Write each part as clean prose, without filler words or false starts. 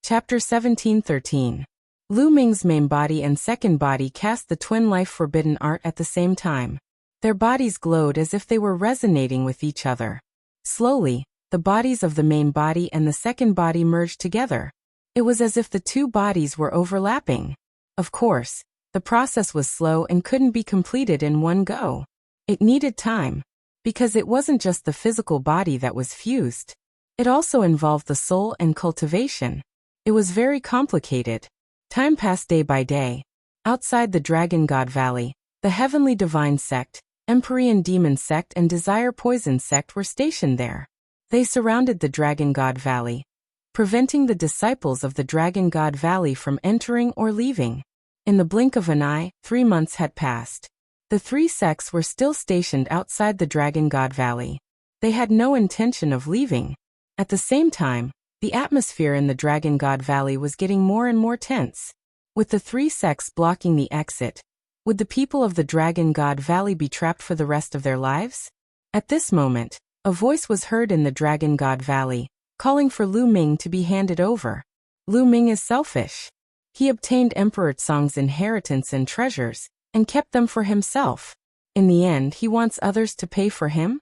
Chapter 1713. Lu Ming's main body and second body cast the twin life forbidden art at the same time. Their bodies glowed as if they were resonating with each other. Slowly, the bodies of the main body and the second body merged together. It was as if the two bodies were overlapping. Of course, the process was slow and couldn't be completed in one go. It needed time, because it wasn't just the physical body that was fused. It also involved the soul and cultivation. It was very complicated. Time passed day by day. Outside the Dragon God Valley, the Heavenly Divine Sect, Empyrean Demon Sect and Desire Poison Sect were stationed there. They surrounded the Dragon God Valley, preventing the disciples of the Dragon God Valley from entering or leaving. In the blink of an eye, 3 months had passed. The three sects were still stationed outside the Dragon God Valley. They had no intention of leaving. At the same time, the atmosphere in the Dragon God Valley was getting more and more tense. With the three sects blocking the exit, would the people of the Dragon God Valley be trapped for the rest of their lives? At this moment, a voice was heard in the Dragon God Valley, calling for Lu Ming to be handed over. Lu Ming is selfish. He obtained Emperor Tsong's inheritance and treasures, and kept them for himself. In the end, he wants others to pay for him?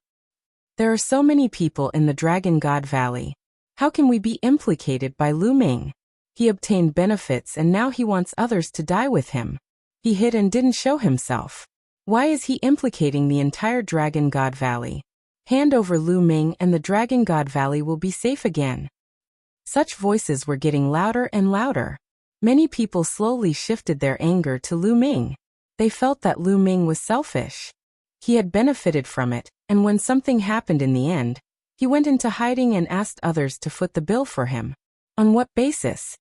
There are so many people in the Dragon God Valley. How can we be implicated by Lu Ming? He obtained benefits and now he wants others to die with him. He hid and didn't show himself. Why is he implicating the entire Dragon God Valley? Hand over Lu Ming and the Dragon God Valley will be safe again. Such voices were getting louder and louder. Many people slowly shifted their anger to Lu Ming. They felt that Lu Ming was selfish. He had benefited from it, and when something happened in the end, he went into hiding and asked others to foot the bill for him. On what basis?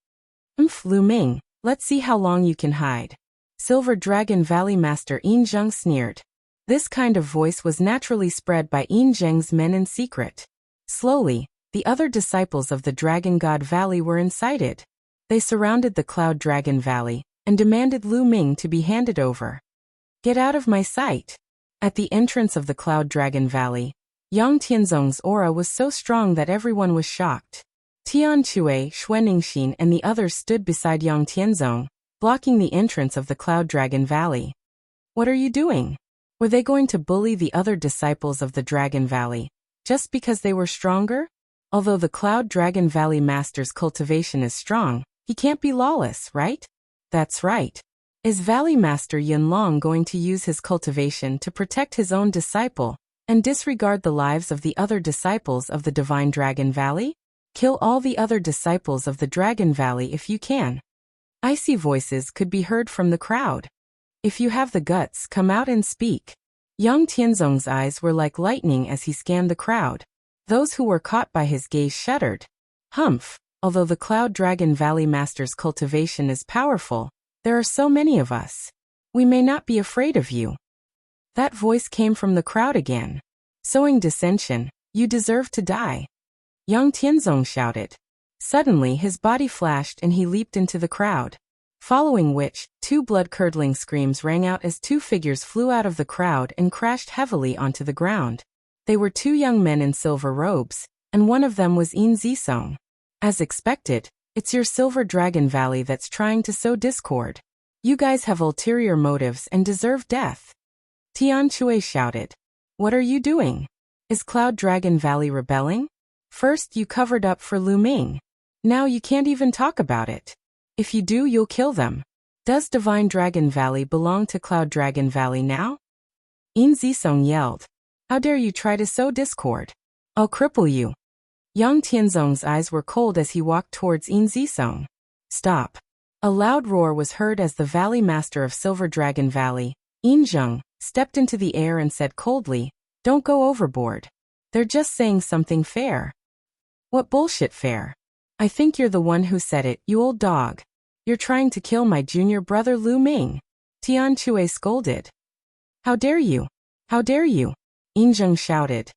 Lu Ming, let's see how long you can hide. Silver Dragon Valley Master Yin Zheng sneered. This kind of voice was naturally spread by Yin Zheng's men in secret. Slowly, the other disciples of the Dragon God Valley were incited. They surrounded the Cloud Dragon Valley, and demanded Lu Ming to be handed over. Get out of my sight. At the entrance of the Cloud Dragon Valley, Yang Tianzong's aura was so strong that everyone was shocked. Tian Chui, Xuaningxin and the others stood beside Yang Tianzong, blocking the entrance of the Cloud Dragon Valley. What are you doing? Were they going to bully the other disciples of the Dragon Valley, just because they were stronger? Although the Cloud Dragon Valley Master's cultivation is strong, he can't be lawless, right? That's right. Is Valley Master Yunlong going to use his cultivation to protect his own disciple, and disregard the lives of the other disciples of the Divine Dragon Valley? Kill all the other disciples of the Dragon Valley if you can. Icy voices could be heard from the crowd. If you have the guts, come out and speak. Yang Tianzong's eyes were like lightning as he scanned the crowd. Those who were caught by his gaze shuddered. Humph, although the Cloud Dragon Valley Master's cultivation is powerful, there are so many of us. We may not be afraid of you. That voice came from the crowd again. Sowing dissension, you deserve to die. Yang Tianzong shouted. Suddenly his body flashed and he leaped into the crowd. Following which, 2 blood-curdling screams rang out as 2 figures flew out of the crowd and crashed heavily onto the ground. They were 2 young men in silver robes, and one of them was Yin Zisong. As expected, it's your Silver Dragon Valley that's trying to sow discord. You guys have ulterior motives and deserve death. Tian Chui shouted. What are you doing? Is Cloud Dragon Valley rebelling? First you covered up for Lu Ming. Now you can't even talk about it. If you do, you'll kill them. Does Divine Dragon Valley belong to Cloud Dragon Valley now? Yin Zisong yelled. How dare you try to sow discord? I'll cripple you. Yang Tianzong's eyes were cold as he walked towards Yin Zisong. Stop. A loud roar was heard as the Valley Master of Silver Dragon Valley, Yin Zheng, stepped into the air and said coldly, Don't go overboard. They're just saying something fair. What bullshit fair? I think you're the one who said it, you old dog. You're trying to kill my junior brother Lu Ming. Tian Chui scolded. How dare you? How dare you? Yin Zheng shouted.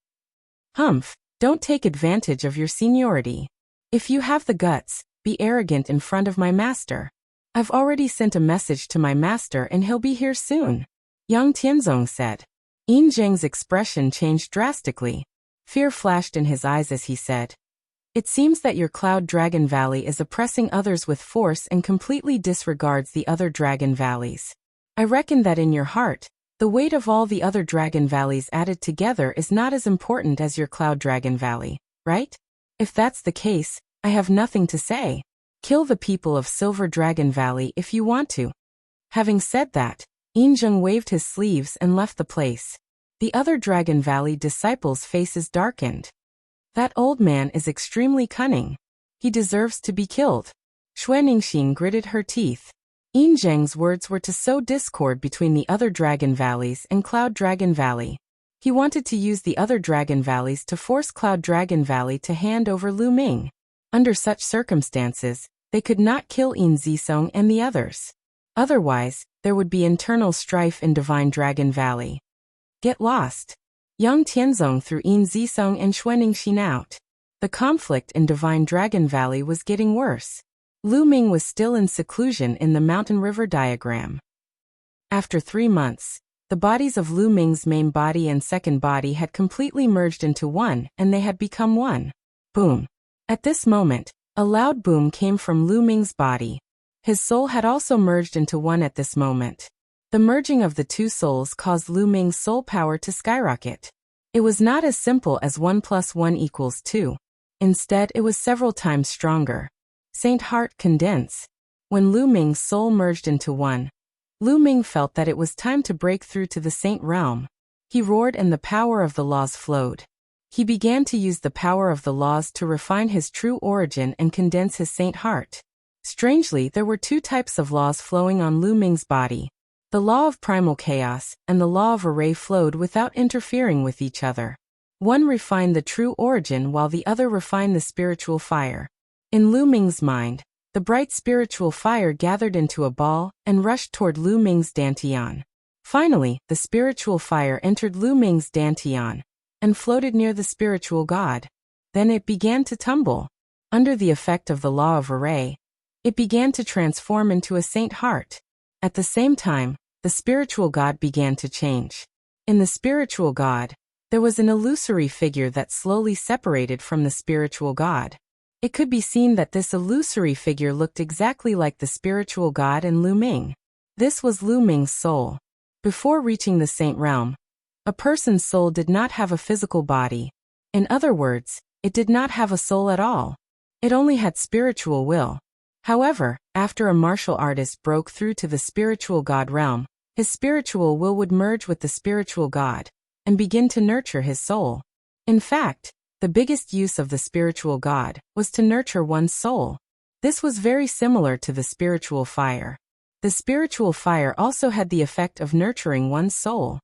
Humph, don't take advantage of your seniority. If you have the guts, be arrogant in front of my master. I've already sent a message to my master and he'll be here soon. Yang Tianzong said. Yin Zheng's expression changed drastically. Fear flashed in his eyes as he said, It seems that your Cloud Dragon Valley is oppressing others with force and completely disregards the other dragon valleys. I reckon that in your heart, the weight of all the other dragon valleys added together is not as important as your Cloud Dragon Valley, right? If that's the case, I have nothing to say. Kill the people of Silver Dragon Valley if you want to. Having said that, Injung waved his sleeves and left the place. The other Dragon Valley disciples' faces darkened. That old man is extremely cunning. He deserves to be killed. Xuaningxing gritted her teeth. Injeng's words were to sow discord between the other Dragon Valleys and Cloud Dragon Valley. He wanted to use the other Dragon Valleys to force Cloud Dragon Valley to hand over Lu Ming. Under such circumstances, they could not kill Yin Zisong and the others. Otherwise, there would be internal strife in Divine Dragon Valley. Get lost. Yang Tianzong threw Yin Zisong and Xuaningxin out. The conflict in Divine Dragon Valley was getting worse. Lu Ming was still in seclusion in the mountain river diagram. After 3 months, the bodies of Lu Ming's main body and second body had completely merged into one, and they had become one. Boom. At this moment, a loud boom came from Lu Ming's body. His soul had also merged into one at this moment. The merging of the two souls caused Lu Ming's soul power to skyrocket. It was not as simple as 1 + 1 = 2. Instead, it was several times stronger. Saint Heart Condense. When Lu Ming's soul merged into one, Lu Ming felt that it was time to break through to the Saint Realm. He roared and the power of the laws flowed. He began to use the power of the laws to refine his true origin and condense his Saint Heart. Strangely, there were 2 types of laws flowing on Lu Ming's body. The law of primal chaos and the law of array flowed without interfering with each other. One refined the true origin while the other refined the spiritual fire. In Lu Ming's mind, the bright spiritual fire gathered into a ball and rushed toward Lu Ming's dantian. Finally, the spiritual fire entered Lu Ming's dantian and floated near the spiritual god. Then it began to tumble. Under the effect of the law of array, it began to transform into a Saint Heart. At the same time, the spiritual god began to change. In the spiritual god, there was an illusory figure that slowly separated from the spiritual god. It could be seen that this illusory figure looked exactly like the spiritual god and Lu Ming. This was Lu Ming's soul. Before reaching the Saint Realm, a person's soul did not have a physical body. In other words, it did not have a soul at all. It only had spiritual will. However, after a martial artist broke through to the spiritual god realm, his spiritual will would merge with the spiritual god and begin to nurture his soul. In fact, the biggest use of the spiritual god was to nurture one's soul. This was very similar to the spiritual fire. The spiritual fire also had the effect of nurturing one's soul.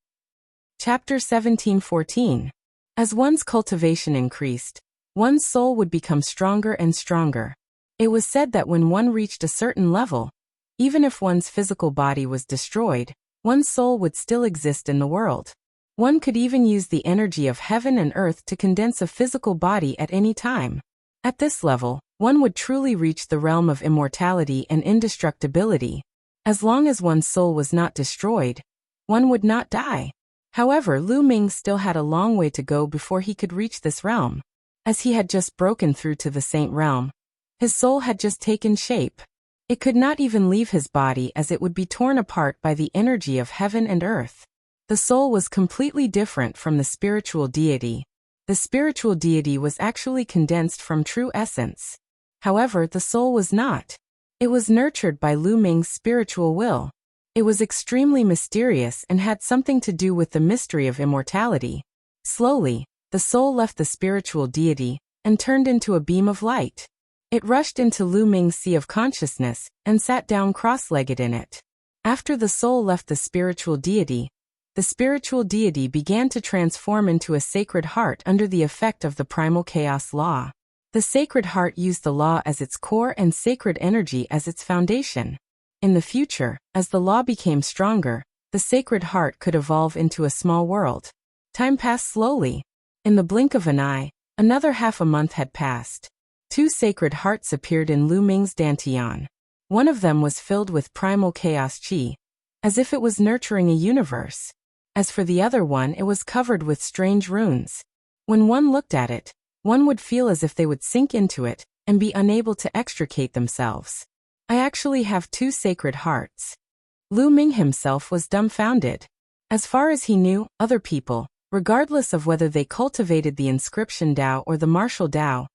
Chapter 17:14. As one's cultivation increased, one's soul would become stronger and stronger. It was said that when one reached a certain level, even if one's physical body was destroyed, one's soul would still exist in the world. One could even use the energy of heaven and earth to condense a physical body at any time. At this level, one would truly reach the realm of immortality and indestructibility. As long as one's soul was not destroyed, one would not die. However, Lu Ming still had a long way to go before he could reach this realm. As he had just broken through to the Saint Realm, his soul had just taken shape. It could not even leave his body as it would be torn apart by the energy of heaven and earth. The soul was completely different from the spiritual deity. The spiritual deity was actually condensed from true essence. However, the soul was not. It was nurtured by Lu Ming's spiritual will. It was extremely mysterious and had something to do with the mystery of immortality. Slowly, the soul left the spiritual deity and turned into a beam of light. It rushed into Lu Ming's sea of consciousness and sat down cross-legged in it. After the soul left the spiritual deity began to transform into a sacred heart under the effect of the primal chaos law. The sacred heart used the law as its core and sacred energy as its foundation. In the future, as the law became stronger, the sacred heart could evolve into a small world. Time passed slowly. In the blink of an eye, another half a month had passed. 2 sacred hearts appeared in Lu Ming's dantian. One of them was filled with primal chaos chi, as if it was nurturing a universe. As for the other one, it was covered with strange runes. When one looked at it, One would feel as if they would sink into it and be unable to extricate themselves. I actually have 2 sacred hearts. Lu Ming himself was dumbfounded. As far as he knew, other people, regardless of whether they cultivated the inscription Tao or the martial Tao,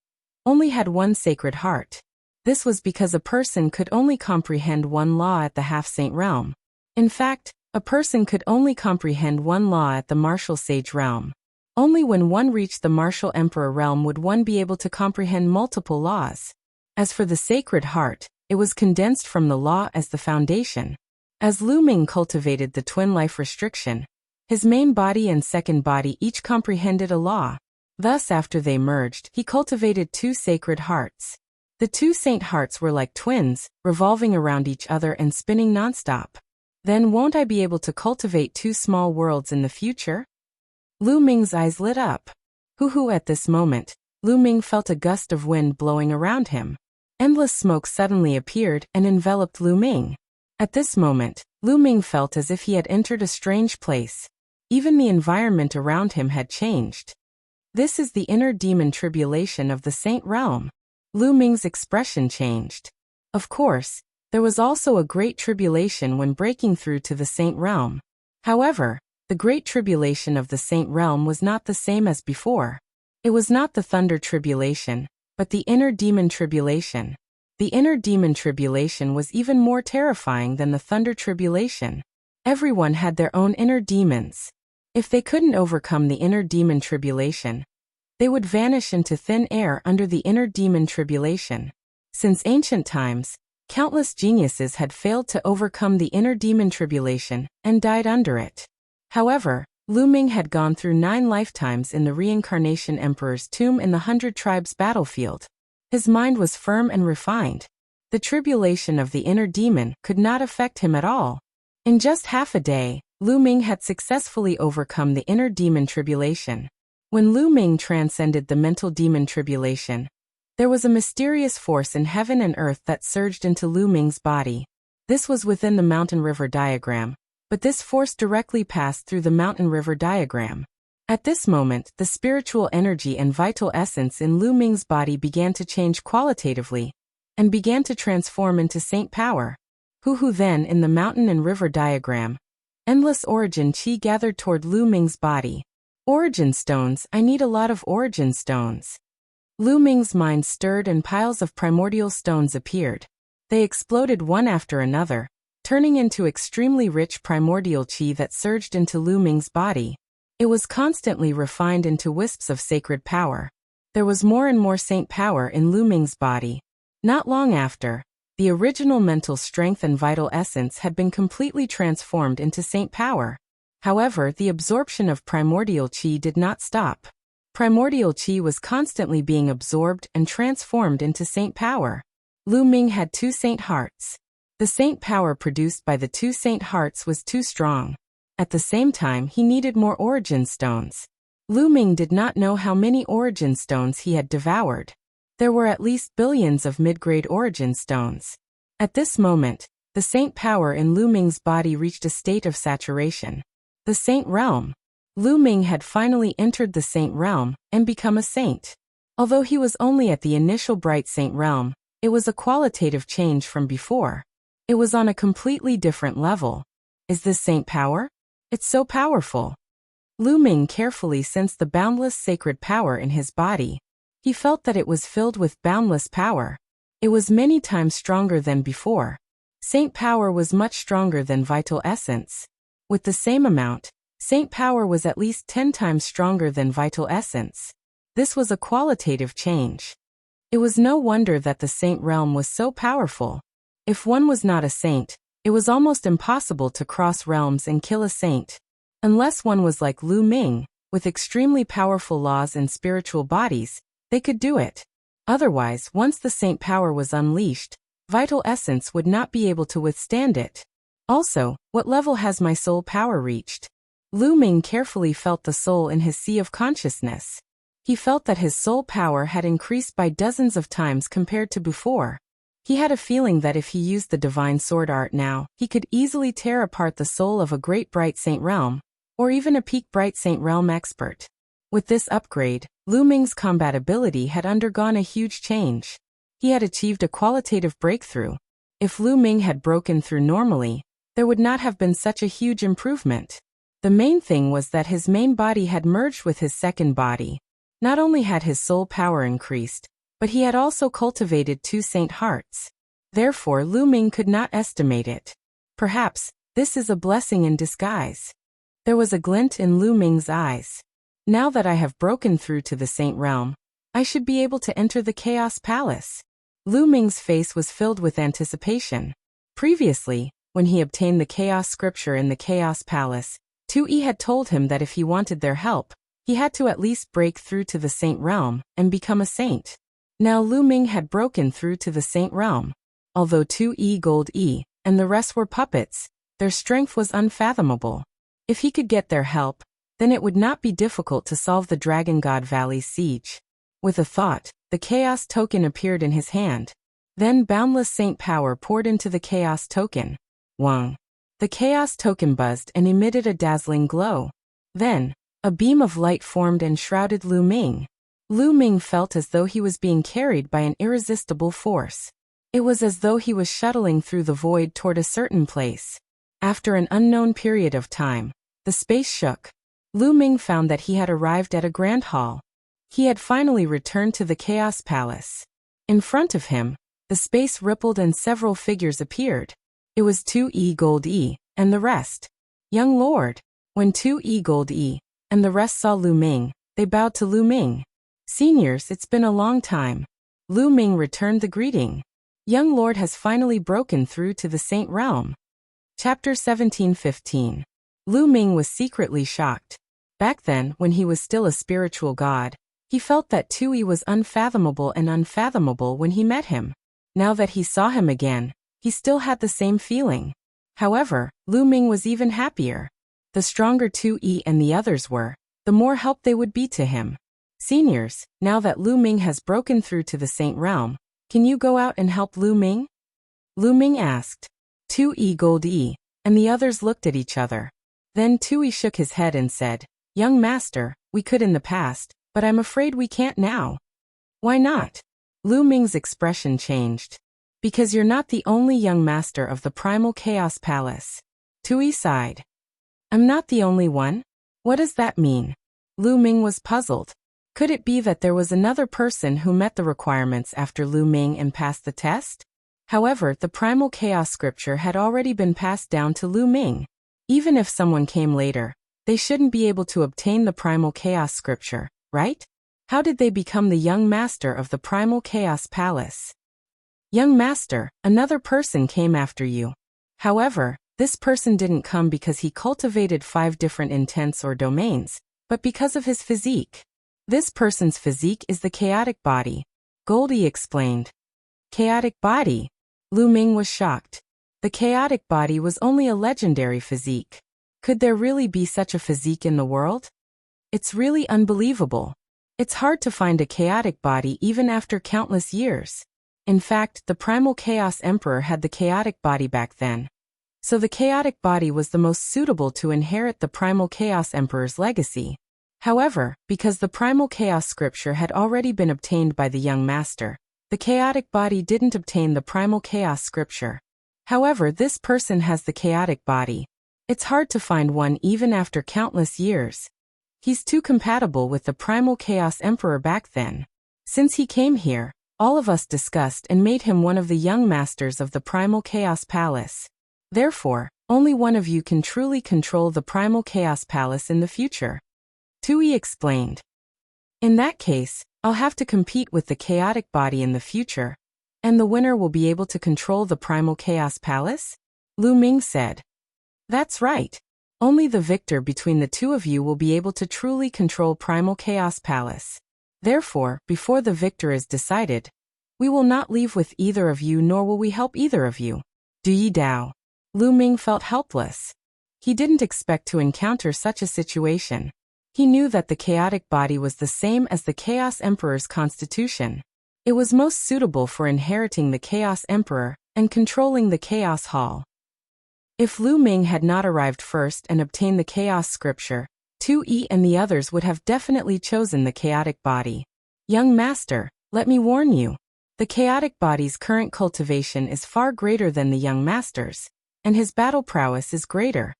only had 1 sacred heart. This was because a person could only comprehend 1 law at the half-saint realm. In fact, a person could only comprehend 1 law at the martial sage realm. Only when one reached the martial emperor realm would one be able to comprehend multiple laws. As for the sacred heart, it was condensed from the law as the foundation. As Lu Ming cultivated the twin life restriction, his main body and second body each comprehended a law. Thus, after they merged, he cultivated 2 sacred hearts. The 2 saint hearts were like twins, revolving around each other and spinning nonstop. Then won't I be able to cultivate 2 small worlds in the future? Lu Ming's eyes lit up. Hoo-hoo, at this moment, Lu Ming felt a gust of wind blowing around him. Endless smoke suddenly appeared and enveloped Lu Ming. At this moment, Lu Ming felt as if he had entered a strange place. Even the environment around him had changed. This is the inner demon tribulation of the saint realm. Lu Ming's expression changed. Of course, there was also a great tribulation when breaking through to the saint realm. However, the great tribulation of the saint realm was not the same as before. It was not the thunder tribulation, but the inner demon tribulation. The inner demon tribulation was even more terrifying than the thunder tribulation. Everyone had their own inner demons. If they couldn't overcome the inner demon tribulation, they would vanish into thin air under the inner demon tribulation. Since ancient times, countless geniuses had failed to overcome the inner demon tribulation and died under it. However, Lu Ming had gone through 9 lifetimes in the reincarnation emperor's tomb in the 100 tribes battlefield. His mind was firm and refined. The tribulation of the inner demon could not affect him at all. In just half a day, Lu Ming had successfully overcome the inner demon tribulation. When Lu Ming transcended the mental demon tribulation, there was a mysterious force in heaven and earth that surged into Lu Ming's body. This was within the mountain-river diagram, but this force directly passed through the mountain-river diagram. At this moment, the spiritual energy and vital essence in Lu Ming's body began to change qualitatively, and began to transform into saint power. Hoo-hoo, then in the mountain and river diagram, endless origin chi gathered toward Lu Ming's body. Origin stones, I need a lot of origin stones. Lu Ming's mind stirred and piles of primordial stones appeared. They exploded one after another, turning into extremely rich primordial chi that surged into Lu Ming's body. It was constantly refined into wisps of sacred power. There was more and more saint power in Lu Ming's body. Not long after, the original mental strength and vital essence had been completely transformed into saint power. However, the absorption of primordial chi did not stop. Primordial chi was constantly being absorbed and transformed into saint power. Lu Ming had 2 saint hearts. The saint power produced by the 2 saint hearts was too strong. At the same time, he needed more origin stones. Lu Ming did not know how many origin stones he had devoured. There were at least billions of mid-grade origin stones. At this moment, the saint power in Lu Ming's body reached a state of saturation. The saint realm. Lu Ming had finally entered the saint realm and become a saint. Although he was only at the initial bright saint realm, it was a qualitative change from before. It was on a completely different level. Is this saint power? It's so powerful. Lu Ming carefully sensed the boundless sacred power in his body. He felt that it was filled with boundless power. It was many times stronger than before. Saint power was much stronger than vital essence. With the same amount, saint power was at least 10 times stronger than vital essence. This was a qualitative change. It was no wonder that the saint realm was so powerful. If one was not a saint, it was almost impossible to cross realms and kill a saint. Unless one was like Lu Ming, with extremely powerful laws and spiritual bodies, they could do it. Otherwise, once the saint power was unleashed, vital essence would not be able to withstand it. Also, what level has my soul power reached? Lu Ming carefully felt the soul in his sea of consciousness. He felt that his soul power had increased by dozens of times compared to before. He had a feeling that if he used the divine sword art now, he could easily tear apart the soul of a great bright saint realm, or even a peak bright saint realm expert. With this upgrade, Lu Ming's combat ability had undergone a huge change. He had achieved a qualitative breakthrough. If Lu Ming had broken through normally, there would not have been such a huge improvement. The main thing was that his main body had merged with his second body. Not only had his soul power increased, but he had also cultivated 2 saint hearts. Therefore Lu Ming could not estimate it. Perhaps, this is a blessing in disguise. There was a glint in Lu Ming's eyes. Now that I have broken through to the Saint Realm, I should be able to enter the Chaos Palace. Lu Ming's face was filled with anticipation. Previously, when he obtained the Chaos Scripture in the Chaos Palace, 2E had told him that if he wanted their help, he had to at least break through to the Saint Realm and become a saint. Now Lu Ming had broken through to the Saint Realm. Although 2E Gold E and the rest were puppets, their strength was unfathomable. If he could get their help, then it would not be difficult to solve the Dragon God Valley's siege. With a thought, the Chaos Token appeared in his hand. Then boundless saint power poured into the Chaos Token. Wang. The Chaos Token buzzed and emitted a dazzling glow. Then, a beam of light formed and shrouded Lu Ming. Lu Ming felt as though he was being carried by an irresistible force. It was as though he was shuttling through the void toward a certain place. After an unknown period of time, the space shook. Lu Ming found that he had arrived at a grand hall. He had finally returned to the Chaos Palace. In front of him, the space rippled and several figures appeared. It was 2E Gold E and the rest. Young Lord. When 2E Gold E and the rest saw Lu Ming, they bowed to Lu Ming. Seniors, it's been a long time. Lu Ming returned the greeting. Young Lord has finally broken through to the Saint Realm. Chapter 17:15. Lu Ming was secretly shocked. Back then, when he was still a spiritual god, he felt that 2E was unfathomable and unfathomable when he met him. Now that he saw him again, he still had the same feeling. However, Lu Ming was even happier. The stronger 2E and the others were, the more help they would be to him. Seniors, now that Lu Ming has broken through to the Saint Realm, can you go out and help Lu Ming? Lu Ming asked. 2E Gold E, and the others looked at each other. Then 2E shook his head and said, Young Master, we could in the past, but I'm afraid we can't now. Why not? Lu Ming's expression changed. Because you're not the only young master of the Primal Chaos Palace. 2E sighed. I'm not the only one? What does that mean? Lu Ming was puzzled. Could it be that there was another person who met the requirements after Lu Ming and passed the test? However, the Primal Chaos Scripture had already been passed down to Lu Ming. Even if someone came later, they shouldn't be able to obtain the Primal Chaos Scripture, right? How did they become the young master of the Primal Chaos Palace? Young master, another person came after you. However, this person didn't come because he cultivated 5 different intents or domains, but because of his physique. This person's physique is the chaotic body, Goldie explained. Chaotic body? Lu Ming was shocked. The chaotic body was only a legendary physique. Could there really be such a physique in the world? It's really unbelievable. It's hard to find a chaotic body even after countless years. In fact, the Primal Chaos Emperor had the chaotic body back then. So the chaotic body was the most suitable to inherit the Primal Chaos Emperor's legacy. However, because the Primal Chaos Scripture had already been obtained by the young master, the chaotic body didn't obtain the Primal Chaos Scripture. However, this person has the chaotic body. It's hard to find one even after countless years. He's too compatible with the Primal Chaos Emperor back then. Since he came here, all of us discussed and made him one of the young masters of the Primal Chaos Palace. Therefore, only one of you can truly control the Primal Chaos Palace in the future. 2E explained. In that case, I'll have to compete with the chaotic body in the future, and the winner will be able to control the Primal Chaos Palace? Lu Ming said. That's right. Only the victor between the two of you will be able to truly control Primal Chaos Palace. Therefore, before the victor is decided, we will not leave with either of you nor will we help either of you. Du Yi Dao. Lu Ming felt helpless. He didn't expect to encounter such a situation. He knew that the chaotic body was the same as the Chaos Emperor's constitution. It was most suitable for inheriting the Chaos Emperor and controlling the Chaos Hall. If Lu Ming had not arrived first and obtained the Chaos Scripture, 2E and the others would have definitely chosen the chaotic body. Young master, let me warn you. The chaotic body's current cultivation is far greater than the young master's, and his battle prowess is greater.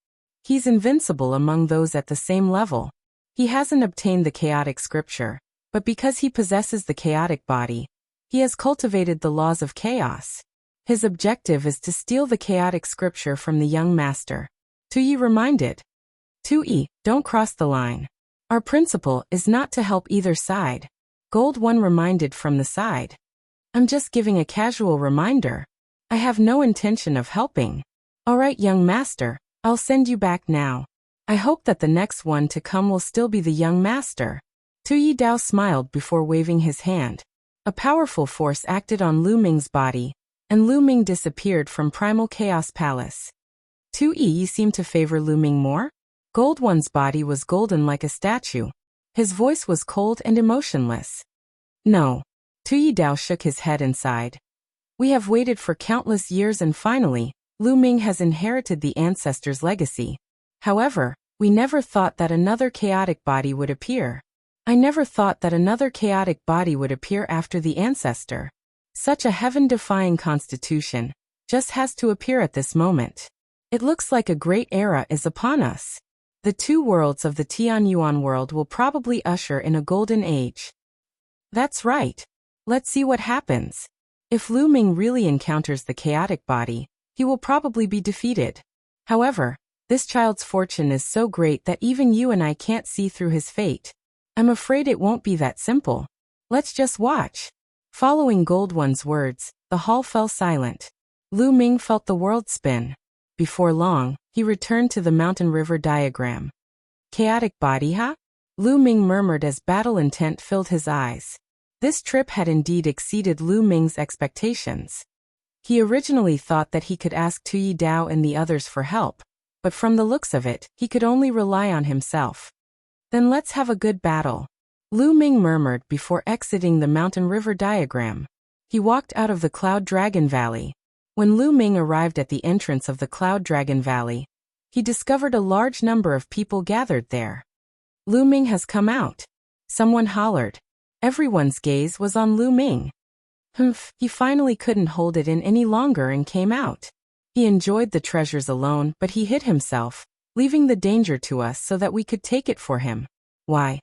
He's invincible among those at the same level. He hasn't obtained the chaotic scripture, but because he possesses the chaotic body, he has cultivated the laws of chaos. His objective is to steal the chaotic scripture from the young master. 2E reminded. 2E, don't cross the line. Our principle is not to help either side. Gold 1 reminded from the side. I'm just giving a casual reminder. I have no intention of helping. Alright, young master, I'll send you back now. I hope that the next one to come will still be the young master. 2E Dao smiled before waving his hand. A powerful force acted on Lu Ming's body, and Lu Ming disappeared from Primal Chaos Palace. 2E seemed to favor Lu Ming more? Gold 1's body was golden like a statue. His voice was cold and emotionless. No. 2E Dao shook his head and sighed. We have waited for countless years and finally, Lu Ming has inherited the ancestors' legacy. However, we never thought that another chaotic body would appear. I never thought that another chaotic body would appear after the ancestor. Such a heaven-defying constitution just has to appear at this moment. It looks like a great era is upon us. The two worlds of the Tianyuan world will probably usher in a golden age. That's right. Let's see what happens. If Lu Ming really encounters the chaotic body, he will probably be defeated. However, this child's fortune is so great that even you and I can't see through his fate. I'm afraid it won't be that simple. Let's just watch. Following Gold 1's words, the hall fell silent. Lu Ming felt the world spin. Before long, he returned to the mountain river diagram. Chaotic body, huh? Lu Ming murmured as battle intent filled his eyes. This trip had indeed exceeded Lu Ming's expectations. He originally thought that he could ask 2E Dao and the others for help, but from the looks of it, he could only rely on himself. Then let's have a good battle. Lu Ming murmured before exiting the mountain river diagram. He walked out of the Cloud Dragon Valley. When Lu Ming arrived at the entrance of the Cloud Dragon Valley, he discovered a large number of people gathered there. Lu Ming has come out. Someone hollered. Everyone's gaze was on Lu Ming. He finally couldn't hold it in any longer and came out. He enjoyed the treasures alone, but he hid himself, leaving the danger to us so that we could take it for him. Why?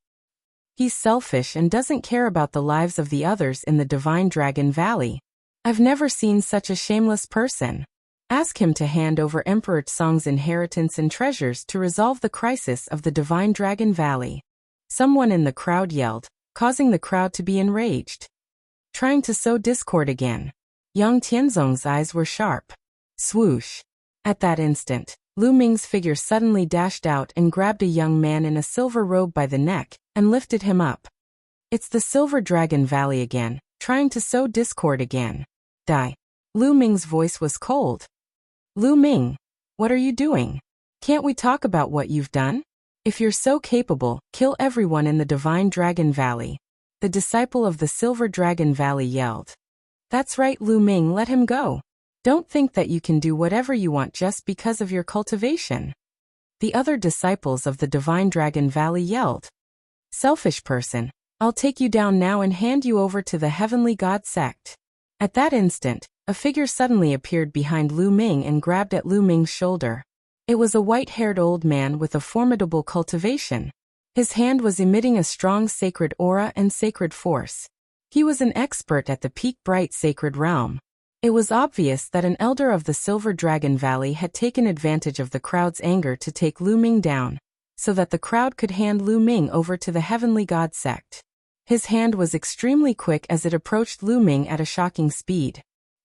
He's selfish and doesn't care about the lives of the others in the Divine Dragon Valley. I've never seen such a shameless person. Ask him to hand over Emperor Tsong's inheritance and treasures to resolve the crisis of the Divine Dragon Valley. Someone in the crowd yelled, causing the crowd to be enraged. Trying to sow discord again. Yang Tianzong's eyes were sharp. Swoosh. At that instant, Lu Ming's figure suddenly dashed out and grabbed a young man in a silver robe by the neck and lifted him up. It's the Silver Dragon Valley again, trying to sow discord again. Die. Lu Ming's voice was cold. Lu Ming, what are you doing? Can't we talk about what you've done? If you're so capable, kill everyone in the Divine Dragon Valley. The disciple of the Silver Dragon Valley yelled. That's right, Lu Ming, let him go. Don't think that you can do whatever you want just because of your cultivation. The other disciples of the Divine Dragon Valley yelled. Selfish person, I'll take you down now and hand you over to the Heavenly God sect. At that instant, a figure suddenly appeared behind Lu Ming and grabbed at Lu Ming's shoulder. It was a white-haired old man with a formidable cultivation. His hand was emitting a strong sacred aura and sacred force. He was an expert at the peak bright sacred realm. It was obvious that an elder of the Silver Dragon Valley had taken advantage of the crowd's anger to take Lu Ming down, so that the crowd could hand Lu Ming over to the Heavenly God sect. His hand was extremely quick as it approached Lu Ming at a shocking speed.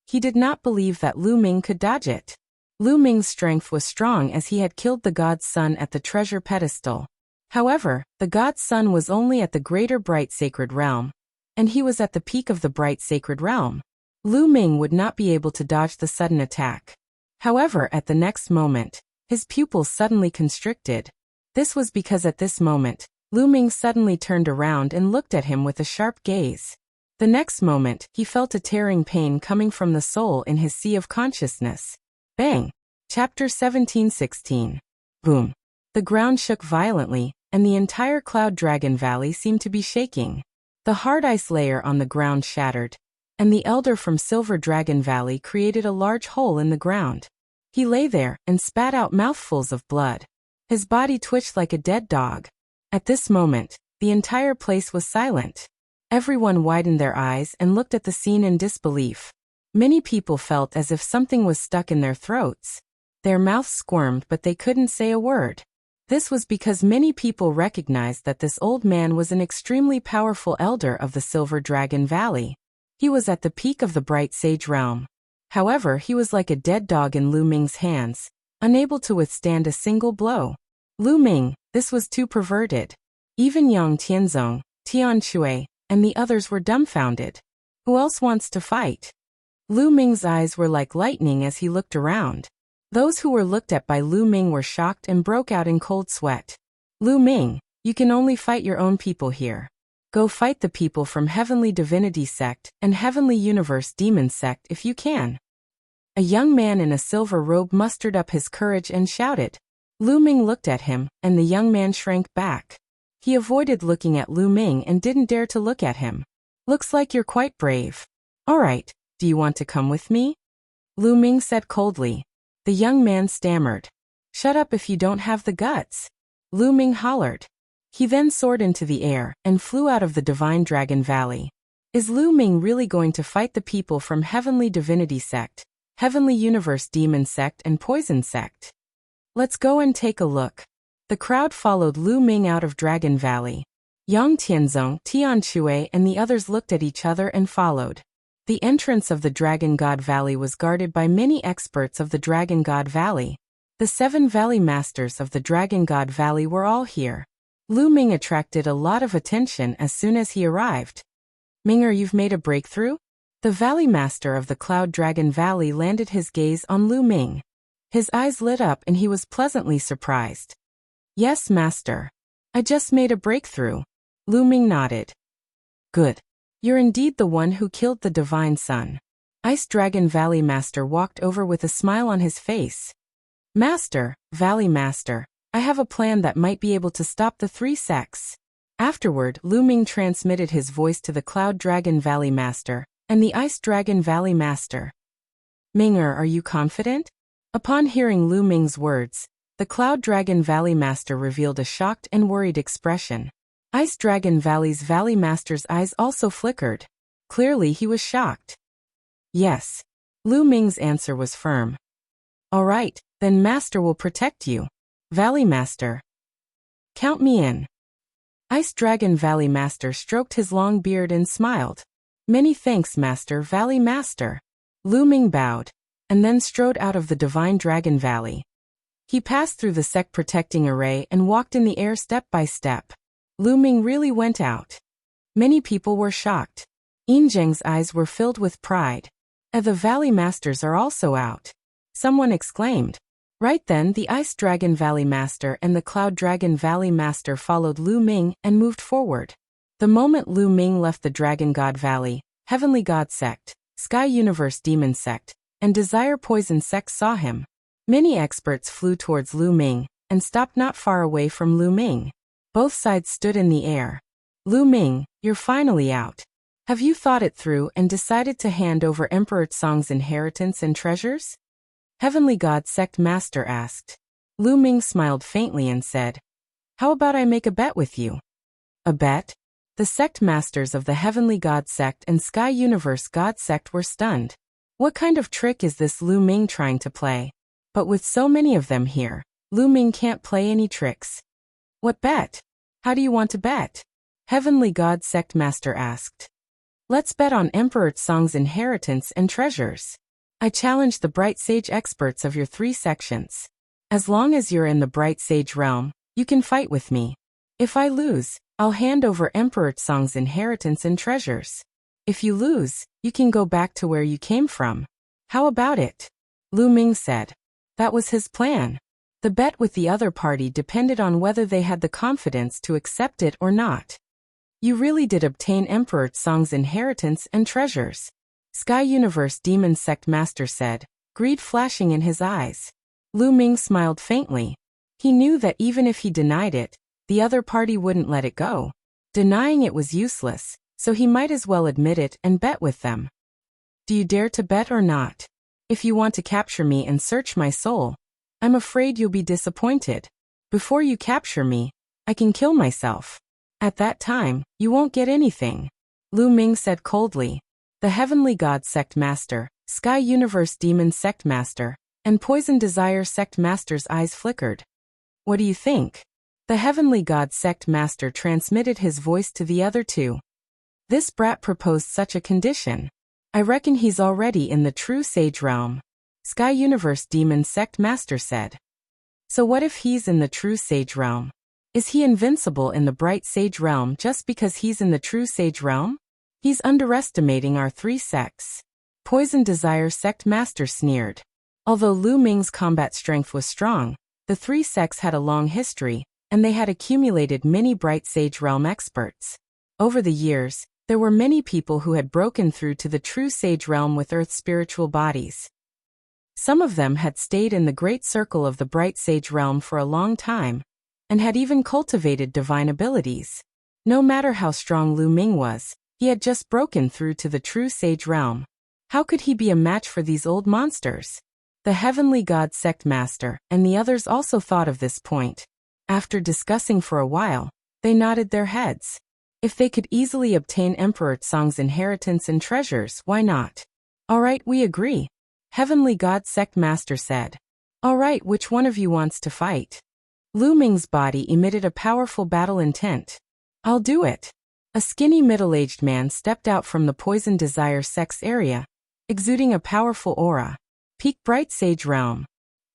He did not believe that Lu Ming could dodge it. Lu Ming's strength was strong as he had killed the god's son at the treasure pedestal. However, the god's son was only at the greater bright sacred realm, and he was at the peak of the bright sacred realm. Lu Ming would not be able to dodge the sudden attack. However, at the next moment, his pupils suddenly constricted. This was because at this moment, Lu Ming suddenly turned around and looked at him with a sharp gaze. The next moment, he felt a tearing pain coming from the soul in his sea of consciousness. Bang! Chapter 17-16. Boom. The ground shook violently, and the entire Cloud Dragon Valley seemed to be shaking. The hard ice layer on the ground shattered, and the elder from Silver Dragon Valley created a large hole in the ground. He lay there and spat out mouthfuls of blood. His body twitched like a dead dog. At this moment, the entire place was silent. Everyone widened their eyes and looked at the scene in disbelief. Many people felt as if something was stuck in their throats. Their mouths squirmed, but they couldn't say a word. This was because many people recognized that this old man was an extremely powerful elder of the Silver Dragon Valley. He was at the peak of the Bright Sage realm. However, he was like a dead dog in Lu Ming's hands, unable to withstand a single blow. Lu Ming, this was too perverted. Even Yang Tianzong, Tian Shui, and the others were dumbfounded. Who else wants to fight? Lu Ming's eyes were like lightning as he looked around. Those who were looked at by Lu Ming were shocked and broke out in cold sweat. Lu Ming, you can only fight your own people here. Go fight the people from Heavenly Divinity Sect and Heavenly Universe Demon Sect if you can. A young man in a silver robe mustered up his courage and shouted. Lu Ming looked at him, and the young man shrank back. He avoided looking at Lu Ming and didn't dare to look at him. Looks like you're quite brave. All right, do you want to come with me? Lu Ming said coldly. The young man stammered. Shut up if you don't have the guts. Lu Ming hollered. He then soared into the air and flew out of the Divine Dragon Valley. Is Lu Ming really going to fight the people from Heavenly Divinity Sect, Heavenly Universe Demon Sect and Poison Sect? Let's go and take a look. The crowd followed Lu Ming out of Dragon Valley. Yang Tianzong, Tian Shui and the others looked at each other and followed. The entrance of the Dragon God Valley was guarded by many experts of the Dragon God Valley. The 7 Valley Masters of the Dragon God Valley were all here. Lu Ming attracted a lot of attention as soon as he arrived. Minger, you've made a breakthrough? The Valley Master of the Cloud Dragon Valley landed his gaze on Lu Ming. His eyes lit up and he was pleasantly surprised. Yes, Master. I just made a breakthrough. Lu Ming nodded. Good. You're indeed the one who killed the Divine Sun. Ice Dragon Valley Master walked over with a smile on his face. Master, Valley Master, I have a plan that might be able to stop the 3 sects. Afterward, Lu Ming transmitted his voice to the Cloud Dragon Valley Master and the Ice Dragon Valley Master. Minger, are you confident? Upon hearing Lu Ming's words, the Cloud Dragon Valley Master revealed a shocked and worried expression. Ice Dragon Valley's Valley Master's eyes also flickered. Clearly he was shocked. Yes. Lu Ming's answer was firm. All right, then Master will protect you. Valley Master. Count me in. Ice Dragon Valley Master stroked his long beard and smiled. Many thanks, Master, Valley Master. Lu Ming bowed, and then strode out of the Divine Dragon Valley. He passed through the sect protecting array and walked in the air step by step. Lu Ming really went out. Many people were shocked. Yinzheng's eyes were filled with pride. The Valley Masters are also out. Someone exclaimed. Right then, the Ice Dragon Valley Master and the Cloud Dragon Valley Master followed Lu Ming and moved forward. The moment Lu Ming left the Dragon God Valley, Heavenly God Sect, Sky Universe Demon Sect, and Desire Poison Sect saw him. Many experts flew towards Lu Ming and stopped not far away from Lu Ming. Both sides stood in the air. Lu Ming, you're finally out. Have you thought it through and decided to hand over Emperor Tsong's inheritance and treasures? Heavenly God Sect Master asked. Lu Ming smiled faintly and said, How about I make a bet with you? A bet? The sect masters of the Heavenly God Sect and Sky Universe God Sect were stunned. What kind of trick is this Lu Ming trying to play? But with so many of them here, Lu Ming can't play any tricks. What bet? How do you want to bet? Heavenly God Sect Master asked. Let's bet on Emperor Tsong's inheritance and treasures. I challenge the Bright Sage experts of your 3 sections. As long as you're in the Bright Sage realm, you can fight with me. If I lose, I'll hand over Emperor Tsong's inheritance and treasures. If you lose, you can go back to where you came from. How about it? Lu Ming said. That was his plan. The bet with the other party depended on whether they had the confidence to accept it or not. You really did obtain Emperor Tsong's inheritance and treasures. Sky Universe Demon Sect Master said, greed flashing in his eyes. Lu Ming smiled faintly. He knew that even if he denied it, the other party wouldn't let it go. Denying it was useless, so he might as well admit it and bet with them. Do you dare to bet or not? If you want to capture me and search my soul, I'm afraid you'll be disappointed. Before you capture me, I can kill myself. At that time, you won't get anything. Lu Ming said coldly. The Heavenly God Sect Master, Sky Universe Demon Sect Master, and Poison Desire Sect Master's eyes flickered. What do you think? The Heavenly God Sect Master transmitted his voice to the other two. This brat proposed such a condition. I reckon he's already in the true sage realm. Sky Universe Demon Sect Master said. So what if he's in the true sage realm? Is he invincible in the bright sage realm just because he's in the true sage realm? He's underestimating our three sects. Poison Desire Sect Master sneered. Although Lu Ming's combat strength was strong, the three sects had a long history, and they had accumulated many bright sage realm experts. Over the years, there were many people who had broken through to the true sage realm with Earth's spiritual bodies. Some of them had stayed in the great circle of the bright sage realm for a long time, and had even cultivated divine abilities. No matter how strong Lu Ming was, he had just broken through to the true sage realm. How could he be a match for these old monsters? The Heavenly God Sect Master and the others also thought of this point. After discussing for a while, they nodded their heads. If they could easily obtain Emperor Tsong's inheritance and treasures, why not? All right, we agree. Heavenly God Sect Master said. All right, which one of you wants to fight? Lu Ming's body emitted a powerful battle intent. I'll do it. A skinny middle-aged man stepped out from the Poison Desire Sect's area, exuding a powerful aura. Peak Bright Sage Realm.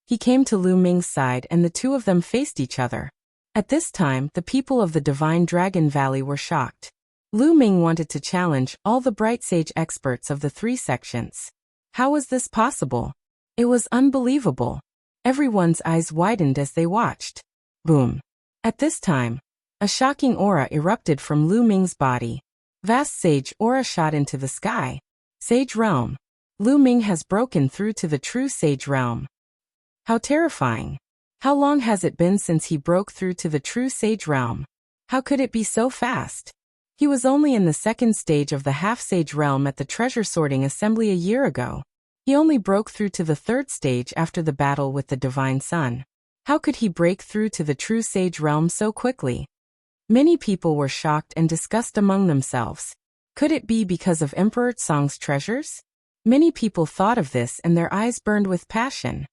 He came to Lu Ming's side and the two of them faced each other. At this time, the people of the Divine Dragon Valley were shocked. Lu Ming wanted to challenge all the Bright Sage experts of the three sections. How was this possible? It was unbelievable. Everyone's eyes widened as they watched. Boom. At this time, a shocking aura erupted from Lu Ming's body. Vast sage aura shot into the sky. Sage Realm. Lu Ming has broken through to the true sage realm. How terrifying. How long has it been since he broke through to the true sage realm? How could it be so fast? He was only in the second stage of the half-sage realm at the treasure sorting assembly a year ago. He only broke through to the third stage after the battle with the Divine Sun. How could he break through to the true sage realm so quickly? Many people were shocked and discussed among themselves. Could it be because of Emperor Tsong's treasures? Many people thought of this and their eyes burned with passion.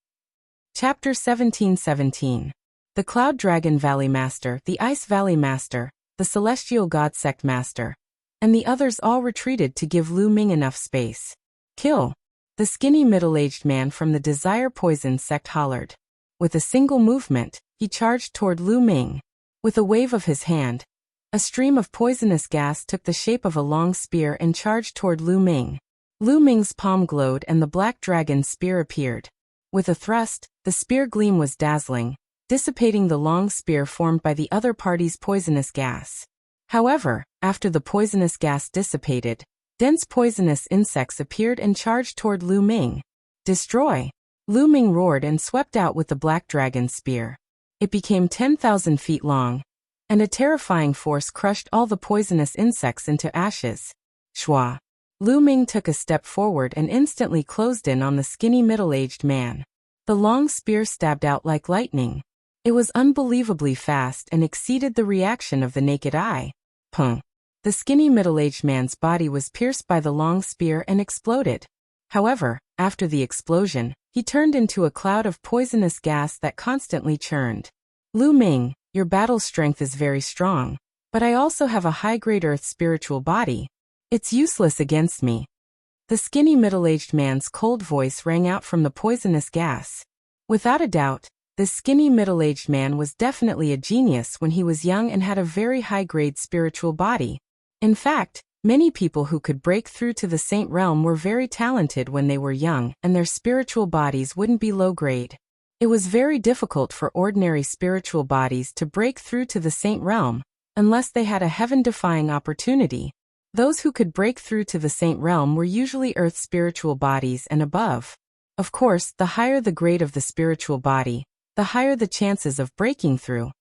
Chapter 1717. The Cloud Dragon Valley Master, the Ice Valley Master, the Celestial God Sect Master, and the others all retreated to give Lu Ming enough space. Kill! The skinny middle-aged man from the Desire Poison Sect hollered. With a single movement, he charged toward Lu Ming. With a wave of his hand, a stream of poisonous gas took the shape of a long spear and charged toward Lu Ming. Lu Ming's palm glowed and the black dragon spear appeared. With a thrust, the spear gleam was dazzling, dissipating the long spear formed by the other party's poisonous gas. However, after the poisonous gas dissipated, dense poisonous insects appeared and charged toward Lu Ming. Destroy! Lu Ming roared and swept out with the black dragon spear. It became 10,000 feet long, and a terrifying force crushed all the poisonous insects into ashes. Shwa! Lu Ming took a step forward and instantly closed in on the skinny middle-aged man. The long spear stabbed out like lightning. It was unbelievably fast and exceeded the reaction of the naked eye. Pung! The skinny middle-aged man's body was pierced by the long spear and exploded. However, after the explosion, he turned into a cloud of poisonous gas that constantly churned. Lu Ming, your battle strength is very strong, but I also have a high-grade earth spiritual body. It's useless against me. The skinny middle-aged man's cold voice rang out from the poisonous gas. Without a doubt, this skinny middle-aged man was definitely a genius when he was young and had a very high-grade spiritual body. In fact, many people who could break through to the saint realm were very talented when they were young and their spiritual bodies wouldn't be low-grade. It was very difficult for ordinary spiritual bodies to break through to the saint realm, unless they had a heaven-defying opportunity. Those who could break through to the saint realm were usually earth spiritual bodies and above. Of course, the higher the grade of the spiritual body, the higher the chances of breaking through.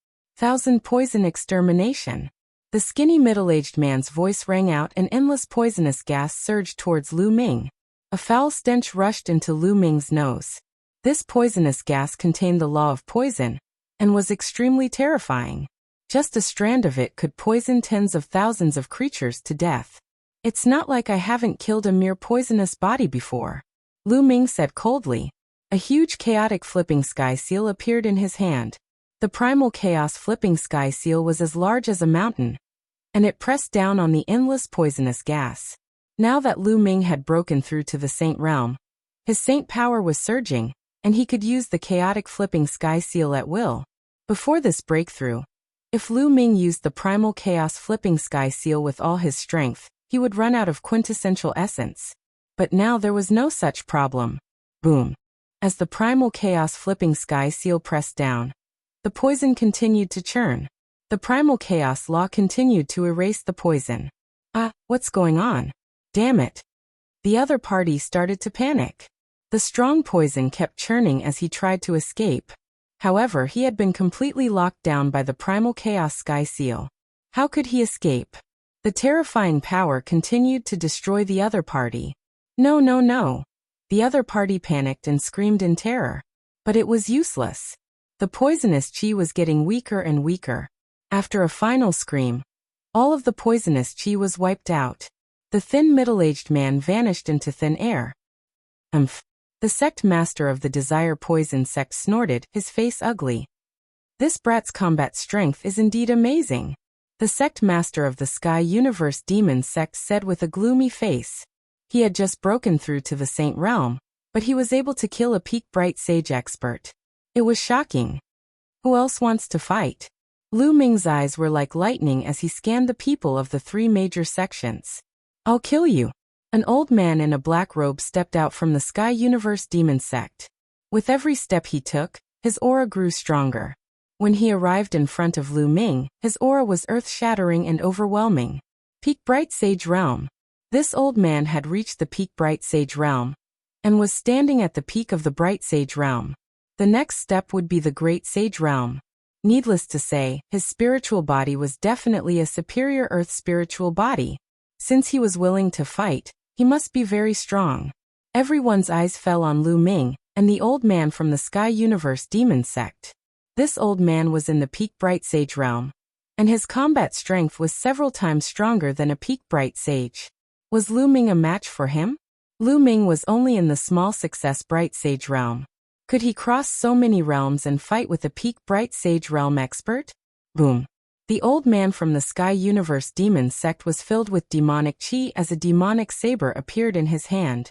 Thousand poison extermination. The skinny middle-aged man's voice rang out and endless poisonous gas surged towards Lu Ming. A foul stench rushed into Lu Ming's nose. This poisonous gas contained the law of poison, and was extremely terrifying. Just a strand of it could poison tens of thousands of creatures to death. It's not like I haven't killed a mere poisonous body before, Lu Ming said coldly. A huge chaotic flipping sky seal appeared in his hand. The primal chaos flipping sky seal was as large as a mountain, and it pressed down on the endless poisonous gas. Now that Lu Ming had broken through to the saint realm, his saint power was surging, and he could use the chaotic flipping sky seal at will. Before this breakthrough, if Lu Ming used the primal chaos flipping sky seal with all his strength, he would run out of quintessential essence. But now there was no such problem. Boom. As the primal chaos flipping sky seal pressed down, the poison continued to churn. The primal chaos law continued to erase the poison. What's going on? Damn it. The other party started to panic. The strong poison kept churning as he tried to escape. However, he had been completely locked down by the primal chaos sky seal. How could he escape? The terrifying power continued to destroy the other party. No, no, no. The other party panicked and screamed in terror. But it was useless. The poisonous chi was getting weaker and weaker. After a final scream, all of the poisonous chi was wiped out. The thin middle-aged man vanished into thin air. The sect master of the Desire Poison sect snorted, his face ugly. This brat's combat strength is indeed amazing. The sect master of the Sky Universe Demon sect said with a gloomy face. He had just broken through to the Saint Realm, but he was able to kill a peak bright sage expert. It was shocking. Who else wants to fight? Lu Ming's eyes were like lightning as he scanned the people of the three major sections. I'll kill you. An old man in a black robe stepped out from the Sky Universe Demon sect. With every step he took, his aura grew stronger. When he arrived in front of Lu Ming, his aura was earth-shattering and overwhelming. Peak Bright Sage Realm. This old man had reached the Peak Bright Sage Realm, and was standing at the peak of the Bright Sage Realm. The next step would be the Great Sage Realm. Needless to say, his spiritual body was definitely a superior earth spiritual body. Since he was willing to fight, he must be very strong. Everyone's eyes fell on Lu Ming, and the old man from the Sky Universe Demon sect. This old man was in the Peak Bright Sage Realm, and his combat strength was several times stronger than a Peak Bright Sage. Was Lu Ming a match for him? Lu Ming was only in the Small Success Bright Sage Realm. Could he cross so many realms and fight with a Peak Bright Sage Realm expert? Boom. The old man from the Sky Universe Demon sect was filled with demonic chi as a demonic saber appeared in his hand.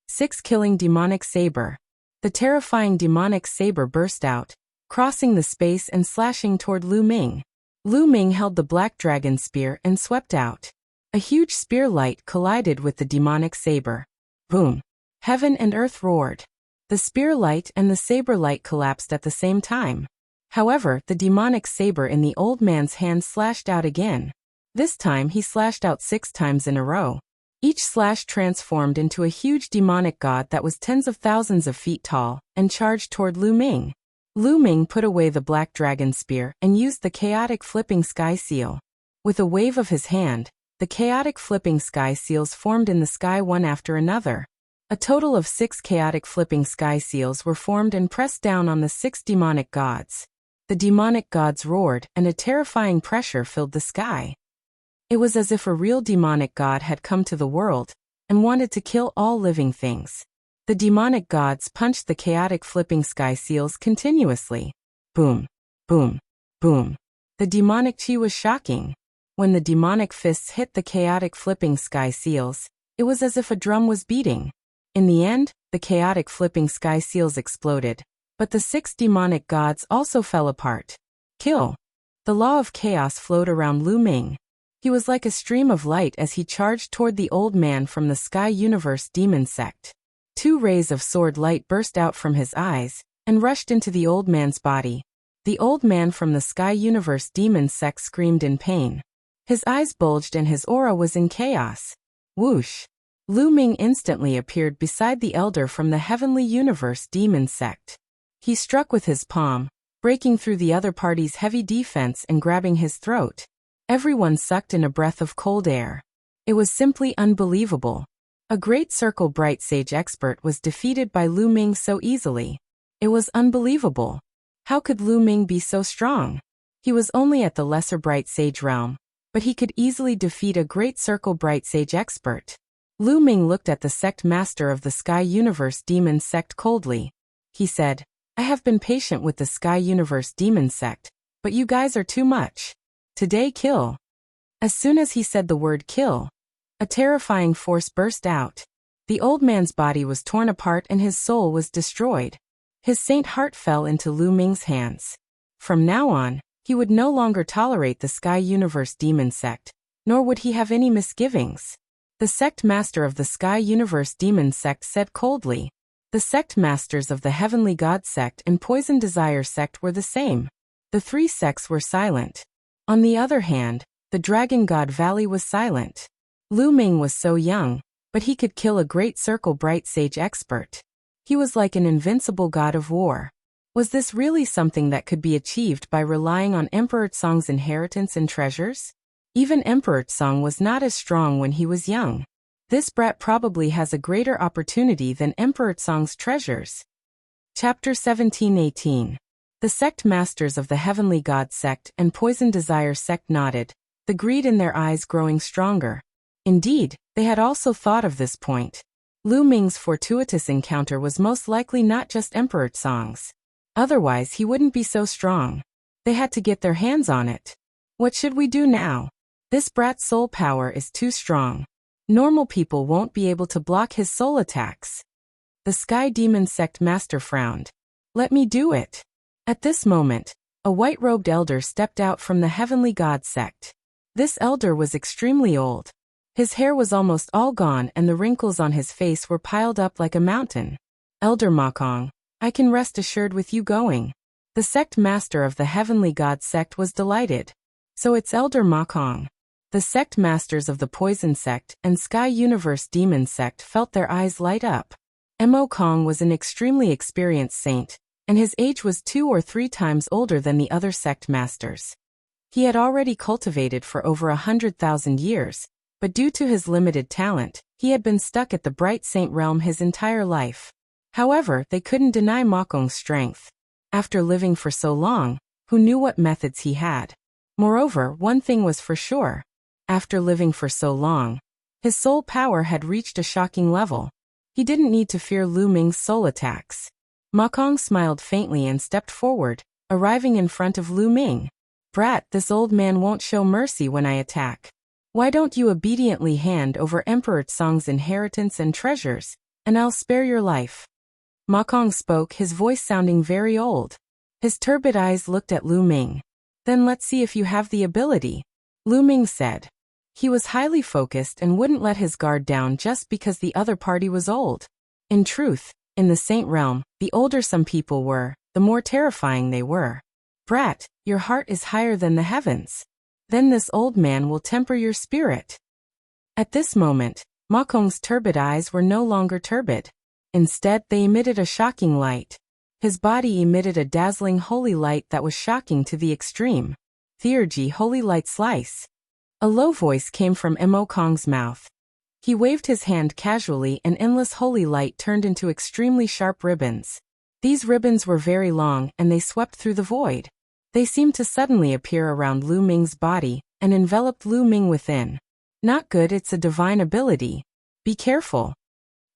6 Killing demonic saber. The terrifying demonic saber burst out, crossing the space and slashing toward Lu Ming. Lu Ming held the black dragon spear and swept out. A huge spear light collided with the demonic saber. Boom. Heaven and earth roared. The spear light and the saber light collapsed at the same time. However, the demonic saber in the old man's hand slashed out again. This time he slashed out 6 times in a row. Each slash transformed into a huge demonic god that was tens of thousands of feet tall, and charged toward Lu Ming. Lu Ming put away the black dragon spear and used the chaotic flipping sky seal. With a wave of his hand, the chaotic flipping sky seals formed in the sky one after another. A total of 6 chaotic flipping sky seals were formed and pressed down on the 6 demonic gods. The demonic gods roared, and a terrifying pressure filled the sky. It was as if a real demonic god had come to the world, and wanted to kill all living things. The demonic gods punched the chaotic flipping sky seals continuously. Boom, boom, boom. The demonic chi was shocking. When the demonic fists hit the chaotic flipping sky seals, it was as if a drum was beating. In the end, the chaotic flipping sky seals exploded, but the 6 demonic gods also fell apart. Kill. The law of chaos flowed around Lu Ming. He was like a stream of light as he charged toward the old man from the Sky Universe Demon sect. 2 rays of sword light burst out from his eyes, and rushed into the old man's body. The old man from the Sky Universe Demon sect screamed in pain. His eyes bulged and his aura was in chaos. Whoosh. Lu Ming instantly appeared beside the elder from the Heavenly Universe Demon sect. He struck with his palm, breaking through the other party's heavy defense and grabbing his throat. Everyone sucked in a breath of cold air. It was simply unbelievable. A great circle bright sage expert was defeated by Lu Ming so easily. It was unbelievable. How could Lu Ming be so strong? He was only at the lesser bright sage realm, but he could easily defeat a great circle bright sage expert. Lu Ming looked at the sect master of the Sky Universe Demon Sect coldly. He said, "I have been patient with the Sky Universe Demon Sect, but you guys are too much. Today kill." As soon as he said the word kill, a terrifying force burst out. The old man's body was torn apart and his soul was destroyed. His saint heart fell into Lu Ming's hands. From now on, he would no longer tolerate the Sky Universe Demon Sect, nor would he have any misgivings. The sect master of the Sky Universe Demon Sect said coldly. The sect masters of the Heavenly God Sect and Poison Desire Sect were the same. The three sects were silent. On the other hand, the Dragon God Valley was silent. Lu Ming was so young, but he could kill a great circle bright sage expert. He was like an invincible god of war. Was this really something that could be achieved by relying on Emperor Tsong's inheritance and treasures? Even Emperor Tsong was not as strong when he was young. This brat probably has a greater opportunity than Emperor Tsong's treasures. Chapter 17-18. The sect masters of the Heavenly God Sect and Poison Desire Sect nodded, the greed in their eyes growing stronger. Indeed, they had also thought of this point. Lu Ming's fortuitous encounter was most likely not just Emperor Tsong's. Otherwise he wouldn't be so strong. They had to get their hands on it. What should we do now? This brat's soul power is too strong. Normal people won't be able to block his soul attacks. The Sky Demon Sect master frowned. Let me do it. At this moment, a white-robed elder stepped out from the Heavenly God Sect. This elder was extremely old. His hair was almost all gone and the wrinkles on his face were piled up like a mountain. Elder Makong, I can rest assured with you going. The sect master of the Heavenly God Sect was delighted. So it's Elder Makong. The sect masters of the Poison Sect and Sky Universe Demon Sect felt their eyes light up. Mo Kong was an extremely experienced saint, and his age was 2 or 3 times older than the other sect masters. He had already cultivated for over 100,000 years, but due to his limited talent, he had been stuck at the Bright Saint realm his entire life. However, they couldn't deny Makong's strength. After living for so long, who knew what methods he had? Moreover, one thing was for sure. After living for so long, his soul power had reached a shocking level. He didn't need to fear Lu Ming's soul attacks. Makong smiled faintly and stepped forward, arriving in front of Lu Ming. Brat, this old man won't show mercy when I attack. Why don't you obediently hand over Emperor Tsong's inheritance and treasures, and I'll spare your life. Makong spoke, his voice sounding very old. His turbid eyes looked at Lu Ming. Then let's see if you have the ability, Lu Ming said. He was highly focused and wouldn't let his guard down just because the other party was old. In truth, in the Saint realm, the older some people were, the more terrifying they were. Brat, your heart is higher than the heavens. Then this old man will temper your spirit. At this moment, Makong's turbid eyes were no longer turbid. Instead, they emitted a shocking light. His body emitted a dazzling holy light that was shocking to the extreme. Theurgy Holy Light Slice. A low voice came from Mo Kong's mouth. He waved his hand casually and endless holy light turned into extremely sharp ribbons. These ribbons were very long and they swept through the void. They seemed to suddenly appear around Lu Ming's body and enveloped Lu Ming within. Not good, it's a divine ability. Be careful.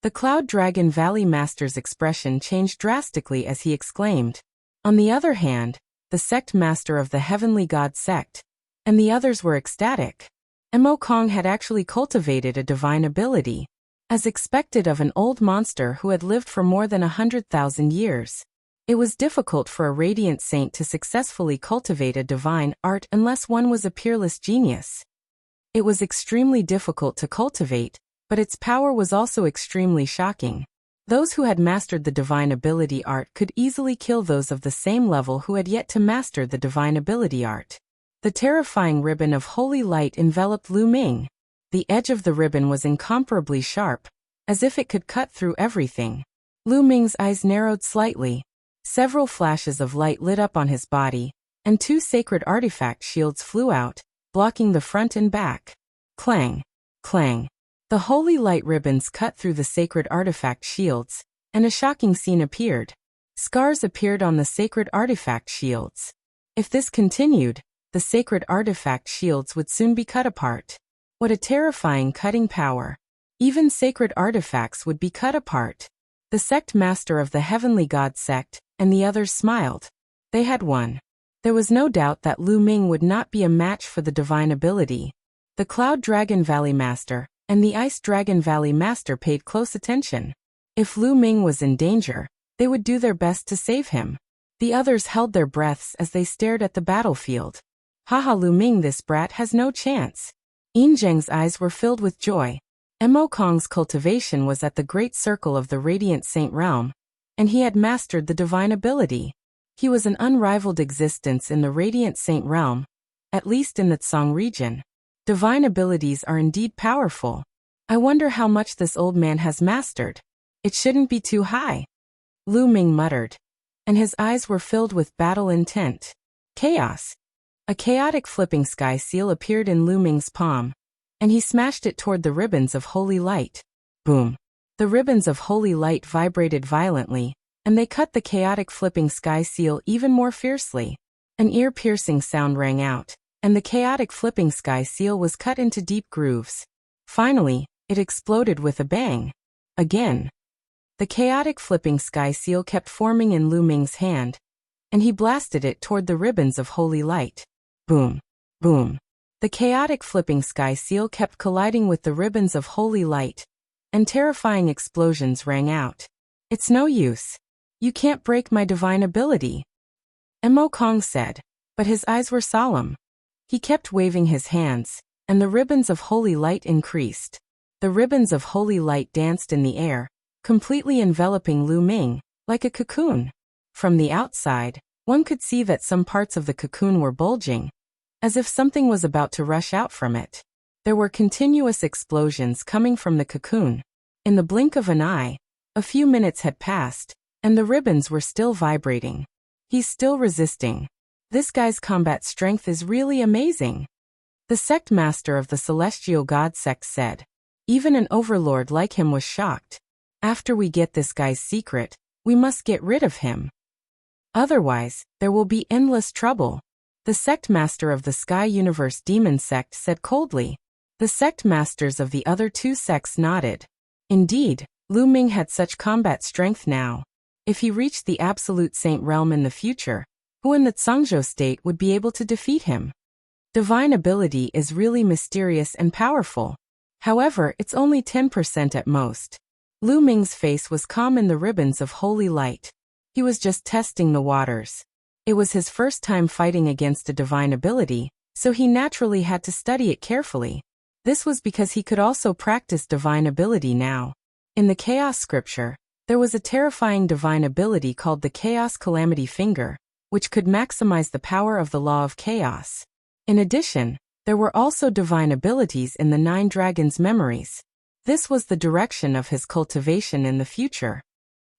The Cloud Dragon Valley Master's expression changed drastically as he exclaimed. On the other hand, the sect master of the Heavenly God Sect, and the others were ecstatic. Mo Kong had actually cultivated a divine ability, as expected of an old monster who had lived for more than 100,000 years. It was difficult for a radiant saint to successfully cultivate a divine art unless one was a peerless genius. It was extremely difficult to cultivate, but its power was also extremely shocking. Those who had mastered the divine ability art could easily kill those of the same level who had yet to master the divine ability art. The terrifying ribbon of holy light enveloped Lu Ming. The edge of the ribbon was incomparably sharp, as if it could cut through everything. Lu Ming's eyes narrowed slightly. Several flashes of light lit up on his body, and 2 sacred artifact shields flew out, blocking the front and back. Clang! Clang! The holy light ribbons cut through the sacred artifact shields, and a shocking scene appeared. Scars appeared on the sacred artifact shields. If this continued, the sacred artifact shields would soon be cut apart. What a terrifying cutting power! Even sacred artifacts would be cut apart. The sect master of the heavenly god sect, and the others smiled. They had won. There was no doubt that Lu Ming would not be a match for the divine ability. The Cloud Dragon Valley Master and the Ice Dragon Valley Master paid close attention. If Lu Ming was in danger, they would do their best to save him. The others held their breaths as they stared at the battlefield. Haha, Lu Ming, this brat has no chance. Yin Zheng's eyes were filled with joy. Mo Kong's cultivation was at the great circle of the Radiant Saint Realm, and he had mastered the divine ability. He was an unrivaled existence in the Radiant Saint Realm, at least in the Tsang region. Divine abilities are indeed powerful. I wonder how much this old man has mastered. It shouldn't be too high. Lu Ming muttered, and his eyes were filled with battle intent. Chaos. A chaotic flipping sky seal appeared in Lu Ming's palm, and he smashed it toward the ribbons of holy light. Boom. The ribbons of holy light vibrated violently, and they cut the chaotic flipping sky seal even more fiercely. An ear-piercing sound rang out, and the chaotic flipping sky seal was cut into deep grooves. Finally, it exploded with a bang. Again. The chaotic flipping sky seal kept forming in Lu Ming's hand, and he blasted it toward the ribbons of holy light. Boom. Boom. The chaotic flipping sky seal kept colliding with the ribbons of holy light, and terrifying explosions rang out. It's no use. You can't break my divine ability, Mo Kong said, but his eyes were solemn. He kept waving his hands, and the ribbons of holy light increased. The ribbons of holy light danced in the air, completely enveloping Lu Ming, like a cocoon. From the outside, one could see that some parts of the cocoon were bulging, as if something was about to rush out from it. There were continuous explosions coming from the cocoon. In the blink of an eye, a few minutes had passed, and the ribbons were still vibrating. He's still resisting. This guy's combat strength is really amazing. The sect master of the celestial god sect said. Even an overlord like him was shocked. After we get this guy's secret, we must get rid of him. Otherwise, there will be endless trouble. The sect master of the Sky Universe Demon sect said coldly. The sect masters of the other 2 sects nodded. Indeed, Lu Ming had such combat strength now. If he reached the Absolute Saint Realm in the future, who in the Tsangzhou state would be able to defeat him? Divine ability is really mysterious and powerful. However, it's only 10% at most. Lu Ming's face was calm in the ribbons of holy light. He was just testing the waters. It was his first time fighting against a divine ability, so he naturally had to study it carefully. This was because he could also practice divine ability now. In the Chaos Scripture, there was a terrifying divine ability called the Chaos Calamity Finger, which could maximize the power of the law of chaos. In addition, there were also divine abilities in the 9 Dragons' memories. This was the direction of his cultivation in the future.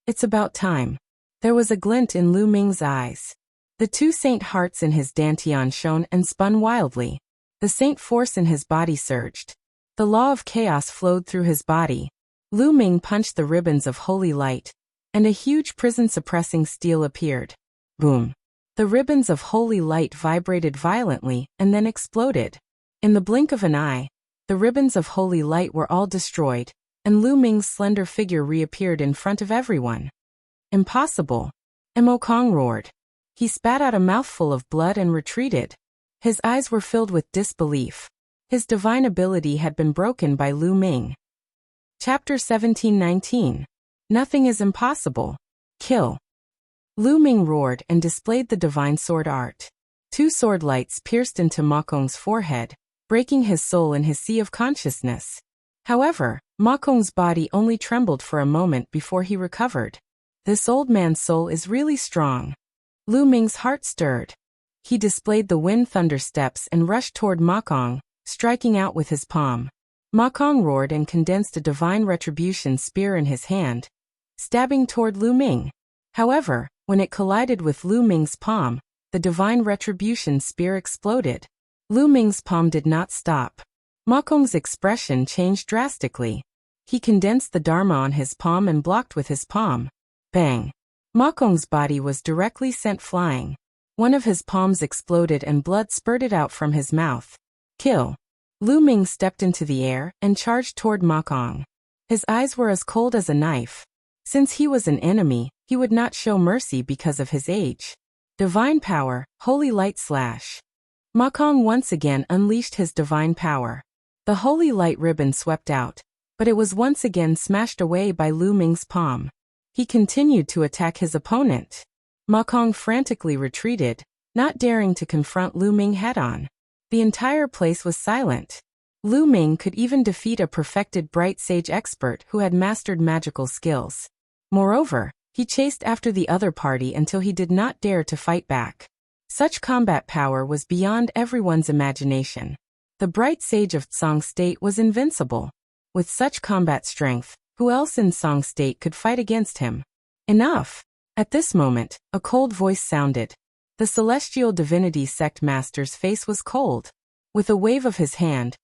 It's about time. There was a glint in Lu Ming's eyes. The 2 saint hearts in his dantian shone and spun wildly. The saint force in his body surged. The law of chaos flowed through his body. Lu Ming punched the ribbons of holy light, and a huge prison-suppressing steel appeared. Boom. The ribbons of holy light vibrated violently and then exploded. In the blink of an eye, the ribbons of holy light were all destroyed, and Lu Ming's slender figure reappeared in front of everyone. Impossible. Mo Kong roared. He spat out a mouthful of blood and retreated. His eyes were filled with disbelief. His divine ability had been broken by Lu Ming. Chapter 1719. Nothing is impossible. Kill. Lu Ming roared and displayed the divine sword art. 2 sword lights pierced into Ma Kong's forehead, breaking his soul in his sea of consciousness. However, Ma Kong's body only trembled for a moment before he recovered. This old man's soul is really strong. Lu Ming's heart stirred. He displayed the wind thunder steps and rushed toward Ma Kong, striking out with his palm. Ma Kong roared and condensed a divine retribution spear in his hand, stabbing toward Lu Ming. However, When it collided with Lu Ming's palm, the divine retribution spear exploded. Lu Ming's palm did not stop. Ma Kong's expression changed drastically. He condensed the Dharma on his palm and blocked with his palm. Bang! Ma Kong's body was directly sent flying. One of his palms exploded and blood spurted out from his mouth. Kill! Lu Ming stepped into the air and charged toward Ma Kong. His eyes were as cold as a knife. Since he was an enemy, he would not show mercy because of his age. Divine power, holy light slash. Ma Kong once again unleashed his divine power. The holy light ribbon swept out, but it was once again smashed away by Lu Ming's palm. He continued to attack his opponent. Ma Kong frantically retreated, not daring to confront Lu Ming head-on. The entire place was silent. Lu Ming could even defeat a perfected bright sage expert who had mastered magical skills. Moreover, he chased after the other party until he did not dare to fight back. Such combat power was beyond everyone's imagination. The bright sage of Tsang State was invincible. With such combat strength, who else in Tsang State could fight against him? Enough! At this moment, a cold voice sounded. The celestial divinity sect master's face was cold. With a wave of his hand,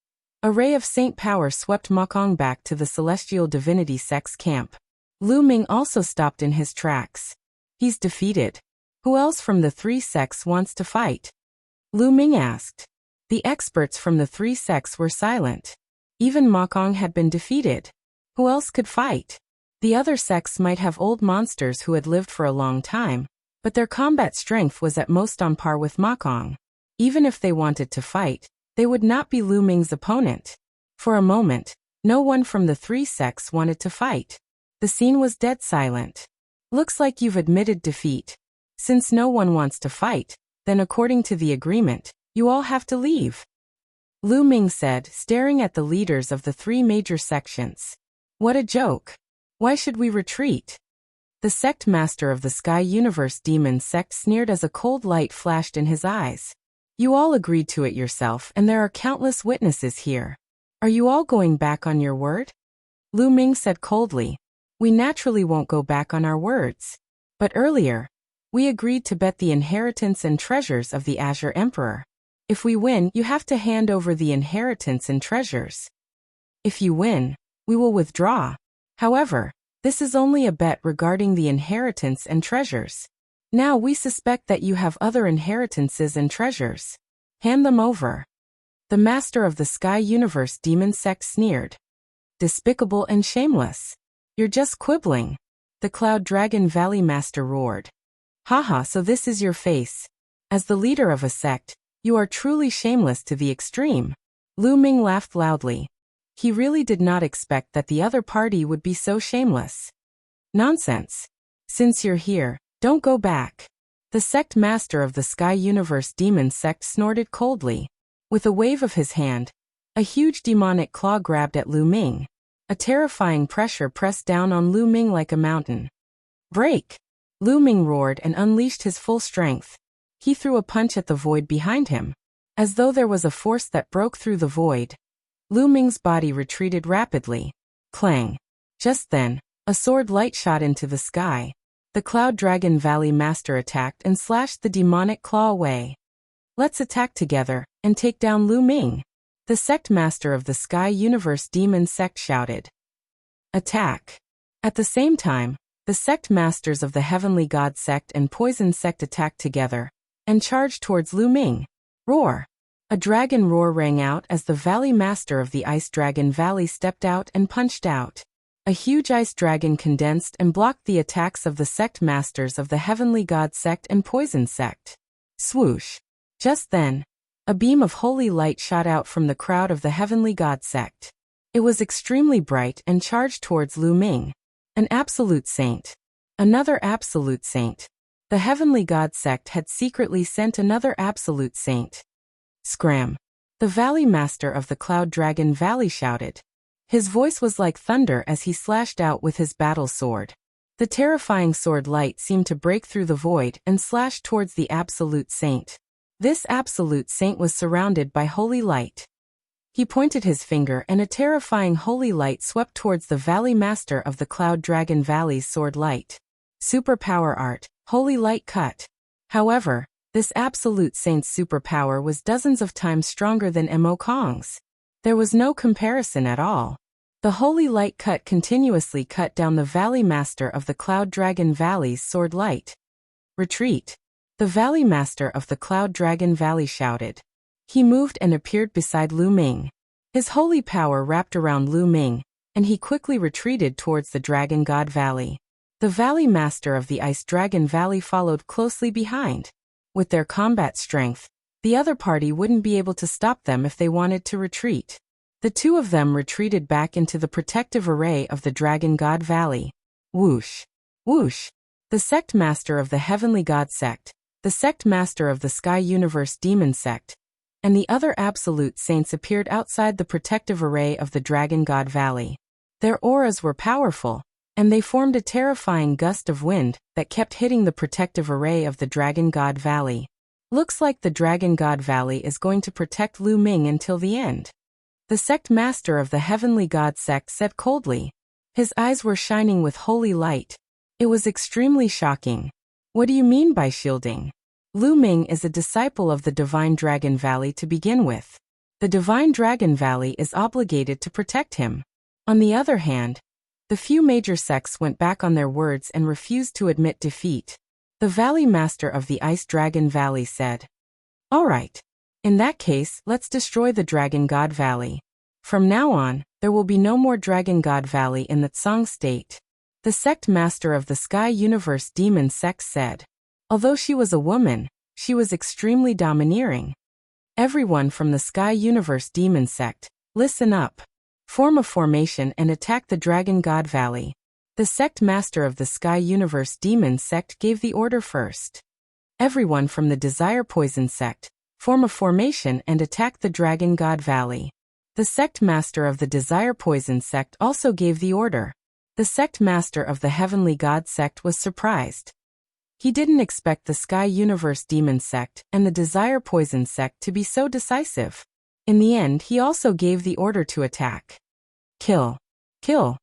a ray of saint power swept Ma Kong back to the celestial divinity sect's camp. Lu Ming also stopped in his tracks. He's defeated. Who else from the three sects wants to fight? Lu Ming asked. The experts from the three sects were silent. Even Ma Kong had been defeated. Who else could fight? The other sects might have old monsters who had lived for a long time, but their combat strength was at most on par with Ma Kong. Even if they wanted to fight, they would not be Lu Ming's opponent. For a moment, no one from the three sects wanted to fight. The scene was dead silent. Looks like you've admitted defeat. Since no one wants to fight, then according to the agreement, you all have to leave. Lu Ming said, staring at the leaders of the three major sections. What a joke. Why should we retreat? The sect master of the Sky Universe Demon sect sneered as a cold light flashed in his eyes. You all agreed to it yourself and there are countless witnesses here. Are you all going back on your word? Lu Ming said coldly. We naturally won't go back on our words. But earlier, we agreed to bet the inheritance and treasures of the Azure Emperor. If we win, you have to hand over the inheritance and treasures. If you win, we will withdraw. However, this is only a bet regarding the inheritance and treasures. Now we suspect that you have other inheritances and treasures. Hand them over. The master of the Sky Universe Demon sect sneered. Despicable and shameless. You're just quibbling. The Cloud Dragon Valley master roared. Haha, so this is your face. As the leader of a sect, you are truly shameless to the extreme. Lu Ming laughed loudly. He really did not expect that the other party would be so shameless. Nonsense. Since you're here, don't go back. The sect master of the Sky Universe Demon sect snorted coldly. With a wave of his hand, a huge demonic claw grabbed at Lu Ming. A terrifying pressure pressed down on Lu Ming like a mountain. Break! Lu Ming roared and unleashed his full strength. He threw a punch at the void behind him. As though there was a force that broke through the void, Lu Ming's body retreated rapidly. Clang! Just then, a sword light shot into the sky. The Cloud Dragon Valley master attacked and slashed the demonic claw away. Let's attack together and take down Lu Ming. The sect master of the Sky Universe Demon sect shouted. Attack! At the same time, the sect masters of the Heavenly God sect and Poison sect attacked together and charged towards Lu Ming. Roar! A dragon roar rang out as the Valley Master of the Ice Dragon Valley stepped out and punched out. A huge ice dragon condensed and blocked the attacks of the sect masters of the Heavenly God sect and Poison sect. Swoosh! Just then, a beam of holy light shot out from the crowd of the Heavenly God sect. It was extremely bright and charged towards Lu Ming. An absolute saint. Another absolute saint. The Heavenly God sect had secretly sent another absolute saint. Scram! The Valley Master of the Cloud Dragon Valley shouted. His voice was like thunder as he slashed out with his battle sword. The terrifying sword light seemed to break through the void and slash towards the absolute saint. This absolute saint was surrounded by holy light. He pointed his finger and a terrifying holy light swept towards the Valley Master of the Cloud Dragon Valley's sword light. Superpower art, Holy light cut. However, this absolute saint's superpower was dozens of times stronger than Mo Kong's. There was no comparison at all. The holy light cut continuously cut down the Valley Master of the Cloud Dragon Valley's sword light. Retreat. The Valley Master of the Cloud Dragon Valley shouted. He moved and appeared beside Lu Ming. His holy power wrapped around Lu Ming, and he quickly retreated towards the Dragon God Valley. The Valley Master of the Ice Dragon Valley followed closely behind. With their combat strength, the other party wouldn't be able to stop them if they wanted to retreat. The two of them retreated back into the protective array of the Dragon God Valley. Whoosh! Whoosh! The Sect Master of the Heavenly God Sect, the Sect Master of the Sky Universe Demon Sect, and the other Absolute Saints appeared outside the protective array of the Dragon God Valley. Their auras were powerful, and they formed a terrifying gust of wind that kept hitting the protective array of the Dragon God Valley. Looks like the Dragon God Valley is going to protect Lu Ming until the end. The Sect Master of the Heavenly God Sect said coldly. His eyes were shining with holy light. It was extremely shocking. What do you mean by shielding? Lu Ming is a disciple of the Divine Dragon Valley to begin with. The Divine Dragon Valley is obligated to protect him. On the other hand, the few major sects went back on their words and refused to admit defeat. The Valley Master of the Ice Dragon Valley said, "All right. In that case, let's destroy the Dragon God Valley. From now on, there will be no more Dragon God Valley in the Tsang state." The Sect Master of the Sky Universe Demon Sect said. Although she was a woman, she was extremely domineering. Everyone from the Sky Universe Demon Sect, listen up. Form a formation and attack the Dragon God Valley. The Sect Master of the Sky Universe Demon Sect gave the order first. Everyone from the Desire Poison Sect, form a formation and attack the Dragon God Valley. The Sect Master of the Desire Poison Sect also gave the order. The Sect Master of the Heavenly God Sect was surprised. He didn't expect the Sky Universe Demon Sect and the Desire Poison Sect to be so decisive. In the end, he also gave the order to attack. Kill. Kill.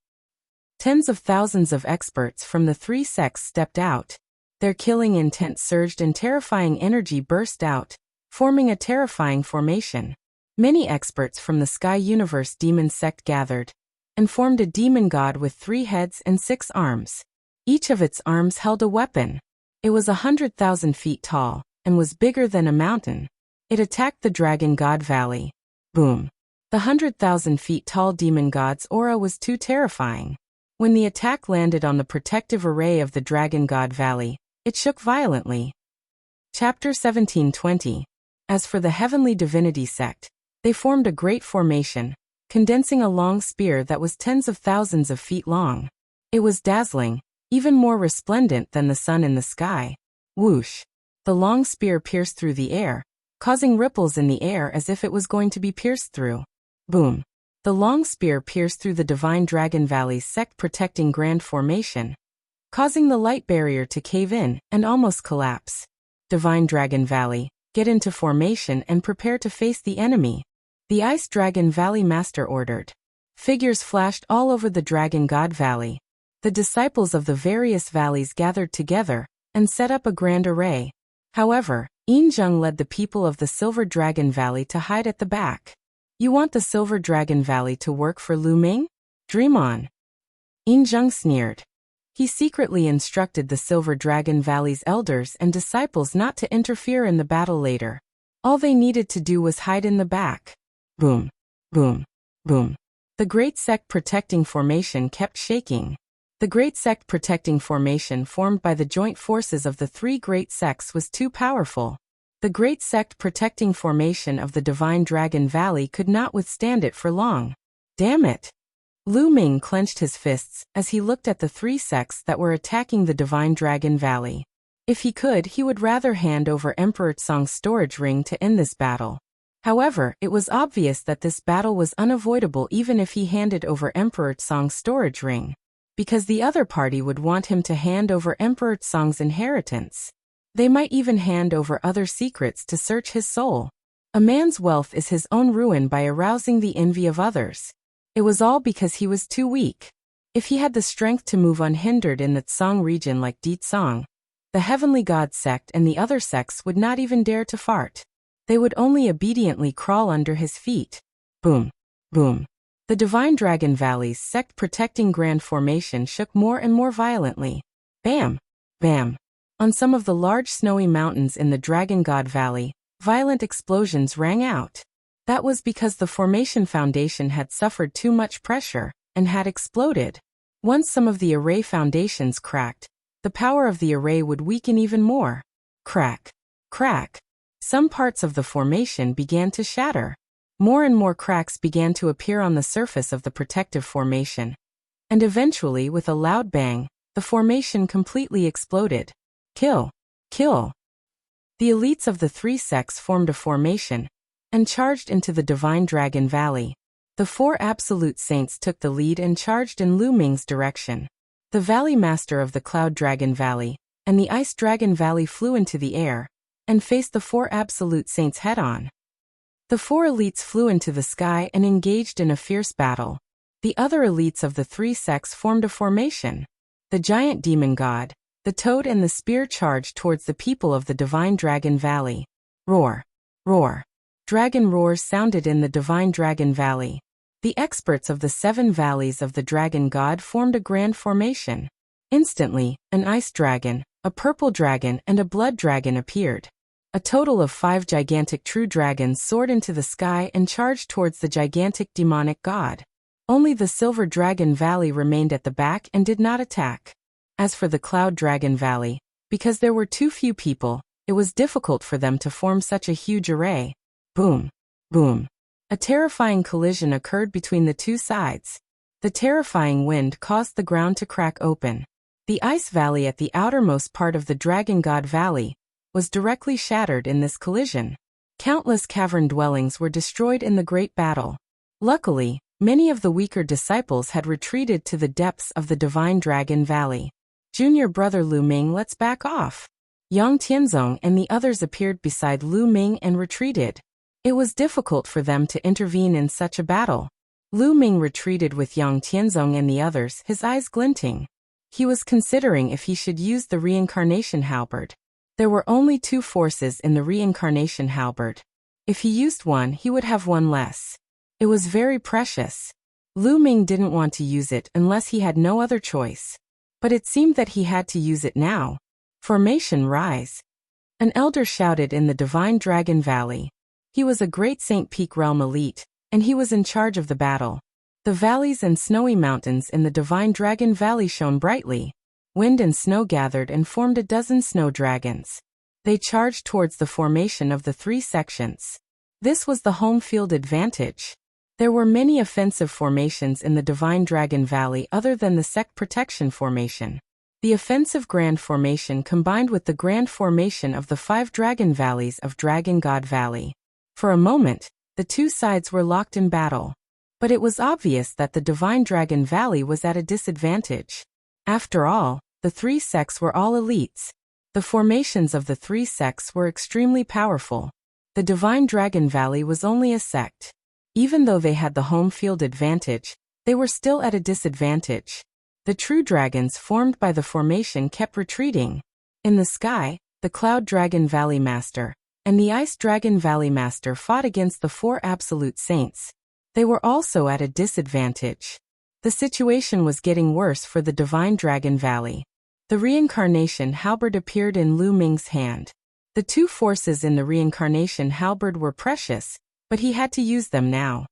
Tens of thousands of experts from the three sects stepped out. Their killing intent surged and terrifying energy burst out, forming a terrifying formation. Many experts from the Sky Universe Demon Sect gathered, and formed a demon god with 3 heads and 6 arms. Each of its arms held a weapon. It was 100,000 feet tall, and was bigger than a mountain. It attacked the Dragon God Valley. Boom. The 100,000 feet tall demon god's aura was too terrifying. When the attack landed on the protective array of the Dragon God Valley, it shook violently. Chapter 1720. As for the Heavenly Divinity Sect, they formed a great formation, condensing a long spear that was tens of thousands of feet long. It was dazzling, even more resplendent than the sun in the sky. Whoosh! The long spear pierced through the air, causing ripples in the air as if it was going to be pierced through. Boom! The long spear pierced through the Divine Dragon Valley's sect protecting grand formation, causing the light barrier to cave in and almost collapse. Divine Dragon Valley, get into formation and prepare to face the enemy. The Ice Dragon Valley Master ordered. Figures flashed all over the Dragon God Valley. The disciples of the various valleys gathered together and set up a grand array. However, Yin Zheng led the people of the Silver Dragon Valley to hide at the back. You want the Silver Dragon Valley to work for Lu Ming? Dream on. Yin Zheng sneered. He secretly instructed the Silver Dragon Valley's elders and disciples not to interfere in the battle later. All they needed to do was hide in the back. Boom, boom, boom. The Great Sect Protecting Formation kept shaking. The Great Sect Protecting Formation formed by the joint forces of the 3 great sects was too powerful. The Great Sect Protecting Formation of the Divine Dragon Valley could not withstand it for long. Damn it! Lu Ming clenched his fists as he looked at the 3 sects that were attacking the Divine Dragon Valley. If he could, he would rather hand over Emperor Tsong's storage ring to end this battle. However, it was obvious that this battle was unavoidable even if he handed over Emperor Tsong's storage ring, because the other party would want him to hand over Emperor Tsong's inheritance. They might even hand over other secrets to search his soul. A man's wealth is his own ruin by arousing the envy of others. It was all because he was too weak. If he had the strength to move unhindered in the Tsang region like Di Tsang, The heavenly god sect and the other sects would not even dare to fart. They would only obediently crawl under his feet. Boom. Boom. The Divine Dragon Valley's sect-protecting grand formation shook more and more violently. Bam! Bam! On some of the large snowy mountains in the Dragon God Valley, violent explosions rang out. That was because the formation foundation had suffered too much pressure and had exploded. Once some of the array foundations cracked, the power of the array would weaken even more. Crack. Crack. Some parts of the formation began to shatter. More and more cracks began to appear on the surface of the protective formation. And eventually, with a loud bang, the formation completely exploded. Kill. Kill. The elites of the three sects formed a formation and charged into the Divine Dragon Valley. The four absolute saints took the lead and charged in Lu Ming's direction. The Valley Master of the Cloud Dragon Valley and the Ice Dragon Valley flew into the air and faced the four absolute saints head-on. The four elites flew into the sky and engaged in a fierce battle. The other elites of the three sects formed a formation. The giant demon god, the toad and the spear charged towards the people of the Divine Dragon Valley. Roar. Roar. Dragon roars sounded in the Divine Dragon Valley. The experts of the 7 valleys of the Dragon God formed a grand formation. Instantly, an ice dragon, a purple dragon and a blood dragon appeared. A total of 5 gigantic true dragons soared into the sky and charged towards the gigantic demonic god. Only the Silver Dragon Valley remained at the back and did not attack. As for the Cloud Dragon Valley, because there were too few people, it was difficult for them to form such a huge array. Boom. Boom. A terrifying collision occurred between the two sides. The terrifying wind caused the ground to crack open. The ice valley at the outermost part of the Dragon God Valley was directly shattered in this collision. Countless cavern dwellings were destroyed in the great battle. Luckily, many of the weaker disciples had retreated to the depths of the Divine Dragon Valley. Junior brother Lu Ming, let's back off. Yang Tianzong and the others appeared beside Lu Ming and retreated. It was difficult for them to intervene in such a battle. Lu Ming retreated with Yang Tianzong and the others, his eyes glinting. He was considering if he should use the reincarnation halberd. There were only 2 forces in the reincarnation halberd. If he used one, he would have one less. It was very precious. Lu Ming didn't want to use it unless he had no other choice. But it seemed that he had to use it now. Formation rise. An elder shouted in the Divine Dragon Valley. He was a great St. Peak Realm elite, and he was in charge of the battle. The valleys and snowy mountains in the Divine Dragon Valley shone brightly. Wind and snow gathered and formed a dozen snow dragons. They charged towards the formation of the 3 sections. This was the home field advantage. There were many offensive formations in the Divine Dragon Valley other than the sect protection formation. The offensive grand formation combined with the grand formation of the 5 dragon valleys of Dragon God Valley. For a moment, the 2 sides were locked in battle. But it was obvious that the Divine Dragon Valley was at a disadvantage. After all, the 3 sects were all elites. The formations of the 3 sects were extremely powerful. The Divine Dragon Valley was only a sect. Even though they had the home field advantage, they were still at a disadvantage. The true dragons formed by the formation kept retreating. In the sky, the Cloud Dragon Valley Master and the Ice Dragon Valley Master fought against the 4 absolute saints. They were also at a disadvantage. The situation was getting worse for the Divine Dragon Valley. The reincarnation halberd appeared in Lu Ming's hand. The 2 forces in the reincarnation halberd were precious, but he had to use them now.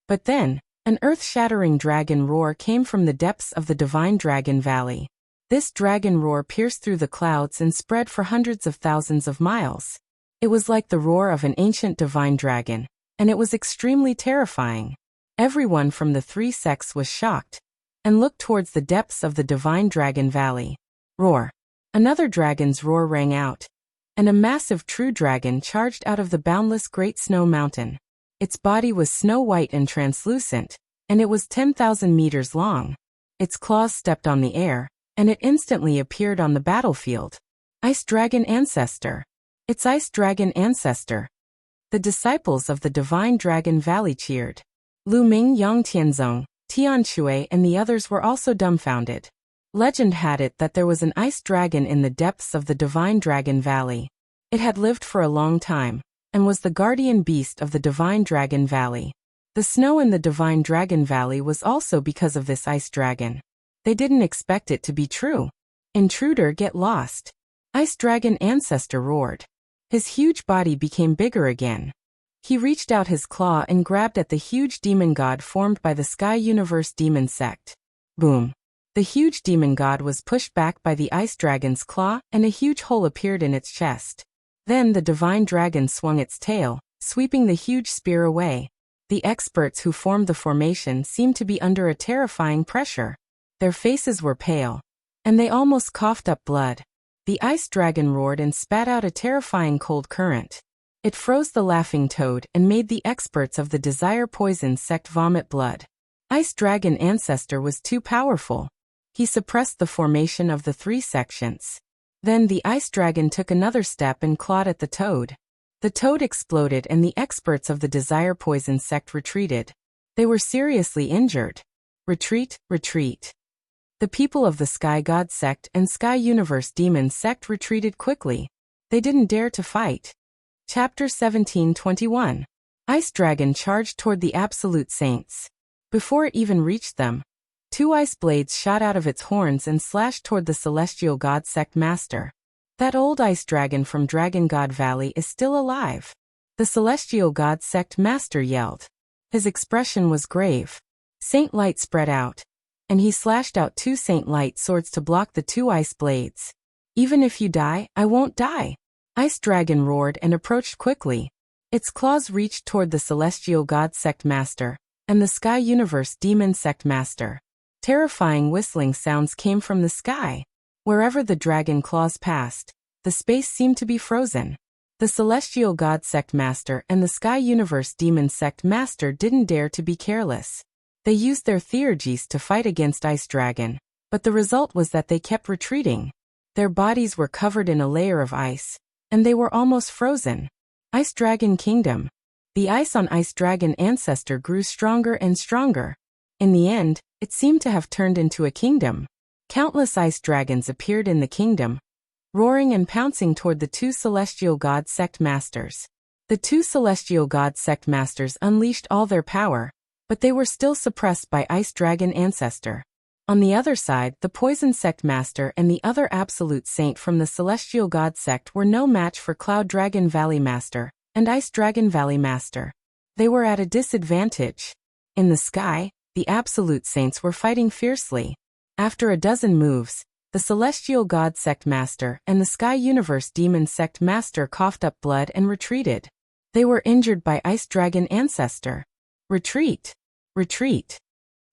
But then, an earth-shattering dragon roar came from the depths of the Divine Dragon Valley. This dragon roar pierced through the clouds and spread for hundreds of thousands of miles. It was like the roar of an ancient divine dragon, and it was extremely terrifying. Everyone from the 3 sects was shocked and looked towards the depths of the Divine Dragon Valley. Roar. Another dragon's roar rang out, and a massive true dragon charged out of the boundless Great Snow Mountain. Its body was snow-white and translucent, and it was 10,000 meters long. Its claws stepped on the air, and it instantly appeared on the battlefield. Ice Dragon Ancestor. It's Ice Dragon Ancestor. The disciples of the Divine Dragon Valley cheered. Lu Ming, Yang Tianzong, Tian Shui and the others were also dumbfounded. Legend had it that there was an ice dragon in the depths of the Divine Dragon Valley. It had lived for a long time, and was the guardian beast of the Divine Dragon Valley. The snow in the Divine Dragon Valley was also because of this ice dragon. They didn't expect it to be true. Intruder, get lost. Ice Dragon Ancestor roared. His huge body became bigger again. He reached out his claw and grabbed at the huge demon god formed by the Sky Universe Demon Sect. Boom. The huge demon god was pushed back by the ice dragon's claw, and a huge hole appeared in its chest. Then the divine dragon swung its tail, sweeping the huge spear away. The experts who formed the formation seemed to be under a terrifying pressure. Their faces were pale, and they almost coughed up blood. The ice dragon roared and spat out a terrifying cold current. It froze the laughing toad and made the experts of the Desire Poison sect vomit blood. Ice Dragon Ancestor was too powerful. He suppressed the formation of the three sections. Then the ice dragon took another step and clawed at the toad. The toad exploded and the experts of the Desire Poison sect retreated. They were seriously injured. Retreat, retreat. The people of the Sky God sect and Sky Universe Demon sect retreated quickly. They didn't dare to fight. Chapter 17:21. Ice Dragon charged toward the Absolute Saints. Before it even reached them, two ice blades shot out of its horns and slashed toward the Celestial God Sect Master. That old ice dragon from Dragon God Valley is still alive. The Celestial God Sect Master yelled. His expression was grave. Saint Light spread out, and he slashed out two Saint Light swords to block the two ice blades. Even if you die, I won't die. Ice Dragon roared and approached quickly. Its claws reached toward the Celestial God Sect Master and the Sky Universe Demon Sect Master. Terrifying whistling sounds came from the sky. Wherever the dragon claws passed, the space seemed to be frozen. The Celestial God Sect Master and the Sky Universe Demon Sect Master didn't dare to be careless. They used their theurgies to fight against Ice Dragon, but the result was that they kept retreating. Their bodies were covered in a layer of ice, and they were almost frozen. Ice Dragon Kingdom. The ice on Ice Dragon Ancestor grew stronger and stronger. In the end, it seemed to have turned into a kingdom. Countless ice dragons appeared in the kingdom, roaring and pouncing toward the two Celestial God Sect Masters. The two Celestial God Sect Masters unleashed all their power, but they were still suppressed by Ice Dragon Ancestor. On the other side, the Poison Sect Master and the other Absolute Saint from the Celestial God Sect were no match for Cloud Dragon Valley Master and Ice Dragon Valley Master. They were at a disadvantage. In the sky, the Absolute Saints were fighting fiercely. After a dozen moves, the Celestial God Sect Master and the Sky Universe Demon Sect Master coughed up blood and retreated. They were injured by Ice Dragon Ancestor. Retreat! Retreat!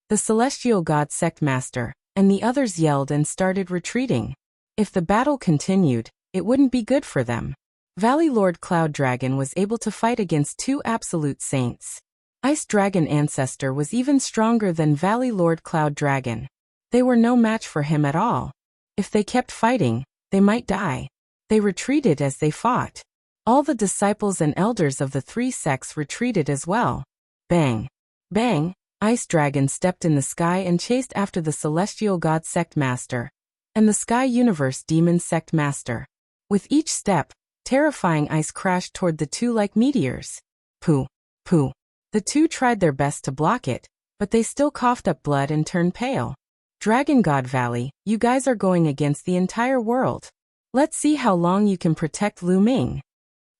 The Celestial God Sect Master and the others yelled and started retreating. If the battle continued, it wouldn't be good for them. Valley Lord Cloud Dragon was able to fight against two Absolute Saints. Ice Dragon Ancestor was even stronger than Valley Lord Cloud Dragon. They were no match for him at all. If they kept fighting, they might die. They retreated as they fought. All the disciples and elders of the three sects retreated as well. Bang! Bang! Ice Dragon stepped in the sky and chased after the Celestial God Sect Master and the Sky Universe Demon Sect Master. With each step, terrifying ice crashed toward the two like meteors. Pooh! Pooh! The two tried their best to block it, but they still coughed up blood and turned pale. Dragon God Valley, you guys are going against the entire world. Let's see how long you can protect Lu Ming.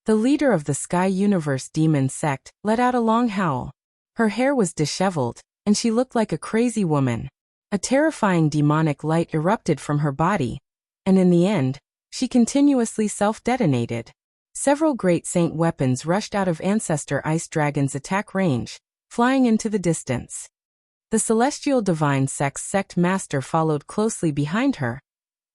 The leader of the Sky Universe Demon Sect let out a long howl. Her hair was disheveled, and she looked like a crazy woman. A terrifying demonic light erupted from her body, and in the end, she continuously self-detonated. Several great saint weapons rushed out of Ancestor Ice Dragon's attack range, flying into the distance. The Celestial Divine Sect Master followed closely behind her,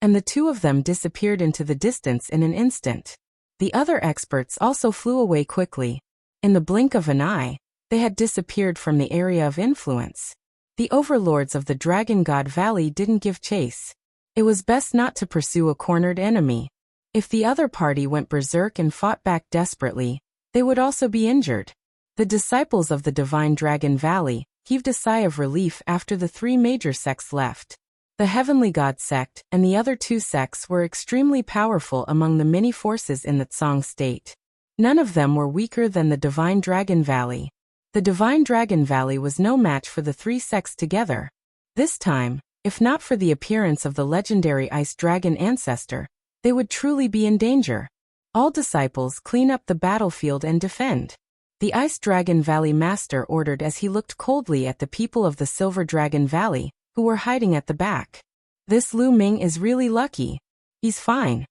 and the two of them disappeared into the distance in an instant. The other experts also flew away quickly. In the blink of an eye, they had disappeared from the area of influence. The overlords of the Dragon God Valley didn't give chase. It was best not to pursue a cornered enemy. If the other party went berserk and fought back desperately, they would also be injured. The disciples of the Divine Dragon Valley heaved a sigh of relief after the three major sects left. The Heavenly God sect and the other two sects were extremely powerful among the many forces in the Tsang state. None of them were weaker than the Divine Dragon Valley. The Divine Dragon Valley was no match for the three sects together. This time, if not for the appearance of the legendary Ice Dragon Ancestor, they would truly be in danger. All disciples clean up the battlefield and defend. The Ice Dragon Valley Master ordered as he looked coldly at the people of the Silver Dragon Valley, who were hiding at the back. This Lu Ming is really lucky. He's fine.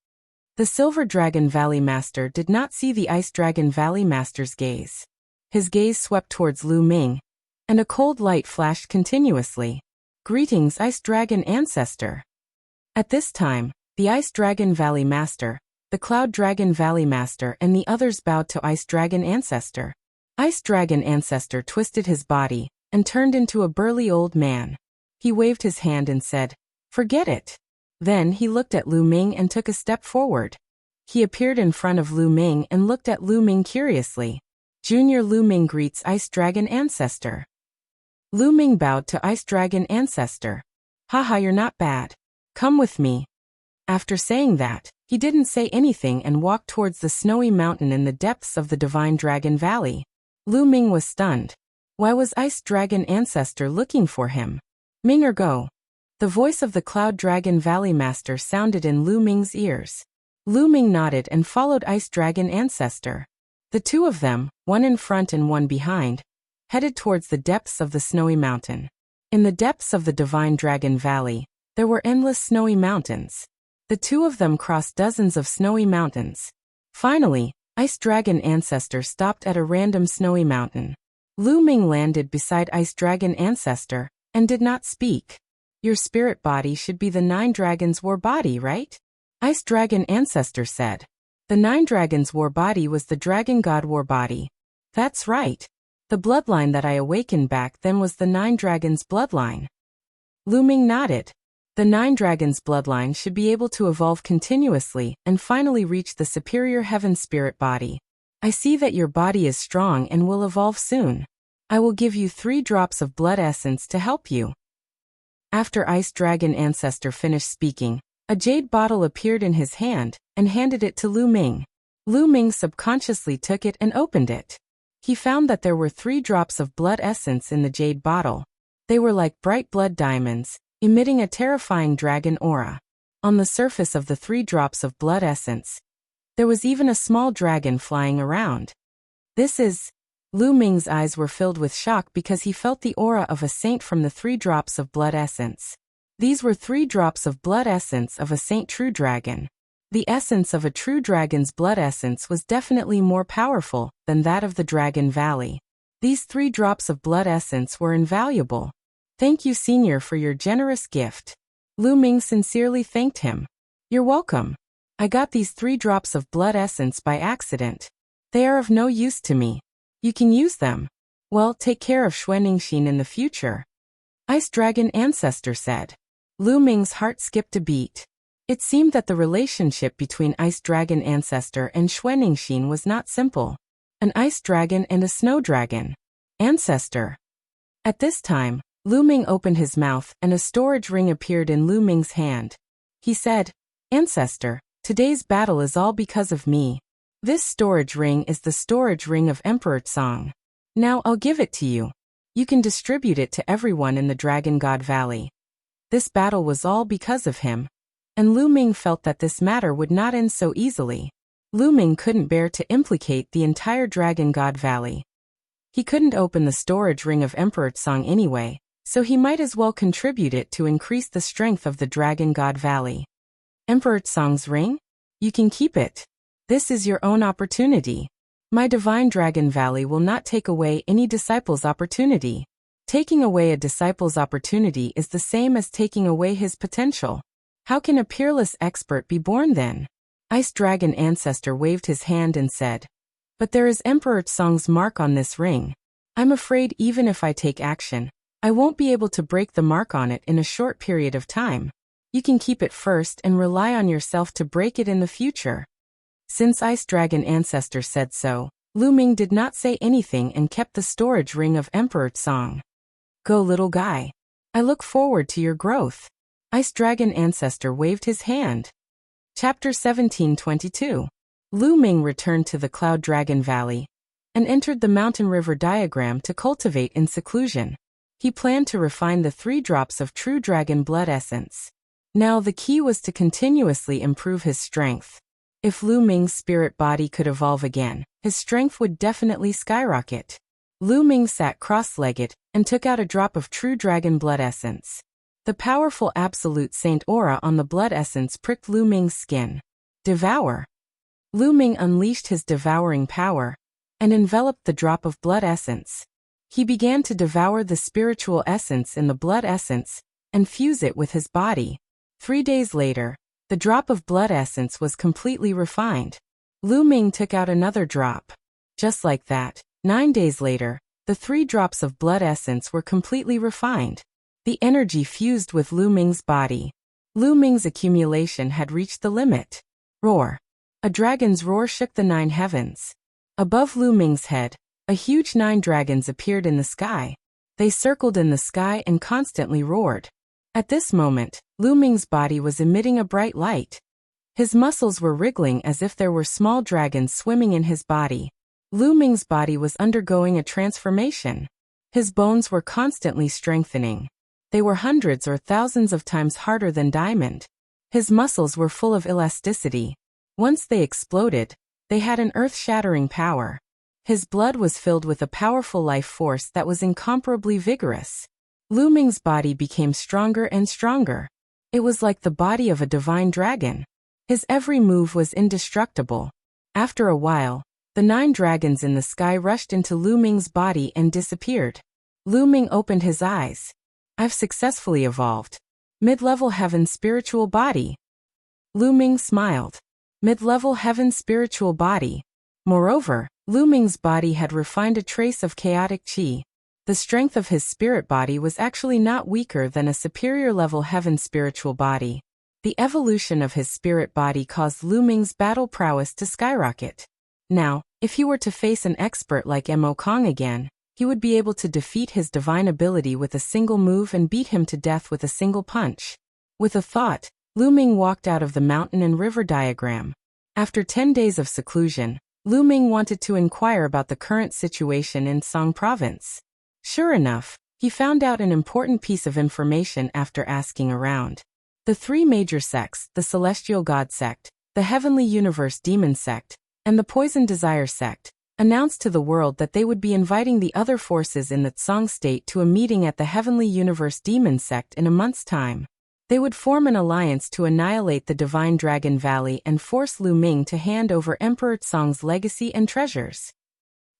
The Silver Dragon Valley Master did not see the Ice Dragon Valley Master's gaze. His gaze swept towards Lu Ming, and a cold light flashed continuously. Greetings, Ice Dragon Ancestor. At this time, the Ice Dragon Valley Master, the Cloud Dragon Valley Master and the others bowed to Ice Dragon Ancestor. Ice Dragon Ancestor twisted his body and turned into a burly old man. He waved his hand and said, "Forget it." Then he looked at Lu Ming and took a step forward. He appeared in front of Lu Ming and looked at Lu Ming curiously. Junior Lu Ming greets Ice Dragon Ancestor. Lu Ming bowed to Ice Dragon Ancestor. "Haha, you're not bad. Come with me." After saying that, he didn't say anything and walked towards the snowy mountain in the depths of the Divine Dragon Valley. Lu Ming was stunned. Why was Ice Dragon Ancestor looking for him? Ming or go? The voice of the Cloud Dragon Valley Master sounded in Lu Ming's ears. Lu Ming nodded and followed Ice Dragon Ancestor. The two of them, one in front and one behind, headed towards the depths of the snowy mountain. In the depths of the Divine Dragon Valley, there were endless snowy mountains. The two of them crossed dozens of snowy mountains. Finally, Ice Dragon Ancestor stopped at a random snowy mountain. Lu Ming landed beside Ice Dragon Ancestor and did not speak. Your spirit body should be the 9 Dragons' war body, right? Ice Dragon Ancestor said. The 9 Dragons' war body was the Dragon God war body. That's right. The bloodline that I awakened back then was the 9 Dragons' bloodline. Lu Ming nodded. The 9 Dragons' bloodline should be able to evolve continuously and finally reach the superior heaven spirit body. I see that your body is strong and will evolve soon. I will give you 3 drops of blood essence to help you. After Ice Dragon Ancestor finished speaking, a jade bottle appeared in his hand and handed it to Lu Ming. Lu Ming subconsciously took it and opened it. He found that there were 3 drops of blood essence in the jade bottle. They were like bright blood diamonds, emitting a terrifying dragon aura. On the surface of the 3 drops of blood essence, there was even a small dragon flying around. This is... Lu Ming's eyes were filled with shock because he felt the aura of a saint from the 3 drops of blood essence. These were 3 drops of blood essence of a saint true dragon. The essence of a true dragon's blood essence was definitely more powerful than that of the Dragon Valley. These 3 drops of blood essence were invaluable. Thank you, Senior, for your generous gift. Lu Ming sincerely thanked him. You're welcome. I got these 3 drops of blood essence by accident. They are of no use to me. You can use them. Well, take care of Xuanningshin in the future. Ice Dragon Ancestor said. Lu Ming's heart skipped a beat. It seemed that the relationship between Ice Dragon Ancestor and Xuanningshin was not simple. An ice dragon and a snow dragon. Ancestor. At this time, Lu Ming opened his mouth and a storage ring appeared in Lu Ming's hand. He said, Ancestor, today's battle is all because of me. This storage ring is the storage ring of Emperor Tsang. Now I'll give it to you. You can distribute it to everyone in the Dragon God Valley. This battle was all because of him. And Lu Ming felt that this matter would not end so easily. Lu Ming couldn't bear to implicate the entire Dragon God Valley. He couldn't open the storage ring of Emperor Tsang anyway, so he might as well contribute it to increase the strength of the Dragon God Valley. Emperor Tsang's ring? You can keep it. This is your own opportunity. My Divine Dragon Valley will not take away any disciple's opportunity. Taking away a disciple's opportunity is the same as taking away his potential. How can a peerless expert be born then? Ice Dragon Ancestor waved his hand and said, But there is Emperor Tsang's mark on this ring. I'm afraid even if I take action, I won't be able to break the mark on it in a short period of time. You can keep it first and rely on yourself to break it in the future. Since Ice Dragon Ancestor said so, Lu Ming did not say anything and kept the storage ring of Emperor Tsang. Go, little guy. I look forward to your growth. Ice Dragon Ancestor waved his hand. Chapter 1722. Lu Ming returned to the Cloud Dragon Valley and entered the mountain river diagram to cultivate in seclusion. He planned to refine the 3 drops of true dragon blood essence. Now the key was to continuously improve his strength. If Lu Ming's spirit body could evolve again, his strength would definitely skyrocket. Lu Ming sat cross-legged and took out a drop of true dragon blood essence. The powerful absolute saint aura on the blood essence pricked Lu Ming's skin. Devour. Lu Ming unleashed his devouring power and enveloped the drop of blood essence. He began to devour the spiritual essence in the blood essence and fuse it with his body. 3 days later, the drop of blood essence was completely refined. Lu Ming took out another drop. Just like that, 9 days later, the 3 drops of blood essence were completely refined. The energy fused with Lu Ming's body. Lu Ming's accumulation had reached the limit. Roar. A dragon's roar shook the 9 heavens. Above Lu Ming's head, a huge 9 dragons appeared in the sky. They circled in the sky and constantly roared. At this moment, Lu Ming's body was emitting a bright light. His muscles were wriggling as if there were small dragons swimming in his body. Lu Ming's body was undergoing a transformation. His bones were constantly strengthening. They were hundreds or thousands of times harder than diamond. His muscles were full of elasticity. Once they exploded, they had an earth-shattering power. His blood was filled with a powerful life force that was incomparably vigorous. Lu Ming's body became stronger and stronger. It was like the body of a divine dragon. His every move was indestructible. After a while, the 9 dragons in the sky rushed into Lu Ming's body and disappeared. Lu Ming opened his eyes. I've successfully evolved. Mid-level heaven spiritual body. Lu Ming smiled. Mid-level heaven spiritual body. Moreover, Lu Ming's body had refined a trace of chaotic qi. The strength of his spirit body was actually not weaker than a superior level heaven spiritual body. The evolution of his spirit body caused Lu Ming's battle prowess to skyrocket. Now, if he were to face an expert like Mo Kong again, he would be able to defeat his divine ability with a single move and beat him to death with a single punch. With a thought, Lu Ming walked out of the mountain and river diagram. After 10 days of seclusion, Lu Ming wanted to inquire about the current situation in Song Province. Sure enough, he found out an important piece of information after asking around. The 3 major sects, the Celestial God Sect, the Heavenly Universe Demon Sect, and the Poison Desire Sect, announced to the world that they would be inviting the other forces in the Tsang state to a meeting at the Heavenly Universe Demon Sect in a month's time. They would form an alliance to annihilate the Divine Dragon Valley and force Lu Ming to hand over Emperor Tsang's legacy and treasures.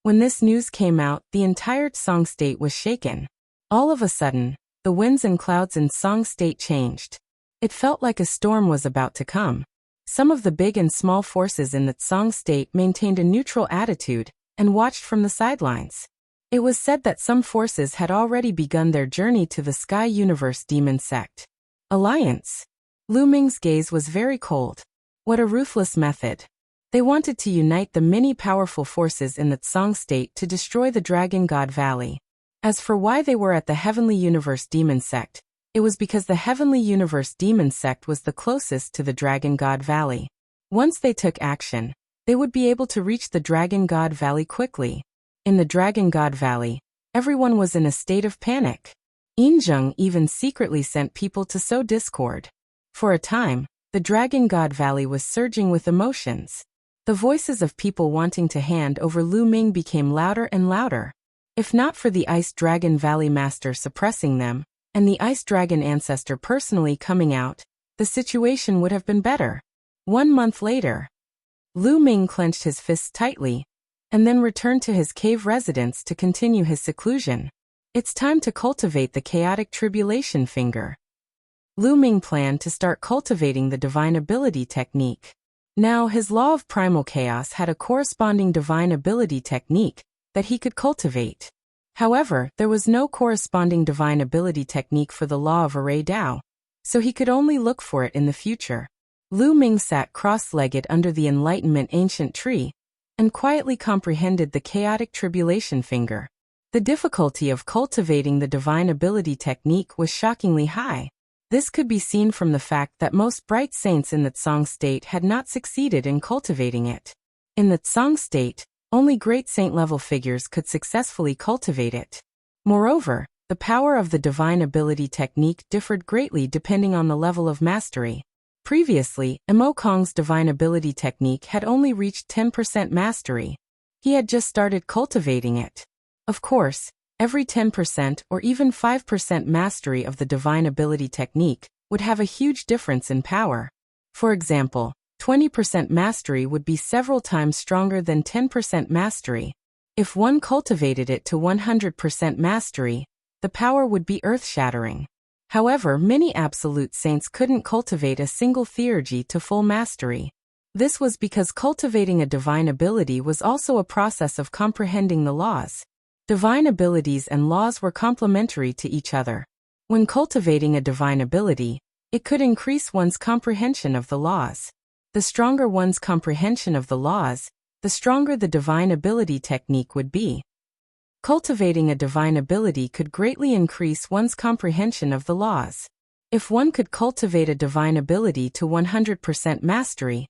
When this news came out, the entire Tsang state was shaken. All of a sudden, the winds and clouds in Tsang state changed. It felt like a storm was about to come. Some of the big and small forces in the Tsang state maintained a neutral attitude and watched from the sidelines. It was said that some forces had already begun their journey to the Sky Universe Demon Sect. Alliance. Lu Ming's gaze was very cold. What a ruthless method. They wanted to unite the many powerful forces in the Tsang state to destroy the Dragon God Valley. As for why they were at the Heavenly Universe Demon Sect, it was because the Heavenly Universe Demon Sect was the closest to the Dragon God Valley. Once they took action, they would be able to reach the Dragon God Valley quickly. In the Dragon God Valley, everyone was in a state of panic. Injung even secretly sent people to sow discord. For a time, the Dragon God Valley was surging with emotions. The voices of people wanting to hand over Lu Ming became louder and louder. If not for the Ice Dragon Valley Master suppressing them, and the Ice Dragon Ancestor personally coming out, the situation would have been better. 1 month later, Lu Ming clenched his fists tightly, and then returned to his cave residence to continue his seclusion. It's time to cultivate the chaotic tribulation finger. Lu Ming planned to start cultivating the divine ability technique. Now his law of primal chaos had a corresponding divine ability technique that he could cultivate. However, there was no corresponding divine ability technique for the law of array Dao, so he could only look for it in the future. Lu Ming sat cross-legged under the Enlightenment ancient tree and quietly comprehended the chaotic tribulation finger. The difficulty of cultivating the divine ability technique was shockingly high. This could be seen from the fact that most bright saints in the Tsang state had not succeeded in cultivating it. In the Tsang state, only great saint-level figures could successfully cultivate it. Moreover, the power of the divine ability technique differed greatly depending on the level of mastery. Previously, Emo Kong's divine ability technique had only reached 10% mastery. He had just started cultivating it. Of course, every 10% or even 5% mastery of the divine ability technique would have a huge difference in power. For example, 20% mastery would be several times stronger than 10% mastery. If one cultivated it to 100% mastery, the power would be earth-shattering. However, many absolute saints couldn't cultivate a single theurgy to full mastery. This was because cultivating a divine ability was also a process of comprehending the laws. Divine abilities and laws were complementary to each other. When cultivating a divine ability, it could increase one's comprehension of the laws. The stronger one's comprehension of the laws, the stronger the divine ability technique would be. Cultivating a divine ability could greatly increase one's comprehension of the laws. If one could cultivate a divine ability to 100% mastery,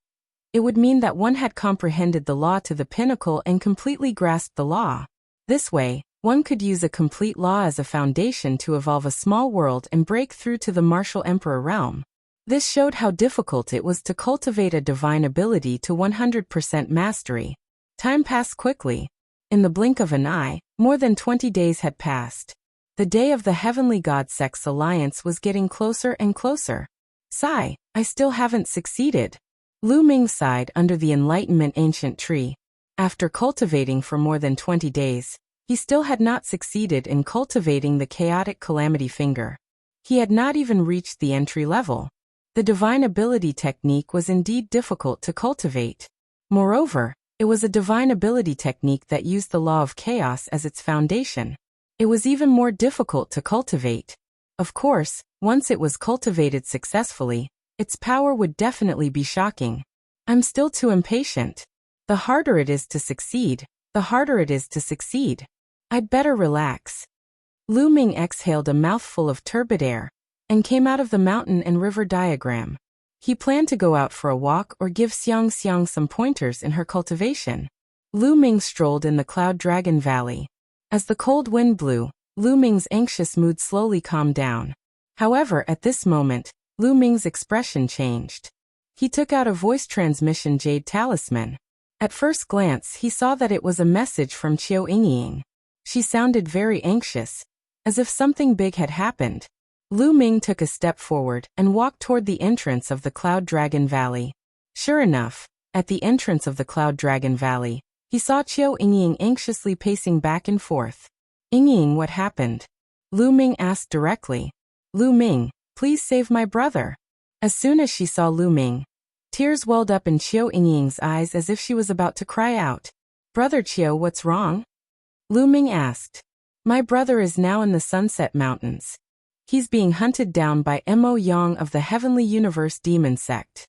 it would mean that one had comprehended the law to the pinnacle and completely grasped the law. This way, one could use a complete law as a foundation to evolve a small world and break through to the martial emperor realm. This showed how difficult it was to cultivate a divine ability to 100% mastery. Time passed quickly. In the blink of an eye, more than 20 days had passed. The day of the Heavenly God Sex Alliance was getting closer and closer. Sigh, I still haven't succeeded. Lu Ming sighed under the Enlightenment Ancient Tree. After cultivating for more than 20 days, he still had not succeeded in cultivating the Chaotic Calamity Finger. He had not even reached the entry level. The divine ability technique was indeed difficult to cultivate. Moreover, it was a divine ability technique that used the law of chaos as its foundation. It was even more difficult to cultivate. Of course, once it was cultivated successfully, its power would definitely be shocking. I'm still too impatient. The harder it is to succeed, the harder it is to succeed. I'd better relax. Lu Ming exhaled a mouthful of turbid air and came out of the mountain and river diagram. He planned to go out for a walk or give Xiang Xiang some pointers in her cultivation. Lu Ming strolled in the Cloud Dragon Valley. As the cold wind blew, Lu Ming's anxious mood slowly calmed down. However, at this moment, Lu Ming's expression changed. He took out a voice transmission jade talisman. At first glance, he saw that it was a message from Qiu Yingying. She sounded very anxious, as if something big had happened. Lu Ming took a step forward and walked toward the entrance of the Cloud Dragon Valley. Sure enough, at the entrance of the Cloud Dragon Valley, he saw Qiu Yingying anxiously pacing back and forth. Yingying, what happened? Lu Ming asked directly. Lu Ming, please save my brother. As soon as she saw Lu Ming, tears welled up in Qiu Yingying's eyes as if she was about to cry out. Brother Qiu, what's wrong? Lu Ming asked. My brother is now in the Sunset Mountains. He's being hunted down by Mo Yang of the Heavenly Universe Demon Sect.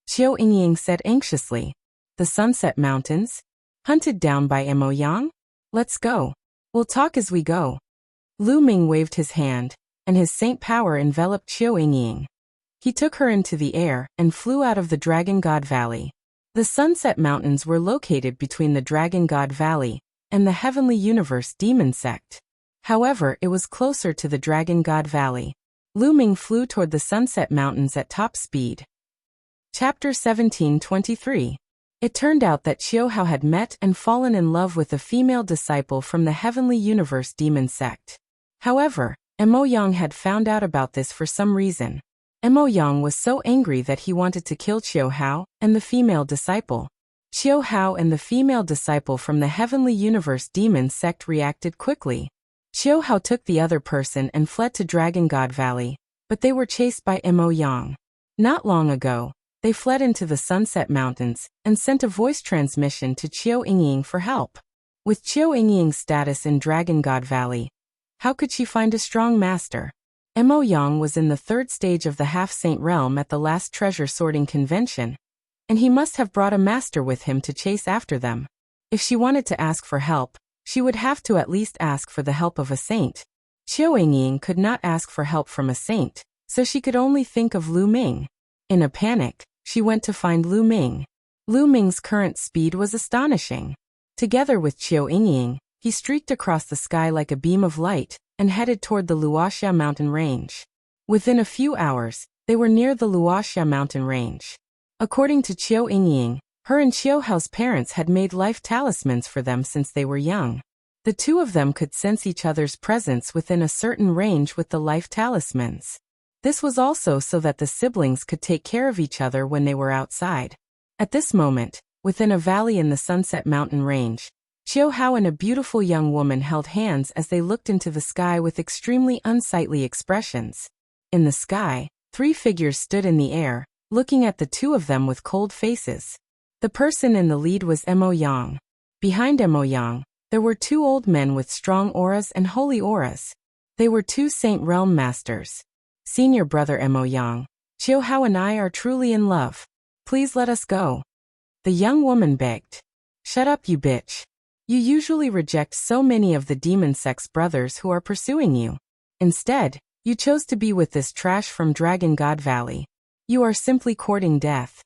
Qiu Yingying said anxiously. The Sunset Mountains? Hunted down by Mo Yang? Let's go. We'll talk as we go. Lu Ming waved his hand, and his saint power enveloped Qiu Yingying. He took her into the air and flew out of the Dragon God Valley. The Sunset Mountains were located between the Dragon God Valley and the Heavenly Universe Demon Sect. However, it was closer to the Dragon God Valley. Lu Ming flew toward the Sunset Mountains at top speed. Chapter 1723. It turned out that Qiu Hao had met and fallen in love with a female disciple from the Heavenly Universe Demon Sect. However, Mo Yang had found out about this for some reason. Mo Yang was so angry that he wanted to kill Qiu Hao and the female disciple. Qiu Hao and the female disciple from the Heavenly Universe Demon Sect reacted quickly. Qiu Hao took the other person and fled to Dragon God Valley, but they were chased by Mo Yang. Not long ago, they fled into the Sunset Mountains and sent a voice transmission to Qiu Yingying for help. With Qiu Yingying's status in Dragon God Valley, how could she find a strong master? Mo Yang was in the third stage of the half-saint realm at the last treasure sorting convention, and he must have brought a master with him to chase after them. If she wanted to ask for help, she would have to at least ask for the help of a saint. Qiu Yingying could not ask for help from a saint, so she could only think of Lu Ming. In a panic, she went to find Lu Ming. Lu Ming's current speed was astonishing. Together with Qiu Yingying, he streaked across the sky like a beam of light and headed toward the Luoxia mountain range. Within a few hours, they were near the Luoxia mountain range. According to Qiu Yingying, her and Qiu Hao's parents had made life talismans for them since they were young. The two of them could sense each other's presence within a certain range with the life talismans. This was also so that the siblings could take care of each other when they were outside. At this moment, within a valley in the Sunset Mountain Range, Qiu Hao and a beautiful young woman held hands as they looked into the sky with extremely unsightly expressions. In the sky, 3 figures stood in the air, looking at the two of them with cold faces. The person in the lead was Mo Yang. Behind Mo Yang, there were 2 old men with strong auras and holy auras. They were 2 Saint Realm Masters. Senior brother Mo Yang, Qiu Hao and I are truly in love. Please let us go. The young woman begged. Shut up, you bitch. You usually reject so many of the demon sex brothers who are pursuing you. Instead, you chose to be with this trash from Dragon God Valley. You are simply courting death.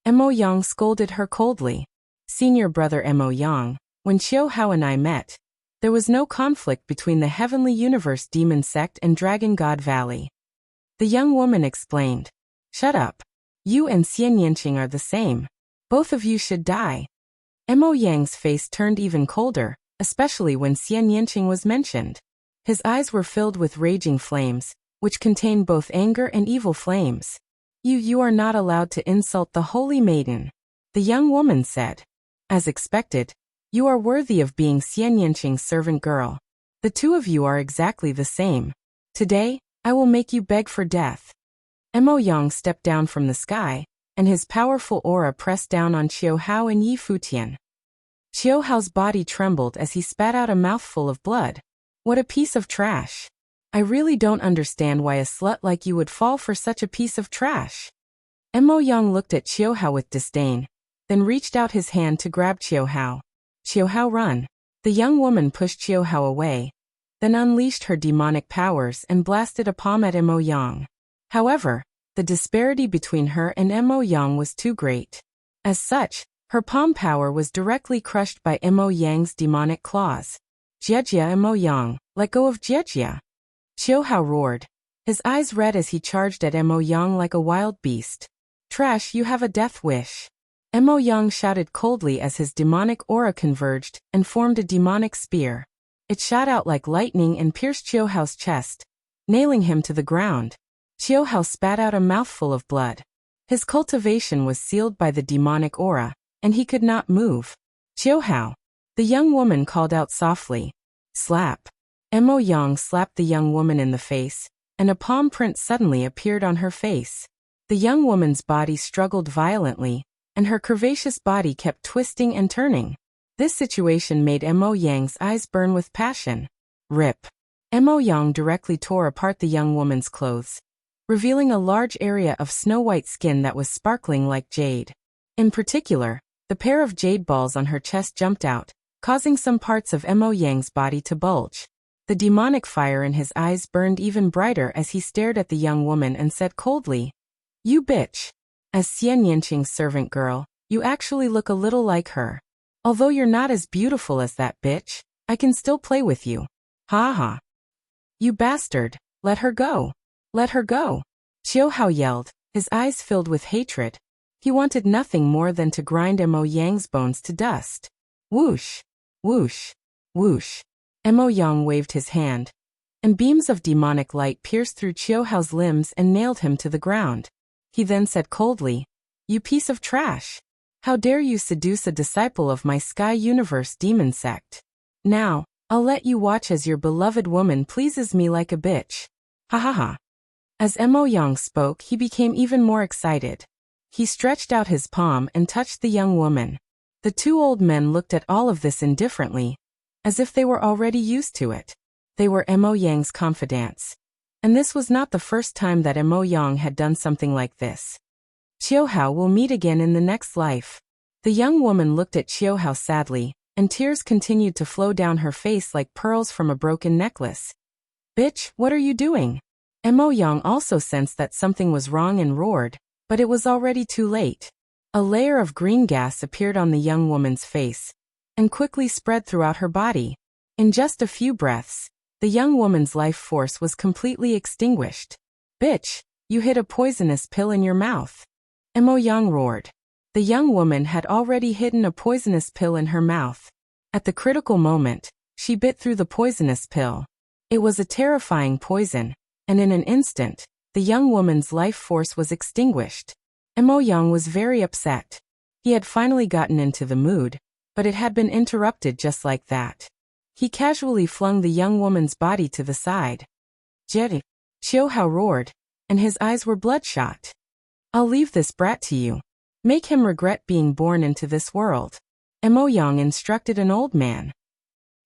Mo Yang scolded her coldly. Senior brother Mo Yang, when Qiu Hao and I met, there was no conflict between the Heavenly Universe Demon Sect and Dragon God Valley. The young woman explained. Shut up. You and Xian Yanqing are the same. Both of you should die. Mo Yang's face turned even colder, especially when Xian Yanqing was mentioned. His eyes were filled with raging flames, which contained both anger and evil flames. You are not allowed to insult the holy maiden, the young woman said. As expected, you are worthy of being Xian Yanqing's servant girl. The two of you are exactly the same. Today, I will make you beg for death. Mo Yang stepped down from the sky, and his powerful aura pressed down on Qiu Hao and Yi Futian. Qiu Hao's body trembled as he spat out a mouthful of blood. What a piece of trash. I really don't understand why a slut like you would fall for such a piece of trash. Mo Yang looked at Qiu Hao with disdain, then reached out his hand to grab Qiu Hao. Qiu Hao, run. The young woman pushed Qiu Hao away, then unleashed her demonic powers and blasted a palm at Mo Yang. However, the disparity between her and Mo Yang was too great. As such, her palm power was directly crushed by Mo Yang's demonic claws. Jiejia Mo Yang, let go of Jiejia. Qiu Hao roared, his eyes red as he charged at Mo Yang like a wild beast. Trash, you have a death wish. Mo Yang shouted coldly as his demonic aura converged and formed a demonic spear. It shot out like lightning and pierced Qiu Hao's chest, nailing him to the ground. Qiu Hao spat out a mouthful of blood. His cultivation was sealed by the demonic aura, and he could not move. Qiu Hao. The young woman called out softly. Slap. Mo Yang slapped the young woman in the face, and a palm print suddenly appeared on her face. The young woman's body struggled violently, and her curvaceous body kept twisting and turning. This situation made Mo Yang's eyes burn with passion. Rip. Mo Yang directly tore apart the young woman's clothes, revealing a large area of snow-white skin that was sparkling like jade. In particular, the pair of jade balls on her chest jumped out, causing some parts of Mo Yang's body to bulge. The demonic fire in his eyes burned even brighter as he stared at the young woman and said coldly, You bitch. As Xian Yanqing's servant girl, you actually look a little like her. Although you're not as beautiful as that bitch, I can still play with you. Ha ha. You bastard, let her go. Let her go. Qiu Hao yelled, his eyes filled with hatred. He wanted nothing more than to grind Mo Yang's bones to dust. Whoosh. Whoosh. Whoosh. Mo Yang waved his hand, and beams of demonic light pierced through Qiu Hao's limbs and nailed him to the ground. He then said coldly, You piece of trash. How dare you seduce a disciple of my Sky Universe demon sect? Now, I'll let you watch as your beloved woman pleases me like a bitch. Ha ha ha. As Mo Yang spoke, he became even more excited. He stretched out his palm and touched the young woman. The 2 old men looked at all of this indifferently, as if they were already used to it. They were Mo Yang's confidants. And this was not the first time that Mo Yang had done something like this. Qiu Hao will meet again in the next life. The young woman looked at Qiu Hao sadly, and tears continued to flow down her face like pearls from a broken necklace. Bitch, what are you doing? Mo Yang also sensed that something was wrong and roared, but it was already too late. A layer of green gas appeared on the young woman's face and quickly spread throughout her body. In just a few breaths, the young woman's life force was completely extinguished. "Bitch, you hid a poisonous pill in your mouth." Mo Yang roared. The young woman had already hidden a poisonous pill in her mouth. At the critical moment, she bit through the poisonous pill. It was a terrifying poison, and in an instant, the young woman's life force was extinguished. Mo Yang was very upset. He had finally gotten into the mood, but it had been interrupted just like that. He casually flung the young woman's body to the side. "Jetty!" Qiu Hao roared, and his eyes were bloodshot. "I'll leave this brat to you. Make him regret being born into this world." Mo Yang instructed an old man.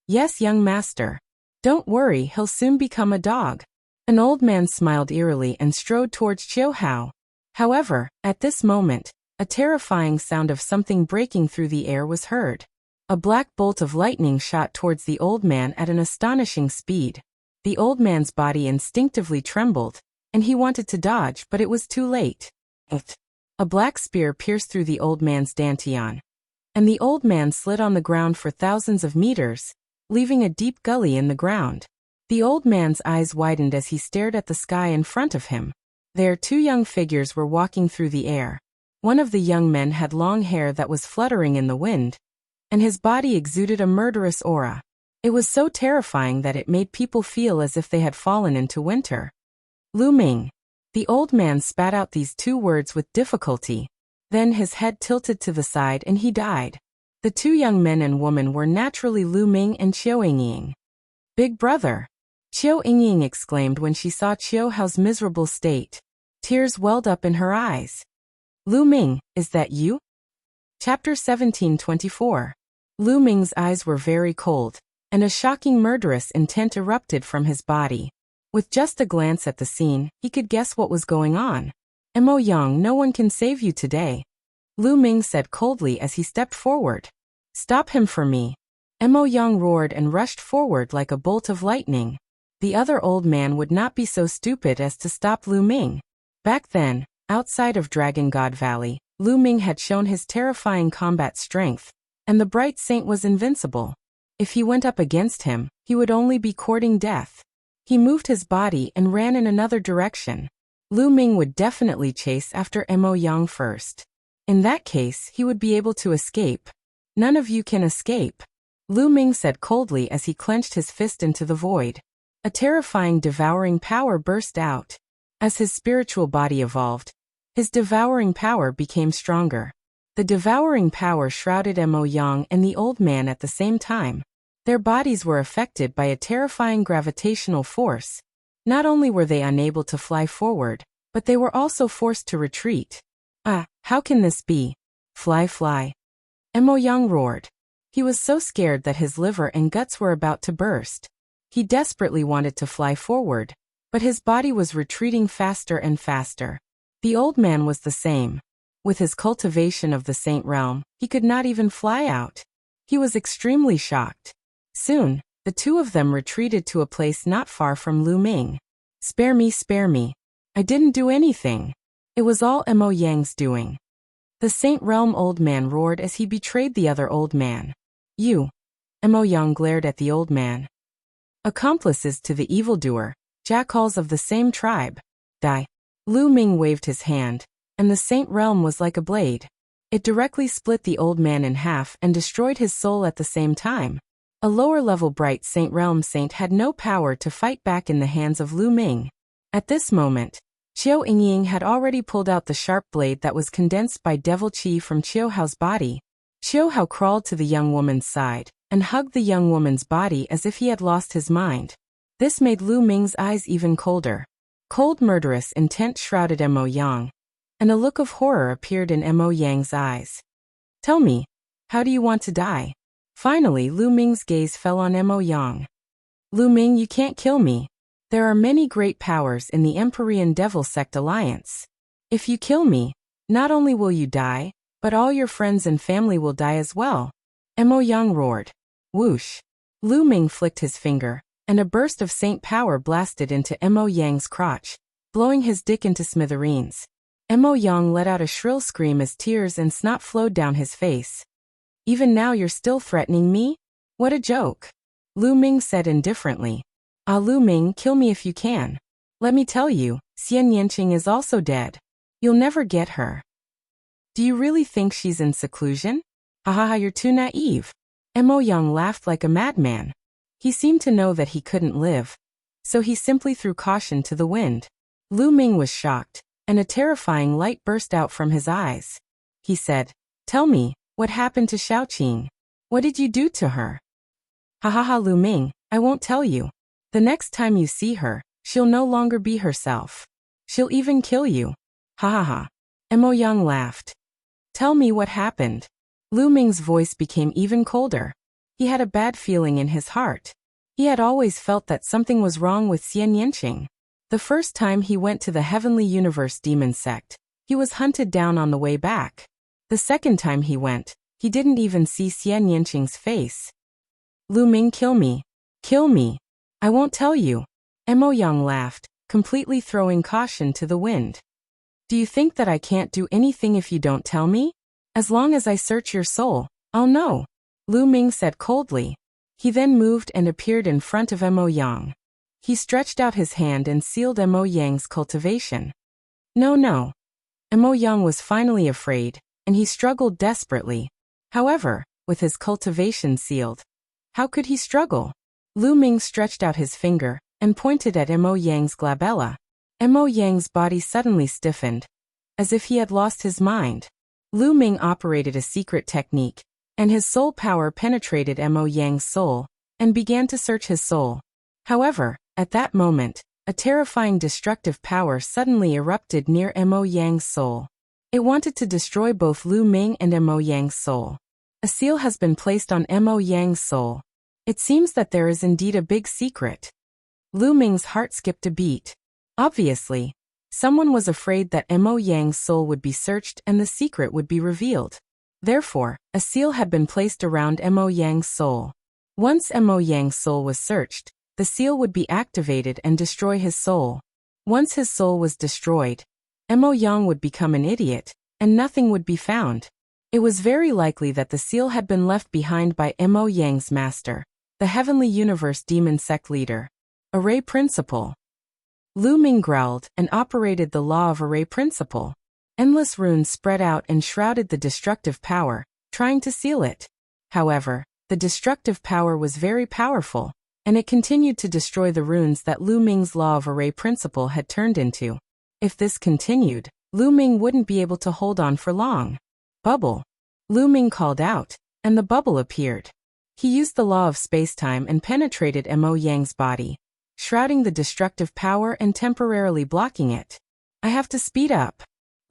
"Yes, young master. Don't worry, he'll soon become a dog." An old man smiled eerily and strode towards Qiu Hao. However, at this moment, a terrifying sound of something breaking through the air was heard. A black bolt of lightning shot towards the old man at an astonishing speed. The old man's body instinctively trembled, and he wanted to dodge, but it was too late. A black spear pierced through the old man's dantian, and the old man slid on the ground for thousands of meters, leaving a deep gully in the ground. The old man's eyes widened as he stared at the sky in front of him. There, two young figures were walking through the air. One of the young men had long hair that was fluttering in the wind, and his body exuded a murderous aura. It was so terrifying that it made people feel as if they had fallen into winter. "Lu Ming." The old man spat out these two words with difficulty. Then his head tilted to the side and he died. The two young men and woman were naturally Lu Ming and Qiu Yingying. "Big brother!" Qiu Yingying exclaimed when she saw Qiu Hao's miserable state. Tears welled up in her eyes. "Lu Ming, is that you?" Chapter 1724. Lu Ming's eyes were very cold, and a shocking murderous intent erupted from his body. With just a glance at the scene, he could guess what was going on. "Mo Yang, no one can save you today," Lu Ming said coldly as he stepped forward. "Stop him for me." Mo Yang roared and rushed forward like a bolt of lightning. The other old man would not be so stupid as to stop Lu Ming. Back then, outside of Dragon God Valley, Lu Ming had shown his terrifying combat strength, and the bright saint was invincible. If he went up against him, he would only be courting death. He moved his body and ran in another direction. Lu Ming would definitely chase after Mo Yang first. In that case, he would be able to escape. "None of you can escape," Lu Ming said coldly as he clenched his fist into the void. A terrifying devouring power burst out. As his spiritual body evolved, his devouring power became stronger. The devouring power shrouded Mo Yang and the old man at the same time. Their bodies were affected by a terrifying gravitational force. Not only were they unable to fly forward, but they were also forced to retreat. "Ah, how can this be? Fly, fly." Mo Yang roared. He was so scared that his liver and guts were about to burst. He desperately wanted to fly forward, but his body was retreating faster and faster. The old man was the same. With his cultivation of the Saint Realm, he could not even fly out. He was extremely shocked. Soon, the two of them retreated to a place not far from Lu Ming. Spare me, spare me. I didn't do anything. It was all Mo Yang's doing." The Saint Realm old man roared as he betrayed the other old man. "You." Mo Yang glared at the old man. "Accomplices to the evildoer, jackals of the same tribe. Die." Lu Ming waved his hand, and the Saint Realm was like a blade. It directly split the old man in half and destroyed his soul at the same time. A lower-level bright Saint Realm saint had no power to fight back in the hands of Lu Ming. At this moment, Qiu Yingying had already pulled out the sharp blade that was condensed by devil qi from Qiu Hao's body. Qiu Hao crawled to the young woman's side and hugged the young woman's body as if he had lost his mind. This made Lu Ming's eyes even colder. Cold murderous intent shrouded Mo Yang, and a look of horror appeared in Mo Yang's eyes. "Tell me, how do you want to die?" Finally, Lu Ming's gaze fell on Mo Yang. "Lu Ming, you can't kill me. There are many great powers in the Empyrean Devil Sect Alliance. If you kill me, not only will you die, but all your friends and family will die as well." Mo Yang roared. Whoosh! Lu Ming flicked his finger, and a burst of saint power blasted into Mo Yang's crotch, blowing his dick into smithereens. Mo Yang let out a shrill scream as tears and snot flowed down his face. "Even now you're still threatening me? What a joke," Lu Ming said indifferently. "Ah, Lu Ming, kill me if you can. Let me tell you, Xian Yanqing is also dead. You'll never get her." "Do you really think she's in seclusion? Ha ha ha, you're too naive." Mo Yang laughed like a madman. He seemed to know that he couldn't live, so he simply threw caution to the wind. Lu Ming was shocked, and a terrifying light burst out from his eyes. He said, "Tell me, what happened to Xiaoqing? What did you do to her?" "Ha ha ha, Lu Ming, I won't tell you. The next time you see her, she'll no longer be herself. She'll even kill you. Ha ha ha." Mo Yang laughed. "Tell me what happened." Lu Ming's voice became even colder. He had a bad feeling in his heart. He had always felt that something was wrong with Xian Yanqing. The first time he went to the Heavenly Universe Demon Sect, he was hunted down on the way back. The second time he went, he didn't even see Xian Yanqing's face. "Lu Ming, kill me. Kill me. I won't tell you." Mo Yang laughed, completely throwing caution to the wind. "Do you think that I can't do anything if you don't tell me? As long as I search your soul, I'll know," Lu Ming said coldly. He then moved and appeared in front of Mo Yang. He stretched out his hand and sealed Mo Yang's cultivation. "No, no." Mo Yang was finally afraid, and he struggled desperately. However, with his cultivation sealed, how could he struggle? Lu Ming stretched out his finger and pointed at Mo Yang's glabella. Mo Yang's body suddenly stiffened, as if he had lost his mind. Lu Ming operated a secret technique, and his soul power penetrated Mo Yang's soul and began to search his soul. However, at that moment, a terrifying destructive power suddenly erupted near Mo Yang's soul. It wanted to destroy both Lu Ming and Mo Yang's soul. A seal has been placed on Mo Yang's soul. It seems that there is indeed a big secret. Lu Ming's heart skipped a beat. Obviously, someone was afraid that Mo Yang's soul would be searched and the secret would be revealed. Therefore, a seal had been placed around Mo Yang's soul. Once Mo Yang's soul was searched, the seal would be activated and destroy his soul. Once his soul was destroyed, Mo Yang would become an idiot, and nothing would be found. It was very likely that the seal had been left behind by Mo Yang's master, the Heavenly Universe Demon Sect leader. Array Principle. Lu Ming growled and operated the law of array principle. Endless runes spread out and shrouded the destructive power, trying to seal it. However, the destructive power was very powerful, and it continued to destroy the runes that Lu Ming's law of array principle had turned into. If this continued, Lu Ming wouldn't be able to hold on for long. "Bubble!" Lu Ming called out, and the bubble appeared. He used the law of spacetime and penetrated Mo Yang's body, shrouding the destructive power and temporarily blocking it. "I have to speed up."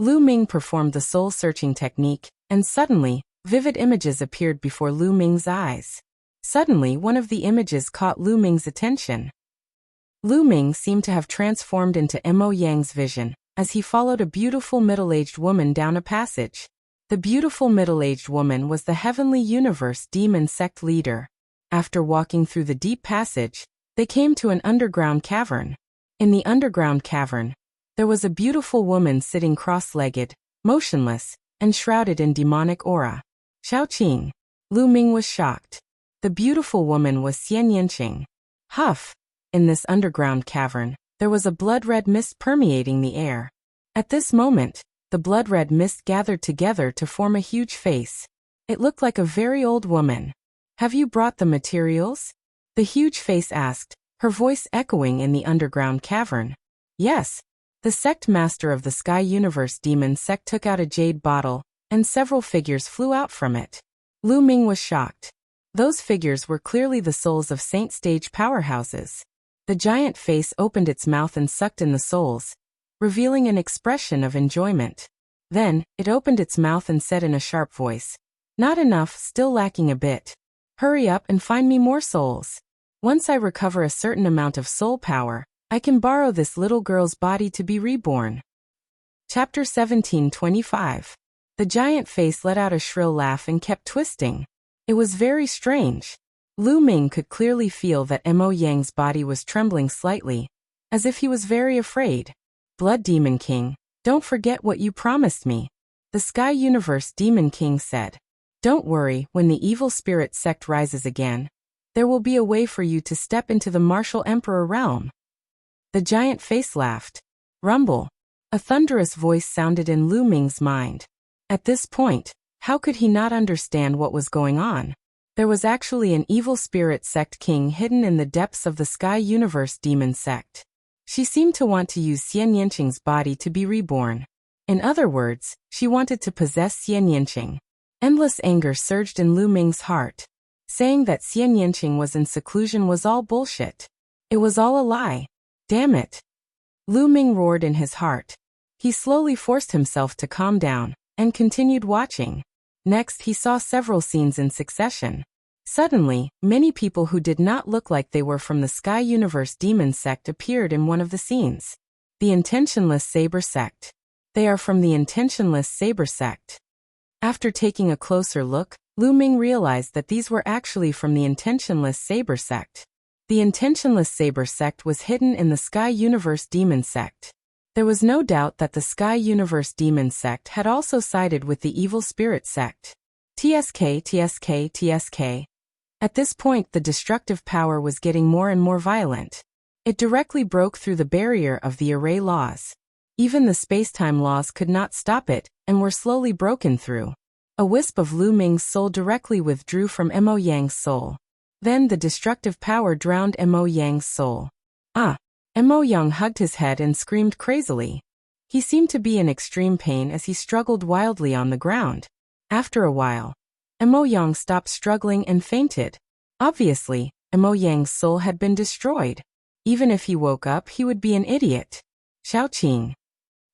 Lu Ming performed the soul-searching technique, and suddenly, vivid images appeared before Lu Ming's eyes. Suddenly, one of the images caught Lu Ming's attention. Lu Ming seemed to have transformed into Mo Yang's vision, as he followed a beautiful middle-aged woman down a passage. The beautiful middle-aged woman was the Heavenly Universe Demon Sect leader. After walking through the deep passage, they came to an underground cavern. In the underground cavern, there was a beautiful woman sitting cross-legged, motionless, and shrouded in demonic aura. "Xiaoqing." Lu Ming was shocked. The beautiful woman was Xian Yanqing. Huff! In this underground cavern, there was a blood-red mist permeating the air. At this moment, the blood-red mist gathered together to form a huge face. It looked like a very old woman. "Have you brought the materials?" The huge face asked, her voice echoing in the underground cavern. "Yes." The sect master of the Sky Universe Demon Sect took out a jade bottle, and several figures flew out from it. Lu Ming was shocked. Those figures were clearly the souls of Saint Stage powerhouses. The giant face opened its mouth and sucked in the souls, revealing an expression of enjoyment. Then, it opened its mouth and said in a sharp voice, "Not enough, still lacking a bit. Hurry up and find me more souls. Once I recover a certain amount of soul power, I can borrow this little girl's body to be reborn." Chapter 17:25. The giant face let out a shrill laugh and kept twisting. It was very strange. Lu Ming could clearly feel that Mo Yang's body was trembling slightly, as if he was very afraid. Blood Demon King, don't forget what you promised me, the Sky Universe Demon King said. Don't worry, when the evil spirit sect rises again, there will be a way for you to step into the martial emperor realm. The giant face laughed. Rumble. A thunderous voice sounded in Lu Ming's mind. At this point, how could he not understand what was going on? There was actually an evil spirit sect king hidden in the depths of the Sky Universe Demon Sect. She seemed to want to use Xian Yanqing's body to be reborn. In other words, she wanted to possess Xian Yanqing. Endless anger surged in Lu Ming's heart. Saying that Xian Yanqing was in seclusion was all bullshit. It was all a lie. Damn it. Lu Ming roared in his heart. He slowly forced himself to calm down, and continued watching. Next he saw several scenes in succession. Suddenly, many people who did not look like they were from the Sky Universe Demon Sect appeared in one of the scenes. The Intentionless Saber Sect. They are from the Intentionless Saber Sect. After taking a closer look, Lu Ming realized that these were actually from the Intentionless Saber Sect. The Intentionless Saber Sect was hidden in the Sky Universe Demon Sect. There was no doubt that the Sky Universe Demon Sect had also sided with the Evil Spirit Sect. TSK. At this point, the destructive power was getting more and more violent. It directly broke through the barrier of the array laws. Even the space-time laws could not stop it, and were slowly broken through. A wisp of Lu Ming's soul directly withdrew from Mo Yang's soul. Then the destructive power drowned Mo Yang's soul. Mo Yang hugged his head and screamed crazily. He seemed to be in extreme pain as he struggled wildly on the ground. After a while, Mo Yang stopped struggling and fainted. Obviously, Mo Yang's soul had been destroyed. Even if he woke up, he would be an idiot. Xiaoqing.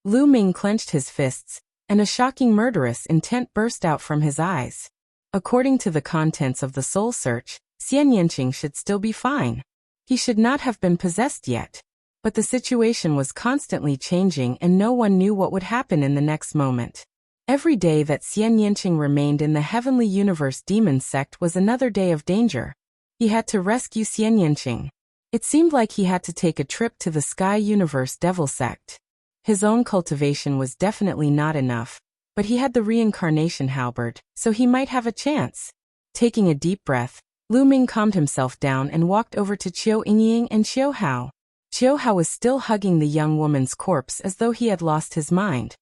Lu Ming clenched his fists, and a shocking murderous intent burst out from his eyes. According to the contents of the soul search, Xian Yanqing should still be fine. He should not have been possessed yet. But the situation was constantly changing and no one knew what would happen in the next moment. Every day that Xian Yanqing remained in the Heavenly Universe Demon Sect was another day of danger. He had to rescue Xian Yanqing. It seemed like he had to take a trip to the Sky Universe Devil Sect. His own cultivation was definitely not enough, but he had the reincarnation halberd, so he might have a chance. Taking a deep breath, Lu Ming calmed himself down and walked over to Qiu Yingying and Qiu Hao. Qiu Hao was still hugging the young woman's corpse as though he had lost his mind.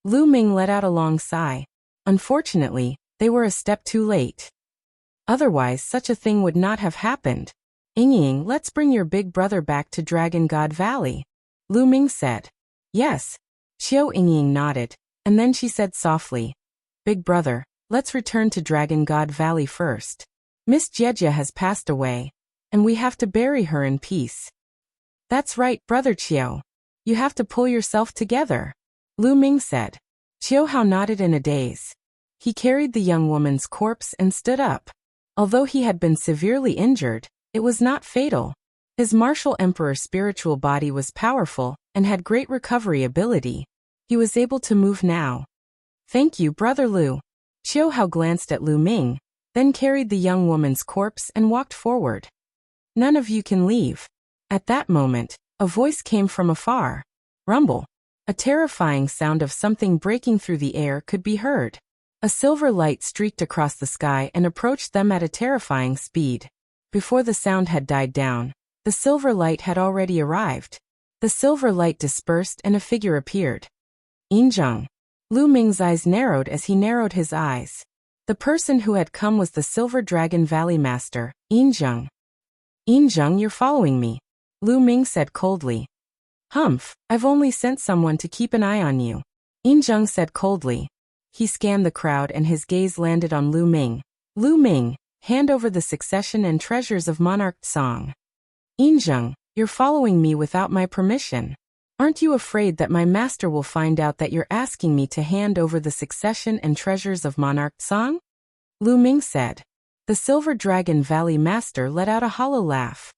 Lu Ming let out a long sigh. Unfortunately, they were a step too late. Otherwise, such a thing would not have happened. Yingying, let's bring your big brother back to Dragon God Valley. Lu Ming said. Yes. Qiu Yingying nodded, and then she said softly. Big brother, let's return to Dragon God Valley first. Miss Jejia has passed away, and we have to bury her in peace. That's right, Brother Qiu. You have to pull yourself together. Lu Ming said. Qiu Hao nodded in a daze. He carried the young woman's corpse and stood up. Although he had been severely injured, it was not fatal. His martial emperor's spiritual body was powerful and had great recovery ability. He was able to move now. Thank you, Brother Lu. Qiu Hao glanced at Lu Ming, then carried the young woman's corpse and walked forward. None of you can leave. At that moment, a voice came from afar. Rumble. A terrifying sound of something breaking through the air could be heard. A silver light streaked across the sky and approached them at a terrifying speed. Before the sound had died down, the silver light had already arrived. The silver light dispersed and a figure appeared. Yinzheng. Lu Ming's eyes narrowed as he narrowed his eyes. The person who had come was the Silver Dragon Valley Master, Yinzheng. Yinzheng, you're following me. Lu Ming said coldly. Humph, I've only sent someone to keep an eye on you. Yinzheng said coldly. He scanned the crowd and his gaze landed on Lu Ming. Lu Ming, hand over the succession and treasures of Monarch Song. Yinzheng, you're following me without my permission. Aren't you afraid that my master will find out that you're asking me to hand over the succession and treasures of Monarch Song? Lu Ming said. The Silver Dragon Valley Master let out a hollow laugh.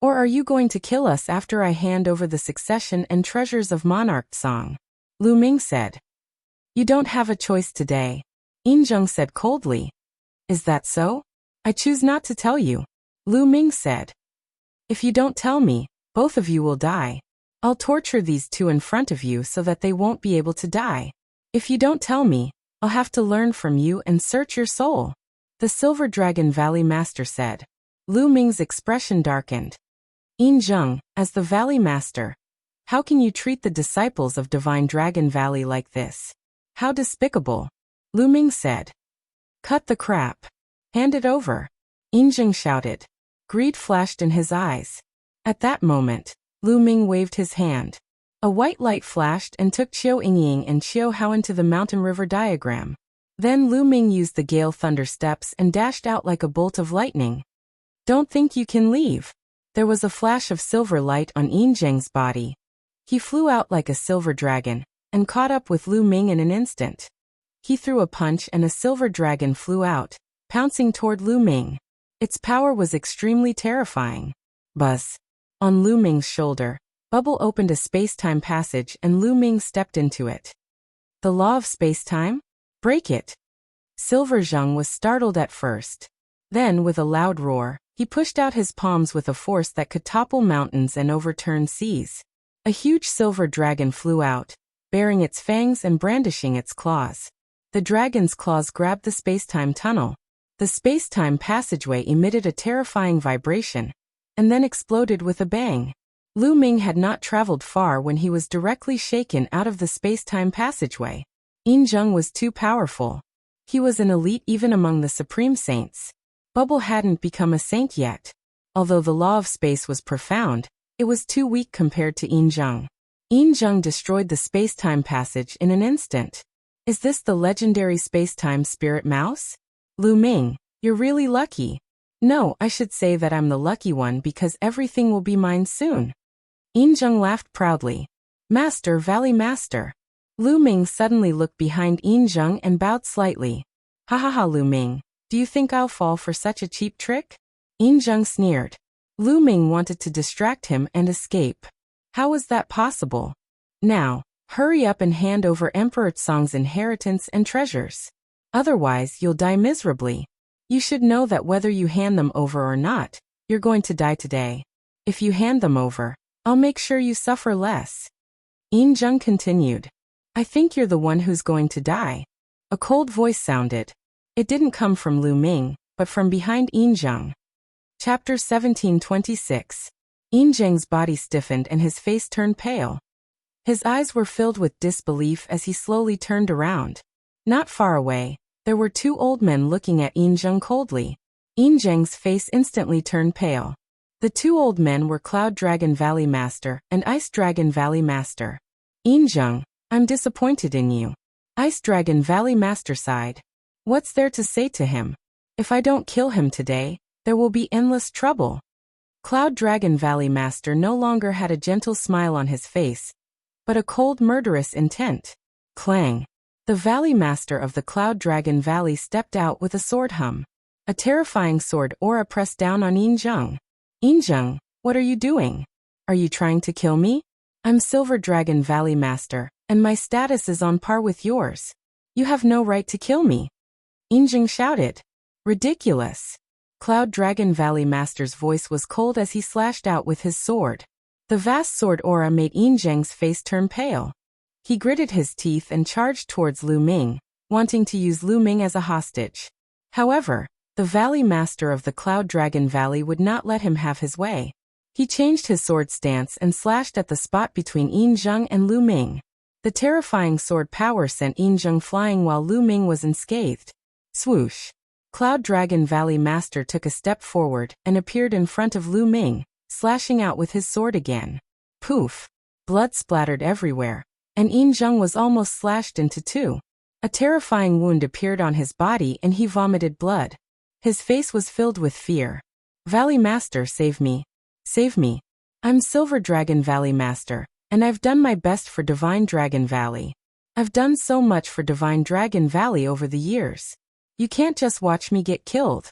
Or are you going to kill us after I hand over the succession and treasures of Monarch Song? Lu Ming said. You don't have a choice today. Yinzheng said coldly. Is that so? I choose not to tell you, Lu Ming said. If you don't tell me, both of you will die. I'll torture these two in front of you so that they won't be able to die. If you don't tell me, I'll have to learn from you and search your soul, the Silver Dragon Valley Master said. Lu Ming's expression darkened. Yin Zheng, as the Valley Master, how can you treat the disciples of Divine Dragon Valley like this? How despicable, Lu Ming said. Cut the crap. Hand it over, Yin Zheng shouted. Greed flashed in his eyes. At that moment, Lu Ming waved his hand. A white light flashed and took Qiu Yingying and Qiu Hao into the mountain river diagram. Then Lu Ming used the gale thunder steps and dashed out like a bolt of lightning. Don't think you can leave. There was a flash of silver light on Yin Zheng's body. He flew out like a silver dragon, and caught up with Lu Ming in an instant. He threw a punch and a silver dragon flew out, pouncing toward Lu Ming. Its power was extremely terrifying. Buzz. On Lu Ming's shoulder, Bubble opened a space-time passage and Lu Ming stepped into it. The law of space-time? Break it. Silver Zheng was startled at first. Then, with a loud roar, he pushed out his palms with a force that could topple mountains and overturn seas. A huge silver dragon flew out, baring its fangs and brandishing its claws. The dragon's claws grabbed the space-time tunnel. The space-time passageway emitted a terrifying vibration, and then exploded with a bang. Lu Ming had not traveled far when he was directly shaken out of the space-time passageway. Yin Zheng was too powerful. He was an elite even among the Supreme Saints. Bubble hadn't become a saint yet. Although the law of space was profound, it was too weak compared to Yin Zheng. Yin Zheng destroyed the space-time passage in an instant. Is this the legendary space-time spirit mouse? Lu Ming, you're really lucky. No, I should say that I'm the lucky one because everything will be mine soon. Yin Zheng laughed proudly. Master, Valley Master. Lu Ming suddenly looked behind Yin Zheng and bowed slightly. Ha ha ha, Lu Ming, do you think I'll fall for such a cheap trick? Yin Zheng sneered. Lu Ming wanted to distract him and escape. How was that possible? Now, hurry up and hand over Emperor Tsong's inheritance and treasures. Otherwise, you'll die miserably. You should know that whether you hand them over or not, you're going to die today. If you hand them over, I'll make sure you suffer less. Yin Zheng continued. I think you're the one who's going to die. A cold voice sounded. It didn't come from Lu Ming, but from behind Yin Zheng. Chapter 1726. Yin Zheng's body stiffened and his face turned pale. His eyes were filled with disbelief as he slowly turned around. Not far away, there were two old men looking at Yin Zheng coldly. Yin Zheng's face instantly turned pale. The two old men were Cloud Dragon Valley Master and Ice Dragon Valley Master. Yin Zheng, I'm disappointed in you. Ice Dragon Valley Master sighed. What's there to say to him? If I don't kill him today, there will be endless trouble. Cloud Dragon Valley Master no longer had a gentle smile on his face, but a cold murderous intent. Clang. The Valley Master of the Cloud Dragon Valley stepped out with a sword hum. A terrifying sword aura pressed down on Yin Zheng. Yin Zheng, what are you doing? Are you trying to kill me? I'm Silver Dragon Valley Master, and my status is on par with yours. You have no right to kill me. Yin Zheng shouted. Ridiculous. Cloud Dragon Valley Master's voice was cold as he slashed out with his sword. The vast sword aura made Yin Zheng's face turn pale. He gritted his teeth and charged towards Lu Ming, wanting to use Lu Ming as a hostage. However, the Valley Master of the Cloud Dragon Valley would not let him have his way. He changed his sword stance and slashed at the spot between Yin Zheng and Lu Ming. The terrifying sword power sent Yin Zheng flying while Lu Ming was unscathed. Swoosh. Cloud Dragon Valley Master took a step forward and appeared in front of Lu Ming, slashing out with his sword again. Poof. Blood splattered everywhere, and Yin Zheng was almost slashed into two. A terrifying wound appeared on his body and he vomited blood. His face was filled with fear. Valley Master, save me. Save me. I'm Silver Dragon Valley Master, and I've done my best for Divine Dragon Valley. I've done so much for Divine Dragon Valley over the years. You can't just watch me get killed.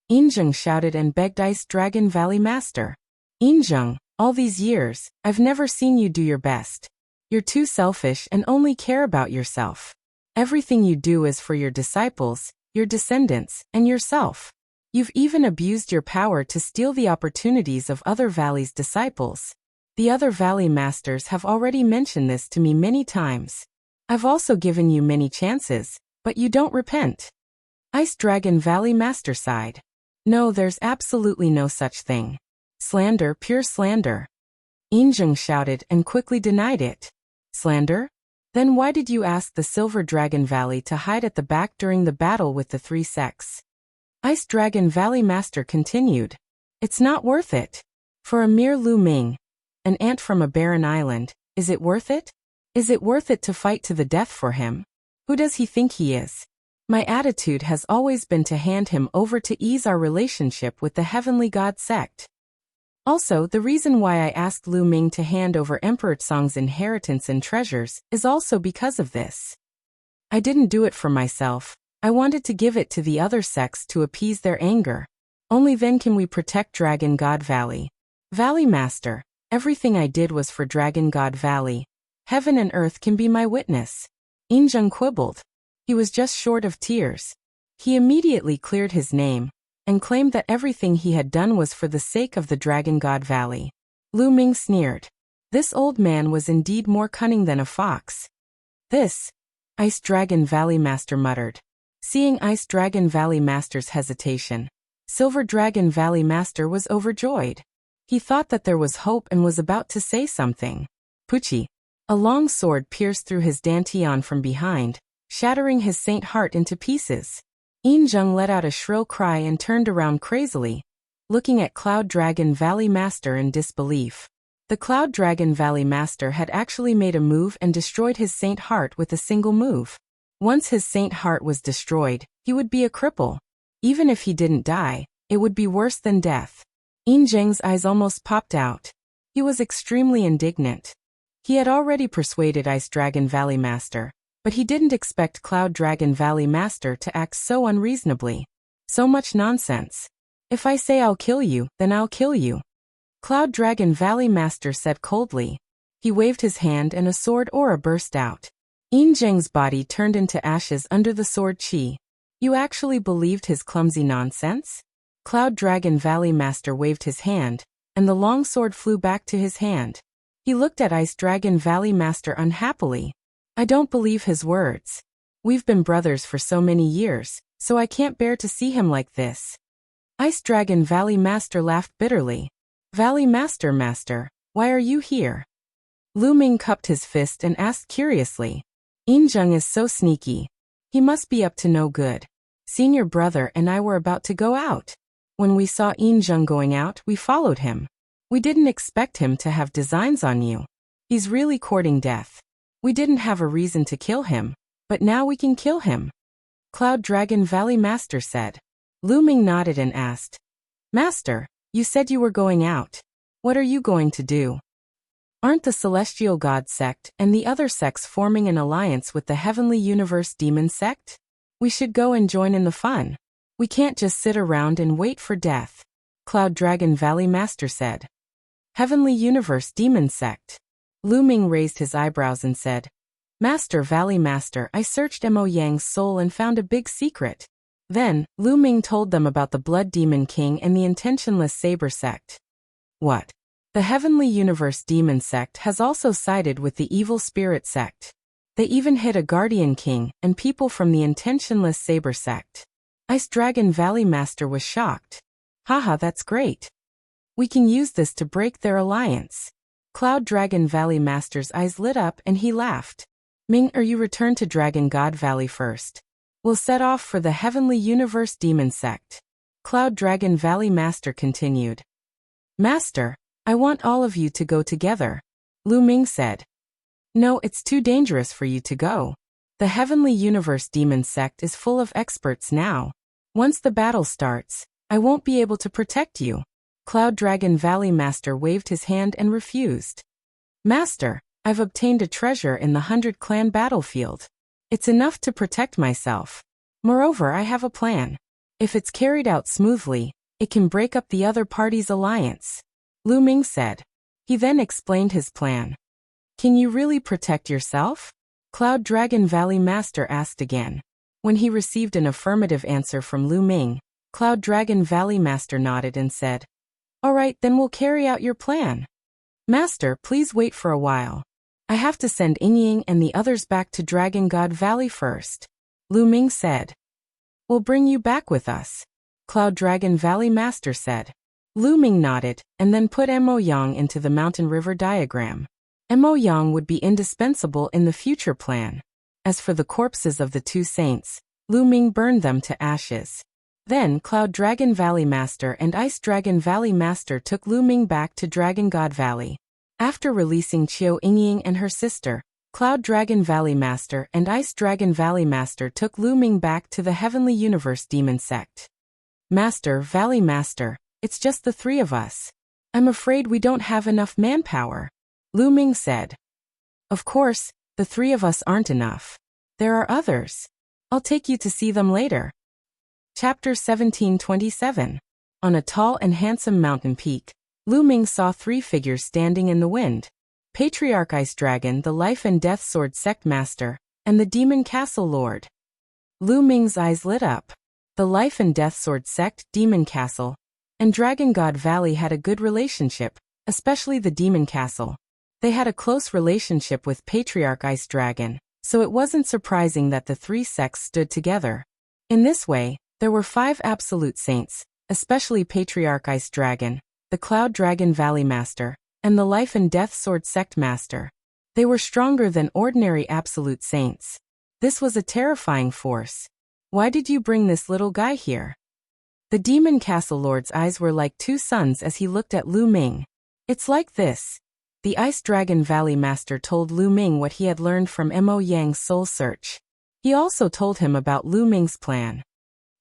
Yin Zheng shouted and begged Ice Dragon Valley Master. Yin Zheng, all these years, I've never seen you do your best. You're too selfish and only care about yourself. Everything you do is for your disciples, your descendants, and yourself. You've even abused your power to steal the opportunities of other Valley's disciples. The other Valley Masters have already mentioned this to me many times. I've also given you many chances, but you don't repent. Ice Dragon Valley Master sighed. No, there's absolutely no such thing. Slander, pure slander. Injung shouted and quickly denied it. Slander? Then why did you ask the Silver Dragon Valley to hide at the back during the battle with the three sects? Ice Dragon Valley Master continued. It's not worth it. For a mere Lu Ming, an ant from a barren island, is it worth it? Is it worth it to fight to the death for him? Who does he think he is? My attitude has always been to hand him over to ease our relationship with the Heavenly God sect. Also, the reason why I asked Lu Ming to hand over Emperor Tsong's inheritance and treasures is also because of this. I didn't do it for myself. I wanted to give it to the other sects to appease their anger. Only then can we protect Dragon God Valley. Valley Master, everything I did was for Dragon God Valley. Heaven and earth can be my witness. Injung quibbled. He was just short of tears. He immediately cleared his name and claimed that everything he had done was for the sake of the Dragon God Valley. Lu Ming sneered. This old man was indeed more cunning than a fox. This, Ice Dragon Valley Master muttered. Seeing Ice Dragon Valley Master's hesitation, Silver Dragon Valley Master was overjoyed. He thought that there was hope and was about to say something. Puchi. A long sword pierced through his dantian from behind, shattering his saint heart into pieces. Injung let out a shrill cry and turned around crazily, looking at Cloud Dragon Valley Master in disbelief. The Cloud Dragon Valley Master had actually made a move and destroyed his saint heart with a single move. Once his saint heart was destroyed, he would be a cripple. Even if he didn't die, it would be worse than death. Injung's eyes almost popped out. He was extremely indignant. He had already persuaded Ice Dragon Valley Master, but he didn't expect Cloud Dragon Valley Master to act so unreasonably. So much nonsense. If I say I'll kill you, then I'll kill you. Cloud Dragon Valley Master said coldly. He waved his hand and a sword aura burst out. Injung's body turned into ashes under the sword chi. You actually believed his clumsy nonsense? Cloud Dragon Valley Master waved his hand, and the long sword flew back to his hand. He looked at Ice Dragon Valley Master unhappily. I don't believe his words. We've been brothers for so many years, so I can't bear to see him like this. Ice Dragon Valley Master laughed bitterly. Valley Master, why are you here? Lu Ming cupped his fist and asked curiously. Injung is so sneaky. He must be up to no good. Senior brother and I were about to go out. When we saw Injung going out, we followed him. We didn't expect him to have designs on you. He's really courting death. We didn't have a reason to kill him, but now we can kill him. Cloud Dragon Valley Master said. Lu Ming nodded and asked. Master, you said you were going out. What are you going to do? Aren't the Celestial God sect and the other sects forming an alliance with the Heavenly Universe Demon sect? We should go and join in the fun. We can't just sit around and wait for death. Cloud Dragon Valley Master said. Heavenly Universe Demon sect. Lu Ming raised his eyebrows and said, Master Valley Master, I searched Mo Yang's soul and found a big secret. Then, Lu Ming told them about the Blood Demon King and the Intentionless Saber sect. What? The Heavenly Universe Demon sect has also sided with the Evil Spirit sect. They even hit a Guardian King and people from the Intentionless Saber sect. Ice Dragon Valley Master was shocked. Haha, that's great. We can use this to break their alliance. Cloud Dragon Valley Master's eyes lit up and he laughed. Ming, you return to Dragon God Valley first. We'll set off for the Heavenly Universe Demon sect. Cloud Dragon Valley Master continued. Master, I want all of you to go together. Lu Ming said. No, it's too dangerous for you to go. The Heavenly Universe Demon sect is full of experts now. Once the battle starts, I won't be able to protect you. Cloud Dragon Valley Master waved his hand and refused. Master, I've obtained a treasure in the 100 Clan battlefield. It's enough to protect myself. Moreover, I have a plan. If it's carried out smoothly, it can break up the other party's alliance. Lu Ming said. He then explained his plan. Can you really protect yourself? Cloud Dragon Valley Master asked again. When he received an affirmative answer from Lu Ming, Cloud Dragon Valley Master nodded and said, "All right, then we'll carry out your plan. Master, please wait for a while. I have to send Ying and the others back to Dragon God Valley first." Lu Ming said. "We'll bring you back with us," Cloud Dragon Valley Master said. Lu Ming nodded, and then put Mo Yang into the mountain river diagram. Mo Yang would be indispensable in the future plan. As for the corpses of the two saints, Lu Ming burned them to ashes. Then Cloud Dragon Valley Master and Ice Dragon Valley Master took Lu Ming back to Dragon God Valley. After releasing Qiu Yingying and her sister, Cloud Dragon Valley Master and Ice Dragon Valley Master took Lu Ming back to the Heavenly Universe Demon Sect. "Master, Valley Master, it's just the three of us. I'm afraid we don't have enough manpower," Lu Ming said. "Of course, the three of us aren't enough. There are others. I'll take you to see them later." Chapter 1727. On a tall and handsome mountain peak, Lu Ming saw three figures standing in the wind. Patriarch Ice Dragon, the Life and Death Sword Sect Master, and the Demon Castle Lord. Lu Ming's eyes lit up. The Life and Death Sword Sect, Demon Castle, and Dragon God Valley had a good relationship, especially the Demon Castle. They had a close relationship with Patriarch Ice Dragon, so it wasn't surprising that the three sects stood together. In this way, there were 5 absolute saints, especially Patriarch Ice Dragon, the Cloud Dragon Valley Master, and the Life and Death Sword Sect Master. They were stronger than ordinary absolute saints. This was a terrifying force. "Why did you bring this little guy here?" The Demon Castle Lord's eyes were like two suns as he looked at Lu Ming. "It's like this." The Ice Dragon Valley Master told Lu Ming what he had learned from Mo Yang's soul search. He also told him about Lu Ming's plan.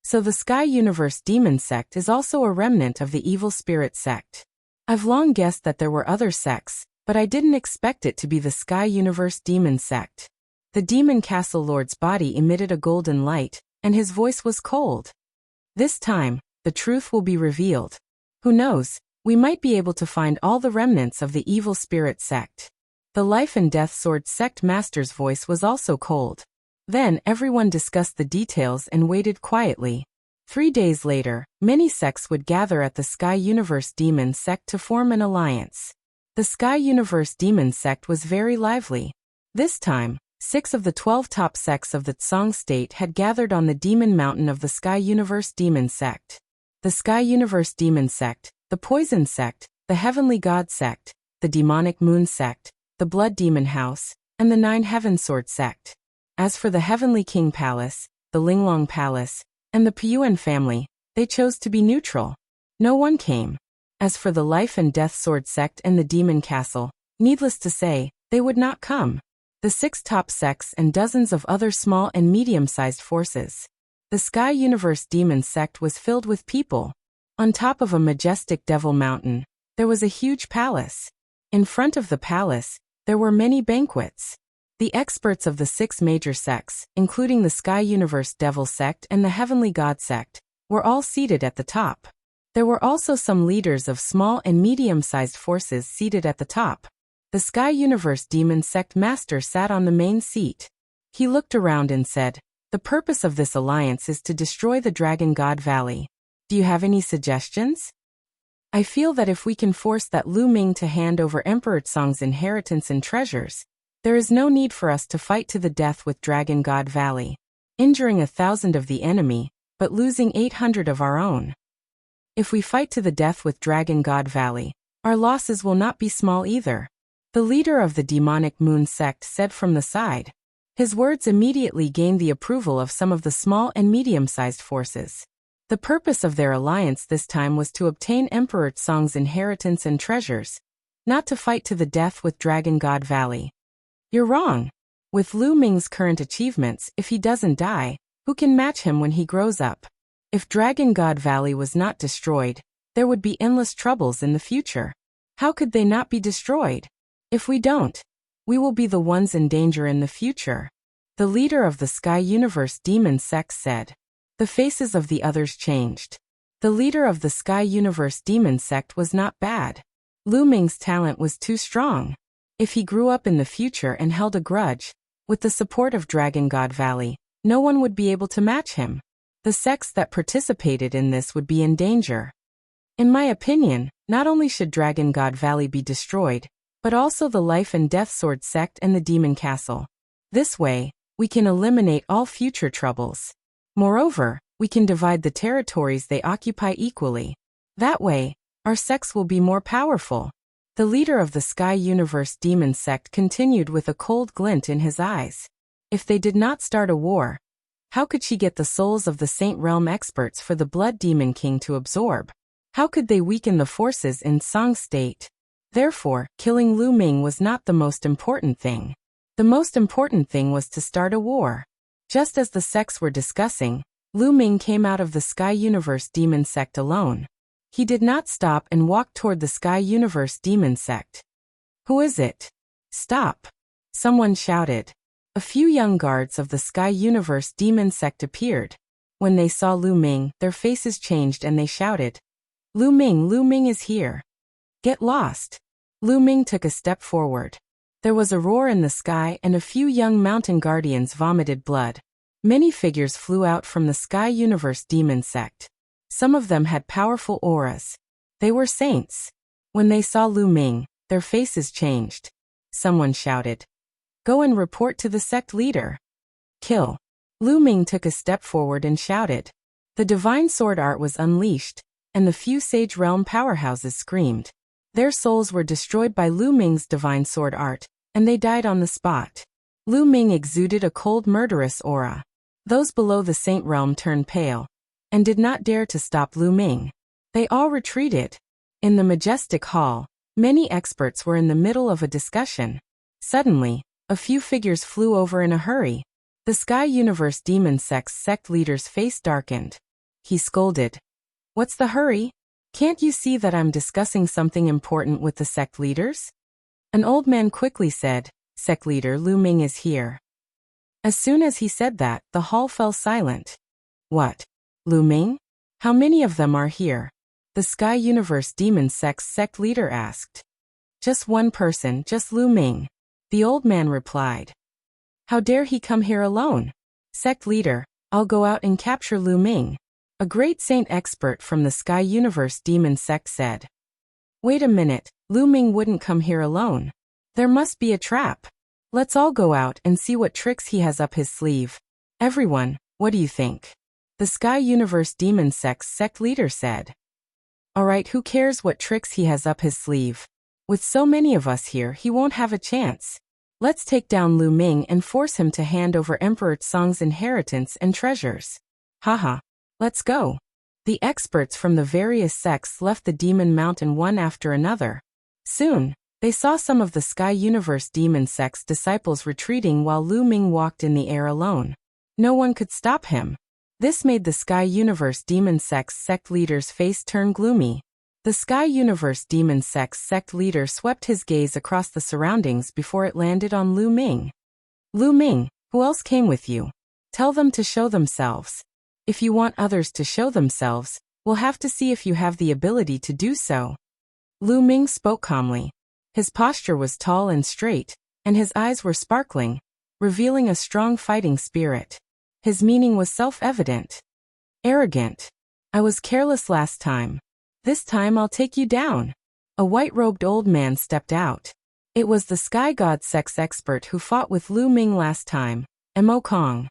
"So the Sky Universe Demon Sect is also a remnant of the Evil Spirit Sect. I've long guessed that there were other sects, but I didn't expect it to be the Sky Universe Demon Sect." The Demon Castle Lord's body emitted a golden light, and his voice was cold. "This time, the truth will be revealed. Who knows, we might be able to find all the remnants of the Evil Spirit Sect." The Life and Death Sword Sect Master's voice was also cold. Then everyone discussed the details and waited quietly. 3 days later, many sects would gather at the Sky Universe Demon Sect to form an alliance. The Sky Universe Demon Sect was very lively. This time, 6 of the 12 top sects of the Tsang State had gathered on the Demon Mountain of the Sky Universe Demon Sect. The Sky Universe Demon Sect, the Poison Sect, the Heavenly God Sect, the Demonic Moon Sect, the Blood Demon House, and the 9 Heaven Sword Sect. As for the Heavenly King Palace, the Linglong Palace, and the Piyuan family, they chose to be neutral. No one came. As for the Life and Death Sword Sect and the Demon Castle, needless to say, they would not come. The 6 top sects and dozens of other small and medium-sized forces. The Sky Universe Demon Sect was filled with people. On top of a majestic Devil Mountain, there was a huge palace. In front of the palace, there were many banquets. The experts of the 6 major sects, including the Sky Universe Devil Sect and the Heavenly God Sect, were all seated at the top. There were also some leaders of small and medium-sized forces seated at the top. The Sky Universe Demon Sect Master sat on the main seat. He looked around and said, "The purpose of this alliance is to destroy the Dragon God Valley. Do you have any suggestions? I feel that if we can force that Lu Ming to hand over Emperor Tsang's inheritance and treasures, there is no need for us to fight to the death with Dragon God Valley, injuring 1,000 of the enemy, but losing 800 of our own. If we fight to the death with Dragon God Valley, our losses will not be small either," the leader of the Demonic Moon Sect said from the side. His words immediately gained the approval of some of the small and medium-sized forces. The purpose of their alliance this time was to obtain Emperor Tsang's inheritance and treasures, not to fight to the death with Dragon God Valley. "You're wrong. With Lu Ming's current achievements, if he doesn't die, who can match him when he grows up? If Dragon God Valley was not destroyed, there would be endless troubles in the future. How could they not be destroyed? If we don't, we will be the ones in danger in the future," the leader of the Sky Universe Demon Sect said. The faces of the others changed. The leader of the Sky Universe Demon Sect was not bad. Lu Ming's talent was too strong. If he grew up in the future and held a grudge, with the support of Dragon God Valley, no one would be able to match him. The sects that participated in this would be in danger. In my opinion, not only should Dragon God Valley be destroyed, but also the Life and Death Sword sect and the Demon Castle. This way, we can eliminate all future troubles. Moreover, we can divide the territories they occupy equally. That way, our sects will be more powerful. The leader of the Sky Universe Demon sect continued with a cold glint in his eyes. If they did not start a war, how could she get the souls of the Saint Realm experts for the Blood Demon King to absorb? How could they weaken the forces in Song's state? Therefore, killing Lu Ming was not the most important thing. The most important thing was to start a war. Just as the sects were discussing, Lu Ming came out of the Sky Universe Demon sect alone. He did not stop and walked toward the Sky Universe Demon sect. Who is it? Stop! Someone shouted. A few young guards of the Sky Universe Demon sect appeared. When they saw Lu Ming, their faces changed and they shouted, Lu Ming is here. Get lost. Lu Ming took a step forward. There was a roar in the sky and a few young mountain guardians vomited blood. Many figures flew out from the Sky Universe Demon sect. Some of them had powerful auras. They were saints. When they saw Lu Ming, their faces changed. Someone shouted, Go and report to the sect leader. Kill. Lu Ming took a step forward and shouted. The divine sword art was unleashed, and the few Sage Realm powerhouses screamed. Their souls were destroyed by Lu Ming's divine sword art, and they died on the spot. Lu Ming exuded a cold murderous aura. Those below the Saint Realm turned pale, and did not dare to stop Lu Ming. They all retreated. In the majestic hall, many experts were in the middle of a discussion. Suddenly, a few figures flew over in a hurry. The Sky Universe Demon sect's sect leader's face darkened. He scolded. What's the hurry? Can't you see that I'm discussing something important with the sect leaders? An old man quickly said, Sect leader Lu Ming is here. As soon as he said that, the hall fell silent. What? Lu Ming? How many of them are here? The Sky Universe Demon sect's sect leader asked. Just one person, just Lu Ming. The old man replied. How dare he come here alone? Sect leader, I'll go out and capture Lu Ming. A great saint expert from the Sky Universe Demon sect said. Wait a minute, Lu Ming wouldn't come here alone. There must be a trap. Let's all go out and see what tricks he has up his sleeve. Everyone, what do you think? The Sky Universe Demon sect's sect leader said. Alright, who cares what tricks he has up his sleeve? With so many of us here, he won't have a chance. Let's take down Lu Ming and force him to hand over Emperor Song's inheritance and treasures. Haha. Let's go. The experts from the various sects left the Demon Mountain one after another. Soon, they saw some of the Sky Universe Demon sect's disciples retreating while Lu Ming walked in the air alone. No one could stop him. This made the Sky Universe Demon sect's sect leader's face turn gloomy. The Sky Universe Demon sect's sect leader swept his gaze across the surroundings before it landed on Lu Ming. Lu Ming, who else came with you? Tell them to show themselves. If you want others to show themselves, we'll have to see if you have the ability to do so. Lu Ming spoke calmly. His posture was tall and straight, and his eyes were sparkling, revealing a strong fighting spirit. His meaning was self-evident. Arrogant. I was careless last time. This time I'll take you down. A white-robed old man stepped out. It was the Sky God sex expert who fought with Lu Ming last time, Mo Kong.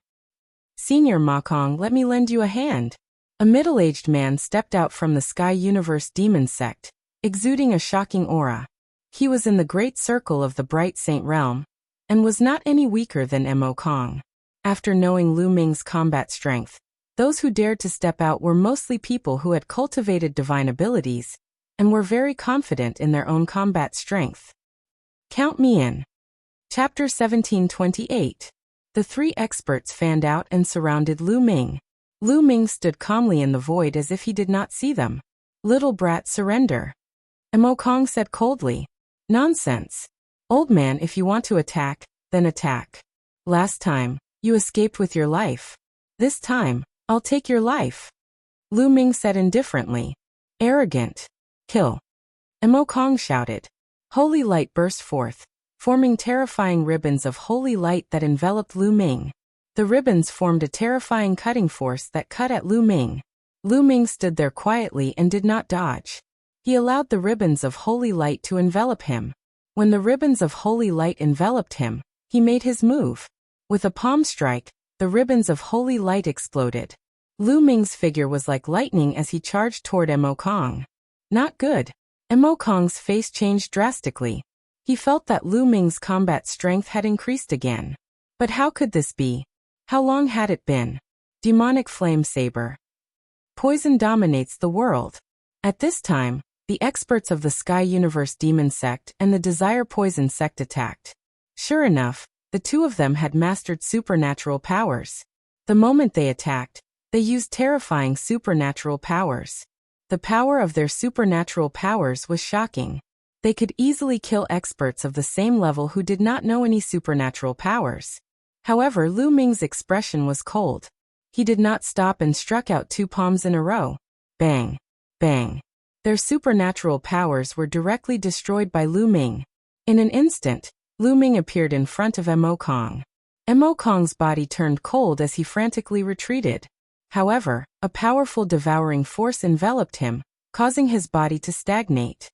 Senior Ma Kong, let me lend you a hand. A middle-aged man stepped out from the Sky Universe Demon sect, exuding a shocking aura. He was in the great circle of the Bright Saint Realm, and was not any weaker than Mo Kong. After knowing Lu Ming's combat strength, those who dared to step out were mostly people who had cultivated divine abilities, and were very confident in their own combat strength. Count me in. Chapter 1728. The three experts fanned out and surrounded Lu Ming. Lu Ming stood calmly in the void as if he did not see them. Little brat, surrender. Mo Kong said coldly. Nonsense. Old man, if you want to attack, then attack. Last time, you escaped with your life. This time, I'll take your life. Lu Ming said indifferently. Arrogant. Kill. Mo Kong shouted. Holy light burst forth, forming terrifying ribbons of holy light that enveloped Lu Ming. The ribbons formed a terrifying cutting force that cut at Lu Ming. Lu Ming stood there quietly and did not dodge. He allowed the ribbons of holy light to envelop him. When the ribbons of holy light enveloped him, he made his move. With a palm strike, the ribbons of holy light exploded. Lu Ming's figure was like lightning as he charged toward Mo Kong. Not good. Mo Kong's face changed drastically. He felt that Lu Ming's combat strength had increased again. But how could this be? How long had it been? Demonic flame saber. Poison dominates the world. At this time, the experts of the Sky Universe Demon Sect and the Desire Poison Sect attacked. Sure enough, the two of them had mastered supernatural powers. The moment they attacked, they used terrifying supernatural powers. The power of their supernatural powers was shocking. They could easily kill experts of the same level who did not know any supernatural powers. However, Lu Ming's expression was cold. He did not stop and struck out two palms in a row. Bang! Bang! Their supernatural powers were directly destroyed by Lu Ming. In an instant, Lu Ming appeared in front of Mo Kong. Mo Kong's body turned cold as he frantically retreated. However, a powerful devouring force enveloped him, causing his body to stagnate.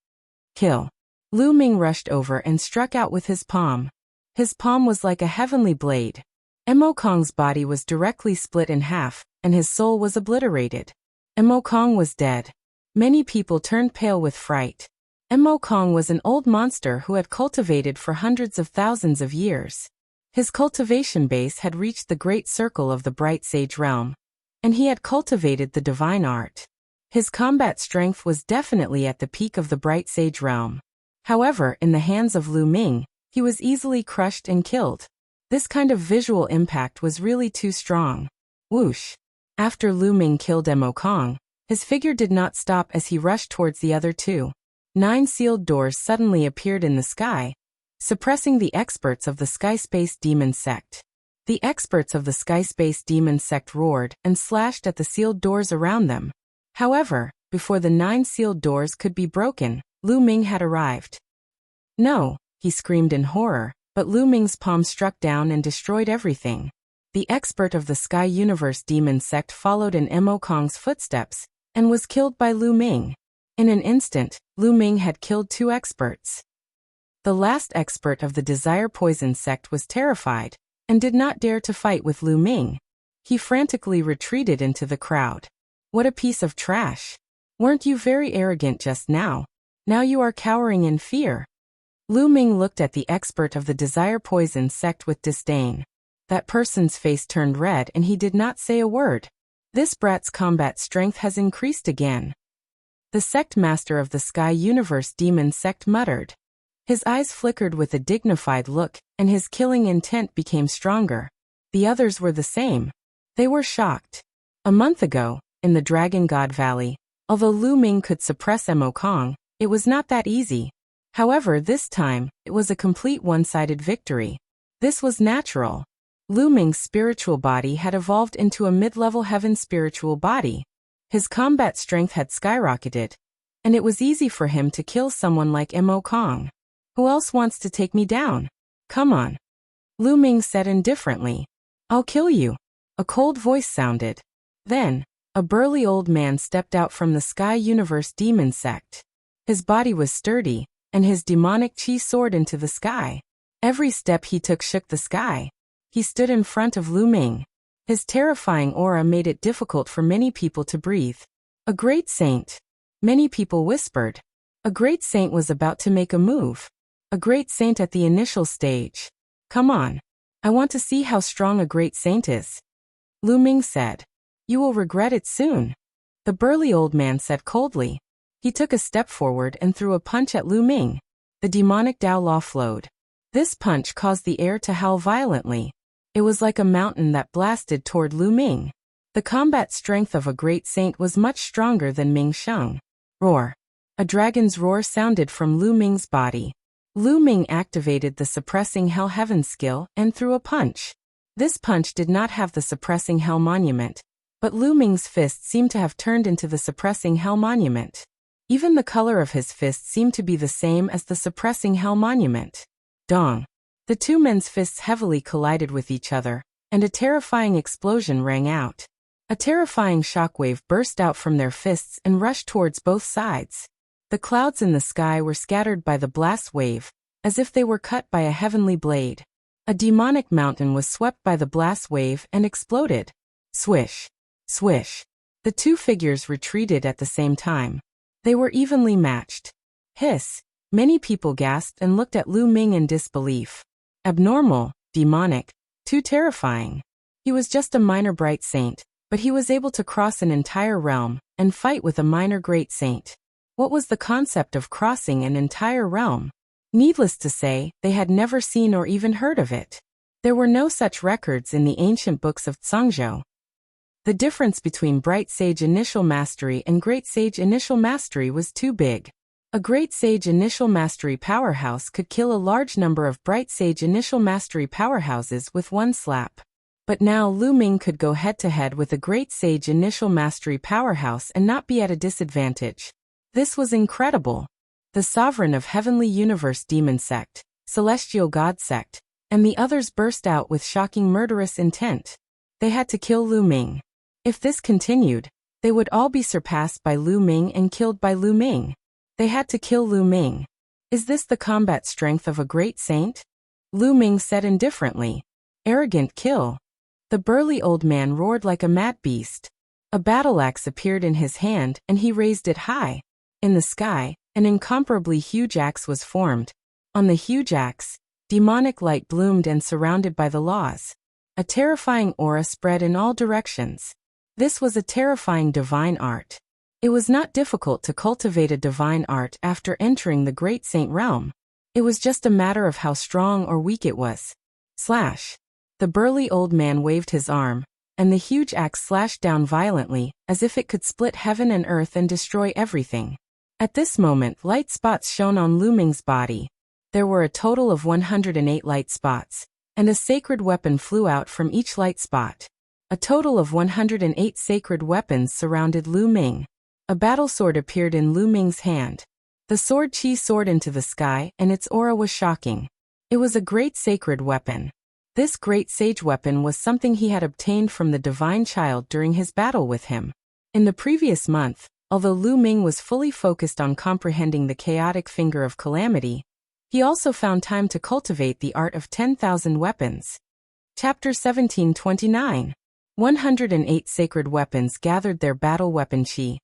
Kill. Lu Ming rushed over and struck out with his palm. His palm was like a heavenly blade. Mo Kong's body was directly split in half, and his soul was obliterated. Mo Kong was dead. Many people turned pale with fright. Mo Kong was an old monster who had cultivated for hundreds of thousands of years. His cultivation base had reached the great circle of the bright sage realm, and he had cultivated the divine art. His combat strength was definitely at the peak of the bright sage realm. However, in the hands of Lu Ming, he was easily crushed and killed. This kind of visual impact was really too strong. Whoosh! After Lu Ming killed Mo Kong, his figure did not stop as he rushed towards the other two. 9 sealed doors suddenly appeared in the sky, suppressing the experts of the Sky Space Demon Sect. The experts of the Sky Space Demon Sect roared and slashed at the sealed doors around them. However, before the 9 sealed doors could be broken, Lu Ming had arrived. No! He screamed in horror, but Lu Ming's palm struck down and destroyed everything. The expert of the Sky Universe Demon Sect followed in Mo Kong's footsteps, and was killed by Lu Ming. In an instant, Lu Ming had killed 2 experts. The last expert of the Desire Poison Sect was terrified, and did not dare to fight with Lu Ming. He frantically retreated into the crowd. What a piece of trash! Weren't you very arrogant just now? Now you are cowering in fear. Lu Ming looked at the expert of the Desire Poison Sect with disdain. That person's face turned red and he did not say a word. This brat's combat strength has increased again. The sect master of the Sky Universe Demon Sect muttered. His eyes flickered with a dignified look, and his killing intent became stronger. The others were the same. They were shocked. A month ago, in the Dragon God Valley, although Lu Ming could suppress Mo Kong, it was not that easy. However, this time, it was a complete one-sided victory. This was natural. Lu Ming's spiritual body had evolved into a mid-level heaven spiritual body. His combat strength had skyrocketed, and it was easy for him to kill someone like Mo Kong. Who else wants to take me down? Come on. Lu Ming said indifferently. I'll kill you. A cold voice sounded. Then, a burly old man stepped out from the Sky Universe Demon Sect. His body was sturdy, and his demonic chi soared into the sky. Every step he took shook the sky. He stood in front of Lu Ming. His terrifying aura made it difficult for many people to breathe. A great saint. Many people whispered. A great saint was about to make a move. A great saint at the initial stage. Come on. I want to see how strong a great saint is. Lu Ming said. You will regret it soon. The burly old man said coldly. He took a step forward and threw a punch at Lu Ming. The demonic Dao Law flowed. This punch caused the air to howl violently. It was like a mountain that blasted toward Lu Ming. The combat strength of a great saint was much stronger than Ming Sheng. Roar. A dragon's roar sounded from Lu Ming's body. Lu Ming activated the Suppressing Hell Heaven skill and threw a punch. This punch did not have the Suppressing Hell Monument, but Lu Ming's fist seemed to have turned into the Suppressing Hell Monument. Even the color of his fist seemed to be the same as the Suppressing Hell Monument. Dong. The two men's fists heavily collided with each other, and a terrifying explosion rang out. A terrifying shockwave burst out from their fists and rushed towards both sides. The clouds in the sky were scattered by the blast wave, as if they were cut by a heavenly blade. A demonic mountain was swept by the blast wave and exploded. Swish! Swish! The two figures retreated at the same time. They were evenly matched. Hiss! Many people gasped and looked at Lu Ming in disbelief. Abnormal, demonic, too terrifying. He was just a minor bright saint, but he was able to cross an entire realm and fight with a minor great saint. What was the concept of crossing an entire realm? Needless to say, they had never seen or even heard of it. There were no such records in the ancient books of Zhangzhou. The difference between Bright Sage Initial Mastery and Great Sage Initial Mastery was too big. A Great Sage Initial Mastery powerhouse could kill a large number of Bright Sage Initial Mastery powerhouses with one slap. But now Lu Ming could go head-to-head with a Great Sage Initial Mastery powerhouse and not be at a disadvantage. This was incredible. The Sovereign of Heavenly Universe Demon Sect, Celestial God Sect, and the others burst out with shocking murderous intent. They had to kill Lu Ming. If this continued, they would all be surpassed by Lu Ming and killed by Lu Ming. They had to kill Lu Ming. Is this the combat strength of a great saint? Lu Ming said indifferently. Arrogant kill. The burly old man roared like a mad beast. A battle axe appeared in his hand and he raised it high. In the sky, an incomparably huge axe was formed. On the huge axe, demonic light bloomed and surrounded by the laws. A terrifying aura spread in all directions. This was a terrifying divine art. It was not difficult to cultivate a divine art after entering the Great Saint realm. It was just a matter of how strong or weak it was. Slash. The burly old man waved his arm, and the huge axe slashed down violently, as if it could split heaven and earth and destroy everything. At this moment, light spots shone on Lu Ming's body. There were a total of 108 light spots, and a sacred weapon flew out from each light spot. A total of 108 sacred weapons surrounded Lu Ming. A battle sword appeared in Lu Ming's hand. The sword Qi soared into the sky, and its aura was shocking. It was a great sacred weapon. This great sage weapon was something he had obtained from the divine child during his battle with him. In the previous month, although Lu Ming was fully focused on comprehending the chaotic finger of calamity, he also found time to cultivate the art of 10,000 weapons. Chapter 1729. 108 sacred weapons gathered their battle weapon Qi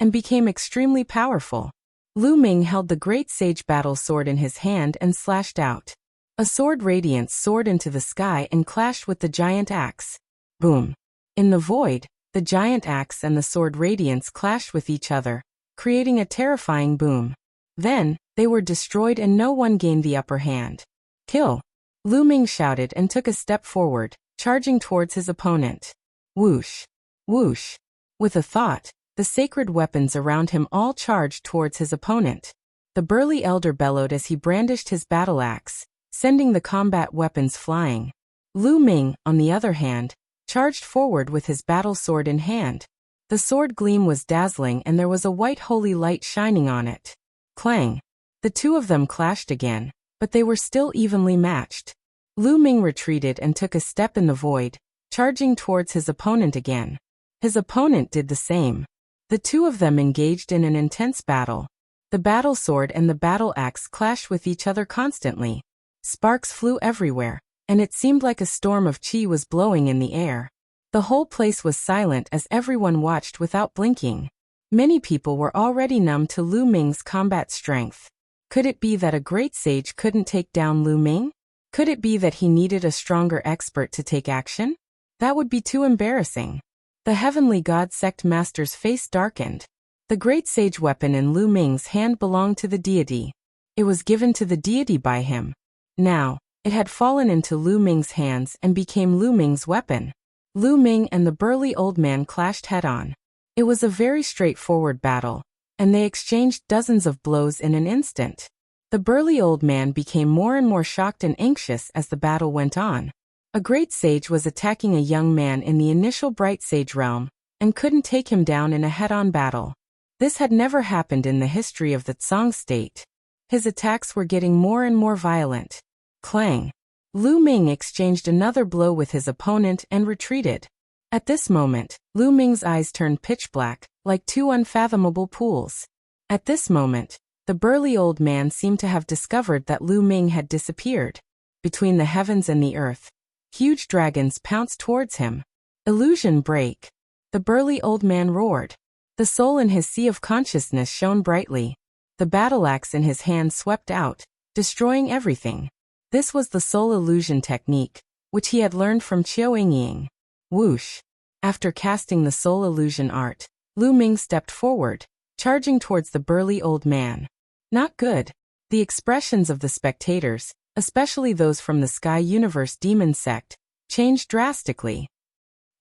and became extremely powerful. Lu Ming held the great sage battle sword in his hand and slashed out. A sword radiance soared into the sky and clashed with the giant axe. Boom! In the void, the giant axe and the sword radiance clashed with each other, creating a terrifying boom. Then, they were destroyed and no one gained the upper hand. Kill! Lu Ming shouted and took a step forward, charging towards his opponent. Whoosh! Whoosh! With a thought, the sacred weapons around him all charged towards his opponent. The burly elder bellowed as he brandished his battle axe, sending the combat weapons flying. Lu Ming, on the other hand, charged forward with his battle sword in hand. The sword gleam was dazzling and there was a white holy light shining on it. Clang! The two of them clashed again, but they were still evenly matched. Lu Ming retreated and took a step in the void, charging towards his opponent again. His opponent did the same. The two of them engaged in an intense battle. The battle sword and the battle axe clashed with each other constantly. Sparks flew everywhere, and it seemed like a storm of qi was blowing in the air. The whole place was silent as everyone watched without blinking. Many people were already numb to Lu Ming's combat strength. Could it be that a great sage couldn't take down Lu Ming? Could it be that he needed a stronger expert to take action? That would be too embarrassing. The heavenly god sect master's face darkened. The great sage weapon in Lu Ming's hand belonged to the deity. It was given to the deity by him. Now, it had fallen into Lu Ming's hands and became Lu Ming's weapon. Lu Ming and the burly old man clashed head-on. It was a very straightforward battle, and they exchanged dozens of blows in an instant. The burly old man became more and more shocked and anxious as the battle went on. A great sage was attacking a young man in the initial bright sage realm, and couldn't take him down in a head-on battle. This had never happened in the history of the Tsang state. His attacks were getting more and more violent. Clang! Lu Ming exchanged another blow with his opponent and retreated. At this moment, Lu Ming's eyes turned pitch black, like two unfathomable pools. At this moment, the burly old man seemed to have discovered that Lu Ming had disappeared. Between the heavens and the earth, huge dragons pounced towards him. Illusion break. The burly old man roared. The soul in his sea of consciousness shone brightly. The battle axe in his hand swept out, destroying everything. This was the soul illusion technique, which he had learned from Chiao Yingying. Whoosh! After casting the soul illusion art, Lu Ming stepped forward, charging towards the burly old man. Not good. The expressions of the spectators, especially those from the Sky Universe Demon sect, changed drastically.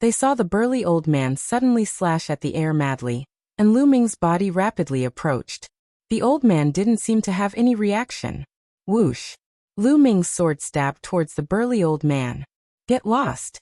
They saw the burly old man suddenly slash at the air madly, and Lu Ming's body rapidly approached. The old man didn't seem to have any reaction. Whoosh! Lu Ming's sword stabbed towards the burly old man. Get lost!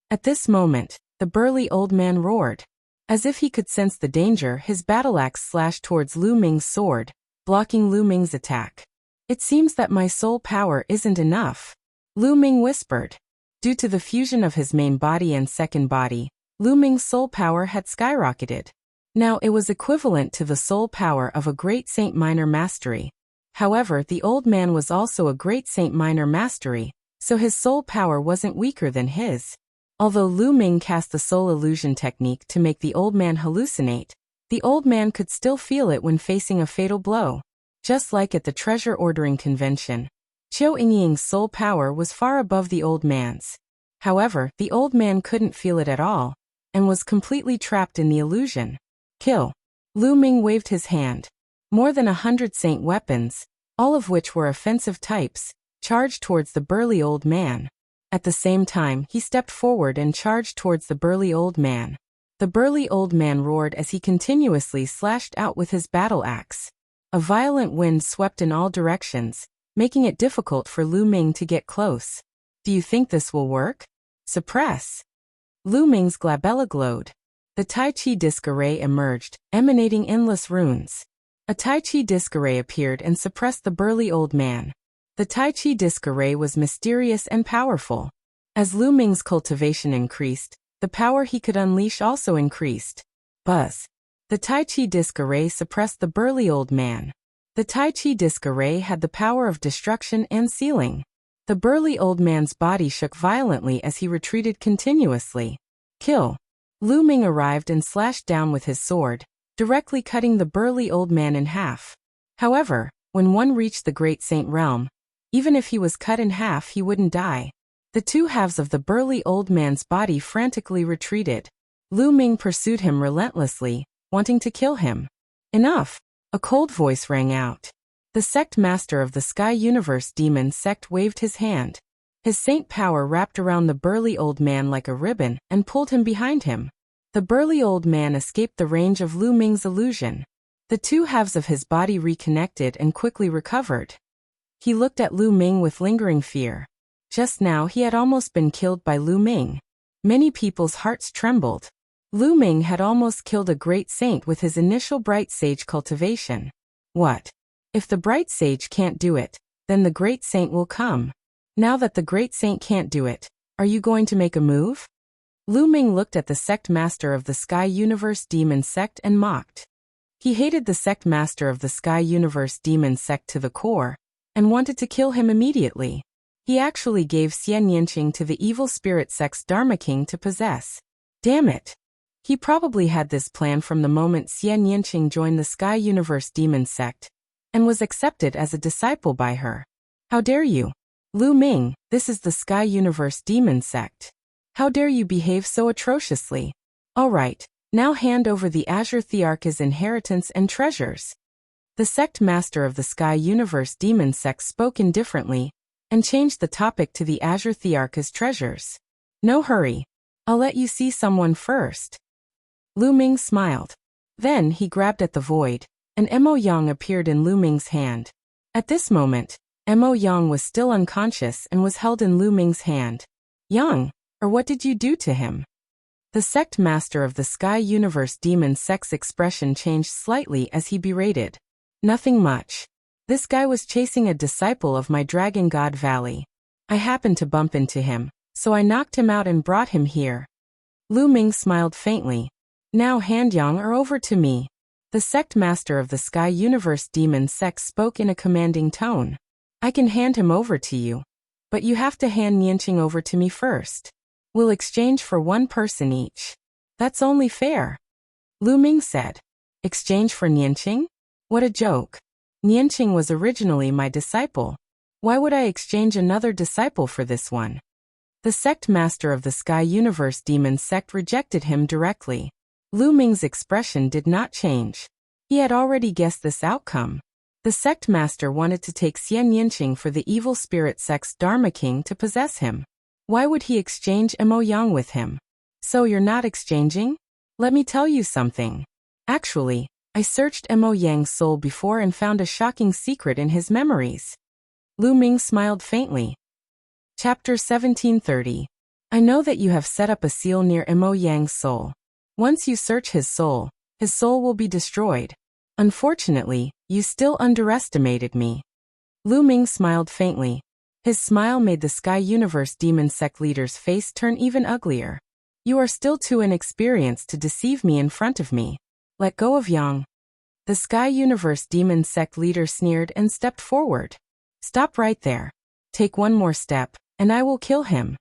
At this moment, the burly old man roared. As if he could sense the danger, his battle axe slashed towards Lu Ming's sword, blocking Lu Ming's attack. It seems that my soul power isn't enough, Lu Ming whispered. Due to the fusion of his main body and second body, Lu Ming's soul power had skyrocketed. Now it was equivalent to the soul power of a great Saint Minor Mastery. However, the old man was also a great Saint Minor Mastery, so his soul power wasn't weaker than his. Although Lu Ming cast the soul illusion technique to make the old man hallucinate, the old man could still feel it when facing a fatal blow. Just like at the treasure ordering convention, Chiao Yingying's soul power was far above the old man's. However, the old man couldn't feel it at all, and was completely trapped in the illusion. Kill! Lu Ming waved his hand. More than 100 saint weapons, all of which were offensive types, charged towards the burly old man. At the same time, he stepped forward and charged towards the burly old man. The burly old man roared as he continuously slashed out with his battle axe. A violent wind swept in all directions, making it difficult for Lu Ming to get close. Do you think this will work? Suppress! Lu Ming's glabella glowed. The Tai Chi disc array emerged, emanating endless runes. A Tai Chi disc array appeared and suppressed the burly old man. The Tai Chi disc array was mysterious and powerful. As Lu Ming's cultivation increased, the power he could unleash also increased. Buzz! The Tai Chi disc array suppressed the burly old man. The Tai Chi disc array had the power of destruction and sealing. The burly old man's body shook violently as he retreated continuously. Kill! Lu Ming arrived and slashed down with his sword, directly cutting the burly old man in half. However, when one reached the Great Saint realm, even if he was cut in half, he wouldn't die. The two halves of the burly old man's body frantically retreated. Lu Ming pursued him relentlessly, wanting to kill him. Enough! A cold voice rang out. The sect master of the Sky Universe Demon sect waved his hand. His saint power wrapped around the burly old man like a ribbon and pulled him behind him. The burly old man escaped the range of Lu Ming's illusion. The two halves of his body reconnected and quickly recovered. He looked at Lu Ming with lingering fear. Just now he had almost been killed by Lu Ming. Many people's hearts trembled. Lu Ming had almost killed a great saint with his initial bright sage cultivation. What? If the bright sage can't do it, then the great saint will come. Now that the great saint can't do it, are you going to make a move? Lu Ming looked at the sect master of the Sky Universe Demon sect and mocked. He hated the sect master of the Sky Universe Demon sect to the core, and wanted to kill him immediately. He actually gave Xian Yinqing to the evil spirit sect's Dharma King to possess. Damn it! He probably had this plan from the moment Xian Yinqing joined the Sky Universe Demon sect, and was accepted as a disciple by her. How dare you? Lu Ming, this is the Sky Universe Demon sect. How dare you behave so atrociously? Alright, now hand over the Azure Thearch's inheritance and treasures. The sect master of the Sky Universe Demon sect spoke indifferently, and changed the topic to the Azure Thearch's treasures. No hurry. I'll let you see someone first. Lu Ming smiled. Then he grabbed at the void, and Mo Yang appeared in Lu Ming's hand. At this moment, Mo Yang was still unconscious and was held in Lu Ming's hand. Yang, or what did you do to him? The sect master of the Sky Universe Demon sect's expression changed slightly as he berated. Nothing much. This guy was chasing a disciple of my Dragon God Valley. I happened to bump into him, so I knocked him out and brought him here. Lu Ming smiled faintly. Now Han-Yang are over to me. The sect master of the Sky Universe Demon Sect spoke in a commanding tone. I can hand him over to you. But you have to hand Nianqing over to me first. We'll exchange for one person each. That's only fair. Lu Ming said. Exchange for Nianqing? What a joke. Nianqing was originally my disciple. Why would I exchange another disciple for this one? The sect master of the Sky Universe Demon Sect rejected him directly. Lu Ming's expression did not change. He had already guessed this outcome. The sect master wanted to take Xian Nianqing for the evil spirit sect's Dharma King to possess him. Why would he exchange Mo Yang with him? So you're not exchanging? Let me tell you something. Actually, I searched Mo Yang's soul before and found a shocking secret in his memories. Lu Ming smiled faintly. Chapter 1730. I know that you have set up a seal near Mo Yang's soul. Once you search his soul will be destroyed. Unfortunately, you still underestimated me. Lu Ming smiled faintly. His smile made the Sky Universe Demon Sect leader's face turn even uglier. You are still too inexperienced to deceive me in front of me. Let go of Yang. The Sky Universe Demon Sect leader sneered and stepped forward. Stop right there. Take one more step, and I will kill him.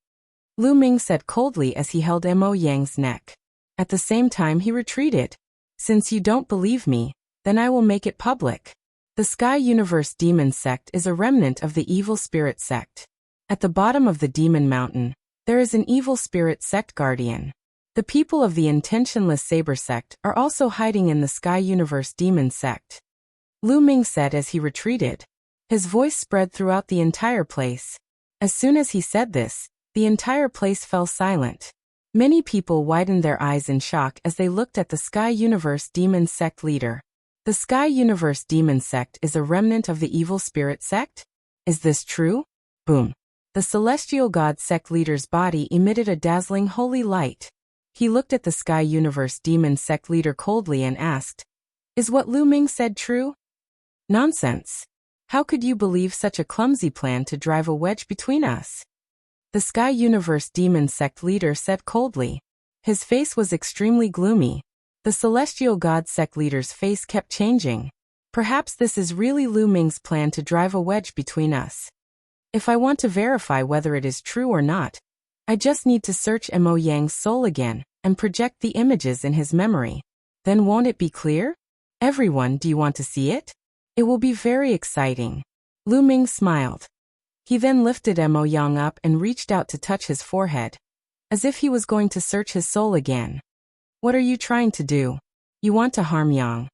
Lu Ming said coldly as he held Mo Yang's neck. At the same time he retreated. Since you don't believe me, then I will make it public. The Sky Universe Demon Sect is a remnant of the Evil Spirit Sect. At the bottom of the Demon Mountain, there is an Evil Spirit Sect guardian. The people of the Intentionless Saber Sect are also hiding in the Sky Universe Demon Sect. Lu Ming said as he retreated. His voice spread throughout the entire place. As soon as he said this, the entire place fell silent. Many people widened their eyes in shock as they looked at the Sky Universe Demon Sect leader. The Sky Universe Demon Sect is a remnant of the Evil Spirit Sect? Is this true? Boom. The Celestial God Sect leader's body emitted a dazzling holy light. He looked at the Sky Universe Demon Sect leader coldly and asked, Is what Lu Ming said true? Nonsense. How could you believe such a clumsy plan to drive a wedge between us? The Sky Universe Demon Sect leader said coldly. His face was extremely gloomy. The Celestial God Sect leader's face kept changing. Perhaps this is really Lu Ming's plan to drive a wedge between us. If I want to verify whether it is true or not, I just need to search Mo Yang's soul again and project the images in his memory. Then won't it be clear? Everyone, do you want to see it? It will be very exciting. Lu Ming smiled. He then lifted Mo Yang up and reached out to touch his forehead, as if he was going to search his soul again. What are you trying to do? You want to harm Yang?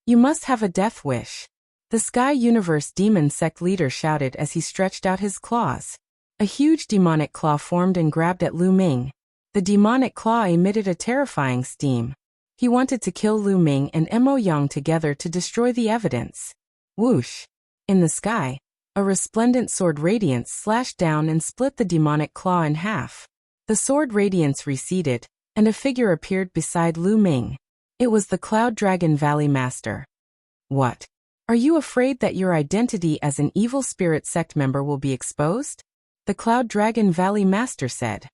You must have a death wish. The Sky Universe Demon Sect leader shouted as he stretched out his claws. A huge demonic claw formed and grabbed at Lu Ming. The demonic claw emitted a terrifying steam. He wanted to kill Lu Ming and Mo Yang together to destroy the evidence. Whoosh! In the sky, a resplendent sword radiance slashed down and split the demonic claw in half. The sword radiance receded, and a figure appeared beside Lu Ming. It was the Cloud Dragon Valley Master. What? Are you afraid that your identity as an evil spirit sect member will be exposed? The Cloud Dragon Valley Master said.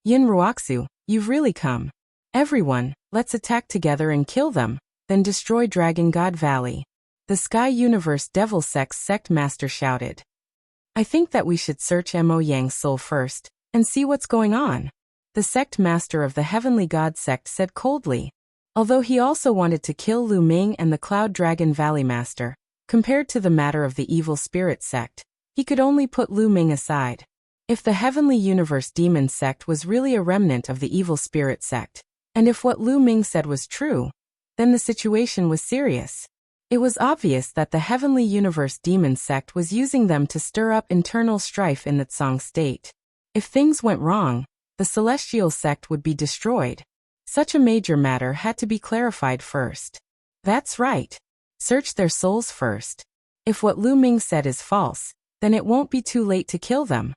Yin Ruoxu, you've really come. Everyone, let's attack together and kill them, then destroy Dragon God Valley. The Sky Universe Devil Sect Master shouted. I think that we should search Mo Yang's soul first, and see what's going on. The Sect Master of the Heavenly God Sect said coldly. Although he also wanted to kill Lu Ming and the Cloud Dragon Valley Master, compared to the matter of the Evil Spirit Sect, he could only put Lu Ming aside. If the Heavenly Universe Demon Sect was really a remnant of the Evil Spirit Sect, and if what Lu Ming said was true, then the situation was serious. It was obvious that the Heavenly Universe Demon Sect was using them to stir up internal strife in the Tsang state. If things went wrong, the Celestial Sect would be destroyed. Such a major matter had to be clarified first. That's right. Search their souls first. If what Lu Ming said is false, then it won't be too late to kill them.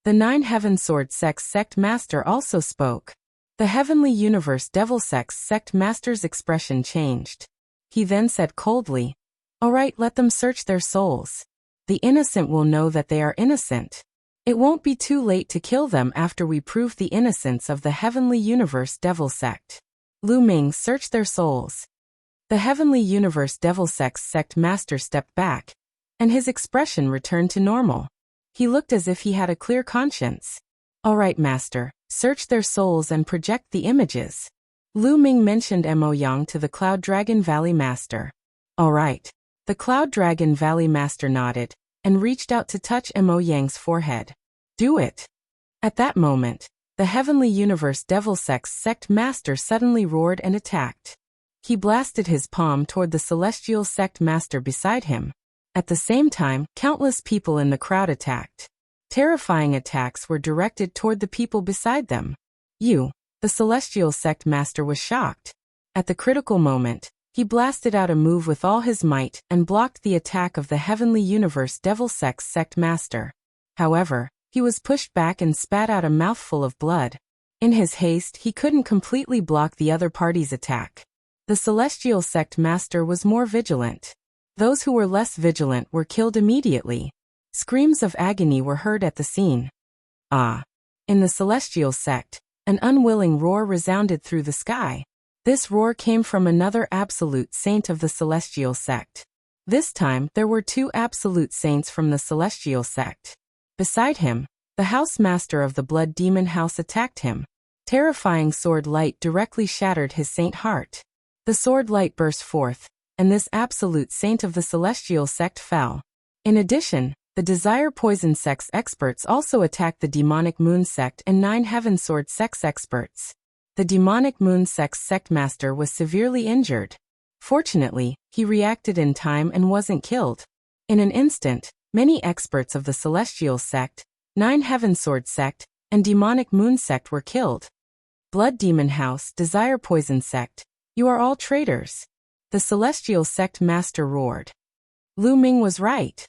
The Nine Heaven Sword Sect's Sect Master also spoke. The Heavenly Universe Devil Sect's Sect Master's expression changed. He then said coldly, All right, let them search their souls. The innocent will know that they are innocent. It won't be too late to kill them after we prove the innocence of the Heavenly Universe Devil Sect. Lu Ming searched their souls. The Heavenly Universe Devil Sect master stepped back, and his expression returned to normal. He looked as if he had a clear conscience. All right, master, search their souls and project the images. Lu Ming mentioned Mo Yang to the Cloud Dragon Valley master. All right. The Cloud Dragon Valley master nodded, and reached out to touch Mo Yang's forehead. Do it. At that moment, the Heavenly Universe Devil Sect master suddenly roared and attacked. He blasted his palm toward the Celestial Sect master beside him. At the same time, countless people in the crowd attacked. Terrifying attacks were directed toward the people beside them. The Celestial Sect master was shocked. At the critical moment, he blasted out a move with all his might and blocked the attack of the Heavenly Universe Devil Sect master. However, he was pushed back and spat out a mouthful of blood. In his haste, he couldn't completely block the other party's attack. The Celestial Sect master was more vigilant. Those who were less vigilant were killed immediately. Screams of agony were heard at the scene. Ah! In the Celestial Sect, an unwilling roar resounded through the sky. This roar came from another absolute saint of the Celestial Sect. This time, there were two absolute saints from the Celestial Sect. Beside him, the house master of the Blood Demon House attacked him. Terrifying sword light directly shattered his saint heart. The sword light burst forth, and this absolute saint of the Celestial Sect fell. In addition, the Desire Poison Sect's experts also attacked the Demonic Moon Sect and 9 Heaven Sword Sect's experts. The Demonic Moon Sect's sect master was severely injured. Fortunately, he reacted in time and wasn't killed. In an instant, many experts of the Celestial Sect, 9 Heaven Sword Sect, and Demonic Moon Sect were killed. Blood Demon House, Desire Poison Sect, you are all traitors. The Celestial Sect master roared. Lu Ming was right.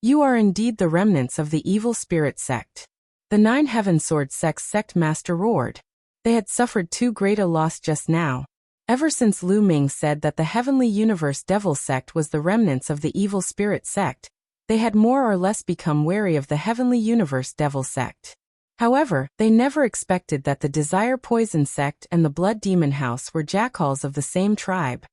You are indeed the remnants of the Evil Spirit Sect. The 9 Heaven Sword Sect's sect master roared. They had suffered too great a loss just now. Ever since Lu Ming said that the Heavenly Universe Devil Sect was the remnants of the Evil Spirit Sect, they had more or less become wary of the Heavenly Universe Devil Sect. However, they never expected that the Desire Poison Sect and the Blood Demon House were jackals of the same tribe.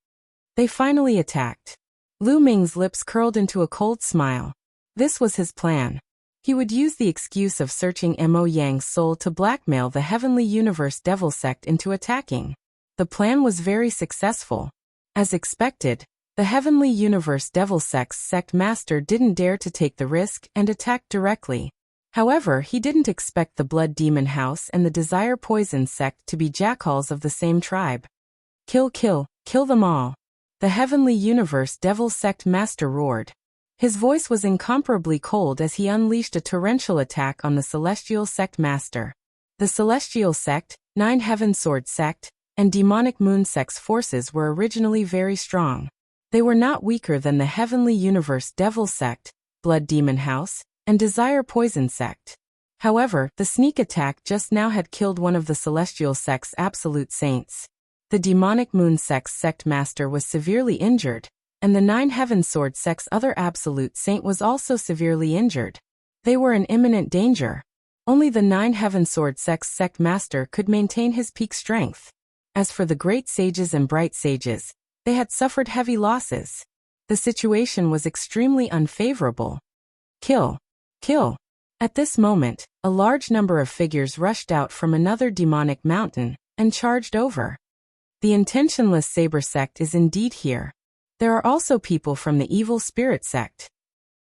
They finally attacked. Lu Ming's lips curled into a cold smile. This was his plan. He would use the excuse of searching Mo Yang's soul to blackmail the Heavenly Universe Devil Sect into attacking. The plan was very successful. As expected, the Heavenly Universe Devil Sect's sect master didn't dare to take the risk and attack directly. However, he didn't expect the Blood Demon House and the Desire Poison Sect to be jackals of the same tribe. Kill them all. The Heavenly Universe Devil Sect master roared. His voice was incomparably cold as he unleashed a torrential attack on the Celestial Sect master. The Celestial Sect, 9 Heaven Sword Sect, and Demonic Moon Sect's forces were originally very strong. They were not weaker than the Heavenly Universe Devil Sect, Blood Demon House, and Desire Poison Sect. However, the sneak attack just now had killed one of the Celestial Sect's absolute saints. The Demonic Moon Sect's sect master was severely injured, and the 9 Heaven Sword Sect's other absolute saint was also severely injured. They were in imminent danger. Only the 9 Heaven Sword Sect's sect master could maintain his peak strength. As for the Great Sages and Bright Sages, they had suffered heavy losses. The situation was extremely unfavorable. Kill. At this moment, a large number of figures rushed out from another demonic mountain and charged over. The Intentionless Saber Sect is indeed here. There are also people from the Evil Spirit Sect.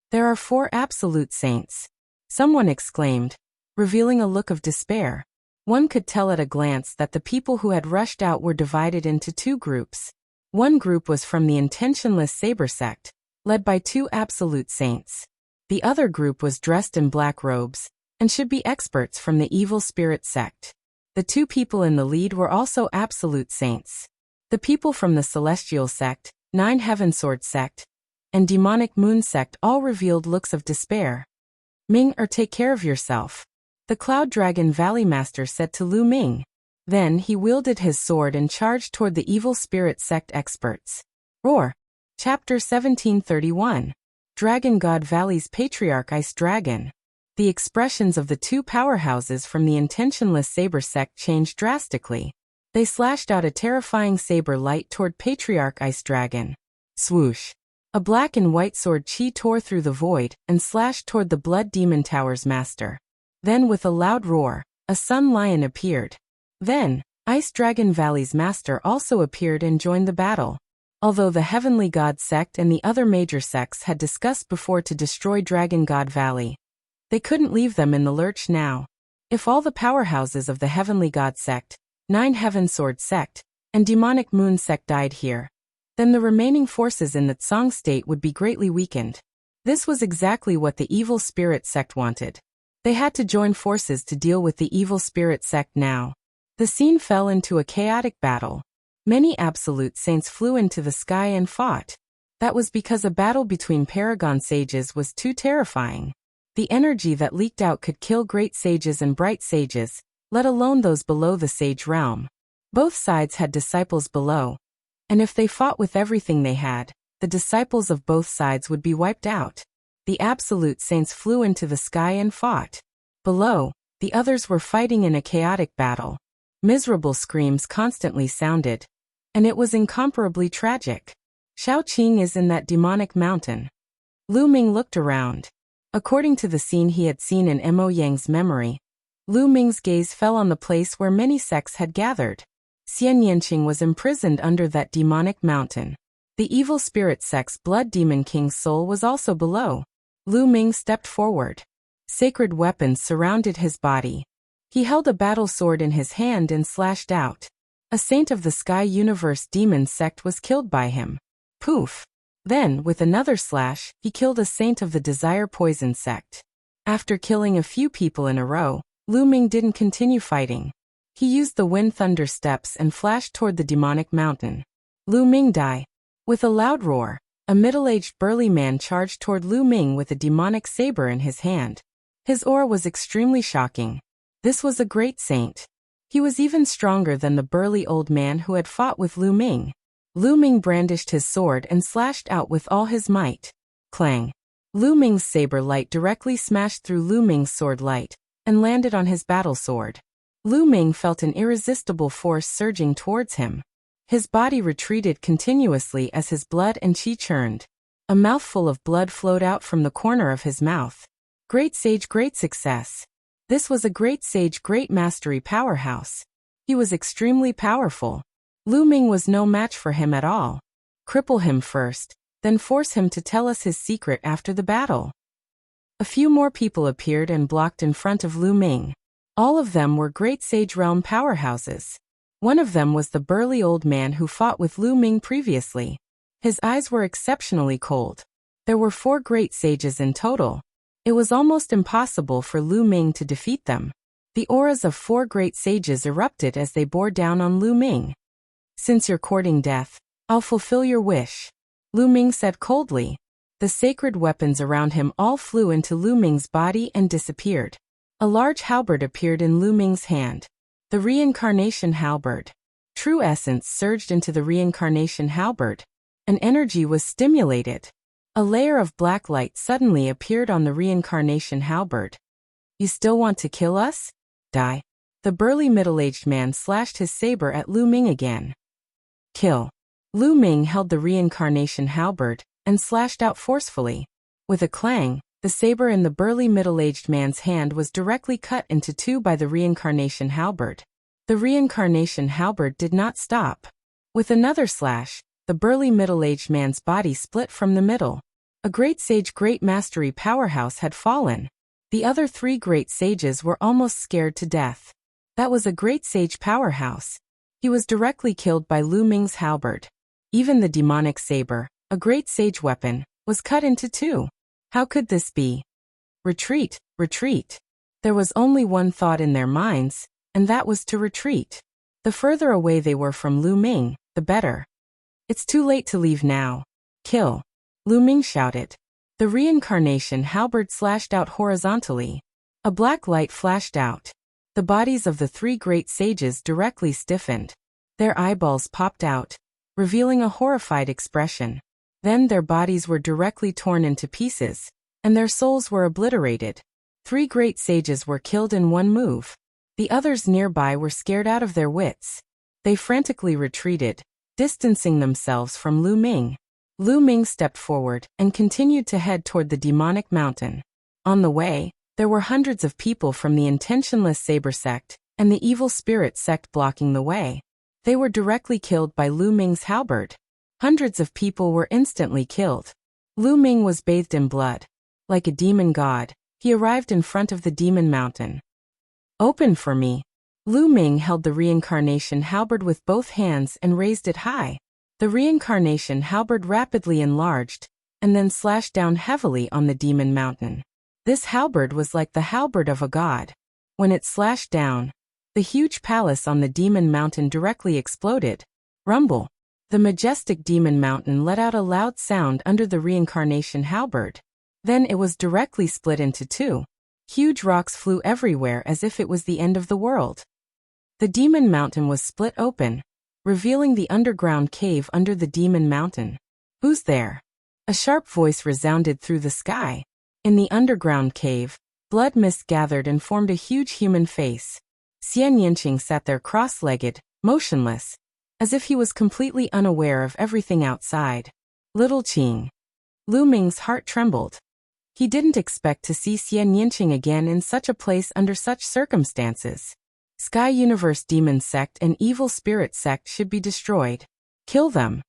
There are 4 absolute saints. Someone exclaimed, revealing a look of despair. One could tell at a glance that the people who had rushed out were divided into 2 groups. One group was from the Intentionless Saber Sect, led by 2 absolute saints. The other group was dressed in black robes, and should be experts from the Evil Spirit Sect. The 2 people in the lead were also absolute saints. The people from the Celestial Sect, 9 Heaven Sword Sect, and Demonic Moon Sect all revealed looks of despair. Ming, take care of yourself, the Cloud Dragon Valley Master said to Lu Ming. Then he wielded his sword and charged toward the Evil Spirit Sect experts. Roar. Chapter 1731. Dragon God Valley's Patriarch Ice Dragon. The expressions of the two powerhouses from the intentionless saber sect changed drastically. They slashed out a terrifying saber light toward Patriarch Ice Dragon. Swoosh! A black and white sword chi tore through the void and slashed toward the Blood Demon Tower's master. Then with a loud roar, a Sun Lion appeared. Then, Ice Dragon Valley's master also appeared and joined the battle. Although the Heavenly God sect and the other major sects had discussed before to destroy Dragon God Valley, they couldn't leave them in the lurch now. If all the powerhouses of the Heavenly God sect, Nine Heaven Sword sect, and Demonic Moon sect died here, then the remaining forces in the Tsang state would be greatly weakened. This was exactly what the Evil Spirit sect wanted. They had to join forces to deal with the Evil Spirit sect now. The scene fell into a chaotic battle. Many absolute saints flew into the sky and fought. That was because a battle between Paragon sages was too terrifying. The energy that leaked out could kill great sages and bright sages, let alone those below the sage realm. Both sides had disciples below, and if they fought with everything they had, the disciples of both sides would be wiped out. The absolute saints flew into the sky and fought. Below, the others were fighting in a chaotic battle. Miserable screams constantly sounded, and it was incomparably tragic. Shao Qing is in that demonic mountain. Lu Ming looked around. According to the scene he had seen in Mo Yang's memory, Lu Ming's gaze fell on the place where many sects had gathered. Xian Yanqing was imprisoned under that demonic mountain. The evil spirit sect's Blood Demon King's soul was also below. Lu Ming stepped forward. Sacred weapons surrounded his body. He held a battle sword in his hand and slashed out. A saint of the Sky Universe Demon sect was killed by him. Poof! Then, with another slash, he killed a saint of the Desire Poison sect. After killing a few people in a row, Lu Ming didn't continue fighting. He used the Wind Thunder Steps and flashed toward the demonic mountain. Lu Ming died. With a loud roar, a middle-aged burly man charged toward Lu Ming with a demonic saber in his hand. His aura was extremely shocking. This was a great saint. He was even stronger than the burly old man who had fought with Lu Ming. Lu Ming brandished his sword and slashed out with all his might. Clang! Lu Ming's saber light directly smashed through Lu Ming's sword light and landed on his battle sword. Lu Ming felt an irresistible force surging towards him. His body retreated continuously as his blood and chi churned. A mouthful of blood flowed out from the corner of his mouth. Great sage, great success. This was a great sage, great mastery powerhouse. He was extremely powerful. Lu Ming was no match for him at all. Cripple him first, then force him to tell us his secret after the battle. A few more people appeared and blocked in front of Lu Ming. All of them were great sage realm powerhouses. One of them was the burly old man who fought with Lu Ming previously. His eyes were exceptionally cold. There were 4 great sages in total. It was almost impossible for Lu Ming to defeat them. The auras of 4 great sages erupted as they bore down on Lu Ming. Since you're courting death, I'll fulfill your wish, Lu Ming said coldly. The sacred weapons around him all flew into Lu Ming's body and disappeared. A large halberd appeared in Lu Ming's hand. The reincarnation halberd. True essence surged into the reincarnation halberd. An energy was stimulated. A layer of black light suddenly appeared on the reincarnation halberd. You still want to kill us? Die. The burly middle-aged man slashed his saber at Lu Ming again. Kill. Lu Ming held the reincarnation halberd and slashed out forcefully. With a clang, the saber in the burly middle-aged man's hand was directly cut into 2 by the reincarnation halberd. The reincarnation halberd did not stop. With another slash, the burly middle-aged man's body split from the middle. A great sage, great mastery powerhouse had fallen. The other 3 great sages were almost scared to death. That was a great sage powerhouse. He was directly killed by Lu Ming's halberd. Even the demonic saber, a great sage weapon, was cut into 2. How could this be? Retreat, retreat. There was only one thought in their minds, and that was to retreat. The further away they were from Lu Ming, the better. It's too late to leave now. Kill. Lu Ming shouted. The reincarnation halberd slashed out horizontally. A black light flashed out. The bodies of the 3 great sages directly stiffened. Their eyeballs popped out, revealing a horrified expression. Then their bodies were directly torn into pieces, and their souls were obliterated. 3 great sages were killed in one move. The others nearby were scared out of their wits. They frantically retreated, distancing themselves from Lu Ming. Lu Ming stepped forward and continued to head toward the demonic mountain. On the way, there were hundreds of people from the intentionless saber sect and the evil spirit sect blocking the way. They were directly killed by Lu Ming's halberd. Hundreds of people were instantly killed. Lu Ming was bathed in blood. Like a demon god, he arrived in front of the demon mountain. "Open for me." Lu Ming held the reincarnation halberd with both hands and raised it high. The reincarnation halberd rapidly enlarged, and then slashed down heavily on the demon mountain. This halberd was like the halberd of a god. When it slashed down, the huge palace on the demon mountain directly exploded. Rumble. The majestic demon mountain let out a loud sound under the reincarnation halberd. Then it was directly split into 2. Huge rocks flew everywhere as if it was the end of the world. The demon mountain was split open, revealing the underground cave under the demon mountain. "Who's there?" A sharp voice resounded through the sky. In the underground cave, blood mist gathered and formed a huge human face. Xian Yinqing sat there cross-legged, motionless, as if he was completely unaware of everything outside. "Little Qing." Lu Ming's heart trembled. He didn't expect to see Xian Yinqing again in such a place under such circumstances. Sky Universe Demon Sect and Evil Spirit Sect should be destroyed. Kill them.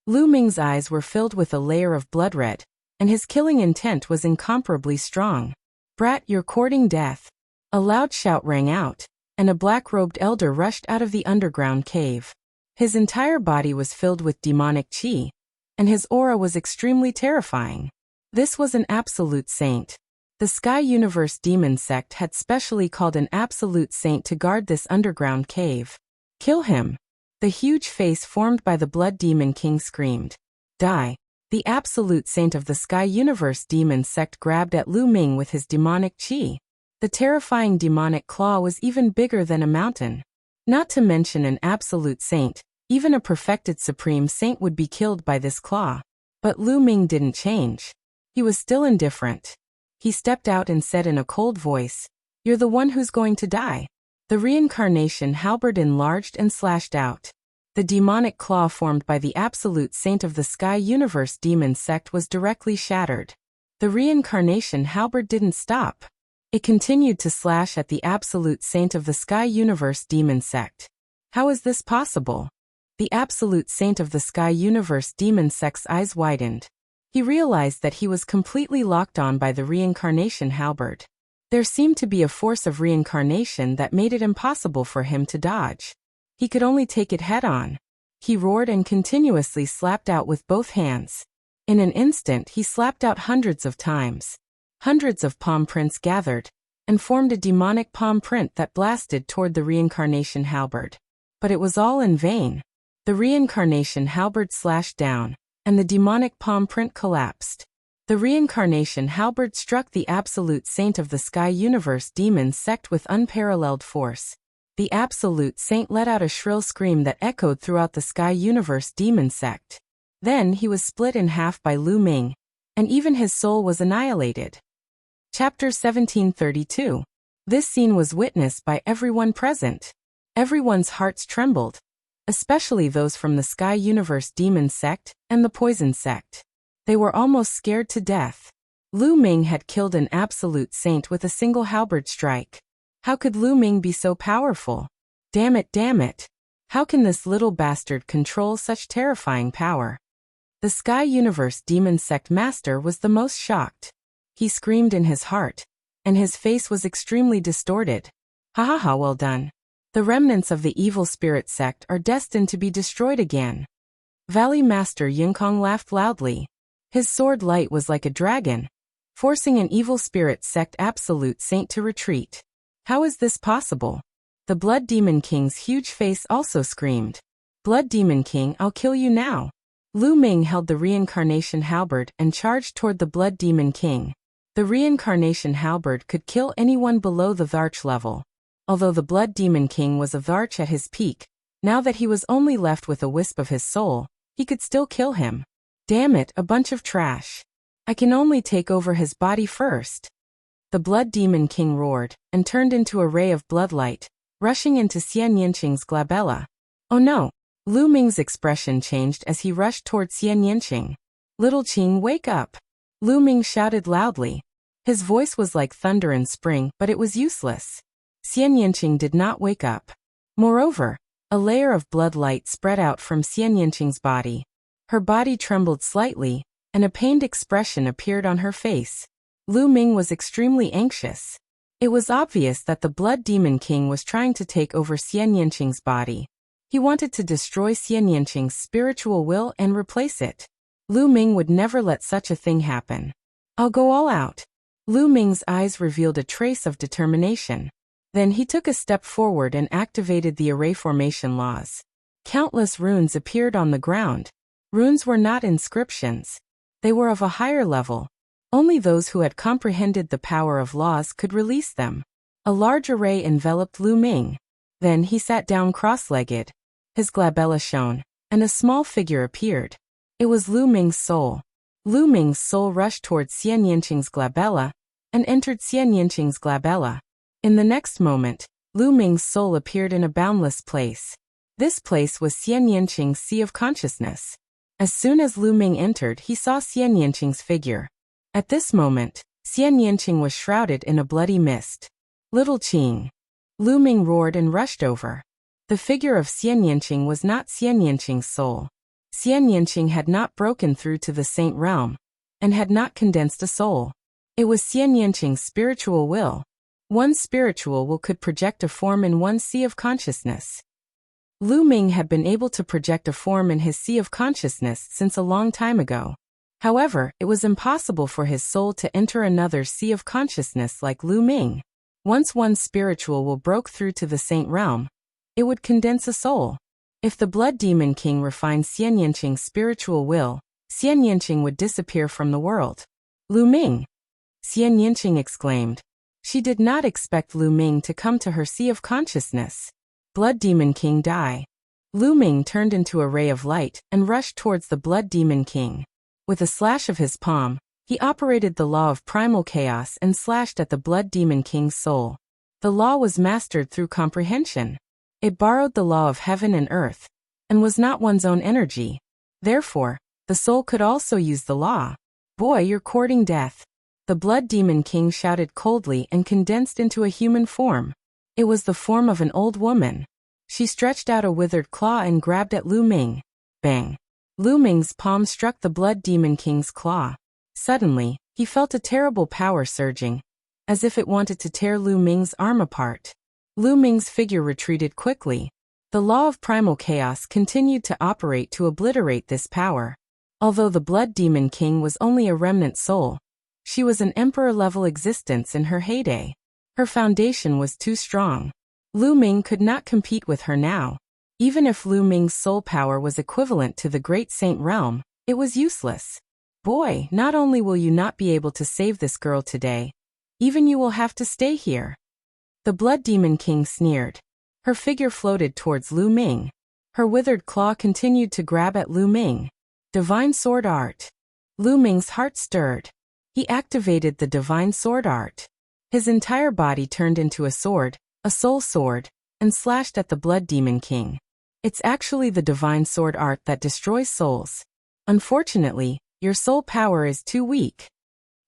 Lu Ming's eyes were filled with a layer of blood red, and his killing intent was incomparably strong. "Brat, you're courting death." A loud shout rang out, and a black-robed elder rushed out of the underground cave. His entire body was filled with demonic qi, and his aura was extremely terrifying. This was an absolute saint. The Sky Universe Demon Sect had specially called an absolute saint to guard this underground cave. "Kill him." The huge face formed by the Blood Demon King screamed. "Die." The absolute saint of the Sky Universe Demon Sect grabbed at Lu Ming with his demonic qi. The terrifying demonic claw was even bigger than a mountain. Not to mention an absolute saint, even a perfected supreme saint would be killed by this claw. But Lu Ming didn't change. He was still indifferent. He stepped out and said in a cold voice, "You're the one who's going to die." The reincarnation halberd enlarged and slashed out. The demonic claw formed by the absolute saint of the Sky Universe Demon Sect was directly shattered. The reincarnation halberd didn't stop. It continued to slash at the absolute saint of the Sky Universe Demon Sect. How is this possible? The absolute saint of the Sky Universe Demon Sect's eyes widened. He realized that he was completely locked on by the reincarnation halberd. There seemed to be a force of reincarnation that made it impossible for him to dodge. He could only take it head-on. He roared and continuously slapped out with both hands. In an instant he slapped out hundreds of times. Hundreds of palm prints gathered, and formed a demonic palm print that blasted toward the reincarnation halberd. But it was all in vain. The reincarnation halberd slashed down, and the demonic palm print collapsed. The reincarnation halberd struck the absolute saint of the Sky Universe Demon Sect with unparalleled force. The absolute saint let out a shrill scream that echoed throughout the Sky Universe Demon Sect. Then he was split in half by Lu Ming, and even his soul was annihilated. Chapter 1732. This scene was witnessed by everyone present. Everyone's hearts trembled, especially those from the Sky Universe Demon Sect and the Poison Sect. They were almost scared to death. Lu Ming had killed an absolute saint with a single halberd strike. How could Lu Ming be so powerful? Damn it, damn it. How can this little bastard control such terrifying power? The Sky Universe Demon Sect Master was the most shocked. He screamed in his heart, and his face was extremely distorted. Ha ha ha, well done. The remnants of the Evil Spirit Sect are destined to be destroyed again. Valley Master Yinkong laughed loudly. His sword light was like a dragon, forcing an Evil Spirit Sect Absolute Saint to retreat. How is this possible? The Blood Demon King's huge face also screamed. Blood Demon King, I'll kill you now. Lu Ming held the reincarnation halberd and charged toward the Blood Demon King. The reincarnation halberd could kill anyone below the Tharch level. Although the Blood Demon King was a Tharch at his peak, now that he was only left with a wisp of his soul, he could still kill him. Damn it, a bunch of trash. I can only take over his body first. The Blood Demon King roared, and turned into a ray of bloodlight, rushing into Xian Yanqing's glabella. Oh no! Lu Ming's expression changed as he rushed toward Xian Yanqing. Little Qing, wake up! Lu Ming shouted loudly. His voice was like thunder in spring, but it was useless. Xian Yanqing did not wake up. Moreover, a layer of blood light spread out from Xian Yanqing's body. Her body trembled slightly, and a pained expression appeared on her face. Lu Ming was extremely anxious. It was obvious that the Blood Demon King was trying to take over Xian Yanqing's body. He wanted to destroy Xian Yanqing's spiritual will and replace it. Lu Ming would never let such a thing happen. I'll go all out. Lu Ming's eyes revealed a trace of determination. Then he took a step forward and activated the array formation laws. Countless runes appeared on the ground. Runes were not inscriptions. They were of a higher level. Only those who had comprehended the power of laws could release them. A large array enveloped Lu Ming. Then he sat down cross-legged. His glabella shone, and a small figure appeared. It was Lu Ming's soul. Lu Ming's soul rushed towards Xian Yanqing's glabella, and entered Xian Yanqing's glabella. In the next moment, Lu Ming's soul appeared in a boundless place. This place was Xian Yanqing's sea of consciousness. As soon as Lu Ming entered, he saw Xian Yanqing's figure. At this moment, Xian Yanqing was shrouded in a bloody mist. Little Qing! Lu Ming roared and rushed over. The figure of Xian Yanqing was not Xian Yanqing's soul. Xian Yanqing had not broken through to the Saint Realm, and had not condensed a soul. It was Xian Yanqing's spiritual will. One spiritual will could project a form in one sea of consciousness. Lu Ming had been able to project a form in his sea of consciousness since a long time ago. However, it was impossible for his soul to enter another sea of consciousness like Lu Ming. Once one spiritual will broke through to the Saint Realm, it would condense a soul. If the Blood Demon King refined Xian Yanqing's spiritual will, Xian Yanqing would disappear from the world. Lu Ming! Xian Yanqing exclaimed. She did not expect Lu Ming to come to her sea of consciousness. Blood Demon King die. Lu Ming turned into a ray of light and rushed towards the Blood Demon King. With a slash of his palm, he operated the law of primal chaos and slashed at the Blood Demon King's soul. The law was mastered through comprehension. It borrowed the law of heaven and earth, and was not one's own energy. Therefore, the soul could also use the law. Boy, you're courting death. The Blood Demon King shouted coldly and condensed into a human form. It was the form of an old woman. She stretched out a withered claw and grabbed at Lu Ming. Bang! Lu Ming's palm struck the Blood Demon King's claw. Suddenly, he felt a terrible power surging, as if it wanted to tear Lu Ming's arm apart. Lu Ming's figure retreated quickly. The law of primal chaos continued to operate to obliterate this power. Although the Blood Demon King was only a remnant soul, she was an emperor-level existence in her heyday. Her foundation was too strong. Lu Ming could not compete with her now. Even if Lu Ming's soul power was equivalent to the Great Saint Realm, it was useless. Boy, not only will you not be able to save this girl today, even you will have to stay here. The Blood Demon King sneered. Her figure floated towards Lu Ming. Her withered claw continued to grab at Lu Ming. Divine Sword Art. Lu Ming's heart stirred. He activated the Divine Sword Art. His entire body turned into a sword, a soul sword, and slashed at the Blood Demon King. It's actually the Divine Sword Art that destroys souls. Unfortunately, your soul power is too weak.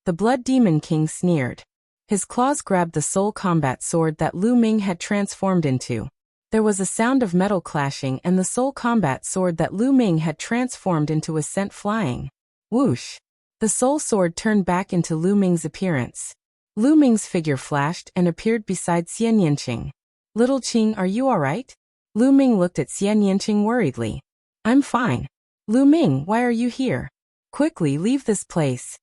The Blood Demon King sneered. His claws grabbed the soul combat sword that Lu Ming had transformed into. There was a sound of metal clashing and the soul combat sword that Lu Ming had transformed into was sent flying. Whoosh! The soul sword turned back into Lu Ming's appearance. Lu Ming's figure flashed and appeared beside Xian Yanqing. Little Qing, are you alright? Lu Ming looked at Xian Yanqing worriedly. I'm fine. Lu Ming, why are you here? Quickly leave this place.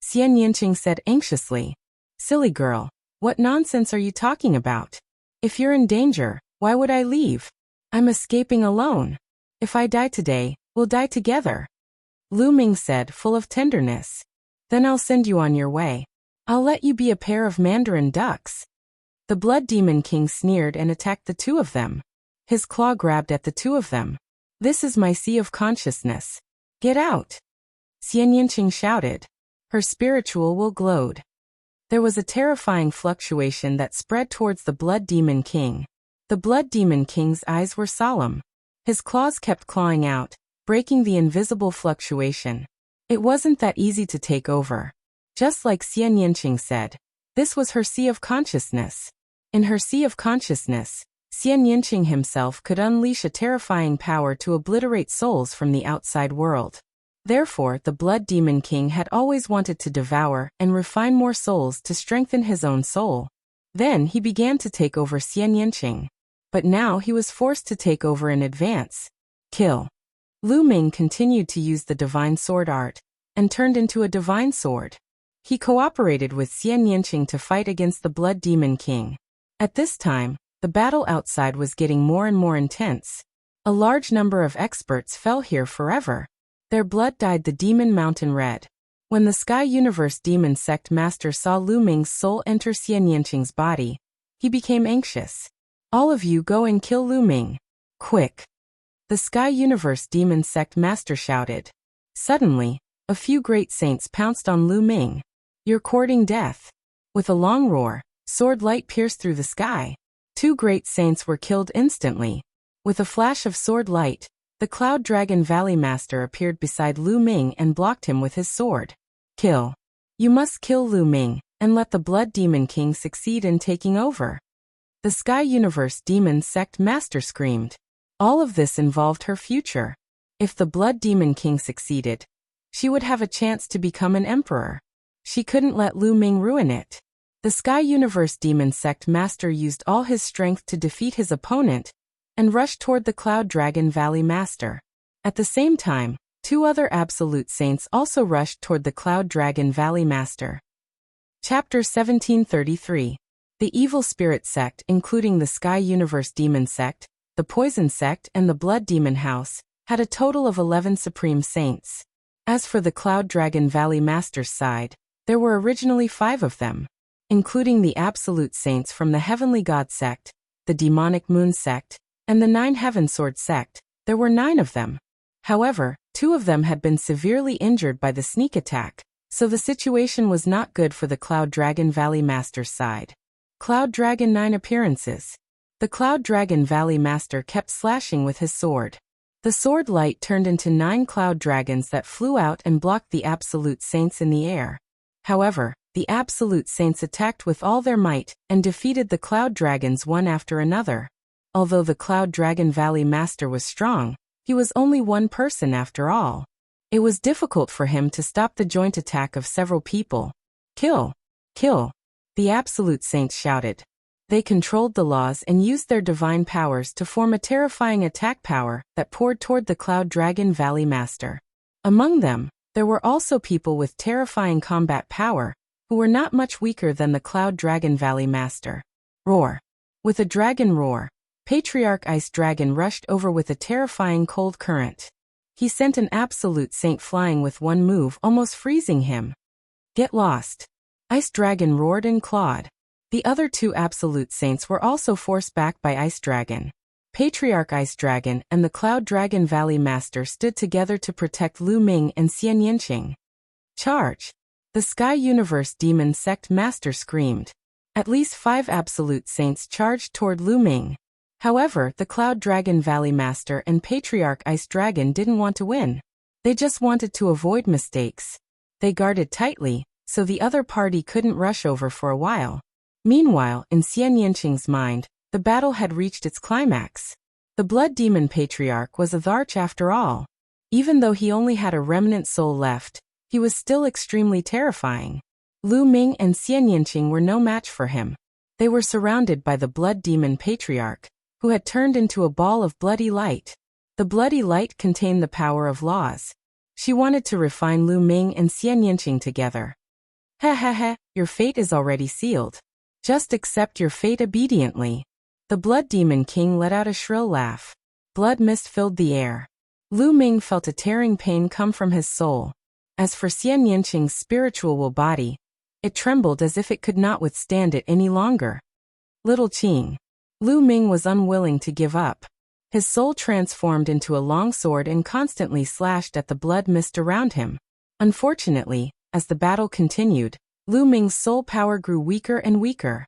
Xian Yanqing said anxiously. Silly girl, what nonsense are you talking about? If you're in danger, why would I leave? I'm escaping alone. If I die today, we'll die together. Lu Ming said, full of tenderness. Then I'll send you on your way. I'll let you be a pair of mandarin ducks. The Blood Demon King sneered and attacked the two of them. His claw grabbed at the two of them. This is my sea of consciousness. Get out! Xian Yanqing shouted. Her spiritual will glowed. There was a terrifying fluctuation that spread towards the Blood Demon King. The Blood Demon King's eyes were solemn. His claws kept clawing out, breaking the invisible fluctuation. It wasn't that easy to take over. Just like Xian Yanqing said, this was her sea of consciousness. In her sea of consciousness, Xian Yanqing himself could unleash a terrifying power to obliterate souls from the outside world. Therefore, the Blood Demon King had always wanted to devour and refine more souls to strengthen his own soul. Then he began to take over Xian Yanqing. But now he was forced to take over in advance. Kill. Lu Ming continued to use the divine sword art, and turned into a divine sword. He cooperated with Xian Yanqing to fight against the Blood Demon King. At this time, the battle outside was getting more and more intense. A large number of experts fell here forever. Their blood dyed the demon mountain red. When the Sky Universe Demon Sect Master saw Lu Ming's soul enter Xian Yanqing's body, he became anxious. All of you go and kill Lu Ming. Quick! The Sky Universe Demon Sect Master shouted. Suddenly, a few great saints pounced on Lu Ming. You're courting death. With a long roar, sword light pierced through the sky. 2 great saints were killed instantly. With a flash of sword light, the Cloud Dragon Valley Master appeared beside Lu Ming and blocked him with his sword. Kill. You must kill Lu Ming, and let the Blood Demon King succeed in taking over. The Sky Universe Demon Sect Master screamed. All of this involved her future. If the Blood Demon King succeeded, she would have a chance to become an emperor. She couldn't let Lu Ming ruin it. The Sky Universe Demon Sect Master used all his strength to defeat his opponent, and rushed toward the Cloud Dragon Valley Master. At the same time, 2 other Absolute Saints also rushed toward the Cloud Dragon Valley Master. Chapter 1733. The Evil Spirit Sect, including the Sky Universe Demon Sect, the Poison Sect and the Blood Demon House, had a total of 11 Supreme Saints. As for the Cloud Dragon Valley Master's side, there were originally 5 of them. Including the Absolute Saints from the Heavenly God Sect, the Demonic Moon Sect, and the 9 Heaven Sword Sect, there were 9 of them. However, 2 of them had been severely injured by the sneak attack, so the situation was not good for the Cloud Dragon Valley Master's side. Cloud Dragon 9 appearances. The Cloud Dragon Valley Master kept slashing with his sword. The sword light turned into 9 cloud dragons that flew out and blocked the Absolute Saints in the air. However, the Absolute Saints attacked with all their might and defeated the cloud dragons one after another. Although the Cloud Dragon Valley Master was strong, he was only one person after all. It was difficult for him to stop the joint attack of several people. Kill! Kill! The Absolute Saints shouted. They controlled the laws and used their divine powers to form a terrifying attack power that poured toward the Cloud Dragon Valley Master. Among them, there were also people with terrifying combat power, who were not much weaker than the Cloud Dragon Valley Master. Roar! With a dragon roar, Patriarch Ice Dragon rushed over with a terrifying cold current. He sent an Absolute Saint flying with one move, almost freezing him. Get lost! Ice Dragon roared and clawed. The other 2 Absolute Saints were also forced back by Ice Dragon. Patriarch Ice Dragon and the Cloud Dragon Valley Master stood together to protect Lu Ming and Xian Yanqing. Charge! The Sky Universe Demon Sect Master screamed. At least 5 Absolute Saints charged toward Lu Ming. However, the Cloud Dragon Valley Master and Patriarch Ice Dragon didn't want to win. They just wanted to avoid mistakes. They guarded tightly, so the other party couldn't rush over for a while. Meanwhile, in Xian Yanqing's mind, the battle had reached its climax. The Blood Demon Patriarch was a Tharch after all. Even though he only had a remnant soul left, he was still extremely terrifying. Lu Ming and Xian Yanqing were no match for him. They were surrounded by the Blood Demon Patriarch, who had turned into a ball of bloody light. The bloody light contained the power of laws. She wanted to refine Lu Ming and Xian Yanqing together. Ha ha ha, your fate is already sealed. Just accept your fate obediently. The Blood Demon King let out a shrill laugh. Blood mist filled the air. Lu Ming felt a tearing pain come from his soul. As for Xian Yanqing's spiritual body, it trembled as if it could not withstand it any longer. Little Qing. Lu Ming was unwilling to give up. His soul transformed into a long sword and constantly slashed at the blood mist around him. Unfortunately, as the battle continued, Lu Ming's soul power grew weaker and weaker.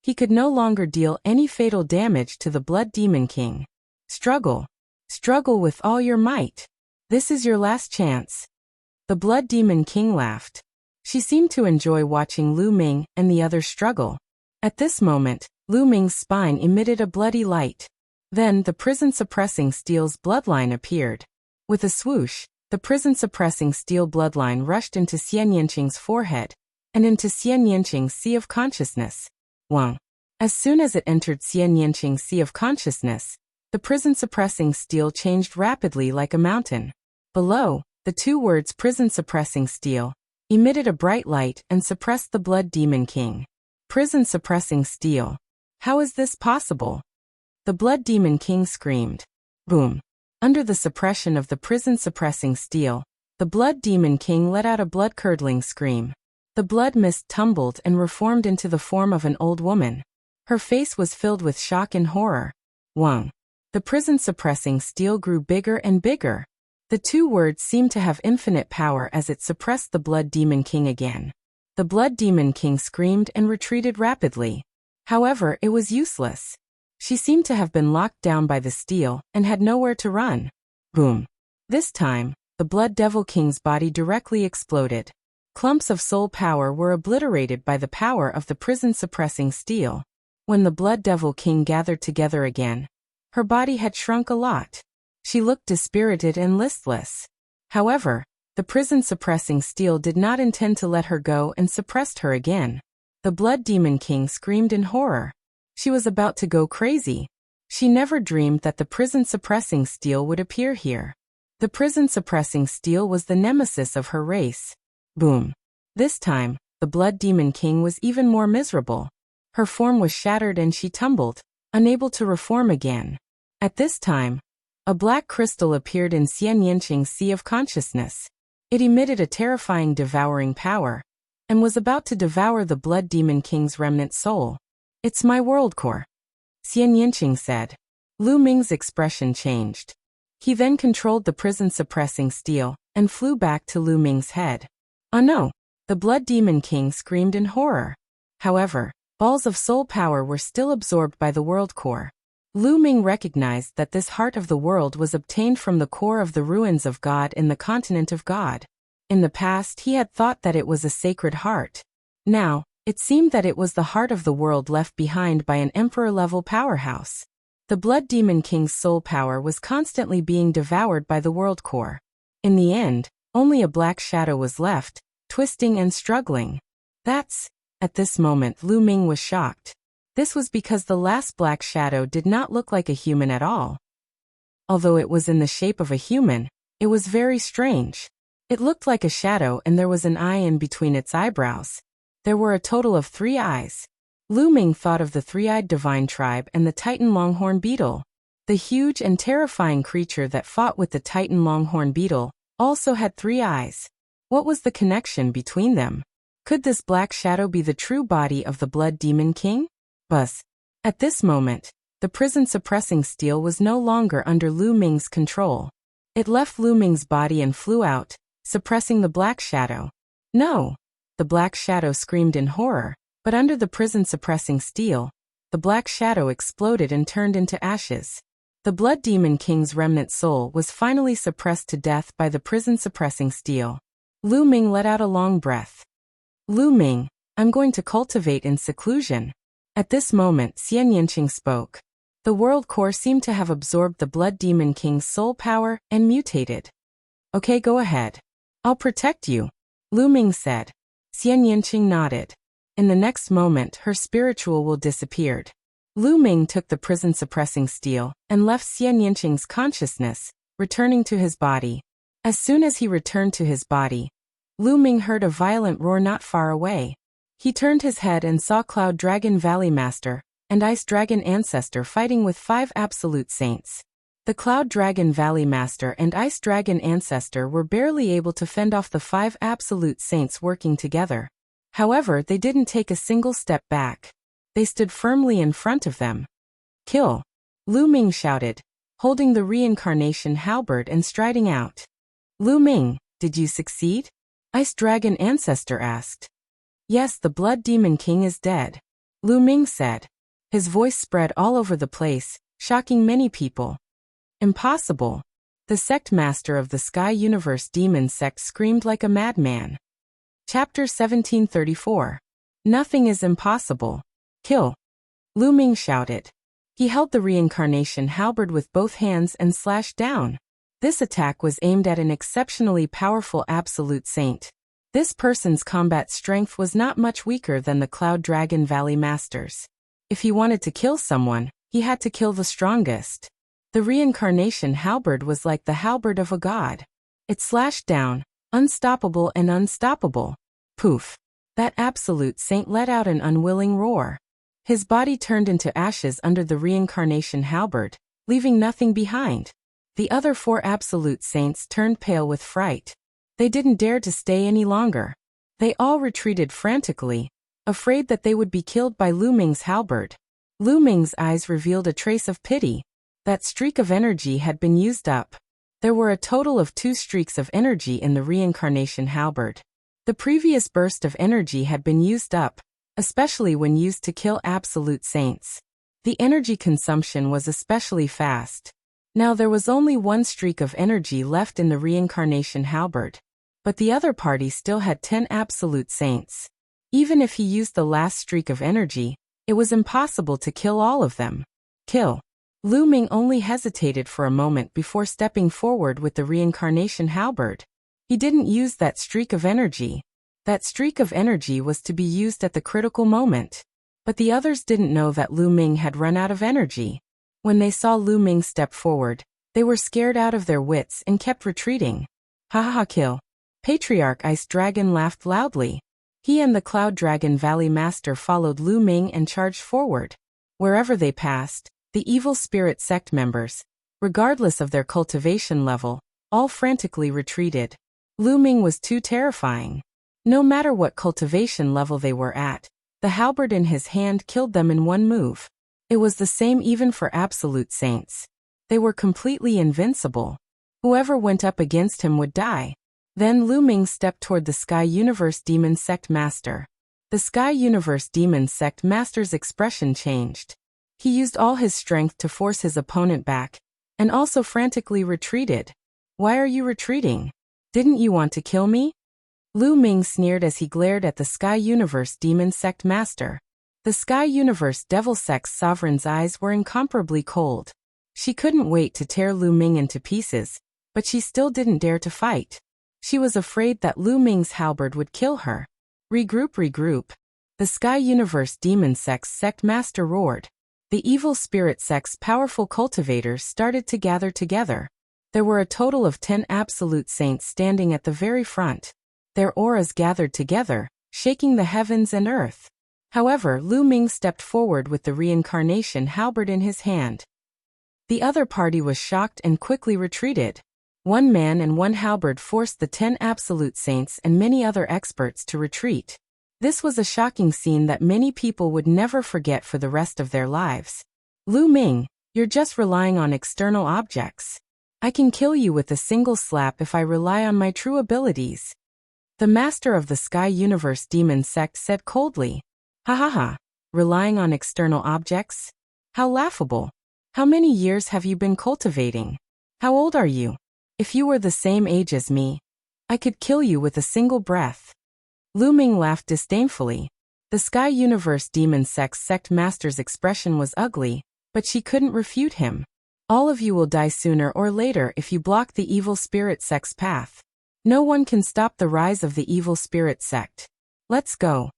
He could no longer deal any fatal damage to the Blood Demon King. Struggle. Struggle with all your might. This is your last chance. The Blood Demon King laughed. She seemed to enjoy watching Lu Ming and the others struggle. At this moment, Lu Ming's spine emitted a bloody light. Then the prison-suppressing steel's bloodline appeared. With a swoosh, the prison-suppressing steel bloodline rushed into Xian Yanqing's forehead, and into Xian Yanqing's sea of consciousness. Wang. As soon as it entered Xian Yanqing's sea of consciousness, the prison-suppressing steel changed rapidly like a mountain. Below, the two words prison-suppressing steel emitted a bright light and suppressed the Blood Demon King. Prison-suppressing steel. How is this possible? The Blood Demon King screamed. Boom. Under the suppression of the prison-suppressing steel, the Blood Demon King let out a blood-curdling scream. The blood mist tumbled and reformed into the form of an old woman. Her face was filled with shock and horror. Wang. The prison-suppressing steel grew bigger and bigger. The two words seemed to have infinite power as it suppressed the Blood Demon King again. The Blood Demon King screamed and retreated rapidly. However, it was useless. She seemed to have been locked down by the steel and had nowhere to run. Boom. This time, the Blood Devil King's body directly exploded. Clumps of soul power were obliterated by the power of the prison-suppressing steel. When the Blood Devil King gathered together again, her body had shrunk a lot. She looked dispirited and listless. However, the prison-suppressing steel did not intend to let her go and suppressed her again. The Blood Demon King screamed in horror. She was about to go crazy. She never dreamed that the prison-suppressing steel would appear here. The prison-suppressing steel was the nemesis of her race. Boom. This time, the Blood Demon King was even more miserable. Her form was shattered and she tumbled, unable to reform again. At this time, a black crystal appeared in Xian Yanqing's sea of consciousness. It emitted a terrifying devouring power, and was about to devour the Blood Demon King's remnant soul. It's my world core, Xian Yanqing said. Lu Ming's expression changed. He then controlled the prison-suppressing steel, and flew back to Lu Ming's head. Oh no! The Blood Demon King screamed in horror. However, balls of soul power were still absorbed by the world core. Lu Ming recognized that this heart of the world was obtained from the core of the ruins of God in the continent of God. In the past he had thought that it was a sacred heart. Now, it seemed that it was the heart of the world left behind by an emperor-level powerhouse. The Blood Demon King's soul power was constantly being devoured by the world core. In the end, only a black shadow was left, twisting and struggling. At this moment Lu Ming was shocked. This was because the last black shadow did not look like a human at all. Although it was in the shape of a human, it was very strange. It looked like a shadow and there was an eye in between its eyebrows. There were a total of 3 eyes. Lu Ming thought of the three-eyed divine tribe and the Titan longhorn beetle. The huge and terrifying creature that fought with the Titan longhorn beetle also had 3 eyes. What was the connection between them? Could this black shadow be the true body of the Blood Demon King? Buzz. At this moment, the prison-suppressing steel was no longer under Lu Ming's control. It left Lu Ming's body and flew out, suppressing the black shadow. No! The black shadow screamed in horror, but under the prison-suppressing steel, the black shadow exploded and turned into ashes. The Blood Demon King's remnant soul was finally suppressed to death by the prison-suppressing steel. Lu Ming let out a long breath. Lu Ming, I'm going to cultivate in seclusion. At this moment Xian Yanqing spoke. The world core seemed to have absorbed the Blood Demon King's soul power and mutated. Okay, go ahead. I'll protect you, Lu Ming said. Xian Yanqing nodded. In the next moment her spiritual will disappeared. Lu Ming took the prison-suppressing steel and left Xian Yanqing's consciousness, returning to his body. As soon as he returned to his body, Lu Ming heard a violent roar not far away. He turned his head and saw Cloud Dragon Valley Master and Ice Dragon Ancestor fighting with 5 absolute saints. The Cloud Dragon Valley Master and Ice Dragon Ancestor were barely able to fend off the 5 absolute saints working together. However, they didn't take a single step back. They stood firmly in front of them. Kill! Lu Ming shouted, holding the reincarnation halberd and striding out. Lu Ming, did you succeed? Ice Dragon Ancestor asked. Yes, the Blood Demon King is dead, Lu Ming said. His voice spread all over the place, shocking many people. Impossible. The sect master of the Sky Universe Demon Sect screamed like a madman. Chapter 1734. Nothing is impossible. Kill. Lu Ming shouted. He held the reincarnation halberd with both hands and slashed down. This attack was aimed at an exceptionally powerful absolute saint. This person's combat strength was not much weaker than the Cloud Dragon Valley Masters. If he wanted to kill someone, he had to kill the strongest. The reincarnation halberd was like the halberd of a god. It slashed down, unstoppable and unstoppable. Poof. That absolute saint let out an unwilling roar. His body turned into ashes under the reincarnation halberd, leaving nothing behind. The other 4 absolute saints turned pale with fright. They didn't dare to stay any longer. They all retreated frantically, afraid that they would be killed by Lu Ming's halberd. Lu Ming's eyes revealed a trace of pity. That streak of energy had been used up. There were a total of 2 streaks of energy in the reincarnation halberd. The previous burst of energy had been used up, especially when used to kill absolute saints. The energy consumption was especially fast. Now there was only 1 streak of energy left in the reincarnation halberd. But the other party still had 10 absolute saints. Even if he used the last streak of energy, it was impossible to kill all of them. Kill. Lu Ming only hesitated for a moment before stepping forward with the reincarnation halberd. He didn't use that streak of energy. That streak of energy was to be used at the critical moment. But the others didn't know that Lu Ming had run out of energy. When they saw Lu Ming step forward, they were scared out of their wits and kept retreating. Ha ha ha, kill. Patriarch Ice Dragon laughed loudly. He and the Cloud Dragon Valley Master followed Lu Ming and charged forward. Wherever they passed, the evil spirit sect members, regardless of their cultivation level, all frantically retreated. Lu Ming was too terrifying. No matter what cultivation level they were at, the halberd in his hand killed them in 1 move. It was the same even for absolute saints. They were completely invincible. Whoever went up against him would die. Then Lu Ming stepped toward the Sky Universe Demon Sect Master. The Sky Universe Demon Sect Master's expression changed. He used all his strength to force his opponent back, and also frantically retreated. Why are you retreating? Didn't you want to kill me? Lu Ming sneered as he glared at the Sky Universe Demon Sect Master. The Sky Universe Devil Sect's sovereign's eyes were incomparably cold. She couldn't wait to tear Lu Ming into pieces, but she still didn't dare to fight. She was afraid that Lu Ming's halberd would kill her. Regroup, regroup. The Sky Universe Demon Sect's sect master roared. The evil spirit sect's powerful cultivators started to gather together. There were a total of 10 absolute saints standing at the very front. Their auras gathered together, shaking the heavens and earth. However, Lu Ming stepped forward with the reincarnation halberd in his hand. The other party was shocked and quickly retreated. 1 man and 1 halberd forced the 10 absolute saints and many other experts to retreat. This was a shocking scene that many people would never forget for the rest of their lives. Lu Ming, you're just relying on external objects. I can kill you with a single slap if I rely on my true abilities. The master of the Sky Universe Demon Sect said coldly. Ha ha ha, relying on external objects? How laughable. How many years have you been cultivating? How old are you? If you were the same age as me, I could kill you with a single breath. Lu Ming laughed disdainfully. The Sky Universe Demon Sect's sect master's expression was ugly, but she couldn't refute him. All of you will die sooner or later if you block the evil spirit sect's path. No one can stop the rise of the evil spirit sect. Let's go.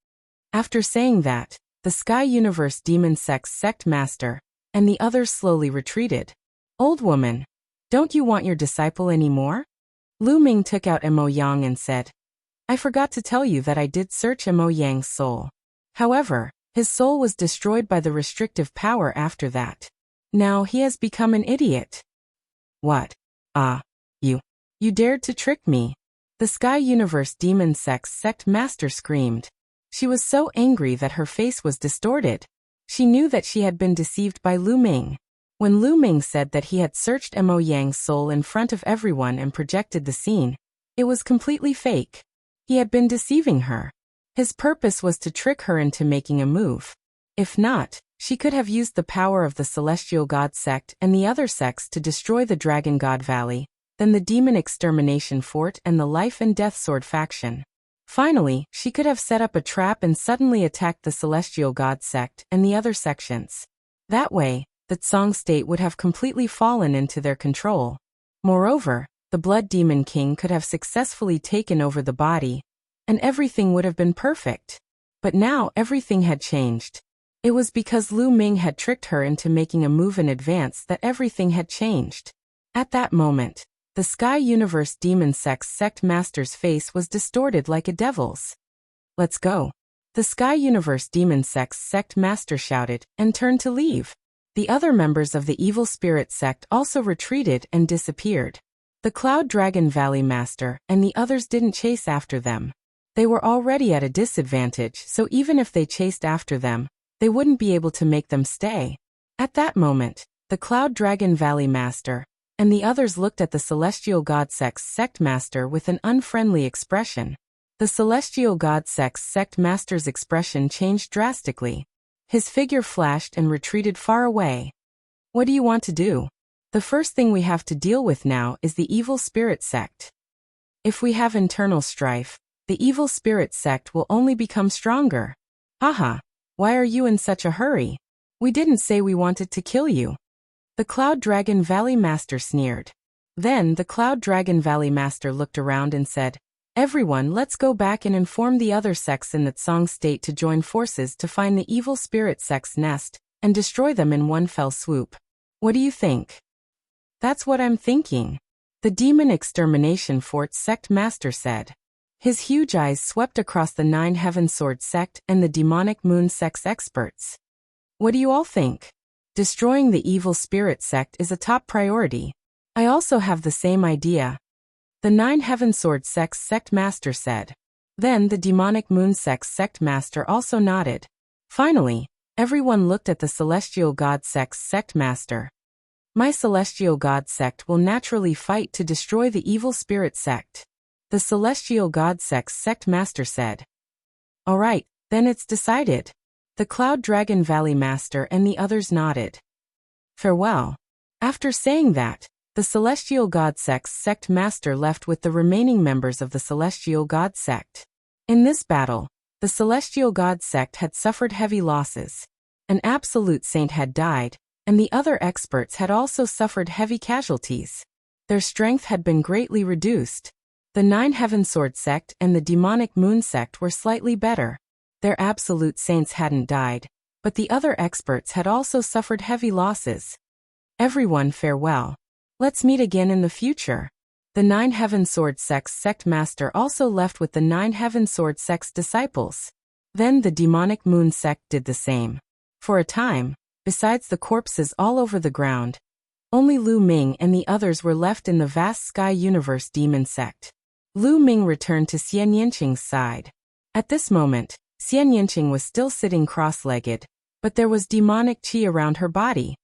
After saying that, the Sky Universe Demon Sect's sect master and the others slowly retreated. Old woman, don't you want your disciple anymore? Lu Ming took out Mo Yang and said, I forgot to tell you that I did search Mo Yang's soul. However, his soul was destroyed by the restrictive power after that. Now he has become an idiot. What? You dared to trick me. The Sky Universe Demon Sect's sect master screamed. She was so angry that her face was distorted. She knew that she had been deceived by Lu Ming. When Lu Ming said that he had searched Mo Yang's soul in front of everyone and projected the scene, it was completely fake. He had been deceiving her. His purpose was to trick her into making a move. If not, she could have used the power of the Celestial God sect and the other sects to destroy the Dragon God Valley, then the Demon Extermination Fort and the Life and Death Sword faction. Finally, she could have set up a trap and suddenly attacked the Celestial God sect and the other sections. That way, the Tsang state would have completely fallen into their control. Moreover, the Blood Demon King could have successfully taken over the body, and everything would have been perfect. But now everything had changed. It was because Lu Ming had tricked her into making a move in advance that everything had changed. At that moment, the Sky Universe Demon Sect Master's face was distorted like a devil's. "Let's go." The Sky Universe Demon Sect Master shouted, and turned to leave. The other members of the Evil Spirit Sect also retreated and disappeared. The Cloud Dragon Valley Master and the others didn't chase after them. They were already at a disadvantage, so even if they chased after them, they wouldn't be able to make them stay. At that moment, the Cloud Dragon Valley Master and the others looked at the Celestial God Sect Master with an unfriendly expression. The Celestial God Sect Master's expression changed drastically. His figure flashed and retreated far away. "What do you want to do?" "The first thing we have to deal with now is the Evil Spirit Sect. If we have internal strife, the Evil Spirit Sect will only become stronger." "Haha, why are you in such a hurry? We didn't say we wanted to kill you." The Cloud Dragon Valley Master sneered. Then the Cloud Dragon Valley Master looked around and said, "Everyone, let's go back and inform the other sects in the Tsang state to join forces to find the Evil Spirit Sect's nest and destroy them in one fell swoop. What do you think?" "That's what I'm thinking," the Demon Extermination Fort Sect Master said. His huge eyes swept across the Nine Heaven Sword Sect and the Demonic Moon Sect's experts. "What do you all think?" "Destroying the Evil Spirit Sect is a top priority. I also have the same idea," the Nine Heaven Sword Sect's Sect Master said. Then the Demonic Moon Sect's Sect Master also nodded. Finally, everyone looked at the Celestial God Sect's Sect Master. "My Celestial God Sect will naturally fight to destroy the Evil Spirit Sect," the Celestial God Sect's Sect Master said. "All right, then it's decided." The Cloud Dragon Valley Master and the others nodded. "Farewell." After saying that, the Celestial God Sect's Sect Master left with the remaining members of the Celestial God Sect. In this battle, the Celestial God Sect had suffered heavy losses. An absolute saint had died, and the other experts had also suffered heavy casualties. Their strength had been greatly reduced. The Nine Heaven Sword Sect and the Demonic Moon Sect were slightly better. Their absolute saints hadn't died, but the other experts had also suffered heavy losses. "Everyone, farewell. Let's meet again in the future." The Nine Heaven Sword Sect's Sect Master also left with the Nine Heaven Sword Sect's disciples. Then the Demonic Moon Sect did the same. For a time, besides the corpses all over the ground, only Lu Ming and the others were left in the vast Sky Universe Demon Sect. Lu Ming returned to Xian Yinqing's side. At this moment, Xian Yinqing was still sitting cross-legged, but there was demonic qi around her body.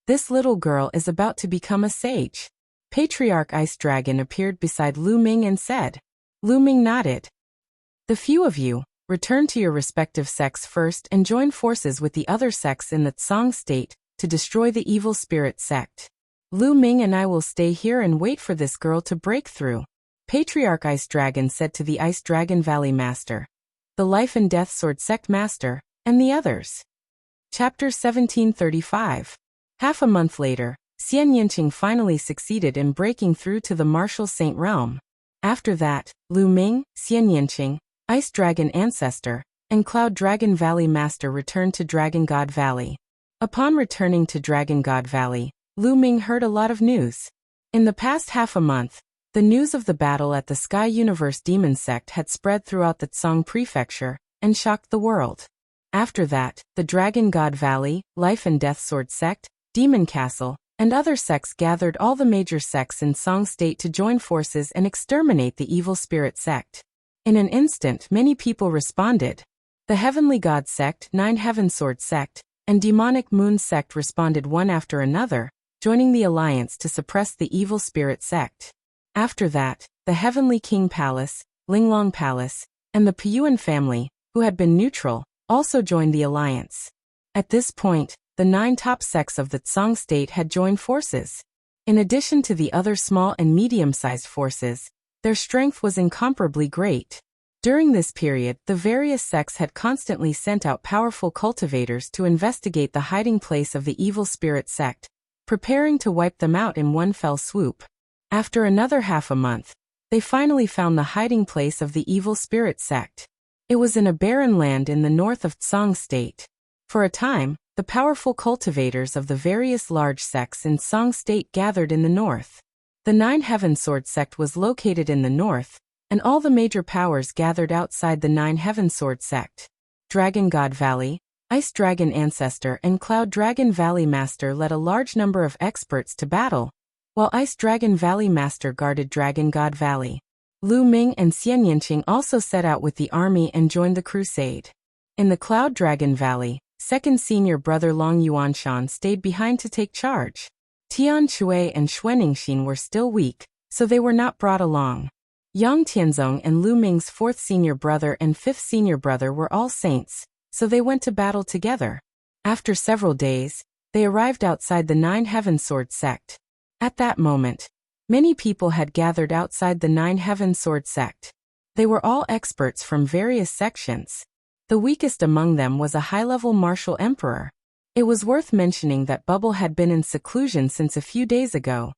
"This little girl is about to become a sage." Patriarch Ice Dragon appeared beside Lu Ming and said. Lu Ming nodded. "The few of you, return to your respective sects first and join forces with the other sects in the Tsang state to destroy the Evil Spirit Sect. Lu Ming and I will stay here and wait for this girl to break through," Patriarch Ice Dragon said to the Ice Dragon Valley Master, the Life and Death Sword Sect Master, and the others. Chapter 1735. Half a month later, Xian Yinqing finally succeeded in breaking through to the Martial Saint realm. After that, Lu Ming, Xian Yinqing, Ice Dragon Ancestor, and Cloud Dragon Valley Master returned to Dragon God Valley. Upon returning to Dragon God Valley, Lu Ming heard a lot of news. In the past half a month, the news of the battle at the Sky Universe Demon Sect had spread throughout the Tsang Prefecture and shocked the world. After that, the Dragon God Valley, Life and Death Sword Sect, Demon Castle, and other sects gathered all the major sects in Tsang State to join forces and exterminate the Evil Spirit Sect. In an instant, many people responded. The Heavenly God Sect, Nine Heaven Sword Sect, and Demonic Moon Sect responded one after another, joining the alliance to suppress the Evil Spirit Sect. After that, the Heavenly King Palace, Linglong Palace, and the Piyuan family, who had been neutral, also joined the alliance. At this point, the 9 top sects of the Tsang state had joined forces. In addition to the other small and medium-sized forces, their strength was incomparably great. During this period, the various sects had constantly sent out powerful cultivators to investigate the hiding place of the evil spirit sect, preparing to wipe them out in one fell swoop. After another half a month, they finally found the hiding place of the evil spirit sect. It was in a barren land in the north of Tsang state. For a time, the powerful cultivators of the various large sects in Tsang state gathered in the north. The 9 Heaven Sword sect was located in the north, and all the major powers gathered outside the 9 Heaven Sword sect. Dragon God Valley, Ice Dragon Ancestor and Cloud Dragon Valley Master led a large number of experts to battle, while Ice Dragon Valley Master guarded Dragon God Valley. Lu Ming and Xian Yanqing also set out with the army and joined the crusade. In the Cloud Dragon Valley, second senior brother Long Yuanshan stayed behind to take charge. Tian Shui and Xuaningxin were still weak, so they were not brought along. Yang Tianzong and Lu Ming's fourth senior brother and fifth senior brother were all saints, so they went to battle together. After several days, they arrived outside the 9 Heaven Sword sect. At that moment, many people had gathered outside the 9 Heaven Sword sect. They were all experts from various sections. The weakest among them was a high-level martial emperor. It was worth mentioning that Bubble had been in seclusion since a few days ago,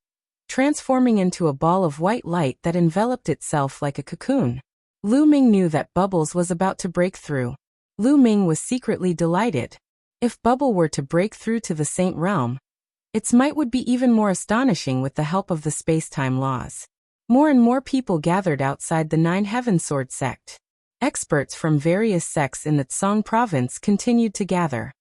transforming into a ball of white light that enveloped itself like a cocoon. Lu Ming knew that Bubbles was about to break through. Lu Ming was secretly delighted. If Bubble were to break through to the Saint Realm, its might would be even more astonishing with the help of the space-time laws. More and more people gathered outside the 9 Heaven Sword sect. Experts from various sects in the Tsang province continued to gather.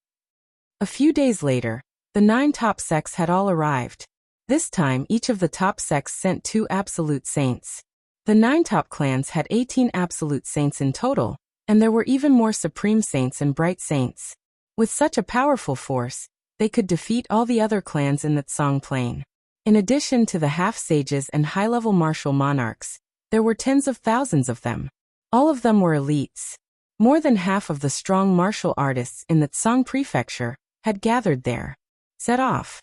A few days later, the 9 top sects had all arrived. This time each of the top sects sent 2 absolute saints. The 9 top clans had 18 absolute saints in total, and there were even more supreme saints and bright saints. With such a powerful force, they could defeat all the other clans in the Tsang plain. In addition to the half-sages and high-level martial monarchs, there were tens of thousands of them. All of them were elites. More than half of the strong martial artists in the Tsang prefecture had gathered there. Set off!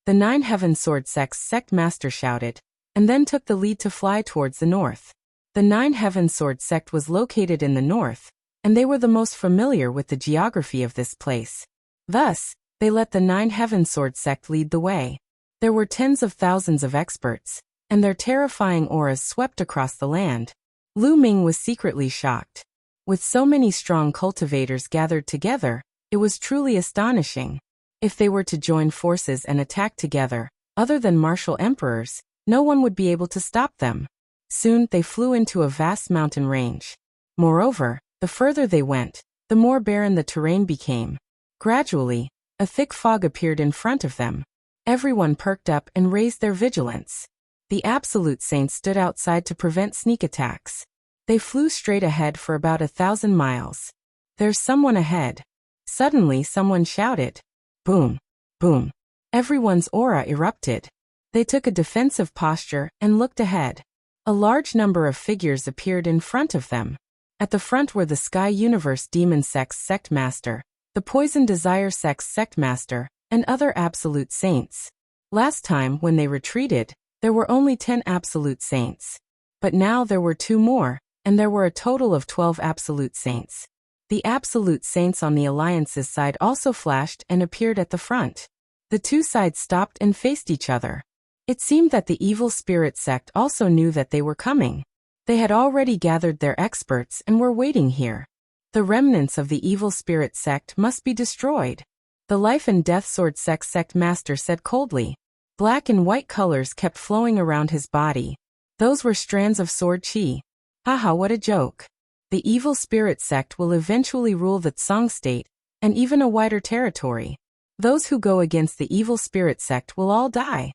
The 9 Heaven Sword sect's sect master shouted, and then took the lead to fly towards the north. The 9 Heaven Sword sect was located in the north, and they were the most familiar with the geography of this place. Thus, they let the 9 Heaven Sword sect lead the way. There were tens of thousands of experts, and their terrifying auras swept across the land. Lu Ming was secretly shocked. With so many strong cultivators gathered together, it was truly astonishing. If they were to join forces and attack together, other than martial emperors, no one would be able to stop them. Soon they flew into a vast mountain range. Moreover, the further they went, the more barren the terrain became. Gradually, a thick fog appeared in front of them. Everyone perked up and raised their vigilance. The absolute saints stood outside to prevent sneak attacks. They flew straight ahead for about 1,000 miles. There's someone ahead. Suddenly someone shouted. Boom! Boom! Everyone's aura erupted. They took a defensive posture and looked ahead. A large number of figures appeared in front of them. At the front were the Sky Universe Demon Sect's Sect Master, the Poison Desire Sect's Sect Master, and other Absolute Saints. Last time, when they retreated, there were only 10 Absolute Saints. But now there were 2 more, and there were a total of 12 Absolute Saints. The Absolute Saints on the Alliance's side also flashed and appeared at the front. The 2 sides stopped and faced each other. It seemed that the Evil Spirit Sect also knew that they were coming. They had already gathered their experts and were waiting here. The remnants of the Evil Spirit Sect must be destroyed. The Life and Death Sword Sect Master said coldly. Black and white colors kept flowing around his body. Those were strands of sword chi. Haha, what a joke. The Evil Spirit Sect will eventually rule the Tsang state, and even a wider territory. Those who go against the Evil Spirit Sect will all die.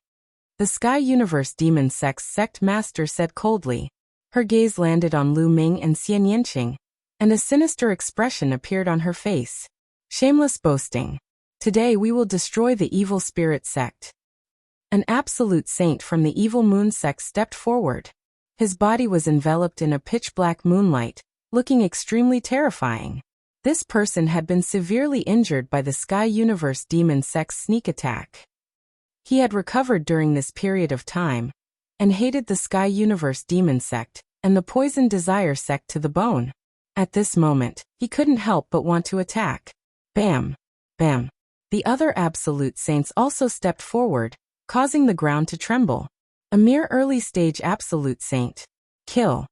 The Sky Universe Demon Sect's Sect Master said coldly. Her gaze landed on Lu Ming and Xian Yanqing, and a sinister expression appeared on her face. Shameless boasting. Today we will destroy the Evil Spirit Sect. An absolute saint from the Evil Moon Sect stepped forward. His body was enveloped in a pitch-black moonlight, looking extremely terrifying. This person had been severely injured by the Sky Universe Demon Sect's sneak attack. He had recovered during this period of time, and hated the Sky Universe Demon Sect, and the Poison Desire Sect to the bone. At this moment, he couldn't help but want to attack. Bam! Bam! The other Absolute Saints also stepped forward, causing the ground to tremble. A mere early-stage Absolute Saint. Kill!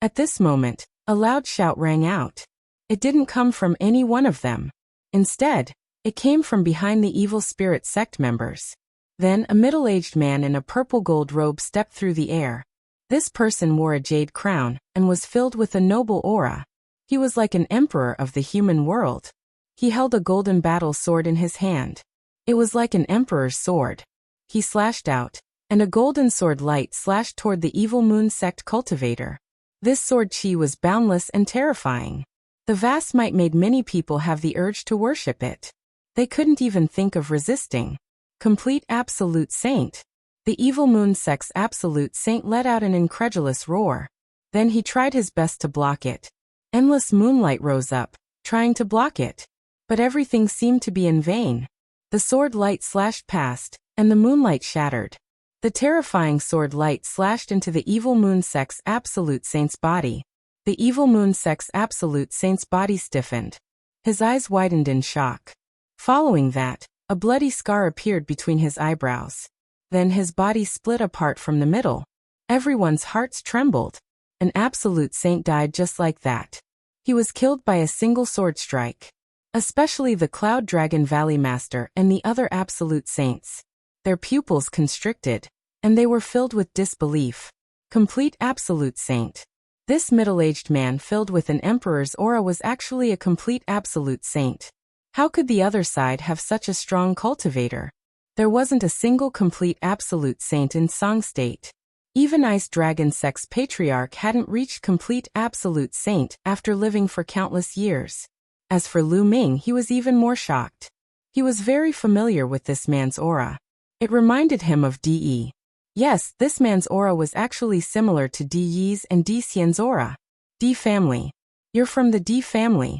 At this moment, a loud shout rang out. It didn't come from any one of them. Instead, it came from behind the Evil Spirit Sect members. Then a middle-aged man in a purple gold robe stepped through the air. This person wore a jade crown and was filled with a noble aura. He was like an emperor of the human world. He held a golden battle sword in his hand. It was like an emperor's sword. He slashed out, and a golden sword light slashed toward the Evil Moon Sect cultivator. This sword chi was boundless and terrifying. The vast might made many people have the urge to worship it. They couldn't even think of resisting. Complete Absolute Saint. The Evil Moon Sect's Absolute Saint let out an incredulous roar. Then he tried his best to block it. Endless moonlight rose up, trying to block it. But everything seemed to be in vain. The sword light slashed past, and the moonlight shattered. The terrifying sword light slashed into the Evil Moon Sect's Absolute Saint's body. The Evil Moon Sect's Absolute Saint's body stiffened. His eyes widened in shock. Following that, a bloody scar appeared between his eyebrows. Then his body split apart from the middle. Everyone's hearts trembled. An Absolute Saint died just like that. He was killed by a single sword strike. Especially the Cloud Dragon Valley Master and the other Absolute Saints. Their pupils constricted, and they were filled with disbelief. Complete Absolute Saint. This middle-aged man filled with an emperor's aura was actually a complete Absolute Saint. How could the other side have such a strong cultivator? There wasn't a single complete Absolute Saint in Song State. Even Ice Dragon Sect's Patriarch hadn't reached complete Absolute Saint after living for countless years. As for Lu Ming, he was even more shocked. He was very familiar with this man's aura. It reminded him of De. Yes, this man's aura was actually similar to De Yi's and De Xian's aura. De family. You're from the De family.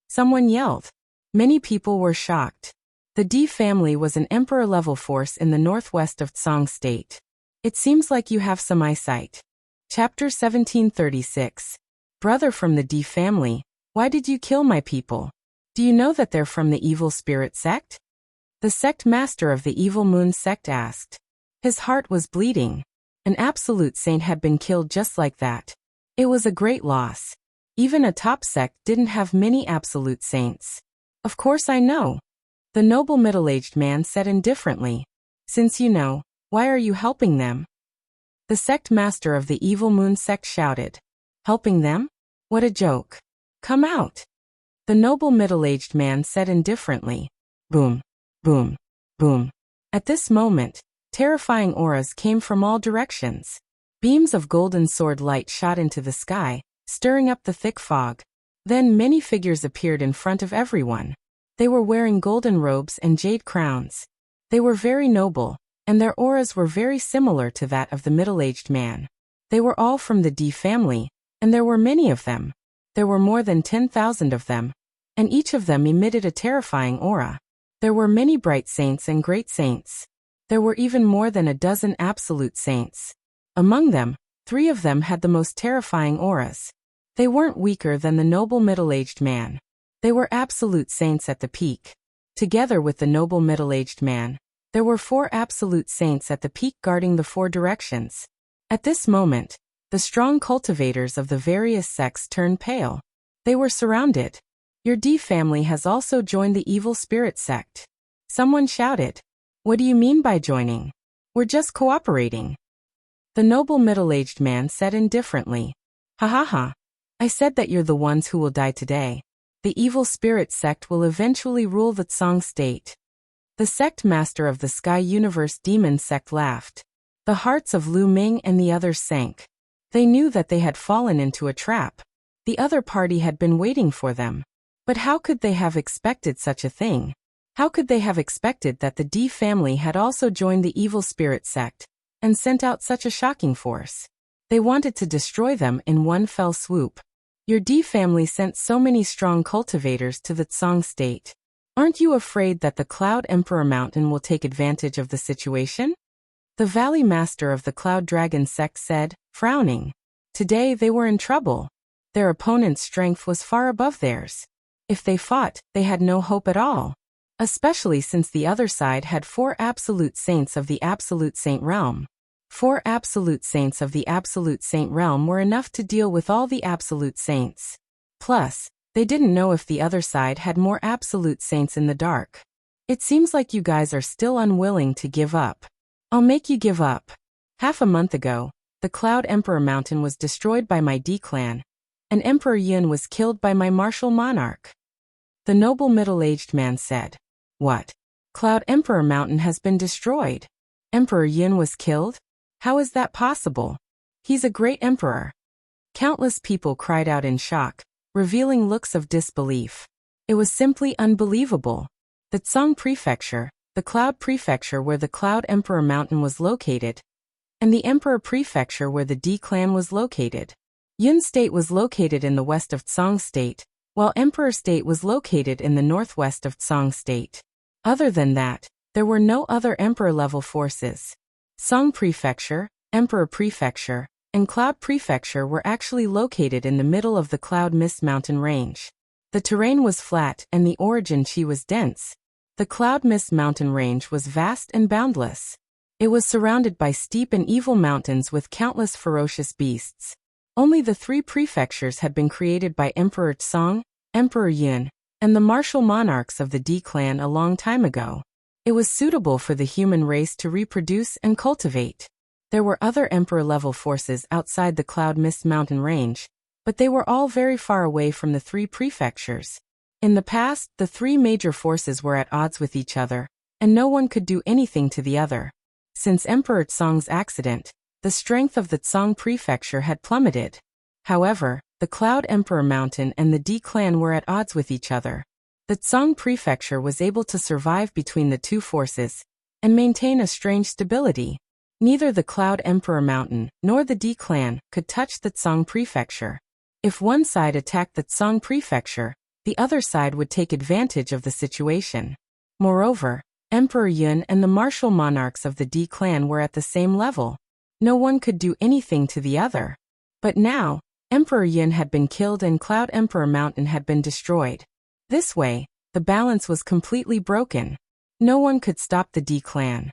Someone yelled. Many people were shocked. The De family was an emperor-level force in the northwest of Tsang State. It seems like you have some eyesight. Chapter 1736. Brother from the De family, why did you kill my people? Do you know that they're from the Evil Spirit Sect? The sect master of the Evil Moon Sect asked. His heart was bleeding. An Absolute Saint had been killed just like that. It was a great loss. Even a top sect didn't have many Absolute Saints. Of course I know. The noble middle-aged man said indifferently. Since you know, why are you helping them? The sect master of the Evil Moon Sect shouted. Helping them? What a joke. Come out. The noble middle-aged man said indifferently. Boom, boom, boom. At this moment, terrifying auras came from all directions. Beams of golden sword light shot into the sky, stirring up the thick fog. Then many figures appeared in front of everyone. They were wearing golden robes and jade crowns. They were very noble, and their auras were very similar to that of the middle-aged man. They were all from the De family, and there were many of them. There were more than 10,000 of them, and each of them emitted a terrifying aura. There were many bright saints and great saints. There were even more than a dozen Absolute Saints. Among them, 3 of them had the most terrifying auras. They weren't weaker than the noble middle-aged man. They were Absolute Saints at the peak. Together with the noble middle-aged man, there were 4 Absolute Saints at the peak guarding the 4 directions. At this moment, the strong cultivators of the various sects turned pale. They were surrounded. Your De family has also joined the Evil Spirit Sect. Someone shouted. What do you mean by joining? We're just cooperating. The noble middle-aged man said indifferently. Ha ha ha. I said that you're the ones who will die today. The Evil Spirit Sect will eventually rule the Tsang State. The sect master of the Sky Universe Demon Sect laughed. The hearts of Lu Ming and the others sank. They knew that they had fallen into a trap. The other party had been waiting for them. But how could they have expected such a thing? How could they have expected that the De family had also joined the Evil Spirit Sect and sent out such a shocking force? They wanted to destroy them in one fell swoop. Your D family sent so many strong cultivators to the Tsang state. Aren't you afraid that the Cloud Emperor Mountain will take advantage of the situation? The Valley Master of the Cloud Dragon sect said, frowning. Today they were in trouble. Their opponent's strength was far above theirs. If they fought, they had no hope at all. Especially since the other side had 4 absolute saints of the Absolute Saint Realm. 4 absolute saints of the Absolute Saint Realm were enough to deal with all the absolute saints. Plus, they didn't know if the other side had more absolute saints in the dark. It seems like you guys are still unwilling to give up. I'll make you give up. Half a month ago, the Cloud Emperor Mountain was destroyed by my D clan, and Emperor Yun was killed by my martial monarch. The noble middle-aged man said. What? Cloud Emperor Mountain has been destroyed. Emperor Yun was killed? How is that possible? He's a great emperor. Countless people cried out in shock, revealing looks of disbelief. It was simply unbelievable. The Tsang Prefecture, the Cloud Prefecture where the Cloud Emperor Mountain was located, and the Emperor Prefecture where the D clan was located. Yun State was located in the west of Tsang State, while Emperor State was located in the northwest of Tsang State. Other than that, there were no other Emperor-level forces. Tsang Prefecture, Emperor Prefecture, and Cloud Prefecture were actually located in the middle of the Cloud Mist Mountain range. The terrain was flat and the origin chi was dense. The Cloud Mist Mountain range was vast and boundless. It was surrounded by steep and evil mountains with countless ferocious beasts. Only the 3 prefectures had been created by Emperor Tsang, Emperor Yun, and the martial monarchs of the D clan a long time ago. It was suitable for the human race to reproduce and cultivate. There were other emperor-level forces outside the Cloud Mist Mountain range, but they were all very far away from the 3 prefectures. In the past, the 3 major forces were at odds with each other, and no one could do anything to the other. Since Emperor Tsang's accident, the strength of the Tsang Prefecture had plummeted. However, the Cloud Emperor Mountain and the D clan were at odds with each other. The Tsang Prefecture was able to survive between the 2 forces and maintain a strange stability. Neither the Cloud Emperor Mountain nor the D clan could touch the Tsang Prefecture. If one side attacked the Tsang Prefecture, the other side would take advantage of the situation. Moreover, Emperor Yun and the martial monarchs of the D clan were at the same level. No one could do anything to the other. But now, Emperor Yun had been killed and Cloud Emperor Mountain had been destroyed. This way, the balance was completely broken. No one could stop the D clan.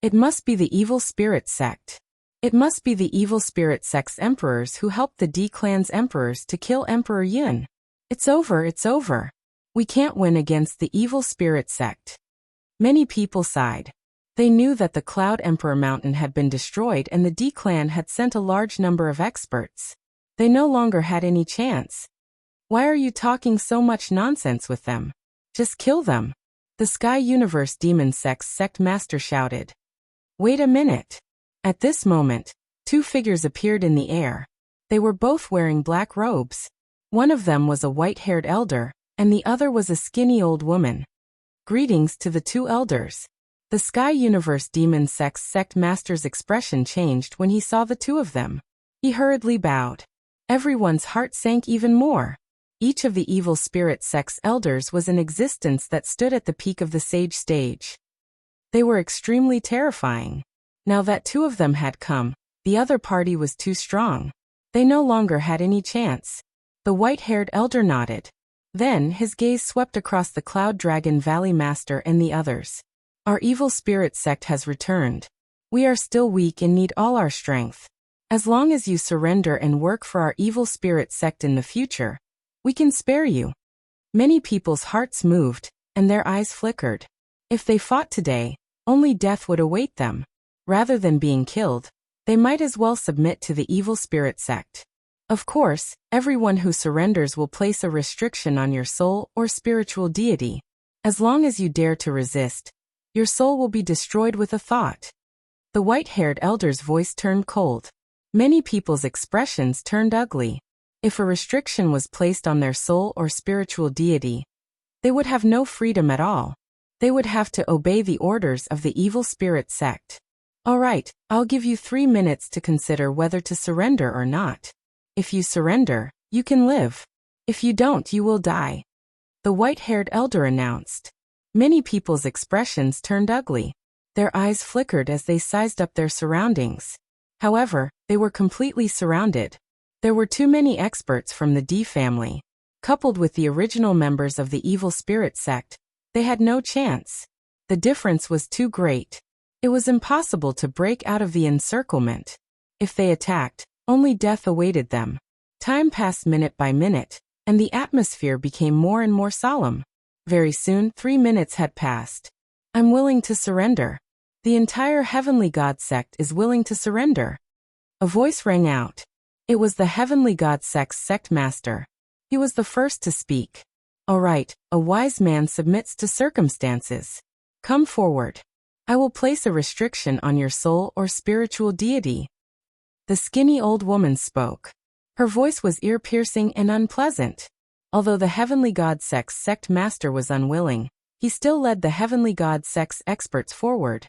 It must be the evil spirit sect. It must be the evil spirit sect's emperors who helped the D clan's emperors to kill Emperor Yun. It's over, it's over. We can't win against the evil spirit sect. Many people sighed. They knew that the Cloud Emperor Mountain had been destroyed and the D clan had sent a large number of experts. They no longer had any chance. Why are you talking so much nonsense with them? Just kill them. The Sky Universe Demon Sect's sect master shouted. Wait a minute. At this moment, 2 figures appeared in the air. They were both wearing black robes. One of them was a white-haired elder, and the other was a skinny old woman. Greetings to the 2 elders. The Sky Universe Demon Sect's sect master's expression changed when he saw the 2 of them. He hurriedly bowed. Everyone's heart sank even more. Each of the evil spirit sect's elders was an existence that stood at the peak of the sage stage. They were extremely terrifying. Now that 2 of them had come, the other party was too strong. They no longer had any chance. The white-haired elder nodded. Then his gaze swept across the Cloud Dragon Valley Master and the others. Our evil spirit sect has returned. We are still weak and need all our strength. As long as you surrender and work for our evil spirit sect in the future, we can spare you. Many people's hearts moved, and their eyes flickered. If they fought today, only death would await them. Rather than being killed, they might as well submit to the evil spirit sect. Of course, everyone who surrenders will place a restriction on your soul or spiritual deity. As long as you dare to resist, your soul will be destroyed with a thought. The white-haired elder's voice turned cold. Many people's expressions turned ugly. If a restriction was placed on their soul or spiritual deity, they would have no freedom at all. They would have to obey the orders of the evil spirit sect. All right, I'll give you 3 minutes to consider whether to surrender or not. If you surrender, You can live. If you don't, you will die. The white-haired elder announced. Many people's expressions turned ugly. Their eyes flickered as they sized up their surroundings. However, they were completely surrounded. There were too many experts from the D family. Coupled with the original members of the evil spirit sect, they had no chance. The difference was too great. It was impossible to break out of the encirclement. If they attacked, only death awaited them. Time passed minute by minute, and the atmosphere became more and more solemn. Very soon, 3 minutes had passed. I'm willing to surrender. The entire Heavenly God sect is willing to surrender. A voice rang out. It was the Heavenly God sect's sect master. He was the first to speak. All right, a wise man submits to circumstances. Come forward. I will place a restriction on your soul or spiritual deity. The skinny old woman spoke. Her voice was ear-piercing and unpleasant. Although the Heavenly God sect's sect master was unwilling, he still led the Heavenly God sect's experts forward.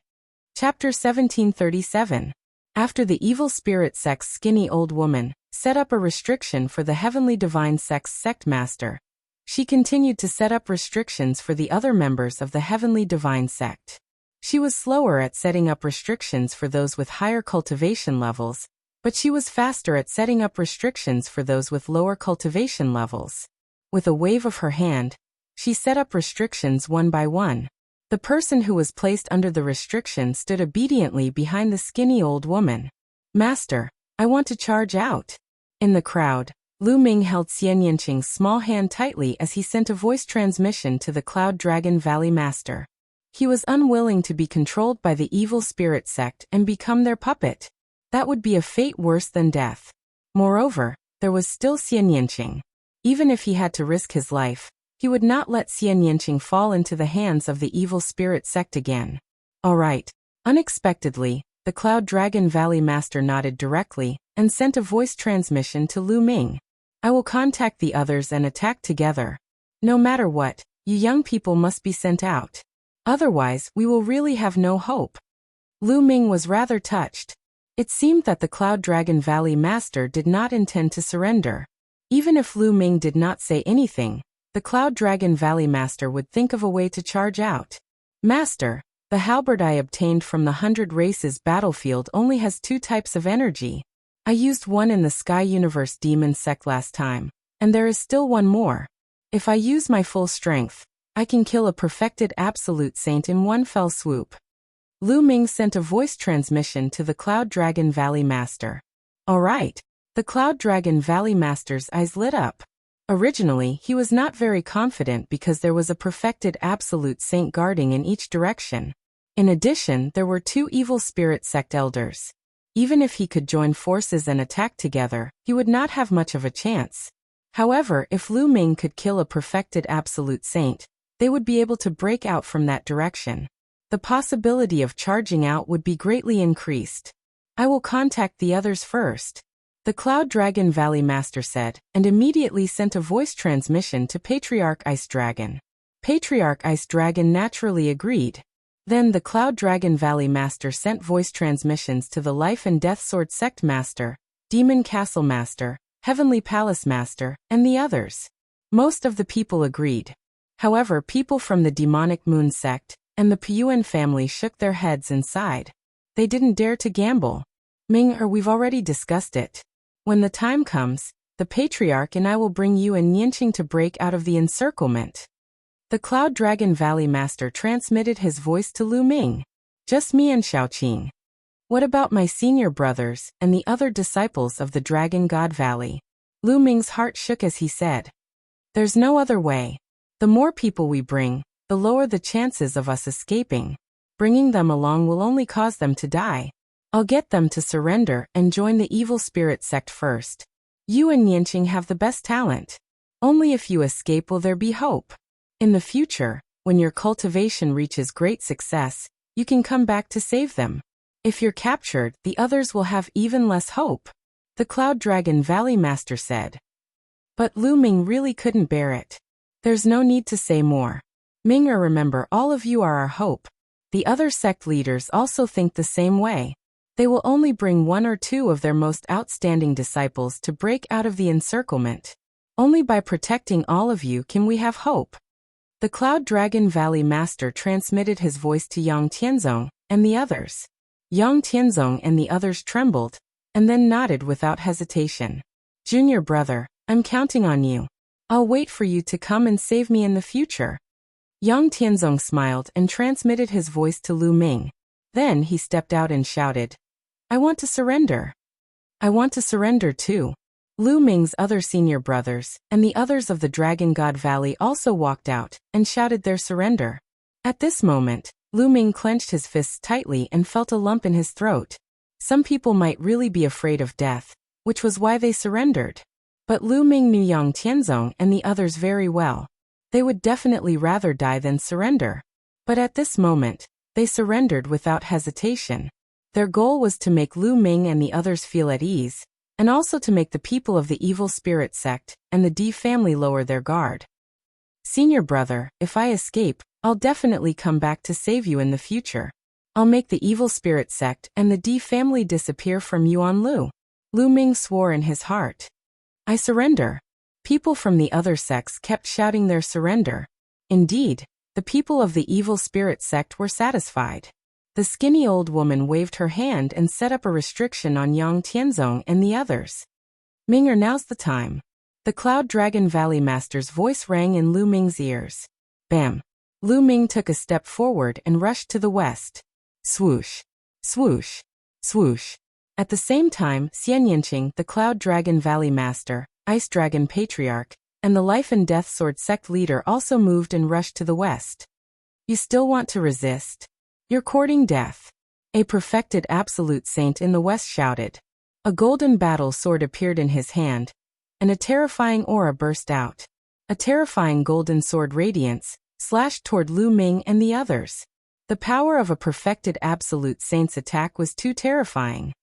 Chapter 1737. After the evil spirit sect's skinny old woman set up a restriction for the Heavenly Divine sect's sect master, she continued to set up restrictions for the other members of the Heavenly Divine sect. She was slower at setting up restrictions for those with higher cultivation levels, but she was faster at setting up restrictions for those with lower cultivation levels. With a wave of her hand, she set up restrictions one by one. The person who was placed under the restriction stood obediently behind the skinny old woman. Master, I want to charge out. In the crowd, Lu Ming held Xian Yanqing's small hand tightly as he sent a voice transmission to the Cloud Dragon Valley Master. He was unwilling to be controlled by the evil spirit sect and become their puppet. That would be a fate worse than death. Moreover, there was still Xian Yanqing. Even if he had to risk his life, he would not let Xian Yanqing fall into the hands of the evil spirit sect again. All right. Unexpectedly, the Cloud Dragon Valley Master nodded directly and sent a voice transmission to Lu Ming. I will contact the others and attack together. No matter what, you young people must be sent out. Otherwise, we will really have no hope. Lu Ming was rather touched. It seemed that the Cloud Dragon Valley Master did not intend to surrender. Even if Lu Ming did not say anything, the Cloud Dragon Valley Master would think of a way to charge out. Master, the halberd I obtained from the 100 Races battlefield only has 2 types of energy. I used one in the Sky Universe Demon Sect last time, and there is still one more. If I use my full strength, I can kill a perfected absolute saint in one fell swoop. Lu Ming sent a voice transmission to the Cloud Dragon Valley Master. All right. The Cloud Dragon Valley Master's eyes lit up. Originally, he was not very confident because there was a perfected absolute saint guarding in each direction. In addition, there were 2 evil spirit sect elders. Even if he could join forces and attack together, he would not have much of a chance. However, if Lu Ming could kill a perfected absolute saint, they would be able to break out from that direction. The possibility of charging out would be greatly increased. I will contact the others first. The Cloud Dragon Valley Master said, and immediately sent a voice transmission to Patriarch Ice Dragon. Patriarch Ice Dragon naturally agreed. Then the Cloud Dragon Valley Master sent voice transmissions to the Life and Death Sword Sect Master, Demon Castle Master, Heavenly Palace Master, and the others. Most of the people agreed. However, people from the Demonic Moon Sect and the Piyuan family shook their heads and sighed. They didn't dare to gamble. Ming, we've already discussed it. When the time comes, the Patriarch and I will bring you and Yanqing to break out of the encirclement. The Cloud Dragon Valley Master transmitted his voice to Lu Ming. Just me and Xiaoqing. What about my senior brothers and the other disciples of the Dragon God Valley? Lu Ming's heart shook as he said. There's no other way. The more people we bring, the lower the chances of us escaping. Bringing them along will only cause them to die. I'll get them to surrender and join the evil spirit sect first. You and Yanqing have the best talent. Only if you escape will there be hope. In the future, when your cultivation reaches great success, you can come back to save them. If you're captured, the others will have even less hope. The Cloud Dragon Valley Master said. But Lu Ming really couldn't bear it. There's no need to say more. Ming, remember, all of you are our hope. The other sect leaders also think the same way. They will only bring 1 or 2 of their most outstanding disciples to break out of the encirclement. Only by protecting all of you can we have hope. The Cloud Dragon Valley Master transmitted his voice to Yang Tianzong and the others. Yang Tianzong and the others trembled, and then nodded without hesitation. Junior brother, I'm counting on you. I'll wait for you to come and save me in the future. Yang Tianzong smiled and transmitted his voice to Lu Ming. Then he stepped out and shouted, I want to surrender. I want to surrender too. Lu Ming's other senior brothers and the others of the Dragon God Valley also walked out and shouted their surrender. At this moment, Lu Ming clenched his fists tightly and felt a lump in his throat. Some people might really be afraid of death, which was why they surrendered. But Lu Ming knew Yang Tianzong and the others very well. They would definitely rather die than surrender. But at this moment, they surrendered without hesitation. Their goal was to make Lu Ming and the others feel at ease, and also to make the people of the evil spirit sect and the D family lower their guard. Senior brother, if I escape, I'll definitely come back to save you in the future. I'll make the evil spirit sect and the D family disappear from Yuanlu. Lu Ming swore in his heart. I surrender. People from the other sects kept shouting their surrender. Indeed, the people of the evil spirit sect were satisfied. The skinny old woman waved her hand and set up a restriction on Yang Tianzong and the others. Minger, now's the time. The Cloud Dragon Valley Master's voice rang in Lu Ming's ears. Bam! Lu Ming took a step forward and rushed to the west. Swoosh! Swoosh! Swoosh! At the same time, Xian Yinqing, the Cloud Dragon Valley Master, Ice Dragon Patriarch, and the Life and Death Sword sect leader also moved and rushed to the west. You still want to resist? You're courting death. A perfected absolute saint in the west shouted. A golden battle sword appeared in his hand, and a terrifying aura burst out. A terrifying golden sword radiance slashed toward Lu Ming and the others. The power of a perfected absolute saint's attack was too terrifying.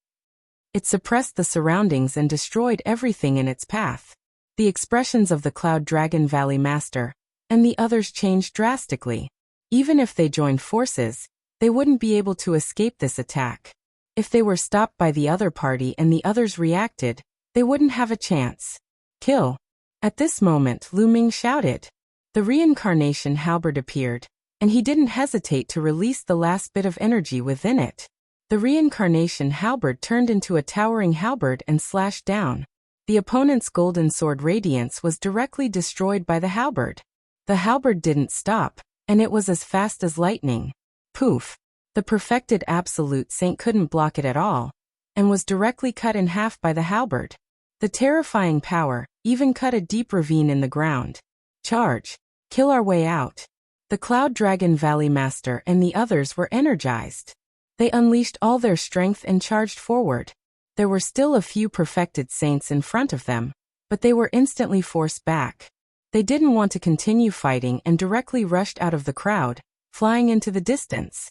It suppressed the surroundings and destroyed everything in its path. The expressions of the Cloud Dragon Valley Master and the others changed drastically. Even if they joined forces, they wouldn't be able to escape this attack. If they were stopped by the other party and the others reacted, they wouldn't have a chance. Kill! At this moment, Lu Ming shouted. The reincarnation halberd appeared, and he didn't hesitate to release the last bit of energy within it. The reincarnation halberd turned into a towering halberd and slashed down. The opponent's golden sword radiance was directly destroyed by the halberd. The halberd didn't stop, and it was as fast as lightning. Poof! The perfected absolute saint couldn't block it at all, and was directly cut in half by the halberd. The terrifying power even cut a deep ravine in the ground. Charge! Kill our way out! The Cloud Dragon Valley Master and the others were energized. They unleashed all their strength and charged forward. There were still a few perfected saints in front of them, but they were instantly forced back. They didn't want to continue fighting and directly rushed out of the crowd, flying into the distance.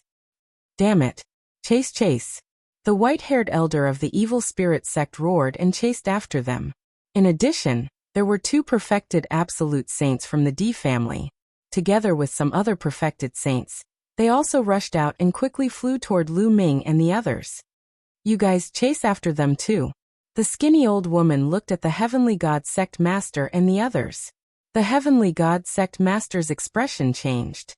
Damn it! Chase, chase! The white-haired elder of the evil spirit sect roared and chased after them. In addition, there were 2 perfected absolute saints from the D family. Together with some other perfected saints, they also rushed out and quickly flew toward Lu Ming and the others. You guys chase after them too. The skinny old woman looked at the Heavenly God Sect Master and the others. The Heavenly God Sect Master's expression changed.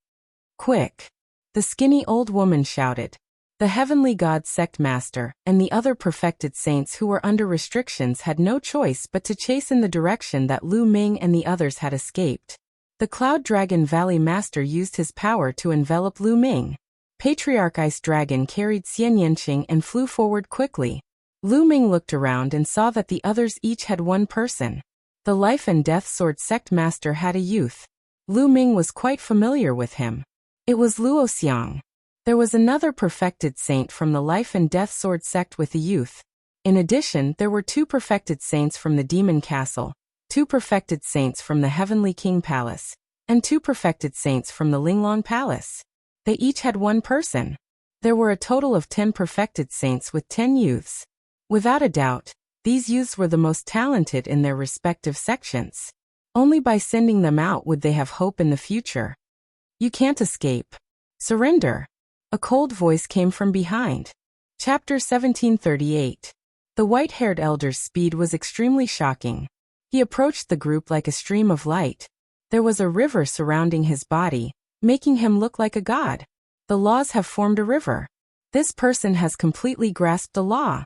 Quick! The skinny old woman shouted. The Heavenly God Sect Master and the other perfected saints who were under restrictions had no choice but to chase in the direction that Lu Ming and the others had escaped. The Cloud Dragon Valley Master used his power to envelop Lu Ming. Patriarch Ice Dragon carried Xian Yinqing and flew forward quickly. Lu Ming looked around and saw that the others each had 1 person. The Life and Death Sword Sect Master had a youth. Lu Ming was quite familiar with him. It was Luo Xiang. There was another perfected saint from the Life and Death Sword Sect with a youth. In addition, there were 2 perfected saints from the Demon Castle, 2 perfected saints from the Heavenly King Palace, and 2 perfected saints from the Linglong Palace. They each had 1 person. There were a total of 10 perfected saints with 10 youths. Without a doubt, these youths were the most talented in their respective sections. Only by sending them out would they have hope in the future. You can't escape. Surrender! A cold voice came from behind. Chapter 1738. The white-haired elder's speed was extremely shocking. He approached the group like a stream of light. There was a river surrounding his body, making him look like a god. The laws have formed a river. This person has completely grasped the law.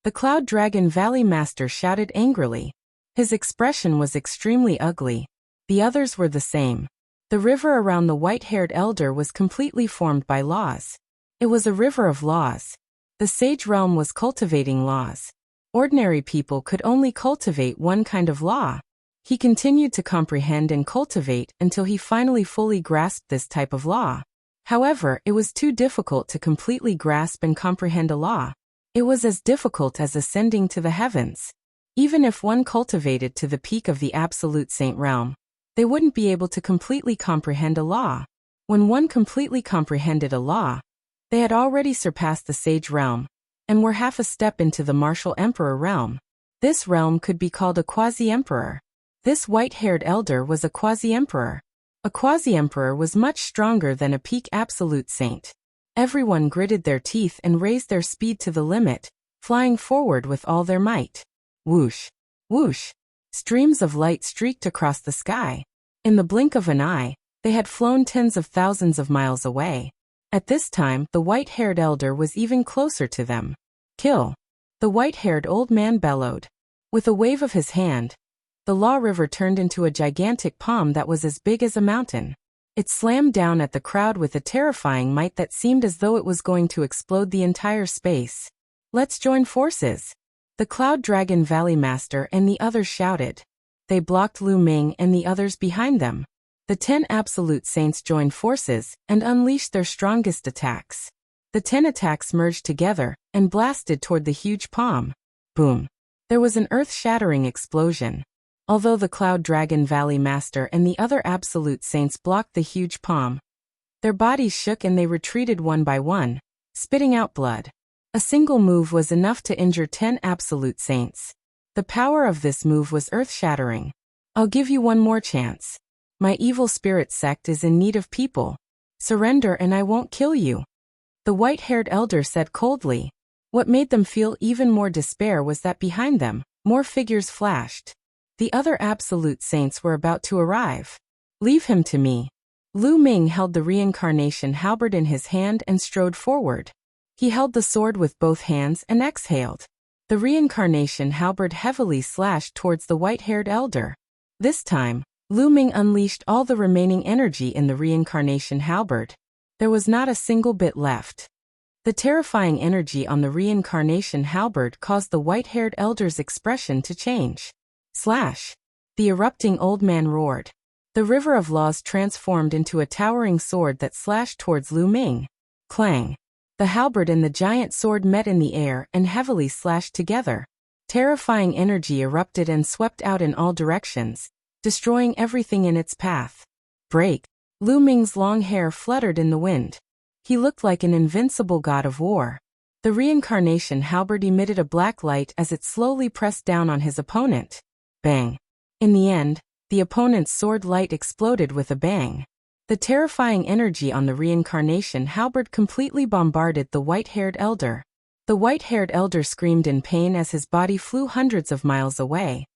The Cloud Dragon Valley Master shouted angrily. His expression was extremely ugly. The others were the same. The river around the white-haired elder was completely formed by laws. It was a river of laws. The sage realm was cultivating laws. Ordinary people could only cultivate one kind of law. He continued to comprehend and cultivate until he finally fully grasped this type of law. However, it was too difficult to completely grasp and comprehend a law. It was as difficult as ascending to the heavens. Even if one cultivated to the peak of the absolute saint realm, they wouldn't be able to completely comprehend a law. When one completely comprehended a law, they had already surpassed the sage realm, and were half a step into the martial emperor realm. This realm could be called a quasi-emperor. This white-haired elder was a quasi-emperor. A quasi-emperor was much stronger than a peak absolute saint. Everyone gritted their teeth and raised their speed to the limit, flying forward with all their might. Whoosh! Whoosh! Streams of light streaked across the sky. In the blink of an eye, they had flown tens of thousands of miles away. At this time, the white-haired elder was even closer to them. Kill! The white-haired old man bellowed. With a wave of his hand, the Law River turned into a gigantic palm that was as big as a mountain. It slammed down at the crowd with a terrifying might that seemed as though it was going to explode the entire space. Let's join forces! The Cloud Dragon Valley Master and the others shouted. They blocked Lu Ming and the others behind them. The 10 Absolute Saints joined forces and unleashed their strongest attacks. The 10 attacks merged together and blasted toward the huge palm. Boom! There was an earth-shattering explosion. Although the Cloud Dragon Valley Master and the other Absolute Saints blocked the huge palm, their bodies shook and they retreated one by one, spitting out blood. A single move was enough to injure 10 Absolute Saints. The power of this move was earth-shattering. I'll give you one more chance. My evil spirit sect is in need of people. Surrender and I won't kill you. The white-haired elder said coldly. What made them feel even more despair was that behind them, more figures flashed. The other Absolute Saints were about to arrive. Leave him to me. Lu Ming held the reincarnation halberd in his hand and strode forward. He held the sword with both hands and exhaled. The reincarnation halberd heavily slashed towards the white-haired elder. This time, Lu Ming unleashed all the remaining energy in the reincarnation halberd. There was not a single bit left. The terrifying energy on the reincarnation halberd caused the white-haired elder's expression to change. Slash! The erupting old man roared. The river of laws transformed into a towering sword that slashed towards Lu Ming. Clang! The halberd and the giant sword met in the air and heavily slashed together. Terrifying energy erupted and swept out in all directions, destroying everything in its path. Break! Lu Ming's long hair fluttered in the wind. He looked like an invincible god of war. The reincarnation halberd emitted a black light as it slowly pressed down on his opponent. Bang! In the end, the opponent's sword light exploded with a bang. The terrifying energy on the reincarnation halberd completely bombarded the white-haired elder. The white-haired elder screamed in pain as his body flew hundreds of miles away.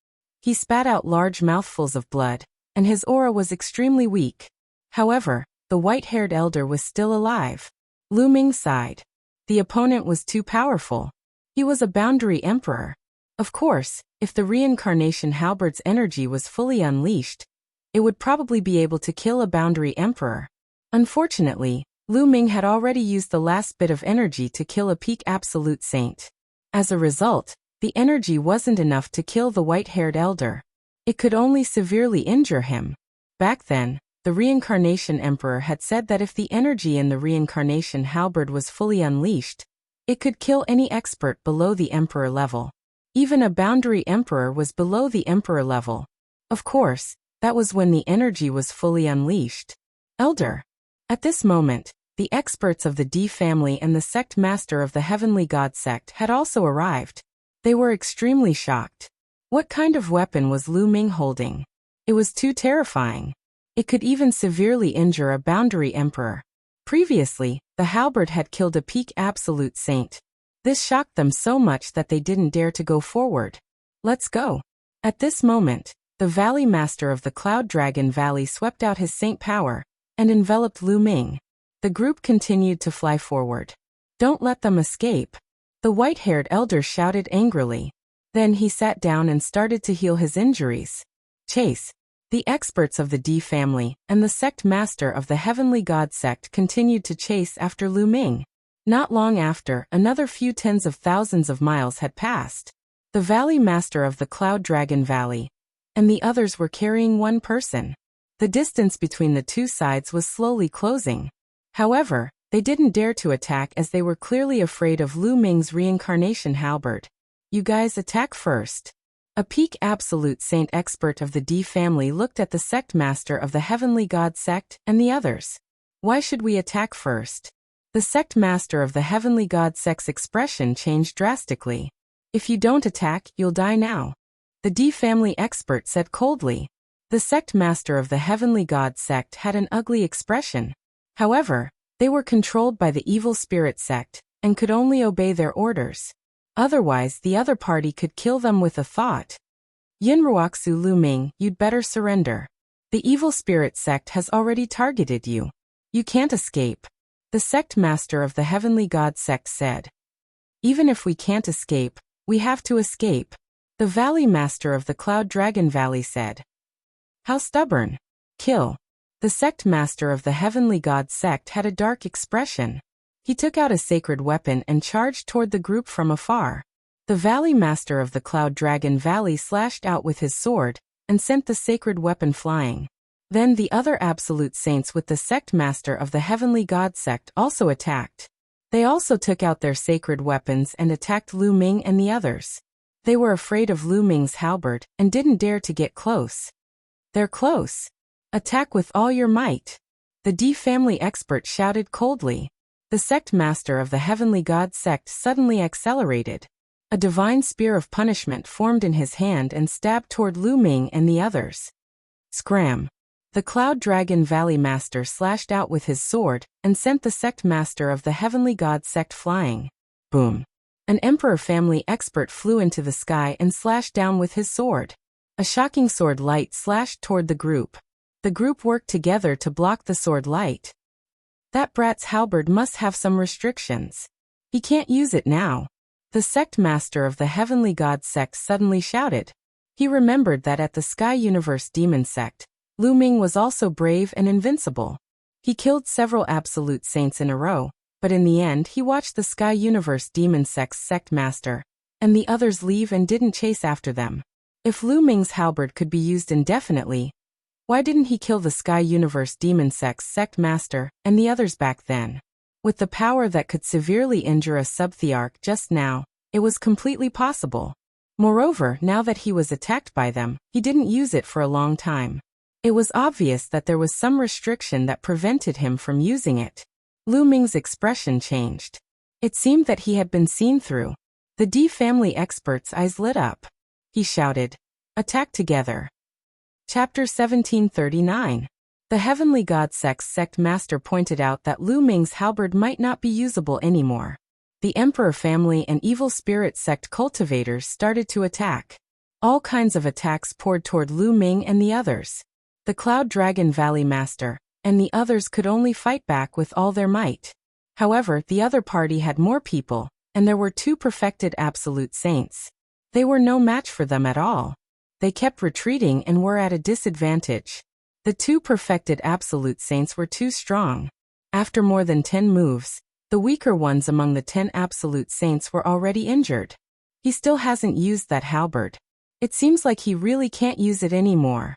He spat out large mouthfuls of blood, and his aura was extremely weak. However, the white-haired elder was still alive. Lu Ming sighed. The opponent was too powerful. He was a boundary emperor. Of course, if the reincarnation halberd's energy was fully unleashed, it would probably be able to kill a boundary emperor. Unfortunately, Lu Ming had already used the last bit of energy to kill a peak absolute saint. As a result, the energy wasn't enough to kill the white-haired elder. It could only severely injure him. Back then, the reincarnation emperor had said that if the energy in the reincarnation halberd was fully unleashed, it could kill any expert below the emperor level. Even a boundary emperor was below the emperor level. Of course, that was when the energy was fully unleashed. Elder. At this moment, the experts of the D family and the sect master of the Heavenly God sect had also arrived. They were extremely shocked. What kind of weapon was Lu Ming holding? It was too terrifying. It could even severely injure a boundary emperor. Previously, the halberd had killed a peak absolute saint. This shocked them so much that they didn't dare to go forward. Let's go. At this moment, the Valley Master of the Cloud Dragon Valley swept out his saint power and enveloped Lu Ming. The group continued to fly forward. Don't let them escape, the white-haired elder shouted angrily. Then he sat down and started to heal his injuries. Chase. The experts of the D family and the sect master of the Heavenly God sect continued to chase after Lu Ming. Not long after, another few tens of thousands of miles had passed. The Valley Master of the Cloud Dragon Valley and the others were carrying one person. The distance between the two sides was slowly closing. However, they didn't dare to attack as they were clearly afraid of Lu Ming's reincarnation halberd. You guys attack first. A peak absolute saint expert of the D family looked at the sect master of the Heavenly God sect and the others. Why should we attack first? The sect master of the Heavenly God sect's expression changed drastically. If you don't attack, you'll die now. The D family expert said coldly. The sect master of the Heavenly God sect had an ugly expression. However, they were controlled by the evil spirit sect and could only obey their orders. Otherwise, the other party could kill them with a thought. Yinruoxu Lu Ming, you'd better surrender. The evil spirit sect has already targeted you. You can't escape. The sect master of the Heavenly God sect said. Even if we can't escape, we have to escape. The Valley Master of the Cloud Dragon Valley said. How stubborn. Kill. The sect master of the Heavenly God sect had a dark expression. He took out a sacred weapon and charged toward the group from afar. The Valley Master of the Cloud Dragon Valley slashed out with his sword and sent the sacred weapon flying. Then the other absolute saints with the sect master of the Heavenly God sect also attacked. They also took out their sacred weapons and attacked Lu Ming and the others. They were afraid of Lu Ming's halberd and didn't dare to get close. They're close. Attack with all your might. The D family expert shouted coldly. The sect master of the Heavenly God sect suddenly accelerated. A divine spear of punishment formed in his hand and stabbed toward Lu Ming and the others. Scram. The Cloud Dragon Valley Master slashed out with his sword and sent the sect master of the Heavenly God sect flying. Boom. An Emperor family expert flew into the sky and slashed down with his sword. A shocking sword light slashed toward the group. The group worked together to block the sword light. That brat's halberd must have some restrictions. He can't use it now. The sect master of the Heavenly God sect suddenly shouted. He remembered that at the Sky Universe Demon sect, Lu Ming was also brave and invincible. He killed several absolute saints in a row, but in the end he watched the Sky Universe Demon sect's sect master and the others leave and didn't chase after them. If Lu Ming's halberd could be used indefinitely, why didn't he kill the Sky Universe Demon sect's sect master and the others back then? With the power that could severely injure a sub-thearch just now, it was completely possible. Moreover, now that he was attacked by them, he didn't use it for a long time. It was obvious that there was some restriction that prevented him from using it. Lu Ming's expression changed. It seemed that he had been seen through. The D family expert's eyes lit up. He shouted, "Attack together." Chapter 1739. The Heavenly God sect's sect master pointed out that Lu Ming's halberd might not be usable anymore. The Emperor family and evil spirit sect cultivators started to attack. All kinds of attacks poured toward Lu Ming and the others. The Cloud Dragon Valley Master and the others could only fight back with all their might. However, the other party had more people, and there were two perfected absolute saints. They were no match for them at all. They kept retreating and were at a disadvantage. The two perfected absolute saints were too strong. After more than 10 moves, the weaker ones among the 10 absolute saints were already injured. He still hasn't used that halberd. It seems like he really can't use it anymore.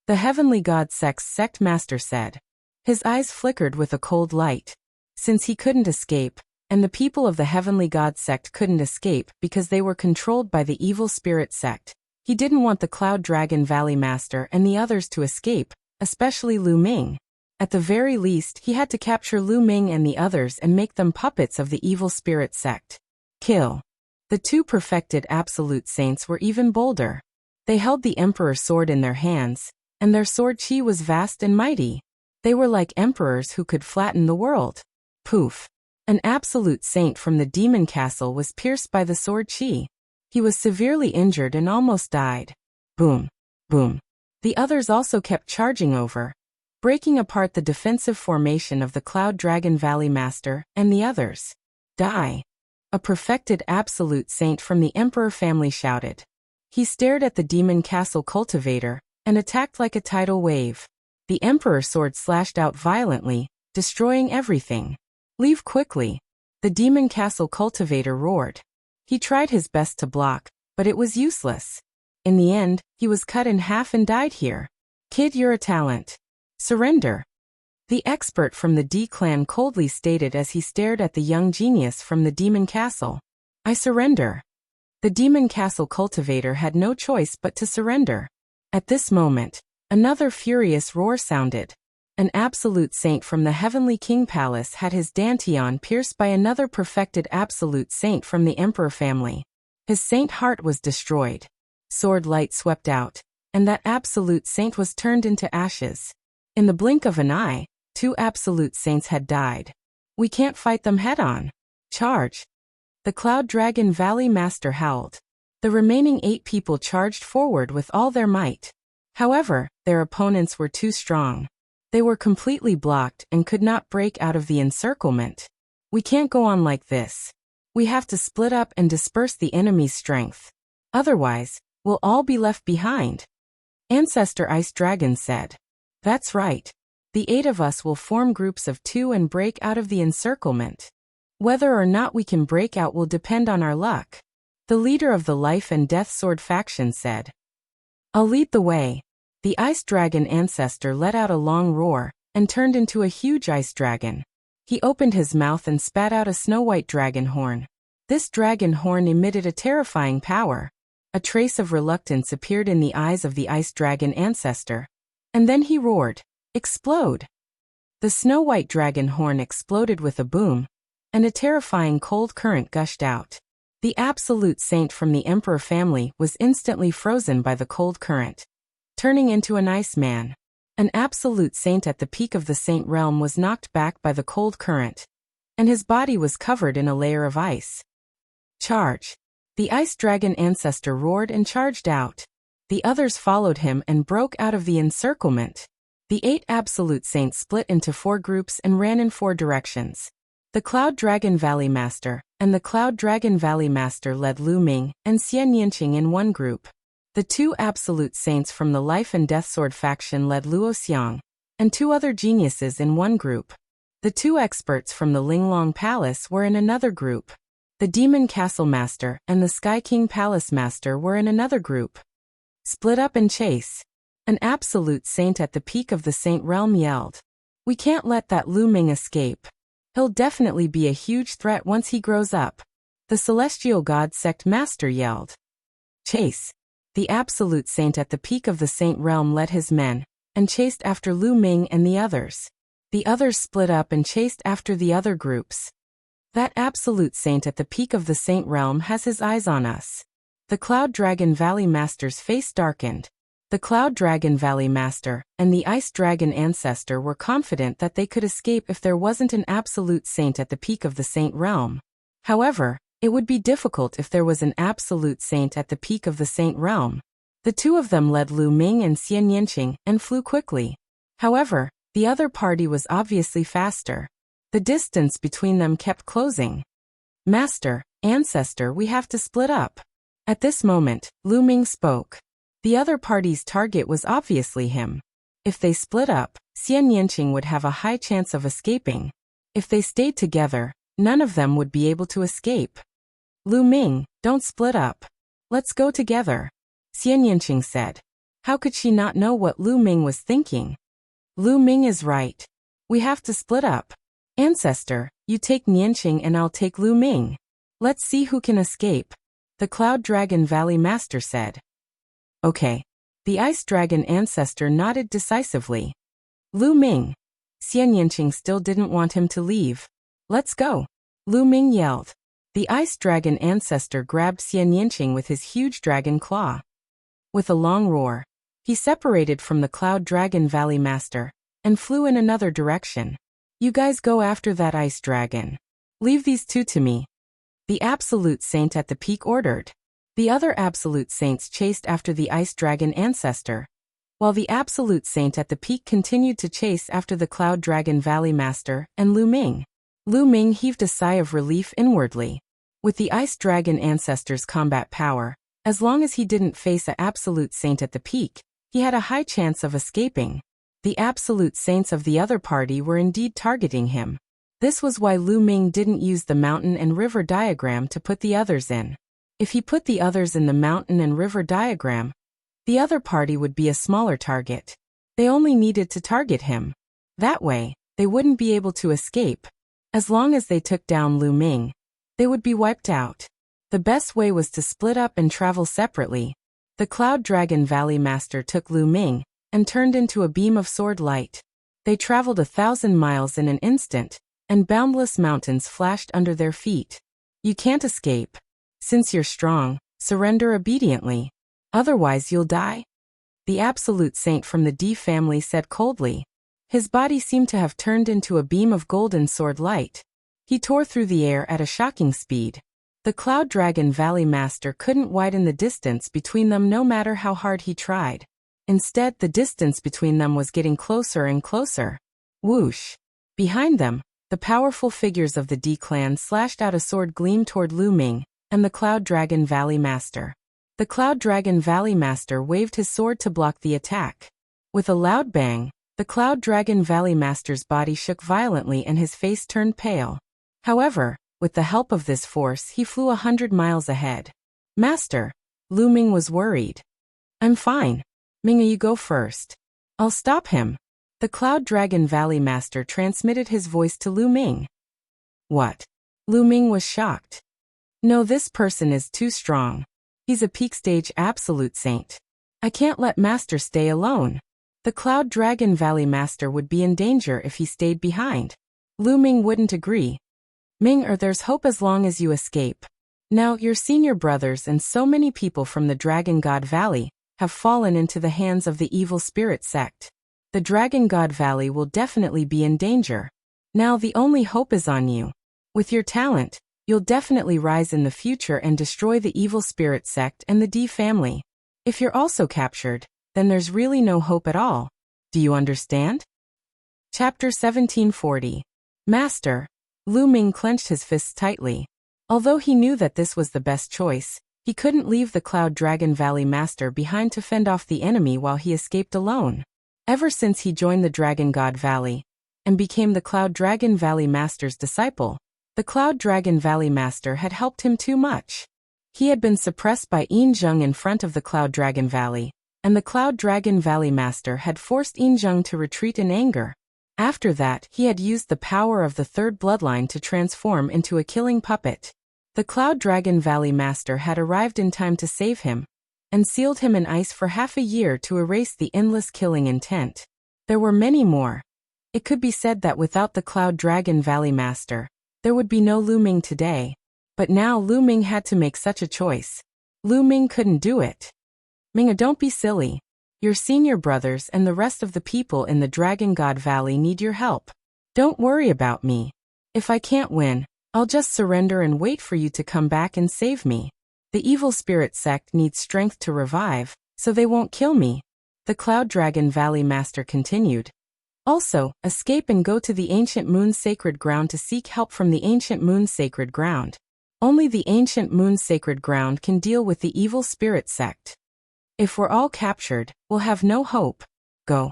The Heavenly God sect's sect master said. His eyes flickered with a cold light. Since he couldn't escape, and the people of the Heavenly God sect couldn't escape because they were controlled by the evil spirit sect, he didn't want the Cloud Dragon Valley Master and the others to escape, especially Lu Ming. At the very least, he had to capture Lu Ming and the others and make them puppets of the evil spirit sect. Kill. The two perfected absolute saints were even bolder. They held the Emperor's sword in their hands, and their sword chi was vast and mighty. They were like emperors who could flatten the world. Poof. An absolute saint from the demon castle was pierced by the sword chi. He was severely injured and almost died. Boom. Boom. The others also kept charging over, breaking apart the defensive formation of the Cloud Dragon Valley Master and the others. Die. A perfected absolute saint from the Emperor family shouted. He stared at the demon castle cultivator and attacked like a tidal wave. The Emperor's sword slashed out violently, destroying everything. Leave quickly. The demon castle cultivator roared. He tried his best to block, but it was useless. In the end, he was cut in half and died here. Kid, you're a talent. Surrender. The expert from the D clan coldly stated as he stared at the young genius from the demon castle. I surrender. The demon castle cultivator had no choice but to surrender. At this moment, another furious roar sounded. An absolute saint from the Heavenly King Palace had his dantian pierced by another perfected absolute saint from the Emperor family. His saint heart was destroyed. Sword light swept out, and that absolute saint was turned into ashes. In the blink of an eye, 2 absolute saints had died. We can't fight them head-on. Charge. The Cloud Dragon Valley Master howled. The remaining 8 people charged forward with all their might. However, their opponents were too strong. They were completely blocked and could not break out of the encirclement. We can't go on like this. We have to split up and disperse the enemy's strength. Otherwise, we'll all be left behind. Ancestor Ice Dragon said. That's right. The 8 of us will form groups of 2 and break out of the encirclement. Whether or not we can break out will depend on our luck. The leader of the Life and Death Sword faction said. I'll lead the way. The Ice Dragon ancestor let out a long roar and turned into a huge ice dragon. He opened his mouth and spat out a snow-white dragon horn. This dragon horn emitted a terrifying power. A trace of reluctance appeared in the eyes of the Ice Dragon ancestor. And then he roared, "Explode!" The snow-white dragon horn exploded with a boom, and a terrifying cold current gushed out. The absolute saint from the Emperor family was instantly frozen by the cold current, turning into an ice man. An absolute saint at the peak of the saint realm was knocked back by the cold current, and his body was covered in a layer of ice. Charge! The Ice Dragon ancestor roared and charged out. The others followed him and broke out of the encirclement. The 8 absolute saints split into 4 groups and ran in 4 directions. The Cloud Dragon Valley Master and the Cloud Dragon Valley Master led Lu Ming and Xian Yinqing in one group. The 2 absolute saints from the Life and Death Sword faction led Luo Xiang and 2 other geniuses in one group. The 2 experts from the Linglong Palace were in another group. The Demon Castle Master and the Sky King Palace Master were in another group. Split up and chase. An absolute saint at the peak of the saint realm yelled. We can't let that Lu Ming escape. He'll definitely be a huge threat once he grows up. The Celestial God Sect Master yelled. Chase. The absolute saint at the peak of the saint realm led his men, and chased after Lu Ming and the others. The others split up and chased after the other groups. That absolute saint at the peak of the saint realm has his eyes on us. The Cloud Dragon Valley Master's face darkened. The Cloud Dragon Valley Master and the Ice Dragon Ancestor were confident that they could escape if there wasn't an absolute saint at the peak of the saint realm. However, it would be difficult if there was an absolute saint at the peak of the saint realm. The 2 of them led Lu Ming and Xian Yinqing and flew quickly. However, the other party was obviously faster. The distance between them kept closing. Master, Ancestor, we have to split up. At this moment, Lu Ming spoke. The other party's target was obviously him. If they split up, Xian Yinqing would have a high chance of escaping. If they stayed together, none of them would be able to escape. Lu Ming, don't split up. Let's go together. Xian Yinqing said. How could she not know what Lu Ming was thinking? Lu Ming is right. We have to split up. Ancestor, you take Nianqing and I'll take Lu Ming. Let's see who can escape. The Cloud Dragon Valley Master said. Okay. The Ice Dragon Ancestor nodded decisively. Lu Ming. Xian Yinqing still didn't want him to leave. Let's go. Lu Ming yelled. The Ice Dragon Ancestor grabbed Xian Yinqing with his huge dragon claw. With a long roar, he separated from the Cloud Dragon Valley Master and flew in another direction. You guys go after that ice dragon. Leave these two to me, the absolute saint at the peak ordered. The other absolute saints chased after the ice dragon ancestor, while the absolute saint at the peak continued to chase after the cloud dragon valley master and Lu Ming. Lu Ming heaved a sigh of relief inwardly. With the ice dragon ancestor's combat power, as long as he didn't face a absolute saint at the peak, he had a high chance of escaping. The absolute saints of the other party were indeed targeting him. This was why Lu Ming didn't use the mountain and river diagram to put the others in. If he put the others in the mountain and river diagram, the other party would be a smaller target. They only needed to target him. That way, they wouldn't be able to escape. As long as they took down Lu Ming, they would be wiped out. The best way was to split up and travel separately. The Cloud Dragon Valley Master took Lu Ming and turned into a beam of sword light. They traveled 1,000 miles in an instant, and boundless mountains flashed under their feet. You can't escape. Since you're strong, surrender obediently. Otherwise you'll die. The absolute saint from the D family said coldly. His body seemed to have turned into a beam of golden sword light. He tore through the air at a shocking speed. The Cloud Dragon Valley Master couldn't widen the distance between them no matter how hard he tried. Instead, the distance between them was getting closer and closer. Whoosh! Behind them, the powerful figures of the D clan slashed out a sword gleam toward Lu Ming and the Cloud Dragon Valley Master. The Cloud Dragon Valley Master waved his sword to block the attack. With a loud bang, the Cloud Dragon Valley Master's body shook violently and his face turned pale. However, with the help of this force, he flew 100 miles ahead. Master, Lu Ming was worried. I'm fine. Ming, you go first. I'll stop him. The Cloud Dragon Valley Master transmitted his voice to Lu Ming. What? Lu Ming was shocked. No, this person is too strong. He's a peak stage absolute saint. I can't let Master stay alone. The Cloud Dragon Valley Master would be in danger if he stayed behind. Lu Ming wouldn't agree. Ming, there's hope as long as you escape. Now, your senior brothers and so many people from the Dragon God Valley have fallen into the hands of the evil spirit sect. The Dragon God Valley will definitely be in danger. Now the only hope is on you. With your talent, you'll definitely rise in the future and destroy the evil spirit sect and the D family. If you're also captured, then there's really no hope at all. Do you understand? Chapter 1740. Master. Lu Ming clenched his fists tightly. Although he knew that this was the best choice, he couldn't leave the Cloud Dragon Valley Master behind to fend off the enemy while he escaped alone. Ever since he joined the Dragon God Valley and became the Cloud Dragon Valley Master's disciple, the Cloud Dragon Valley Master had helped him too much. He had been suppressed by Yin Zheng in front of the Cloud Dragon Valley, and the Cloud Dragon Valley Master had forced Yin Zheng to retreat in anger. After that, he had used the power of the third bloodline to transform into a killing puppet. The Cloud Dragon Valley Master had arrived in time to save him, and sealed him in ice for half a year to erase the endless killing intent. There were many more. It could be said that without the Cloud Dragon Valley Master, there would be no Lu Ming today. But now Lu Ming had to make such a choice. Lu Ming couldn't do it. Ming, don't be silly. Your senior brothers and the rest of the people in the Dragon God Valley need your help. Don't worry about me. If I can't win, I'll just surrender and wait for you to come back and save me. The evil spirit sect needs strength to revive, so they won't kill me. The Cloud Dragon Valley Master continued. Also, escape and go to the Ancient Moon's Sacred Ground to seek help from the Ancient Moon's Sacred Ground. Only the Ancient Moon's Sacred Ground can deal with the evil spirit sect. If we're all captured, we'll have no hope. Go.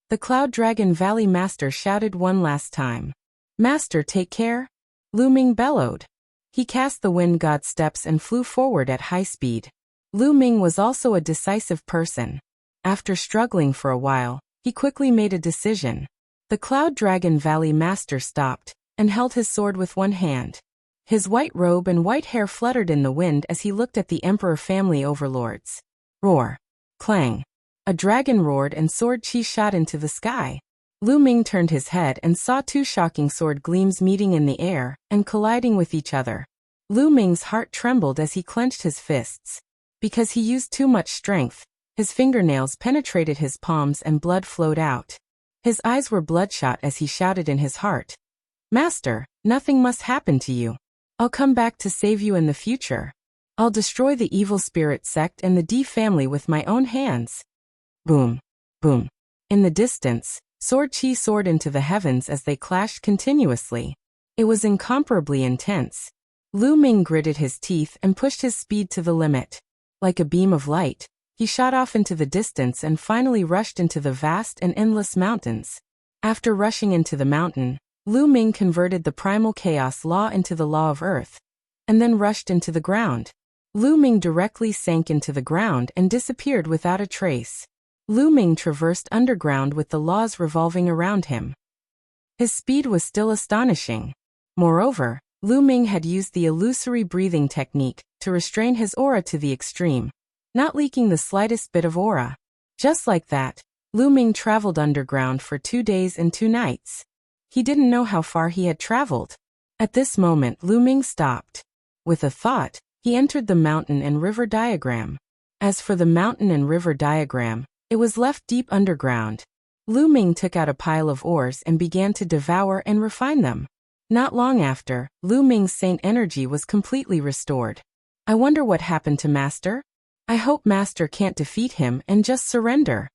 The Cloud Dragon Valley Master shouted one last time. Master, take care. Lu Ming bellowed. He cast the Wind God steps and flew forward at high speed. Lu Ming was also a decisive person. After struggling for a while, he quickly made a decision. The Cloud Dragon Valley Master stopped and held his sword with one hand. His white robe and white hair fluttered in the wind as he looked at the Emperor family overlords. Roar. Clang. A dragon roared and sword chi shot into the sky. Lu Ming turned his head and saw two shocking sword gleams meeting in the air and colliding with each other. Lu Ming's heart trembled as he clenched his fists. Because he used too much strength, his fingernails penetrated his palms and blood flowed out. His eyes were bloodshot as he shouted in his heart. Master, nothing must happen to you. I'll come back to save you in the future. I'll destroy the evil spirit sect and the D family with my own hands. Boom. Boom. In the distance, sword chi soared into the heavens as they clashed continuously. It was incomparably intense. Lu Ming gritted his teeth and pushed his speed to the limit. Like a beam of light, he shot off into the distance and finally rushed into the vast and endless mountains. After rushing into the mountain, Lu Ming converted the primal chaos law into the law of earth, and then rushed into the ground. Lu Ming directly sank into the ground and disappeared without a trace. Lu Ming traversed underground with the laws revolving around him. His speed was still astonishing. Moreover, Lu Ming had used the illusory breathing technique to restrain his aura to the extreme, not leaking the slightest bit of aura. Just like that, Lu Ming traveled underground for 2 days and 2 nights. He didn't know how far he had traveled. At this moment, Lu Ming stopped. With a thought, he entered the mountain and river diagram. As for the mountain and river diagram, it was left deep underground. Lu Ming took out a pile of ores and began to devour and refine them. Not long after, Lu Ming's saint energy was completely restored. I wonder what happened to Master? I hope Master can't defeat him and just surrender.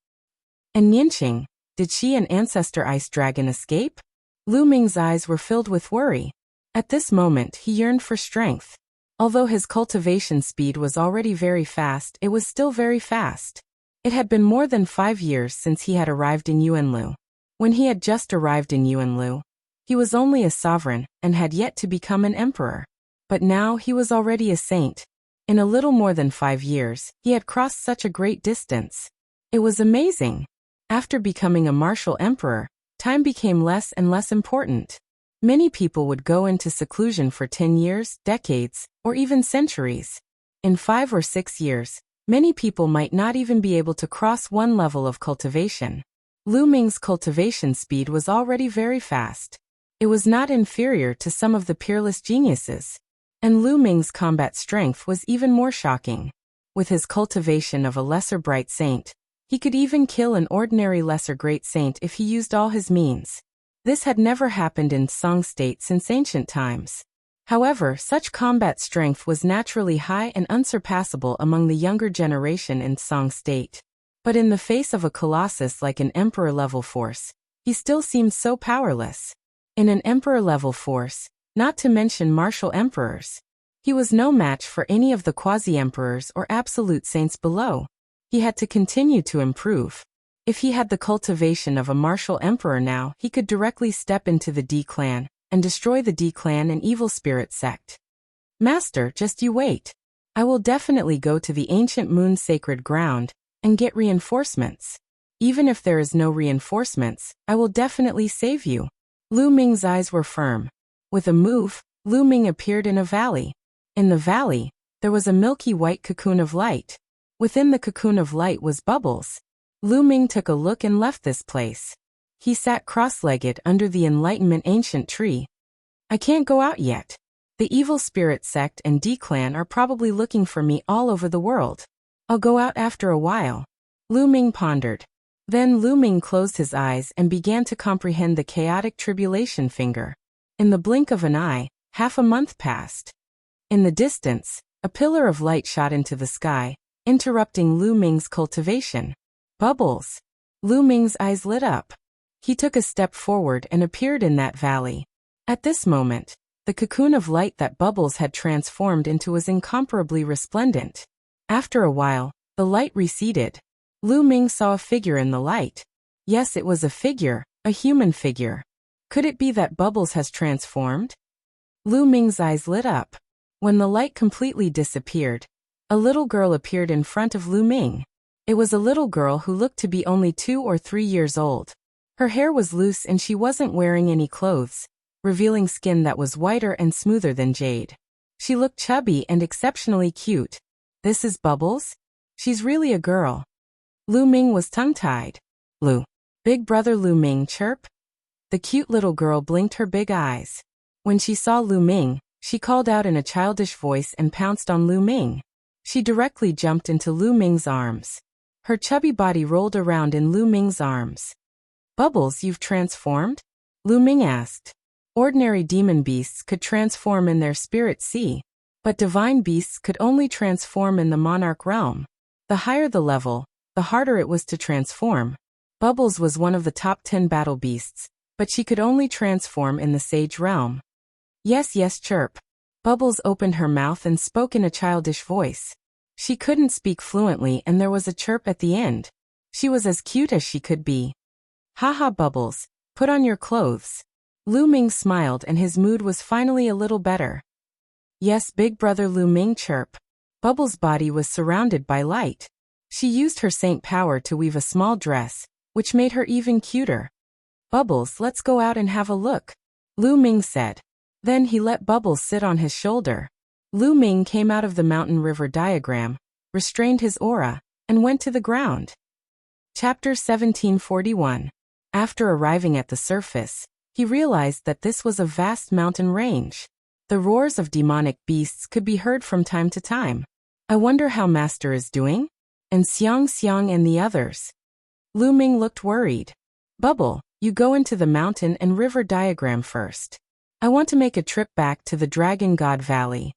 And Yinqing, did she and Ancestor Ice Dragon escape? Lu Ming's eyes were filled with worry. At this moment, he yearned for strength. Although his cultivation speed was already very fast, it was still very fast. It had been more than 5 years since he had arrived in Yuanlu. When he had just arrived in Yuanlu, he was only a sovereign and had yet to become an emperor. But now he was already a saint. In a little more than 5 years, he had crossed such a great distance. It was amazing. After becoming a martial emperor, time became less and less important. Many people would go into seclusion for 10 years, decades, or even centuries. In 5 or 6 years, many people might not even be able to cross one level of cultivation. Lu Ming's cultivation speed was already very fast. It was not inferior to some of the peerless geniuses. And Lu Ming's combat strength was even more shocking. With his cultivation of a lesser bright saint, he could even kill an ordinary lesser great saint if he used all his means. This had never happened in Song State since ancient times. However, such combat strength was naturally high and unsurpassable among the younger generation in Song State. But in the face of a colossus like an emperor-level force, he still seemed so powerless. In an emperor-level force, not to mention martial emperors, he was no match for any of the quasi-emperors or absolute saints below. He had to continue to improve. If he had the cultivation of a martial emperor now, he could directly step into the D clan and destroy the D clan and evil spirit sect. Master, just you wait. I will definitely go to the ancient moon sacred ground and get reinforcements. Even if there is no reinforcements, I will definitely save you. Lu Ming's eyes were firm. With a move, Lu Ming appeared in a valley. In the valley, there was a milky white cocoon of light. Within the cocoon of light was Bubbles. Lu Ming took a look and left this place. He sat cross-legged under the Enlightenment ancient tree. I can't go out yet. The evil spirit sect and D-clan are probably looking for me all over the world. I'll go out after a while. Lu Ming pondered. Then Lu Ming closed his eyes and began to comprehend the chaotic tribulation finger. In the blink of an eye, half a month passed. In the distance, a pillar of light shot into the sky, interrupting Lu Ming's cultivation. Bubbles. Lu Ming's eyes lit up. He took a step forward and appeared in that valley. At this moment, the cocoon of light that Bubbles had transformed into was incomparably resplendent. After a while, the light receded. Lu Ming saw a figure in the light. Yes, it was a figure, a human figure. Could it be that Bubbles has transformed? Lu Ming's eyes lit up. When the light completely disappeared, a little girl appeared in front of Lu Ming. It was a little girl who looked to be only 2 or 3 years old. Her hair was loose and she wasn't wearing any clothes, revealing skin that was whiter and smoother than jade. She looked chubby and exceptionally cute. This is Bubbles? She's really a girl. Lu Ming was tongue-tied. Lu. Big brother Lu Ming chirp? The cute little girl blinked her big eyes. When she saw Lu Ming, she called out in a childish voice and pounced on Lu Ming. She directly jumped into Lu Ming's arms. Her chubby body rolled around in Lu Ming's arms. Bubbles, you've transformed? Lu Ming asked. Ordinary demon beasts could transform in their spirit sea, but divine beasts could only transform in the monarch realm. The higher the level, the harder it was to transform. Bubbles was one of the top 10 battle beasts, but she could only transform in the sage realm. Yes, yes, chirp. Bubbles opened her mouth and spoke in a childish voice. She couldn't speak fluently and there was a chirp at the end. She was as cute as she could be. Haha, Bubbles, put on your clothes. Lu Ming smiled and his mood was finally a little better. Yes, big brother, Lu Ming chirp. Bubbles' body was surrounded by light. She used her saint power to weave a small dress, which made her even cuter. Bubbles, let's go out and have a look, Lu Ming said. Then he let Bubbles sit on his shoulder. Lu Ming came out of the mountain river diagram, restrained his aura, and went to the ground. Chapter 1741. After arriving at the surface, he realized that this was a vast mountain range. The roars of demonic beasts could be heard from time to time. I wonder how Master is doing? And Xiang and the others. Lu Ming looked worried. Bubble, you go into the mountain and river diagram first. I want to make a trip back to the Dragon God Valley.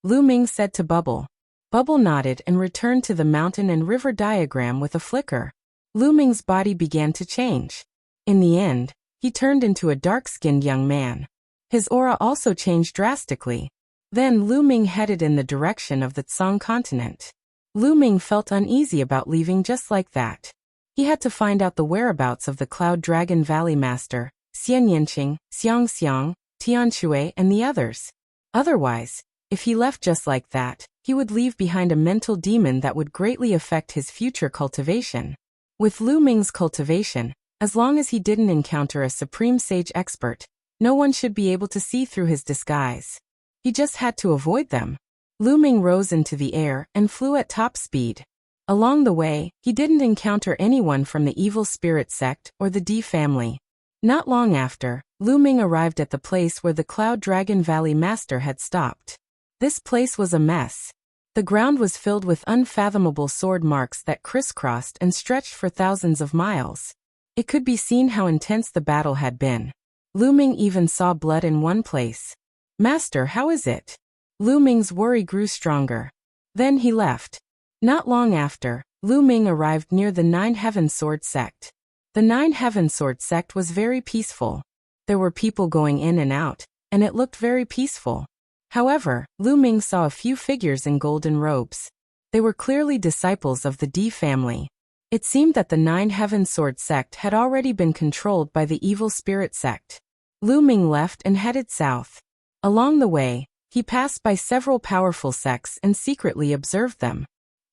Lu Ming said to Bubble. Bubble nodded and returned to the mountain and river diagram with a flicker. Lu Ming's body began to change. In the end, he turned into a dark-skinned young man. His aura also changed drastically. Then Lu Ming headed in the direction of the Tsang continent. Lu Ming felt uneasy about leaving just like that. He had to find out the whereabouts of the Cloud Dragon Valley Master, Xian Yanqing, Xiang, Tian Shui, and the others. Otherwise, if he left just like that, he would leave behind a mental demon that would greatly affect his future cultivation. With Lu Ming's cultivation, as long as he didn't encounter a supreme sage expert, no one should be able to see through his disguise. He just had to avoid them. Lu Ming rose into the air and flew at top speed. Along the way, he didn't encounter anyone from the evil spirit sect or the D family. Not long after, Lu Ming arrived at the place where the Cloud Dragon Valley Master had stopped. This place was a mess. The ground was filled with unfathomable sword marks that crisscrossed and stretched for thousands of miles. It could be seen how intense the battle had been. Lu Ming even saw blood in one place. Master, how is it? Lu Ming's worry grew stronger. Then he left. Not long after, Lu Ming arrived near the Nine Heaven Sword sect. The Nine Heaven Sword sect was very peaceful. There were people going in and out, and it looked very peaceful. However, Lu Ming saw a few figures in golden robes. They were clearly disciples of the D family. It seemed that the Nine Heaven Sword sect had already been controlled by the evil spirit sect. Lu Ming left and headed south. Along the way, he passed by several powerful sects and secretly observed them.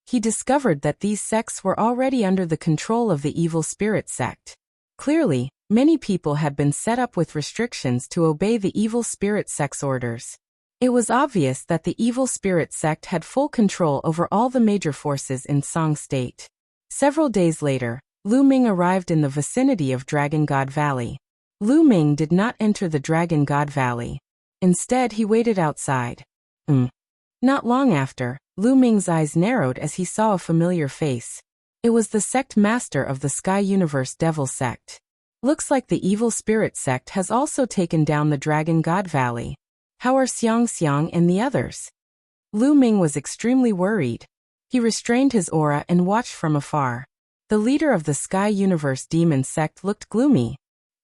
He discovered that these sects were already under the control of the evil spirit sect. Clearly, many people had been set up with restrictions to obey the evil spirit sect's orders. It was obvious that the evil spirit sect had full control over all the major forces in Song State. Several days later, Lu Ming arrived in the vicinity of Dragon God Valley. Lu Ming did not enter the Dragon God Valley. Instead, he waited outside. Not long after, Lu Ming's eyes narrowed as he saw a familiar face. It was the sect master of the Sky Universe Devil sect. Looks like the evil spirit sect has also taken down the Dragon God Valley. How are Xiang and the others? Lu Ming was extremely worried. He restrained his aura and watched from afar. The leader of the Sky Universe Demon sect looked gloomy.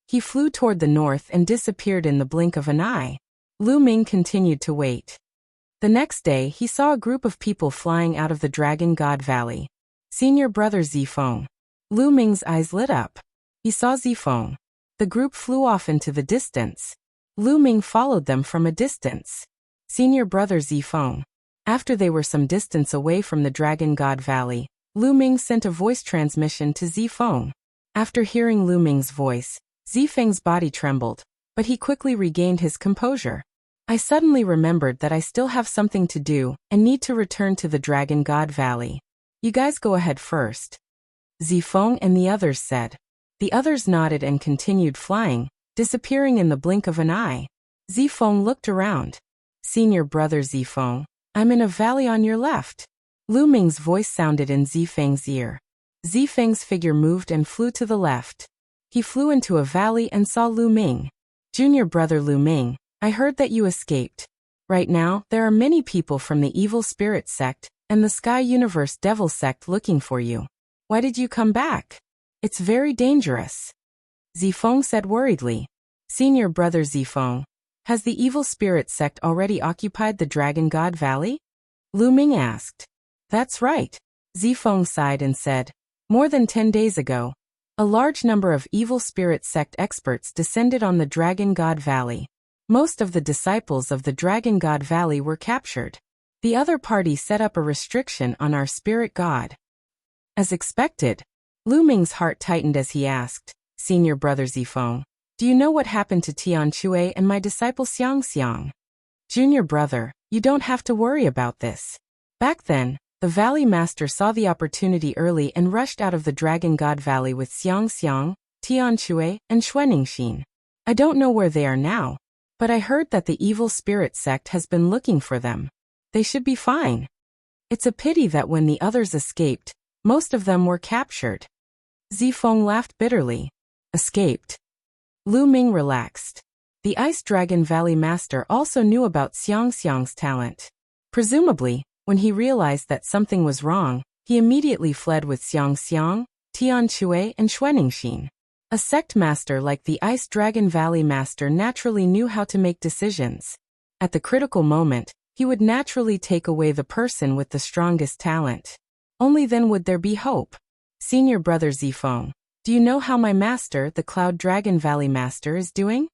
He flew toward the north and disappeared in the blink of an eye. Lu Ming continued to wait. The next day, he saw a group of people flying out of the Dragon God Valley. Senior brother Zifeng. Lu Ming's eyes lit up. He saw Zifeng. The group flew off into the distance. Lu Ming followed them from a distance. Senior brother Zifeng. After they were some distance away from the Dragon God Valley, Lu Ming sent a voice transmission to Zifeng. After hearing Lu Ming's voice, Zifeng's body trembled, but he quickly regained his composure. I suddenly remembered that I still have something to do and need to return to the Dragon God Valley. You guys go ahead first. Zifeng and the others said. The others nodded and continued flying, disappearing in the blink of an eye. Zifeng looked around. Senior brother Zifeng, I'm in a valley on your left. Lu Ming's voice sounded in Zifeng's ear. Zifeng's figure moved and flew to the left. He flew into a valley and saw Lu Ming. Junior brother Lu Ming, I heard that you escaped. Right now, there are many people from the Evil Spirit sect and the Sky Universe Devil sect looking for you. Why did you come back? It's very dangerous. Zifeng said worriedly. Senior brother Zifeng, has the Evil Spirit sect already occupied the Dragon God Valley? Lu Ming asked. That's right. Zifeng sighed and said, more than 10 days ago, a large number of Evil Spirit sect experts descended on the Dragon God Valley. Most of the disciples of the Dragon God Valley were captured. The other party set up a restriction on our spirit god. As expected, Lu Ming's heart tightened as he asked, Senior brother Zifeng, do you know what happened to Tian Chui and my disciple Xiang Xiang? Junior brother, you don't have to worry about this. Back then, the Valley Master saw the opportunity early and rushed out of the Dragon God Valley with Xiang Xiang, Tian Chui, and Xuaningxin. I don't know where they are now, but I heard that the Evil Spirit sect has been looking for them. They should be fine. It's a pity that when the others escaped, most of them were captured. Zifeng laughed bitterly. Escaped. Lu Ming relaxed. The Ice Dragon Valley Master also knew about Xiang Xiang's talent. Presumably, when he realized that something was wrong, he immediately fled with Xiang Xiang, Tian Chui, and Xuaningxin. A sect master like the Ice Dragon Valley Master naturally knew how to make decisions. At the critical moment, he would naturally take away the person with the strongest talent. Only then would there be hope. Senior brother Zifeng, do you know how my master, the Cloud Dragon Valley Master, is doing?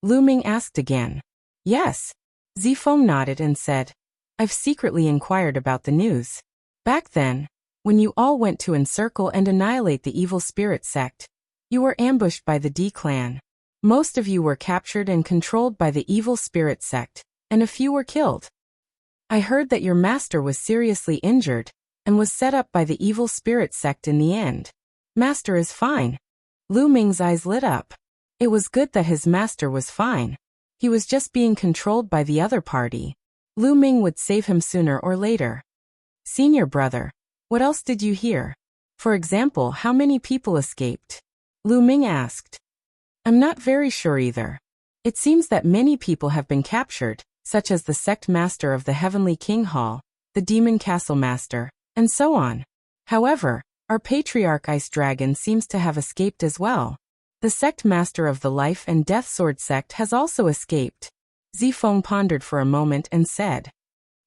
Lu Ming asked again. Yes. Zifeng nodded and said, I've secretly inquired about the news. Back then, when you all went to encircle and annihilate the Evil Spirit sect, you were ambushed by the D clan. Most of you were captured and controlled by the Evil Spirit sect, and a few were killed. I heard that your master was seriously injured, and was set up by the Evil Spirit sect in the end. Master is fine. Lu Ming's eyes lit up. It was good that his master was fine. He was just being controlled by the other party. Lu Ming would save him sooner or later. Senior brother, what else did you hear? For example, how many people escaped? Lu Ming asked. I'm not very sure either. It seems that many people have been captured, such as the sect master of the Heavenly King Hall, the Demon Castle Master, and so on. However, our Patriarch Ice Dragon seems to have escaped as well. The sect master of the Life and Death Sword sect has also escaped. Zifeng pondered for a moment and said,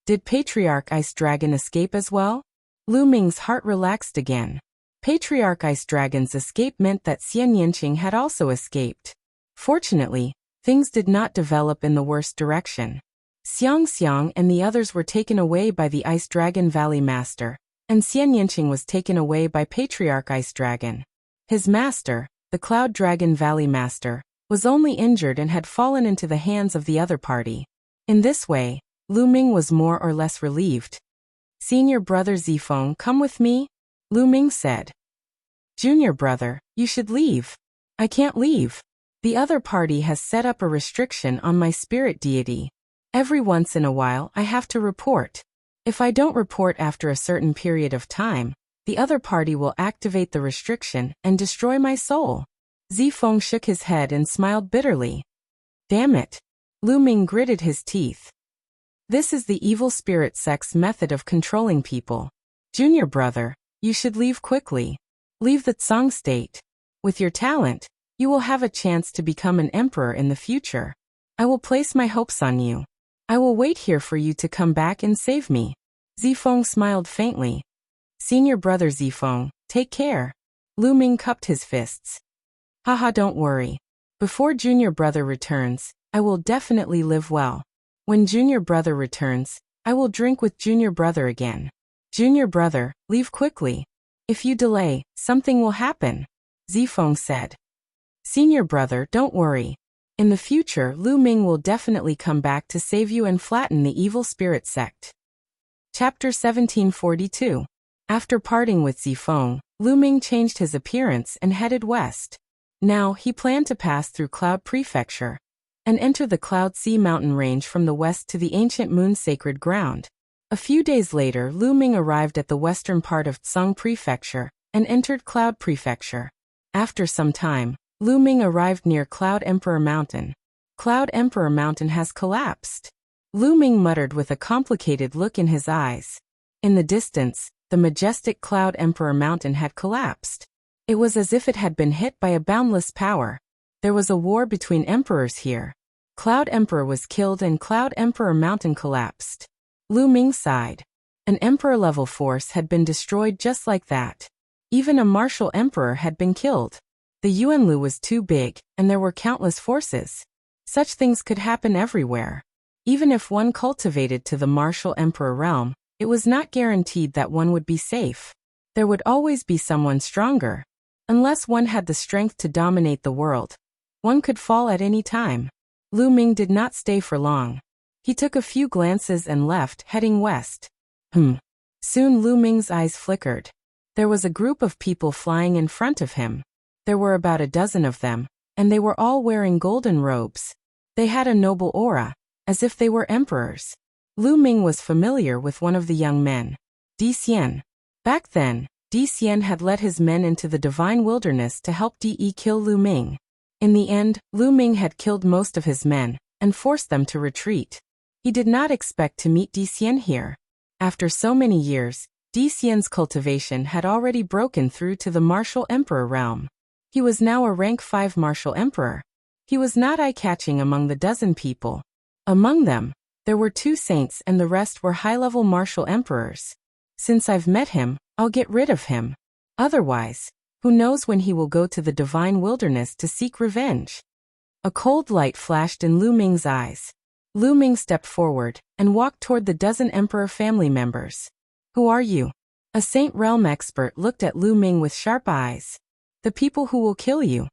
Did Patriarch Ice Dragon escape as well? Lu Ming's heart relaxed again. Patriarch Ice Dragon's escape meant that Xian Yanqing had also escaped. Fortunately, things did not develop in the worst direction. Xiang Xiang and the others were taken away by the Ice Dragon Valley Master, and Xian Yanqing was taken away by Patriarch Ice Dragon. His master, the Cloud Dragon Valley Master, was only injured and had fallen into the hands of the other party. In this way, Lu Ming was more or less relieved. Senior brother Zifeng, come with me? Lu Ming said. Junior brother, you should leave. I can't leave. The other party has set up a restriction on my spirit deity. Every once in a while I have to report. If I don't report after a certain period of time, the other party will activate the restriction and destroy my soul. Zifeng shook his head and smiled bitterly. Damn it. Lu Ming gritted his teeth. This is the Evil Spirit sect's method of controlling people. Junior brother, you should leave quickly. Leave the Tsang state. With your talent, you will have a chance to become an emperor in the future. I will place my hopes on you. I will wait here for you to come back and save me. Zifeng smiled faintly. Senior brother Zifeng, take care. Lu Ming cupped his fists. Haha, don't worry. Before junior brother returns, I will definitely live well. When junior brother returns, I will drink with junior brother again. Junior brother, leave quickly. If you delay, something will happen. Zifeng said. Senior brother, don't worry. In the future, Lu Ming will definitely come back to save you and flatten the Evil Spirit sect. Chapter 1742. After parting with Zifeng, Lu Ming changed his appearance and headed west. Now, he planned to pass through Cloud Prefecture and enter the Cloud Sea mountain range from the west to the ancient Moon Sacred Ground. A few days later, Lu Ming arrived at the western part of Tsang Prefecture and entered Cloud Prefecture. After some time, Lu Ming arrived near Cloud Emperor Mountain. Cloud Emperor Mountain has collapsed. Lu Ming muttered with a complicated look in his eyes. In the distance, the majestic Cloud Emperor Mountain had collapsed. It was as if it had been hit by a boundless power. There was a war between emperors here. Cloud Emperor was killed and Cloud Emperor Mountain collapsed. Lu Ming sighed. An emperor-level force had been destroyed just like that. Even a martial emperor had been killed. The Yuanlu was too big, and there were countless forces. Such things could happen everywhere. Even if one cultivated to the martial emperor realm, it was not guaranteed that one would be safe. There would always be someone stronger. Unless one had the strength to dominate the world, one could fall at any time. Lu Ming did not stay for long. He took a few glances and left, heading west. Soon Lu Ming's eyes flickered. There was a group of people flying in front of him. There were about a dozen of them, and they were all wearing golden robes. They had a noble aura, as if they were emperors. Lu Ming was familiar with one of the young men, Di Xian. Back then, Di Xian had led his men into the divine wilderness to help Di kill Lu Ming. In the end, Lu Ming had killed most of his men, and forced them to retreat. He did not expect to meet Di Xian here. After so many years, Di Xian's cultivation had already broken through to the martial emperor realm. He was now a rank 5 martial emperor. He was not eye-catching among the dozen people. Among them, there were 2 saints and the rest were high-level martial emperors. Since I've met him, I'll get rid of him. Otherwise, who knows when he will go to the divine wilderness to seek revenge. A cold light flashed in Lu Ming's eyes. Lu Ming stepped forward and walked toward the dozen emperor family members. Who are you? A Saint Realm expert looked at Lu Ming with sharp eyes. The people who will kill you.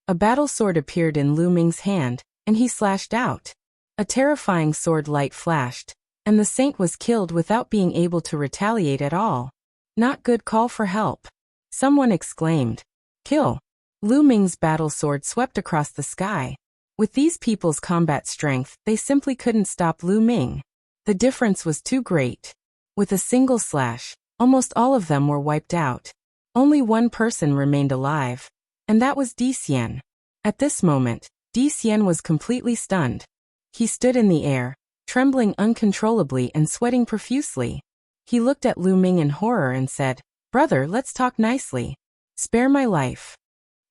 A battle sword appeared in Lu Ming's hand, and he slashed out. A terrifying sword light flashed, and the saint was killed without being able to retaliate at all. Not good call for help. Someone exclaimed. Kill. Lu Ming's battle sword swept across the sky. With these people's combat strength, they simply couldn't stop Lu Ming. The difference was too great. With a single slash, almost all of them were wiped out. Only one person remained alive, and that was Di Xian. At this moment, Di Xian was completely stunned. He stood in the air, trembling uncontrollably and sweating profusely. He looked at Lu Ming in horror and said, Brother, let's talk nicely. Spare my life.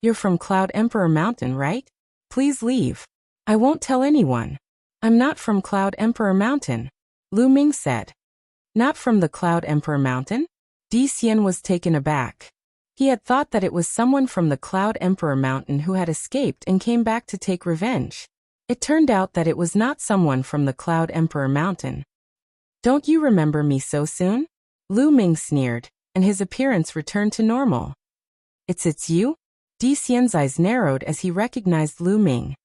You're from Cloud Emperor Mountain, right? Please leave. I won't tell anyone. I'm not from Cloud Emperor Mountain, Lu Ming said. Not from the Cloud Emperor Mountain? Di Xian was taken aback. He had thought that it was someone from the Cloud Emperor Mountain who had escaped and came back to take revenge. It turned out that it was not someone from the Cloud Emperor Mountain. Don't you remember me so soon? Lu Ming sneered, and his appearance returned to normal. It's you? Di Xian's eyes narrowed as he recognized Lu Ming.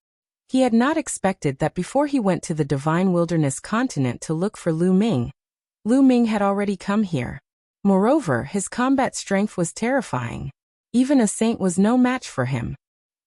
He had not expected that before he went to the Divine Wilderness continent to look for Lu Ming had already come here. Moreover, his combat strength was terrifying. Even a saint was no match for him.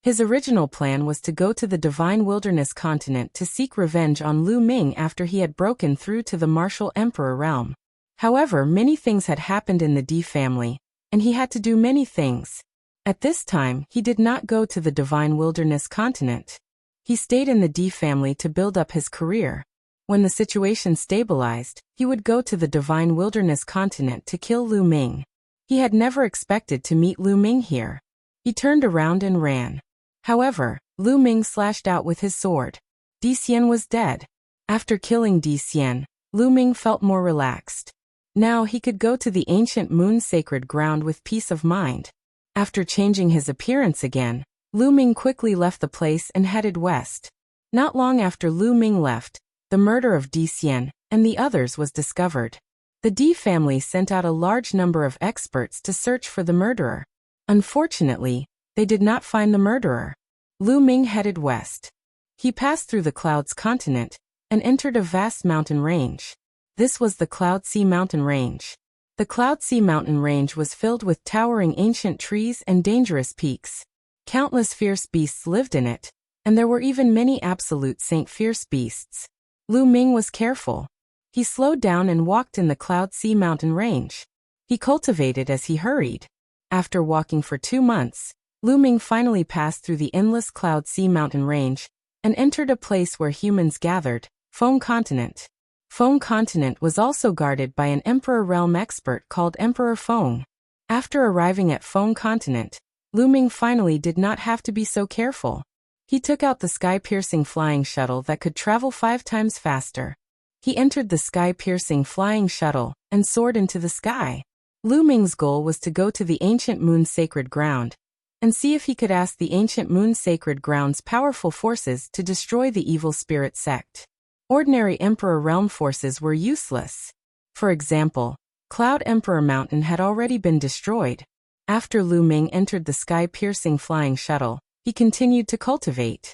His original plan was to go to the Divine Wilderness continent to seek revenge on Lu Ming after he had broken through to the martial emperor realm. However, many things had happened in the Di family, and he had to do many things. At this time, he did not go to the Divine Wilderness continent. He stayed in the Di family to build up his career. When the situation stabilized, he would go to the Divine Wilderness continent to kill Lu Ming. He had never expected to meet Lu Ming here. He turned around and ran. However, Lu Ming slashed out with his sword. Di Xian was dead. After killing Di Xian, Lu Ming felt more relaxed. Now he could go to the ancient moon sacred ground with peace of mind. After changing his appearance again, Lu Ming quickly left the place and headed west. Not long after Lu Ming left, the murder of Di Xian and the others was discovered. The Di family sent out a large number of experts to search for the murderer. Unfortunately, they did not find the murderer. Lu Ming headed west. He passed through the Clouds continent and entered a vast mountain range. This was the Cloud Sea Mountain Range. The Cloud Sea Mountain Range was filled with towering ancient trees and dangerous peaks. Countless fierce beasts lived in it, and there were even many absolute saint fierce beasts. Lu Ming was careful. He slowed down and walked in the Cloud Sea Mountain Range. He cultivated as he hurried. After walking for 2 months, Lu Ming finally passed through the endless Cloud Sea mountain range and entered a place where humans gathered, Foam Continent. Foam Continent was also guarded by an Emperor Realm expert called Emperor Foam. After arriving at Foam Continent, Lu Ming finally did not have to be so careful. He took out the sky-piercing flying shuttle that could travel 5 times faster. He entered the sky-piercing flying shuttle and soared into the sky. Lu Ming's goal was to go to the ancient moon's sacred ground and see if he could ask the ancient moon's sacred ground's powerful forces to destroy the evil spirit sect. Ordinary Emperor Realm forces were useless. For example, Cloud Emperor Mountain had already been destroyed. After Lu Ming entered the sky-piercing flying shuttle, he continued to cultivate.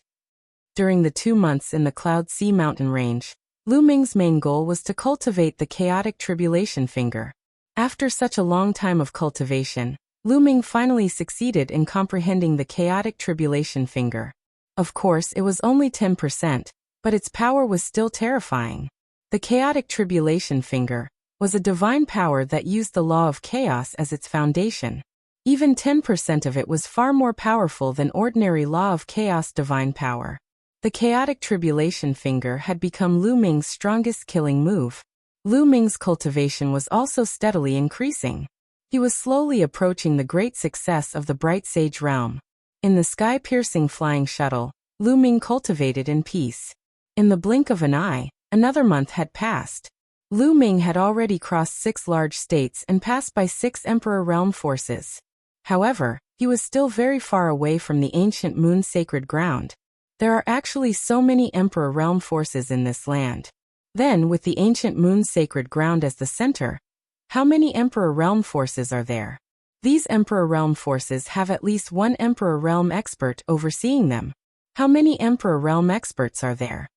During the 2 months in the Cloud Sea mountain range, Lu Ming's main goal was to cultivate the chaotic tribulation finger. After such a long time of cultivation, Lu Ming finally succeeded in comprehending the chaotic tribulation finger. Of course, it was only 10%, but its power was still terrifying. The chaotic tribulation finger was a divine power that used the law of chaos as its foundation. Even 10% of it was far more powerful than ordinary law of chaos divine power. The chaotic tribulation finger had become Lu Ming's strongest killing move. Lu Ming's cultivation was also steadily increasing. He was slowly approaching the great success of the Bright Sage realm. In the sky-piercing flying shuttle, Lu Ming cultivated in peace. In the blink of an eye, another month had passed. Lu Ming had already crossed 6 large states and passed by 6 Emperor Realm forces. However, he was still very far away from the ancient moon's sacred ground. There are actually so many Emperor Realm forces in this land. Then, with the ancient moon's sacred ground as the center, how many Emperor Realm forces are there? These Emperor Realm forces have at least 1 Emperor Realm expert overseeing them. How many Emperor Realm experts are there?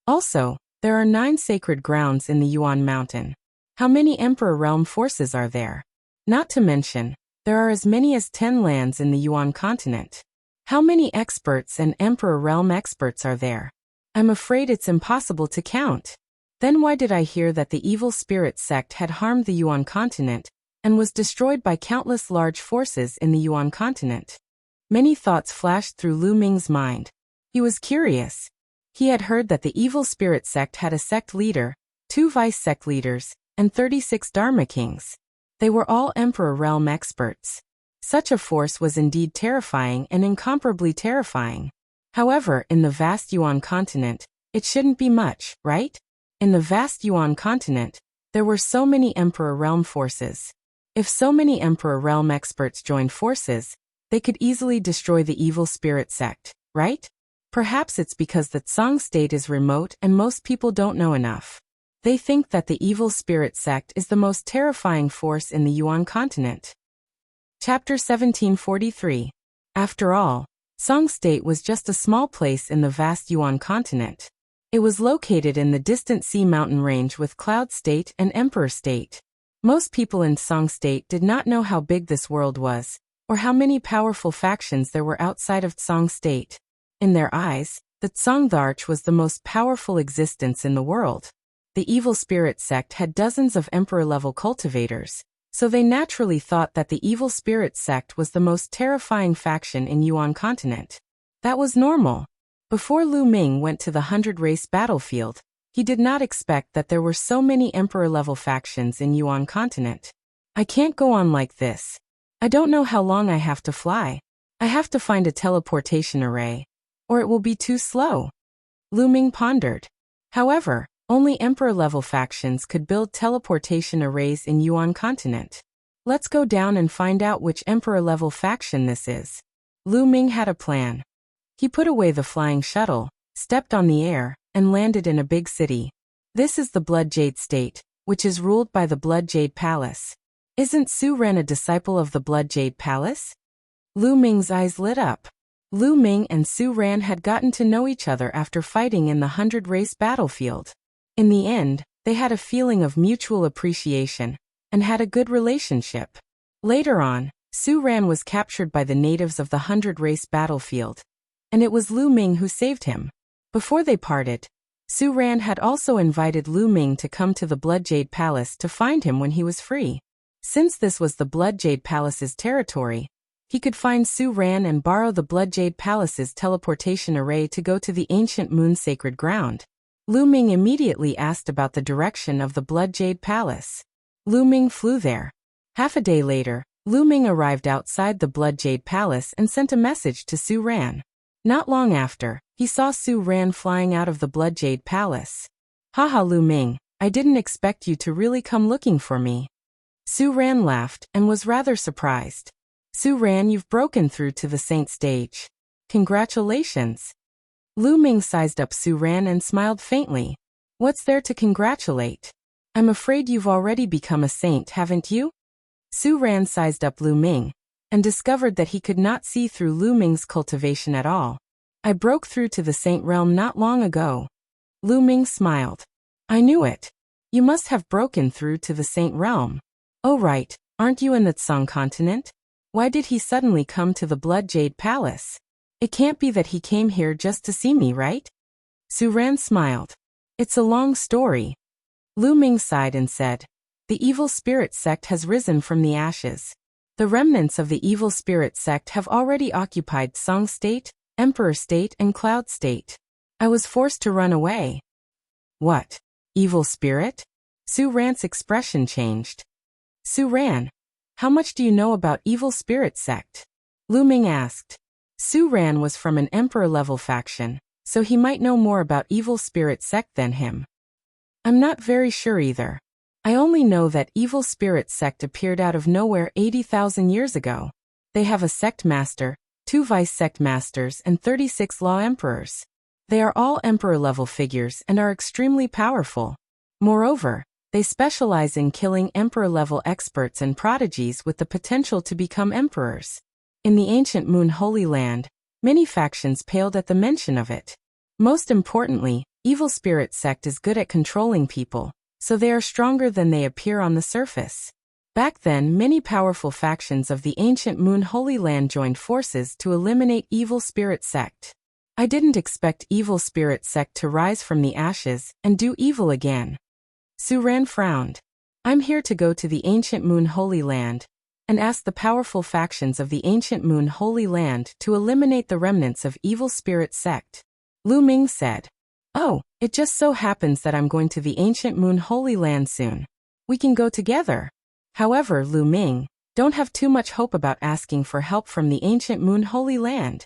Also, there are 9 sacred grounds in the Yuan Mountain. How many Emperor Realm forces are there? Not to mention, there are as many as 10 lands in the Yuan continent. How many experts and Emperor Realm experts are there? I'm afraid it's impossible to count. Then why did I hear that the evil spirit sect had harmed the Yuan continent and was destroyed by countless large forces in the Yuan continent? Many thoughts flashed through Lu Ming's mind. He was curious. He had heard that the evil spirit sect had a sect leader, 2 vice sect leaders, and 36 Dharma kings. They were all Emperor Realm experts. Such a force was indeed terrifying and incomparably terrifying. However, in the vast Yuan continent, it shouldn't be much, right? In the vast Yuan continent, there were so many Emperor Realm forces. If so many Emperor Realm experts joined forces, they could easily destroy the evil spirit sect, right? Perhaps it's because the Tsang state is remote and most people don't know enough. They think that the evil spirit sect is the most terrifying force in the Yuan continent. Chapter 1743. After all, Tsang state was just a small place in the vast Yuan continent. It was located in the distant sea mountain range with Cloud State and Emperor State. Most people in Tsang State did not know how big this world was, or how many powerful factions there were outside of Tsang State. In their eyes, the Tsangdarch was the most powerful existence in the world. The evil spirit sect had dozens of emperor-level cultivators, so they naturally thought that the evil spirit sect was the most terrifying faction in Yuan continent. That was normal. Before Lu Ming went to the 100-race battlefield, he did not expect that there were so many emperor-level factions in Yuan continent. I can't go on like this. I don't know how long I have to fly. I have to find a teleportation array, or it will be too slow. Lu Ming pondered. However, only emperor-level factions could build teleportation arrays in Yuan continent. Let's go down and find out which emperor-level faction this is. Lu Ming had a plan. He put away the flying shuttle, stepped on the air, and landed in a big city. This is the Blood Jade State, which is ruled by the Blood Jade Palace. Isn't Su Ran a disciple of the Blood Jade Palace? Lu Ming's eyes lit up. Lu Ming and Su Ran had gotten to know each other after fighting in the 100-race battlefield. In the end, they had a feeling of mutual appreciation and had a good relationship. Later on, Su Ran was captured by the natives of the 100-race battlefield, and it was Lu Ming who saved him. Before they parted, Su Ran had also invited Lu Ming to come to the Blood Jade Palace to find him when he was free. Since this was the Blood Jade Palace's territory, he could find Su Ran and borrow the Blood Jade Palace's teleportation array to go to the ancient moon sacred ground. Lu Ming immediately asked about the direction of the Blood Jade Palace. Lu Ming flew there. Half a day later, Lu Ming arrived outside the Blood Jade Palace and sent a message to Su Ran. Not long after, he saw Su Ran flying out of the Blood Jade Palace. Haha, Lu Ming, I didn't expect you to really come looking for me. Su Ran laughed and was rather surprised. Su Ran, you've broken through to the Saint stage. Congratulations. Lu Ming sized up Su Ran and smiled faintly. What's there to congratulate? I'm afraid you've already become a saint, haven't you? Su Ran sized up Lu Ming and discovered that he could not see through Lu Ming's cultivation at all. I broke through to the saint realm not long ago. Lu Ming smiled. I knew it. You must have broken through to the saint realm. Oh right, aren't you in the Tsang continent? Why did he suddenly come to the Blood Jade Palace? It can't be that he came here just to see me, right? Su Ran smiled. It's a long story. Lu Ming sighed and said, the evil spirit sect has risen from the ashes. The remnants of the evil spirit sect have already occupied Song State, Emperor State and Cloud State. I was forced to run away. What? Evil spirit? Su Ran's expression changed. Su Ran, how much do you know about evil spirit sect? Lu Ming asked. Su Ran was from an emperor-level faction, so he might know more about evil spirit sect than him. I'm not very sure either. I only know that evil spirit sect appeared out of nowhere 80,000 years ago. They have a sect master, 2 vice sect masters and 36 law emperors. They are all emperor-level figures and are extremely powerful. Moreover, they specialize in killing emperor-level experts and prodigies with the potential to become emperors. In the ancient Moon Holy Land, many factions paled at the mention of it. Most importantly, evil spirit sect is good at controlling people, so they are stronger than they appear on the surface. Back then, many powerful factions of the ancient Moon Holy Land joined forces to eliminate evil spirit sect. I didn't expect evil spirit sect to rise from the ashes and do evil again. Su Ran frowned. I'm here to go to the ancient Moon Holy Land and ask the powerful factions of the ancient Moon Holy Land to eliminate the remnants of evil spirit sect. Lu Ming said, oh, it just so happens that I'm going to the ancient Moon Holy Land soon. We can go together. However, Lu Ming, don't have too much hope about asking for help from the ancient Moon Holy Land.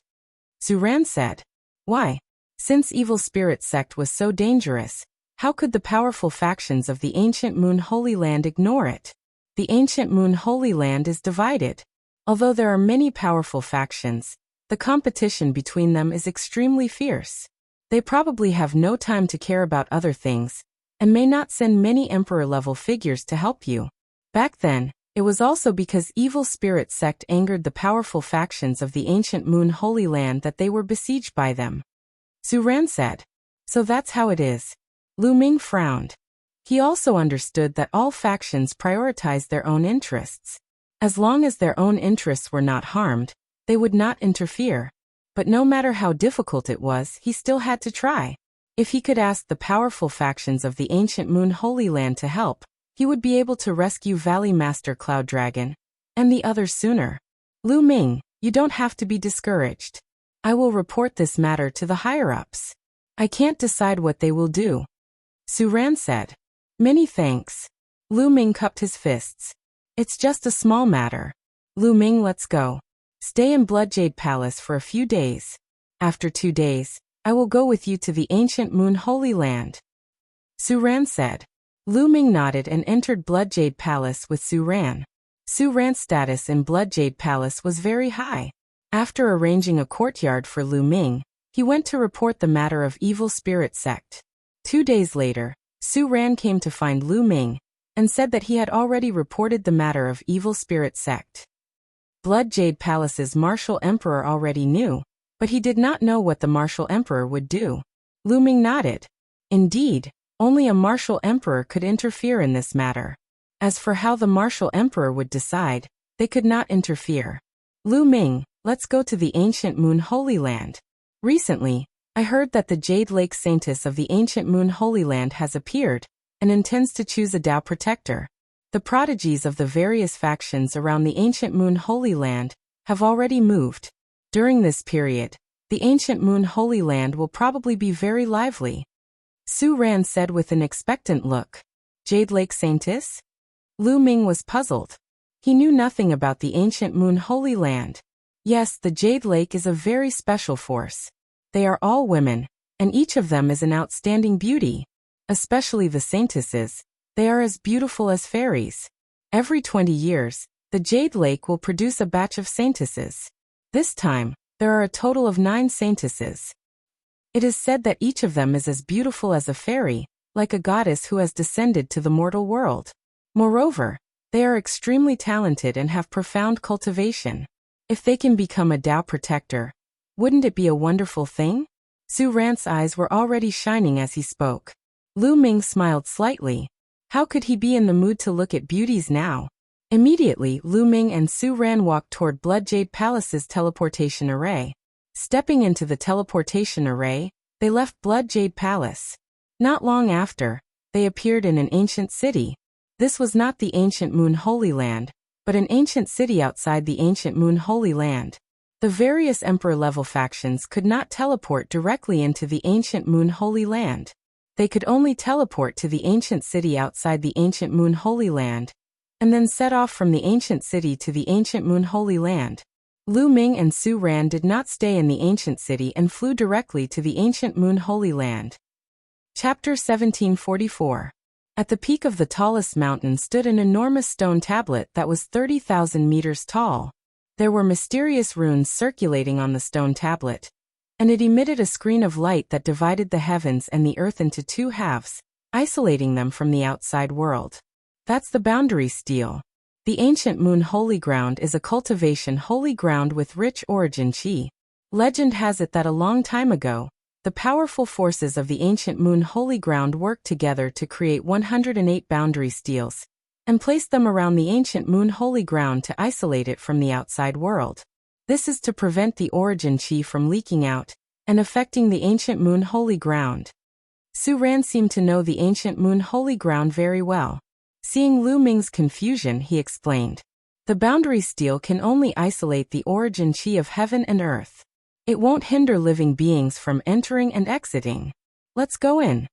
Su Ran said, why? Since evil spirit sect was so dangerous, how could the powerful factions of the ancient Moon Holy Land ignore it? The ancient Moon Holy Land is divided. Although there are many powerful factions, the competition between them is extremely fierce. They probably have no time to care about other things, and may not send many emperor-level figures to help you. Back then, it was also because evil spirit sect angered the powerful factions of the ancient Moon Holy Land that they were besieged by them. Su Ran said, so that's how it is. Lu Ming frowned. He also understood that all factions prioritized their own interests. As long as their own interests were not harmed, they would not interfere. But no matter how difficult it was, he still had to try. If he could ask the powerful factions of the ancient Moon Holy Land to help, he would be able to rescue Valley Master Cloud Dragon and the others sooner. Lu Ming, you don't have to be discouraged. I will report this matter to the higher-ups. I can't decide what they will do. Su Ran said. Many thanks. Lu Ming cupped his fists. It's just a small matter. Lu Ming, let's go. Stay in Blood Jade Palace for a few days. After 2 days, I will go with you to the ancient Moon Holy Land. Su Ran said. Lu Ming nodded and entered Blood Jade Palace with Su Ran. Su Ran's status in Blood Jade Palace was very high. After arranging a courtyard for Lu Ming, he went to report the matter of evil spirit sect. 2 days later, Su Ran came to find Lu Ming and said that he had already reported the matter of evil spirit sect. Blood Jade Palace's martial emperor already knew, but he did not know what the martial emperor would do. Lu Ming nodded. Indeed, only a martial emperor could interfere in this matter. As for how the martial emperor would decide, they could not interfere. Lu Ming, let's go to the ancient Moon Holy Land. Recently, I heard that the Jade Lake Saintess of the ancient Moon Holy Land has appeared and intends to choose a Tao protector. The prodigies of the various factions around the ancient Moon Holy Land have already moved. During this period, the ancient Moon Holy Land will probably be very lively. Su Ran said with an expectant look. Jade Lake Saintess? Lu Ming was puzzled. He knew nothing about the ancient Moon Holy Land. Yes, the Jade Lake is a very special force. They are all women, and each of them is an outstanding beauty. Especially the saintesses, they are as beautiful as fairies. Every 20 years, the Jade Lake will produce a batch of saintesses. This time, there are a total of 9 saintesses. It is said that each of them is as beautiful as a fairy, like a goddess who has descended to the mortal world. Moreover, they are extremely talented and have profound cultivation. If they can become a Tao protector, wouldn't it be a wonderful thing? Su Ran's eyes were already shining as he spoke. Lu Ming smiled slightly. How could he be in the mood to look at beauties now? Immediately, Lu Ming and Su Ran walked toward Blood Jade Palace's teleportation array. Stepping into the teleportation array, they left Blood Jade Palace. Not long after, they appeared in an ancient city. This was not the ancient Moon Holy Land, but an ancient city outside the ancient Moon Holy Land. The various Emperor-level factions could not teleport directly into the ancient Moon Holy Land. They could only teleport to the ancient city outside the ancient Moon Holy Land, and then set off from the ancient city to the ancient Moon Holy Land. Lu Ming and Su Ran did not stay in the ancient city and flew directly to the ancient Moon Holy Land. Chapter 1744. At the peak of the tallest mountain stood an enormous stone tablet that was 30,000 meters tall. There were mysterious runes circulating on the stone tablet, and it emitted a screen of light that divided the heavens and the earth into 2 halves, isolating them from the outside world. That's the boundary stele. The ancient Moon Holy Ground is a cultivation holy ground with rich origin qi. Legend has it that a long time ago, the powerful forces of the ancient Moon Holy Ground worked together to create 108 boundary steles, and placed them around the ancient Moon Holy Ground to isolate it from the outside world. This is to prevent the origin qi from leaking out and affecting the ancient Moon Holy Ground. Su Ran seemed to know the ancient Moon Holy Ground very well. Seeing Lu Ming's confusion, he explained. The boundary stele can only isolate the origin qi of heaven and earth. It won't hinder living beings from entering and exiting. Let's go in.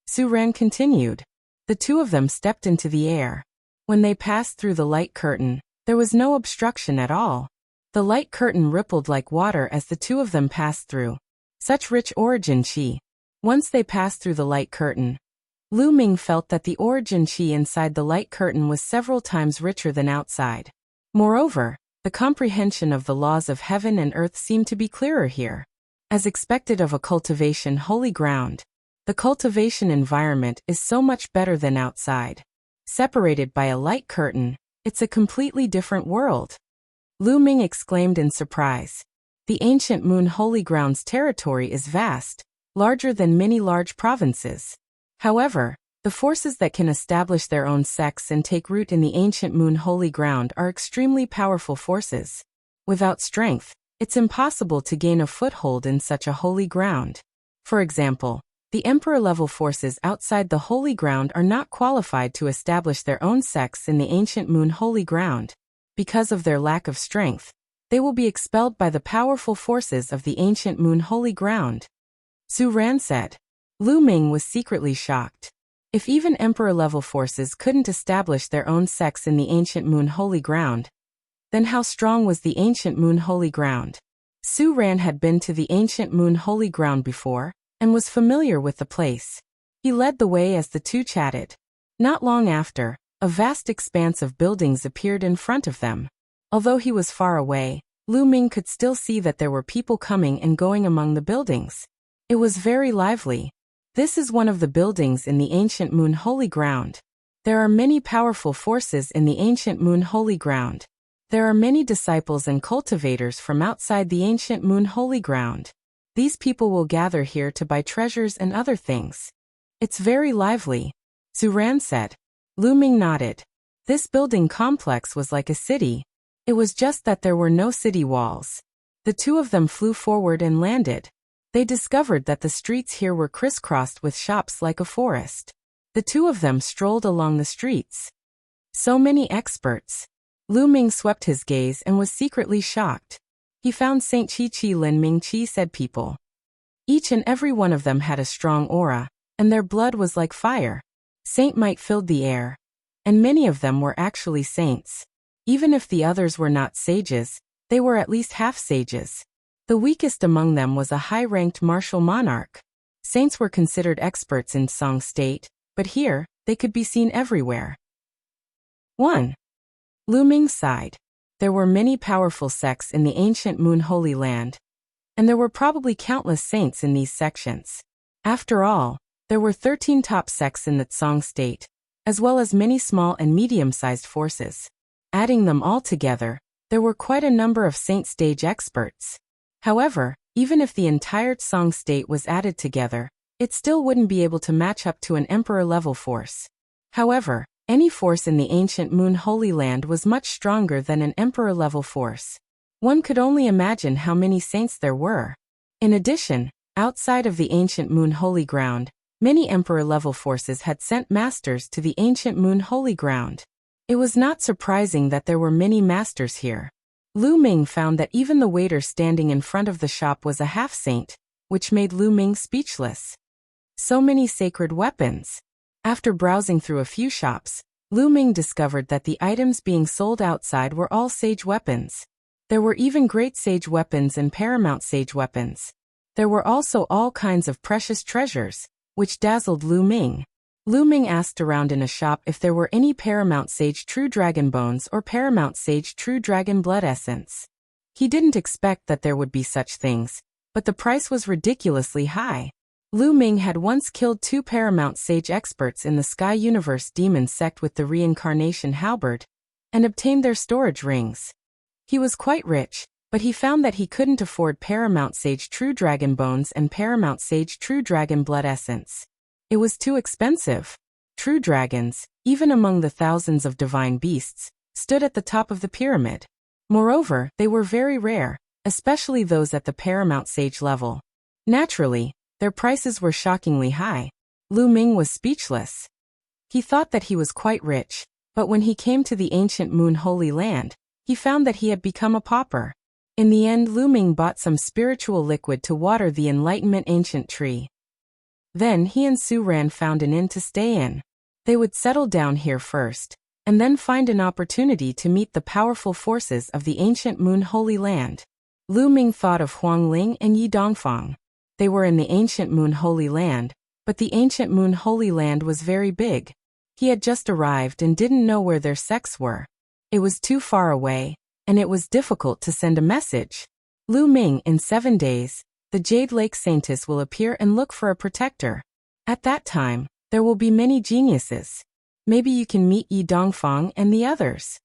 Su Ran continued. The 2 of them stepped into the air. When they passed through the light curtain, there was no obstruction at all. The light curtain rippled like water as the 2 of them passed through. Such rich origin qi. Once they passed through the light curtain, Lu Ming felt that the origin qi inside the light curtain was several times richer than outside. Moreover, the comprehension of the laws of heaven and earth seemed to be clearer here. As expected of a cultivation holy ground, the cultivation environment is so much better than outside. Separated by a light curtain, it's a completely different world. Lu Ming exclaimed in surprise. The ancient Moon Holy Ground's territory is vast, larger than many large provinces. However, the forces that can establish their own sects and take root in the ancient Moon Holy Ground are extremely powerful forces. Without strength, it's impossible to gain a foothold in such a holy ground. For example, the Emperor-level forces outside the Holy Ground are not qualified to establish their own sects in the ancient Moon Holy Ground. Because of their lack of strength, they will be expelled by the powerful forces of the ancient Moon Holy Ground. Su Ran said. Lu Ming was secretly shocked. If even Emperor-level forces couldn't establish their own sects in the ancient Moon Holy Ground, then how strong was the ancient Moon Holy Ground? Su Ran had been to the ancient Moon Holy Ground before, and was familiar with the place. He led the way as the 2 chatted. Not long after, a vast expanse of buildings appeared in front of them. Although he was far away, Lu Ming could still see that there were people coming and going among the buildings. It was very lively. This is one of the buildings in the ancient Moon Holy Ground. There are many powerful forces in the ancient Moon Holy Ground. There are many disciples and cultivators from outside the ancient Moon Holy Ground. These people will gather here to buy treasures and other things. It's very lively, Su Ran said. Lu Ming nodded. This building complex was like a city. It was just that there were no city walls. The 2 of them flew forward and landed. They discovered that the streets here were crisscrossed with shops like a forest. The 2 of them strolled along the streets. So many experts. Lu Ming swept his gaze and was secretly shocked. He found Saint Chi Lin Ming Chi said people. Each and every one of them had a strong aura, and their blood was like fire. Saint might filled the air, and many of them were actually saints. Even if the others were not sages, they were at least half sages. The weakest among them was a high-ranked martial monarch. Saints were considered experts in Song State, but here, they could be seen everywhere. 1. Lu Ming sighed. There were many powerful sects in the ancient Moon Holy Land, and there were probably countless saints in these sections. After all, there were 13 top sects in the Song State, as well as many small and medium-sized forces. Adding them all together, there were quite a number of saint stage experts. However, even if the entire Song State was added together, it still wouldn't be able to match up to an emperor-level force. However, any force in the ancient Moon Holy Land was much stronger than an emperor-level force. One could only imagine how many saints there were. In addition, outside of the ancient Moon Holy Ground, many emperor-level forces had sent masters to the ancient Moon Holy Ground. It was not surprising that there were many masters here. Lu Ming found that even the waiter standing in front of the shop was a half-saint, which made Lu Ming speechless. So many sacred weapons. After browsing through a few shops, Lu Ming discovered that the items being sold outside were all sage weapons. There were even great sage weapons and paramount sage weapons. There were also all kinds of precious treasures, which dazzled Lu Ming. Lu Ming asked around in a shop if there were any Paramount Sage True Dragon Bones or Paramount Sage True Dragon Blood Essence. He didn't expect that there would be such things, but the price was ridiculously high. Lu Ming had once killed 2 Paramount Sage experts in the Sky Universe Demon sect with the Reincarnation Halberd, and obtained their storage rings. He was quite rich, but he found that he couldn't afford Paramount Sage True Dragon Bones and Paramount Sage True Dragon Blood Essence. It was too expensive. True dragons, even among the thousands of divine beasts, stood at the top of the pyramid. Moreover, they were very rare, especially those at the Paramount Sage level. Naturally, their prices were shockingly high. Lu Ming was speechless. He thought that he was quite rich, but when he came to the ancient Moon Holy Land, he found that he had become a pauper. In the end, Lu Ming bought some spiritual liquid to water the Enlightenment ancient tree. Then he and Su Ran found an inn to stay in. They would settle down here first, and then find an opportunity to meet the powerful forces of the ancient Moon Holy Land. Lu Ming thought of Huang Ling and Yi Dongfang. They were in the ancient Moon Holy Land, but the ancient Moon Holy Land was very big. He had just arrived and didn't know where their sects were. It was too far away, and it was difficult to send a message. Lu Ming, in 7 days, the Jade Lake Saintess will appear and look for a protector. At that time, there will be many geniuses. Maybe you can meet Yi Dongfang and the others.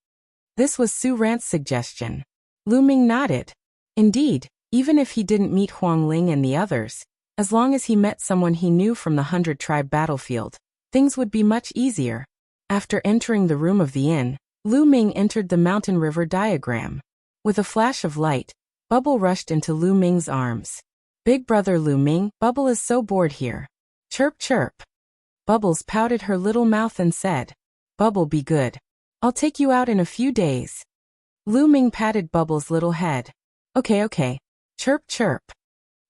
This was Su Ran's suggestion. Lu Ming nodded. Indeed, even if he didn't meet Huang Ling and the others, as long as he met someone he knew from the 100-tribe battlefield, things would be much easier. After entering the room of the inn, Lu Ming entered the mountain river diagram. With a flash of light, Bubble rushed into Lu Ming's arms. Big brother Lu Ming, Bubble is so bored here. Chirp chirp. Bubbles pouted her little mouth and said, Bubble, be good. I'll take you out in a few days. Lu Ming patted Bubbles' little head. Okay. Chirp chirp.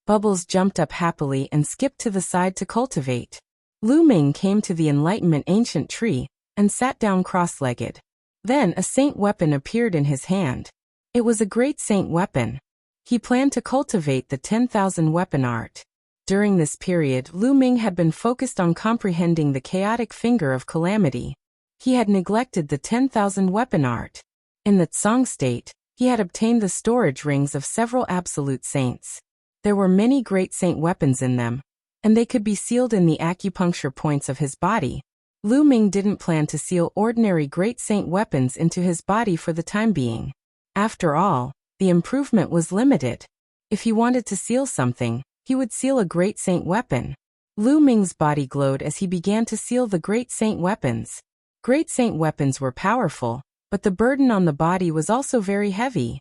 Bubbles jumped up happily and skipped to the side to cultivate. Lu Ming came to the Enlightenment ancient tree and sat down cross-legged. Then a saint weapon appeared in his hand. It was a great saint weapon. He planned to cultivate the 10,000 weapon art. During this period, Lu Ming had been focused on comprehending the chaotic finger of calamity. He had neglected the 10,000 weapon art. In the Song State, he had obtained the storage rings of several absolute saints. There were many great saint weapons in them, and they could be sealed in the acupuncture points of his body. Lu Ming didn't plan to seal ordinary great saint weapons into his body for the time being. After all, the improvement was limited. If he wanted to seal something, he would seal a great saint weapon. Lu Ming's body glowed as he began to seal the great saint weapons. Great saint weapons were powerful, but the burden on the body was also very heavy.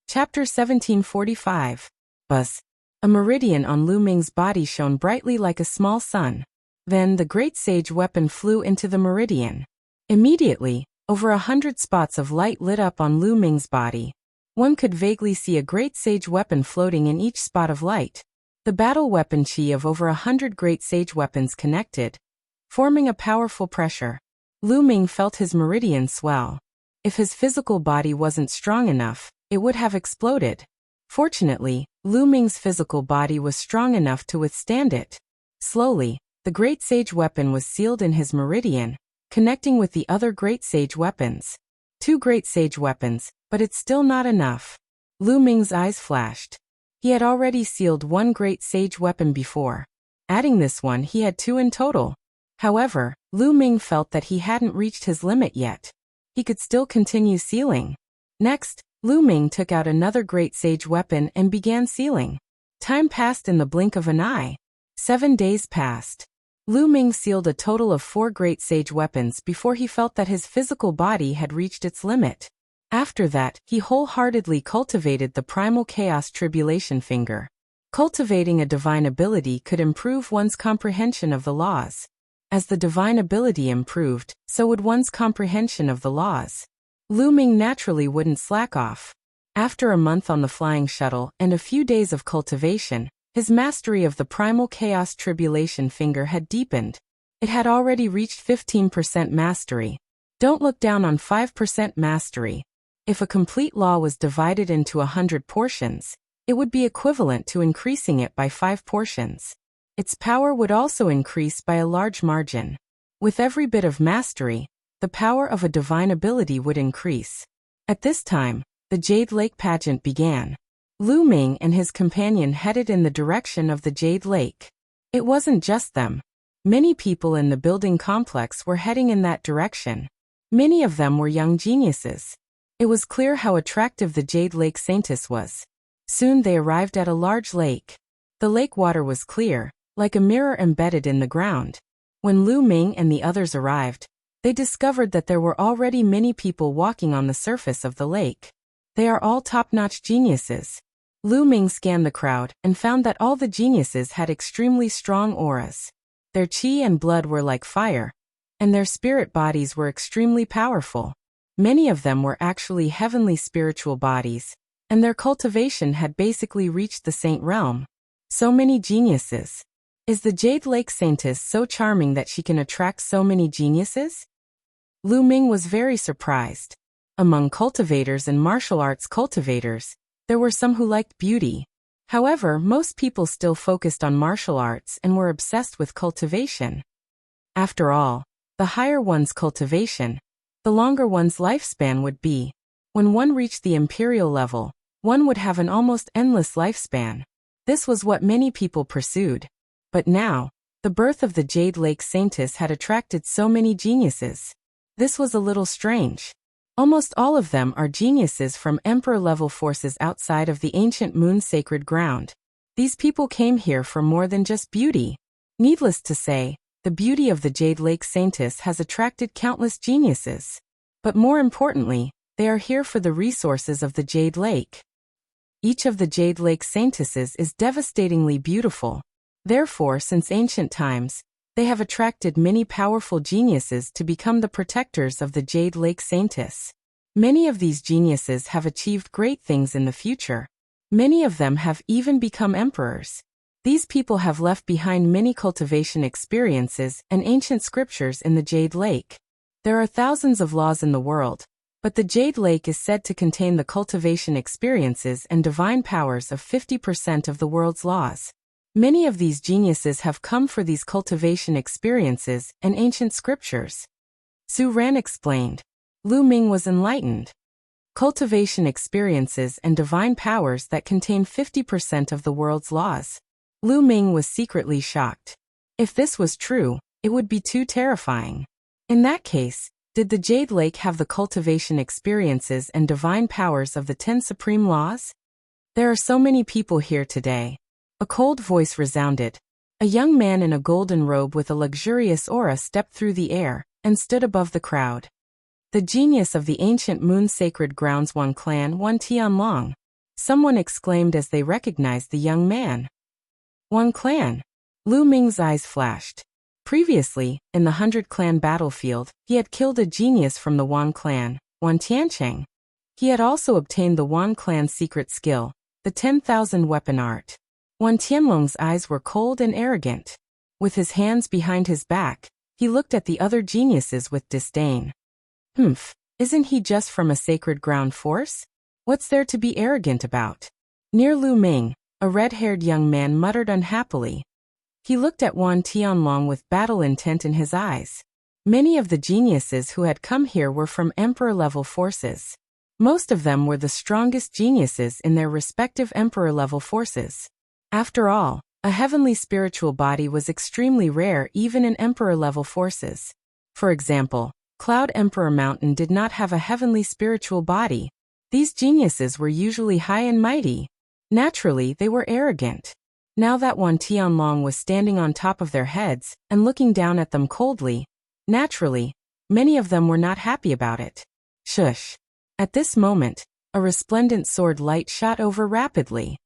Chapter 1745. Buzz. A meridian on Lu Ming's body shone brightly like a small sun. Then the great sage weapon flew into the meridian. Immediately, Over 100 spots of light lit up on Lu Ming's body. One could vaguely see a great sage weapon floating in each spot of light. The battle weapon chi of over 100 great sage weapons connected, forming a powerful pressure. Lu Ming felt his meridian swell. If his physical body wasn't strong enough, it would have exploded. Fortunately, Lu Ming's physical body was strong enough to withstand it. Slowly, the great sage weapon was sealed in his meridian, connecting with the other great sage weapons. 2 great sage weapons, but it's still not enough. Lu Ming's eyes flashed. He had already sealed 1 great sage weapon before. Adding this one, he had 2 in total. However, Lu Ming felt that he hadn't reached his limit yet. He could still continue sealing. Next, Lu Ming took out another great sage weapon and began sealing. Time passed in the blink of an eye. 7 days passed. Lu Ming sealed a total of 4 great sage weapons before he felt that his physical body had reached its limit. After that, he wholeheartedly cultivated the primal chaos tribulation finger. Cultivating a divine ability could improve one's comprehension of the laws. As the divine ability improved, so would one's comprehension of the laws. Lu Ming naturally wouldn't slack off. After a month on the flying shuttle and a few days of cultivation, his mastery of the primal chaos tribulation finger had deepened. It had already reached 15% mastery. Don't look down on 5% mastery. If a complete law was divided into 100 portions, it would be equivalent to increasing it by 5 portions. Its power would also increase by a large margin. With every bit of mastery, the power of a divine ability would increase. At this time, the Jade Lake pageant began. Lu Ming and his companion headed in the direction of the Jade Lake. It wasn't just them. Many people in the building complex were heading in that direction. Many of them were young geniuses. It was clear how attractive the Jade Lake Saintess was. Soon they arrived at a large lake. The lake water was clear, like a mirror embedded in the ground. When Lu Ming and the others arrived, they discovered that there were already many people walking on the surface of the lake. They are all top-notch geniuses. Lu Ming scanned the crowd and found that all the geniuses had extremely strong auras. Their chi and blood were like fire, and their spirit bodies were extremely powerful. Many of them were actually heavenly spiritual bodies, and their cultivation had basically reached the saint realm. So many geniuses. Is the Jade Lake Saintess so charming that she can attract so many geniuses? Lu Ming was very surprised. Among cultivators and martial arts cultivators, there were some who liked beauty. However, most people still focused on martial arts and were obsessed with cultivation. After all, the higher one's cultivation, the longer one's lifespan would be. When one reached the imperial level, one would have an almost endless lifespan. This was what many people pursued. But now, the birth of the Jade Lake Saintess had attracted so many geniuses. This was a little strange. Almost all of them are geniuses from emperor-level forces outside of the ancient moon sacred ground. These people came here for more than just beauty. Needless to say, the beauty of the Jade Lake Saintess has attracted countless geniuses. But more importantly, they are here for the resources of the Jade Lake. Each of the Jade Lake Saintesses is devastatingly beautiful. Therefore, since ancient times, they have attracted many powerful geniuses to become the protectors of the Jade Lake Saintess. Many of these geniuses have achieved great things in the future. Many of them have even become emperors. These people have left behind many cultivation experiences and ancient scriptures in the Jade Lake. There are thousands of laws in the world, but the Jade Lake is said to contain the cultivation experiences and divine powers of 50% of the world's laws. Many of these geniuses have come for these cultivation experiences and ancient scriptures. Su Ran explained. Lu Ming was enlightened. Cultivation experiences and divine powers that contain 50% of the world's laws. Lu Ming was secretly shocked. If this was true, it would be too terrifying. In that case, did the Jade Lake have the cultivation experiences and divine powers of the 10 supreme laws? There are so many people here today. A cold voice resounded. A young man in a golden robe with a luxurious aura stepped through the air and stood above the crowd. The genius of the ancient moon sacred grounds One Clan One Tianlong. Someone exclaimed as they recognized the young man. One Clan. Lu Ming's eyes flashed. Previously, in the 100-clan battlefield, he had killed a genius from the Wan clan, Wan Tiancheng. He had also obtained the Wan clan's secret skill, the 10,000 weapon art. Wan Tianlong's eyes were cold and arrogant. With his hands behind his back, he looked at the other geniuses with disdain. Isn't he just from a sacred ground force? What's there to be arrogant about? Near Lu Ming, a red-haired young man muttered unhappily. He looked at Wan Tianlong with battle intent in his eyes. Many of the geniuses who had come here were from emperor-level forces. Most of them were the strongest geniuses in their respective emperor-level forces. After all, a heavenly spiritual body was extremely rare even in emperor-level forces. For example, Cloud Emperor Mountain did not have a heavenly spiritual body. These geniuses were usually high and mighty. Naturally, they were arrogant. Now that Wan Tianlong was standing on top of their heads and looking down at them coldly, naturally, many of them were not happy about it. Shush. At this moment, a resplendent sword light shot over rapidly.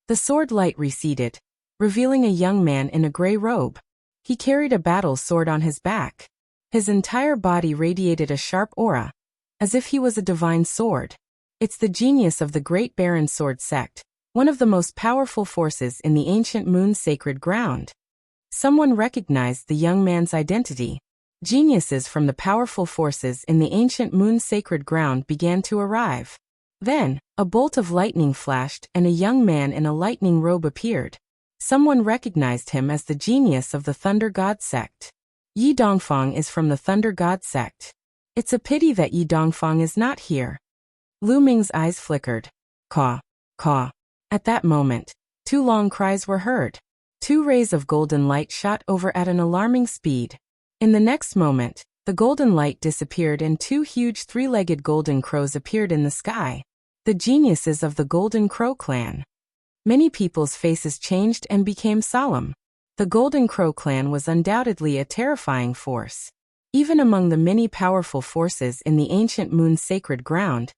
The sword light receded, revealing a young man in a gray robe. He carried a battle sword on his back. His entire body radiated a sharp aura, as if he was a divine sword. It's the genius of the Great Baron Sword Sect, one of the most powerful forces in the ancient Moon Sacred Ground. Someone recognized the young man's identity. Geniuses from the powerful forces in the ancient Moon Sacred Ground began to arrive. Then, a bolt of lightning flashed and a young man in a lightning robe appeared. Someone recognized him as the genius of the Thunder God Sect. Yi Dongfang is from the Thunder God Sect. It's a pity that Yi Dongfang is not here. Lu Ming's eyes flickered. Caw, caw. At that moment, two long cries were heard. Two rays of golden light shot over at an alarming speed. In the next moment, the golden light disappeared and two huge three-legged golden crows appeared in the sky. The geniuses of the Golden Crow clan. Many people's faces changed and became solemn. The Golden Crow clan was undoubtedly a terrifying force. Even among the many powerful forces in the ancient Moon's sacred ground,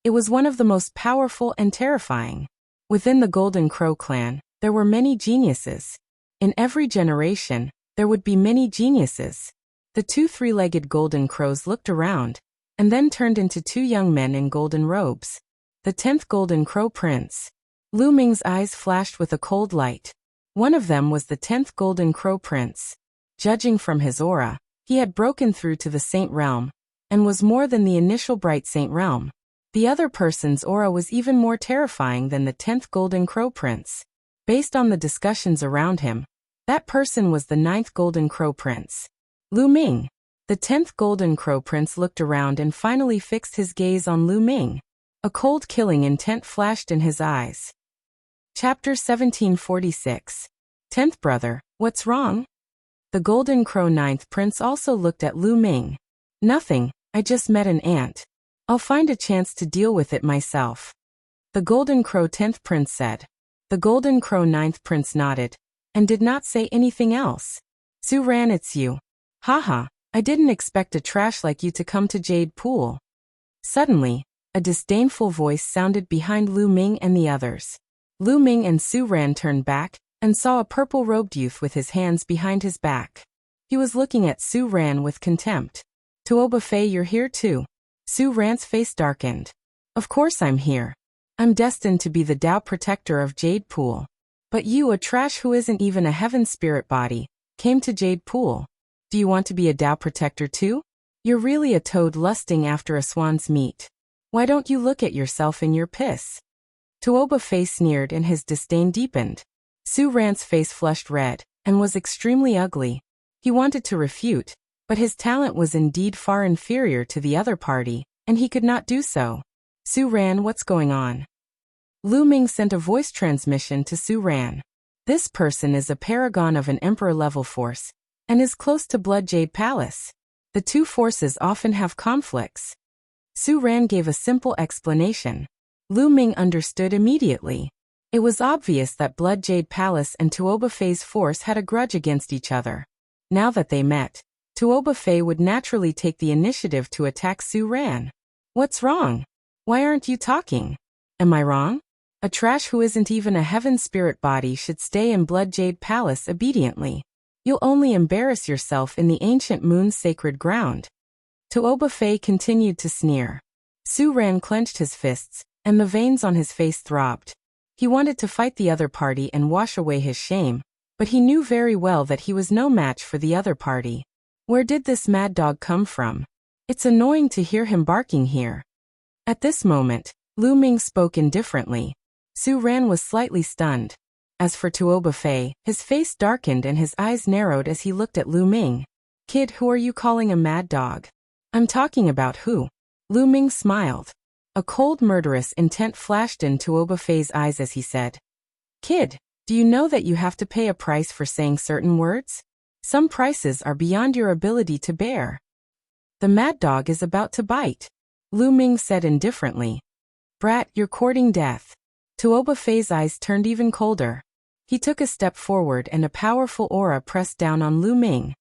it was one of the most powerful and terrifying. Within the Golden Crow clan, there were many geniuses. In every generation, there would be many geniuses. The two three-legged golden crows looked around, and then turned into two young men in golden robes. The 10th Golden Crow Prince. Lu Ming's eyes flashed with a cold light. One of them was the 10th Golden Crow Prince. Judging from his aura, he had broken through to the Saint Realm, and was more than the initial Bright Saint Realm. The other person's aura was even more terrifying than the 10th Golden Crow Prince. Based on the discussions around him, that person was the 9th Golden Crow Prince. Lu Ming. The 10th Golden Crow Prince looked around and finally fixed his gaze on Lu Ming. A cold killing intent flashed in his eyes. Chapter 1746. 10th Brother, what's wrong? The Golden Crow 9th Prince also looked at Lu Ming. Nothing, I just met an ant. I'll find a chance to deal with it myself. The Golden Crow 10th Prince said. The Golden Crow 9th Prince nodded, and did not say anything else. Su Ran, it's you. Haha, I didn't expect a trash like you to come to Jade Pool. Suddenly, a disdainful voice sounded behind Lu Ming and the others. Lu Ming and Su Ran turned back, and saw a purple-robed youth with his hands behind his back. He was looking at Su Ran with contempt. Tuoba Fei, you're here too. Su Ran's face darkened. Of course I'm here. I'm destined to be the Tao protector of Jade Pool. But you, a trash who isn't even a heaven spirit body, came to Jade Pool. Do you want to be a Tao protector too? You're really a toad lusting after a swan's meat. Why don't you look at yourself in your piss? Tuoba Fei sneered and his disdain deepened. Su Ran's face flushed red, and was extremely ugly. He wanted to refute, but his talent was indeed far inferior to the other party, and he could not do so. Su Ran, what's going on? Lu Ming sent a voice transmission to Su Ran. This person is a paragon of an emperor-level force, and is close to Blood Jade Palace. The two forces often have conflicts. Su Ran gave a simple explanation. Lu Ming understood immediately. It was obvious that Blood Jade Palace and Tuoba Fei's force had a grudge against each other. Now that they met, Tuoba Fei would naturally take the initiative to attack Su Ran. What's wrong? Why aren't you talking? Am I wrong? A trash who isn't even a heaven spirit body should stay in Blood Jade Palace obediently. You'll only embarrass yourself in the ancient moon's sacred ground. Tuoba Fei continued to sneer. Su Ran clenched his fists, and the veins on his face throbbed. He wanted to fight the other party and wash away his shame, but he knew very well that he was no match for the other party. Where did this mad dog come from? It's annoying to hear him barking here. At this moment, Lu Ming spoke indifferently. Su Ran was slightly stunned. As for Tuoba Fei, his face darkened and his eyes narrowed as he looked at Lu Ming. Kid, who are you calling a mad dog? I'm talking about who? Lu Ming smiled. A cold murderous intent flashed in Tuoba Fei's eyes as he said, Kid, do you know that you have to pay a price for saying certain words? Some prices are beyond your ability to bear. The mad dog is about to bite. Lu Ming said indifferently. Brat, you're courting death. Tuoba Fei's eyes turned even colder. He took a step forward and a powerful aura pressed down on Lu Ming.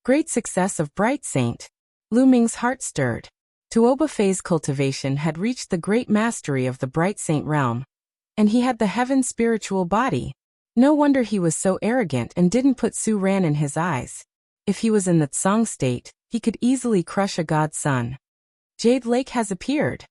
Great success of Bright Saint. Lu Ming's heart stirred. Tuoba Fei's cultivation had reached the great mastery of the Bright Saint realm, and he had the heaven spiritual body. No wonder he was so arrogant and didn't put Su Ran in his eyes. If he was in the Tsang state, he could easily crush a god's son. Jade Lake has appeared.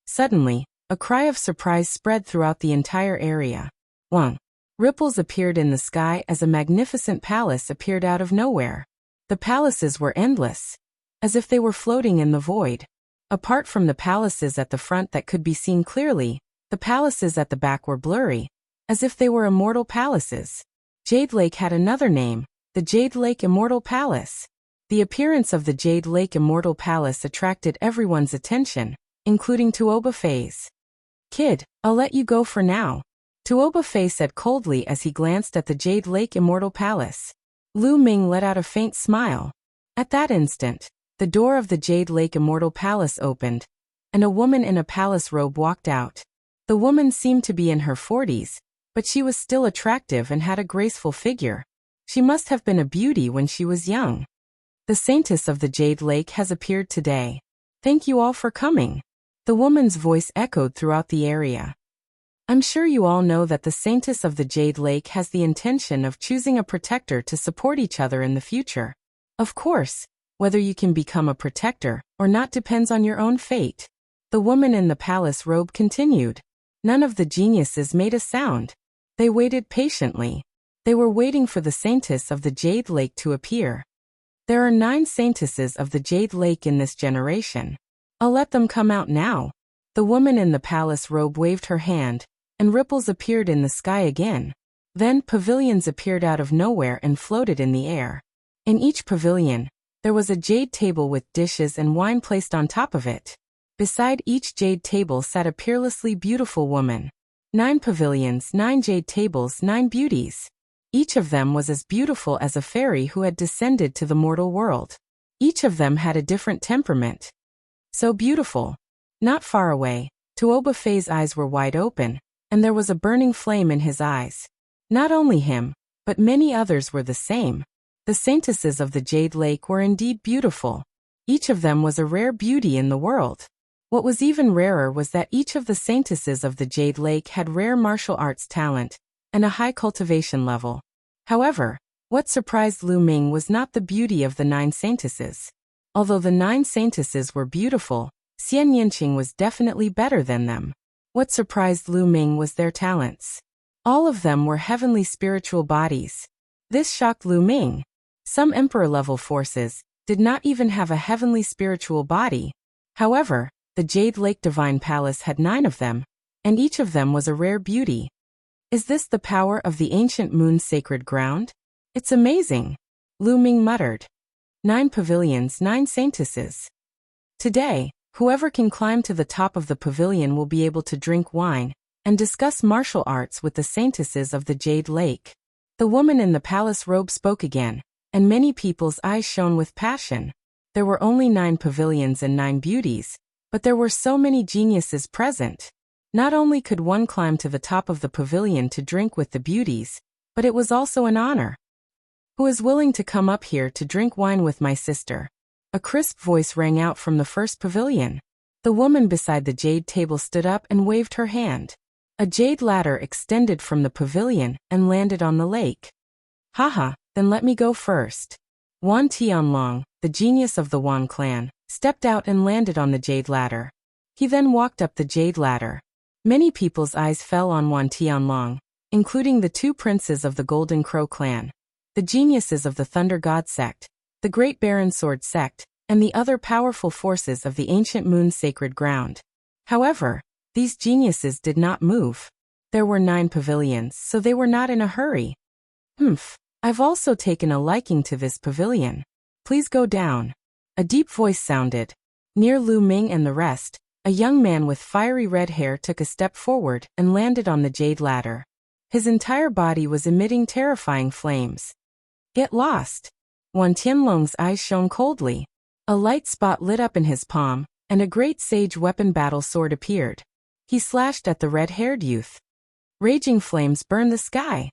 Suddenly, a cry of surprise spread throughout the entire area. Wang. Ripples appeared in the sky as a magnificent palace appeared out of nowhere. The palaces were endless, as if they were floating in the void. Apart from the palaces at the front that could be seen clearly, the palaces at the back were blurry, as if they were immortal palaces. Jade Lake had another name, the Jade Lake Immortal Palace. The appearance of the Jade Lake Immortal Palace attracted everyone's attention, including Tuoba Fei's. Kid, I'll let you go for now. Tuoba Fei said coldly as he glanced at the Jade Lake Immortal Palace. Lu Ming let out a faint smile. At that instant, the door of the Jade Lake Immortal Palace opened, and a woman in a palace robe walked out. The woman seemed to be in her 40s, but she was still attractive and had a graceful figure. She must have been a beauty when she was young. The Saintess of the Jade Lake has appeared today. Thank you all for coming. The woman's voice echoed throughout the area. I'm sure you all know that the Saintess of the Jade Lake has the intention of choosing a protector to support each other in the future. Of course, whether you can become a protector or not depends on your own fate. The woman in the palace robe continued. None of the geniuses made a sound. They waited patiently. They were waiting for the Saintess of the Jade Lake to appear. There are 9 Saintesses of the Jade Lake in this generation. I'll let them come out now. The woman in the palace robe waved her hand, and ripples appeared in the sky again. Then pavilions appeared out of nowhere and floated in the air. In each pavilion, there was a jade table with dishes and wine placed on top of it. Beside each jade table sat a peerlessly beautiful woman. 9 pavilions, 9 jade tables, 9 beauties. Each of them was as beautiful as a fairy who had descended to the mortal world. Each of them had a different temperament. So beautiful. Not far away, Tuoba Fei's eyes were wide open, and there was a burning flame in his eyes. Not only him, but many others were the same. The Saintesses of the Jade Lake were indeed beautiful. Each of them was a rare beauty in the world. What was even rarer was that each of the Saintesses of the Jade Lake had rare martial arts talent and a high cultivation level. However, what surprised Lu Ming was not the beauty of the 9 Saintesses. Although the 9 Saintesses were beautiful, Xian Yinqing was definitely better than them. What surprised Lu Ming was their talents. All of them were heavenly spiritual bodies. This shocked Lu Ming. Some emperor-level forces did not even have a heavenly spiritual body. However, the Jade Lake Divine Palace had 9 of them, and each of them was a rare beauty. Is this the power of the ancient moon's sacred ground? It's amazing, Lu Ming muttered. 9 pavilions, 9 saintesses. Today, whoever can climb to the top of the pavilion will be able to drink wine and discuss martial arts with the saintesses of the Jade Lake. The woman in the palace robe spoke again, and many people's eyes shone with passion. There were only 9 pavilions and 9 beauties, but there were so many geniuses present. Not only could one climb to the top of the pavilion to drink with the beauties, but it was also an honor. Who is willing to come up here to drink wine with my sister? A crisp voice rang out from the first pavilion. The woman beside the jade table stood up and waved her hand. A jade ladder extended from the pavilion and landed on the lake. Haha, Then let me go first. Wan Tianlong, the genius of the Wan clan, stepped out and landed on the jade ladder. He then walked up the jade ladder. Many people's eyes fell on Wan Tianlong, including the two princes of the Golden Crow clan, the geniuses of the Thunder God sect, the Great Baron Sword sect, and the other powerful forces of the ancient Moon's sacred ground. However, these geniuses did not move. There were 9 pavilions, so they were not in a hurry. I've also taken a liking to this pavilion. Please go down. A deep voice sounded. Near Lu Ming and the rest, a young man with fiery red hair took a step forward and landed on the jade ladder. His entire body was emitting terrifying flames. Get lost. Wan Tianlong's eyes shone coldly. A light spot lit up in his palm, and a great sage weapon battle sword appeared. He slashed at the red-haired youth. Raging flames burned the sky.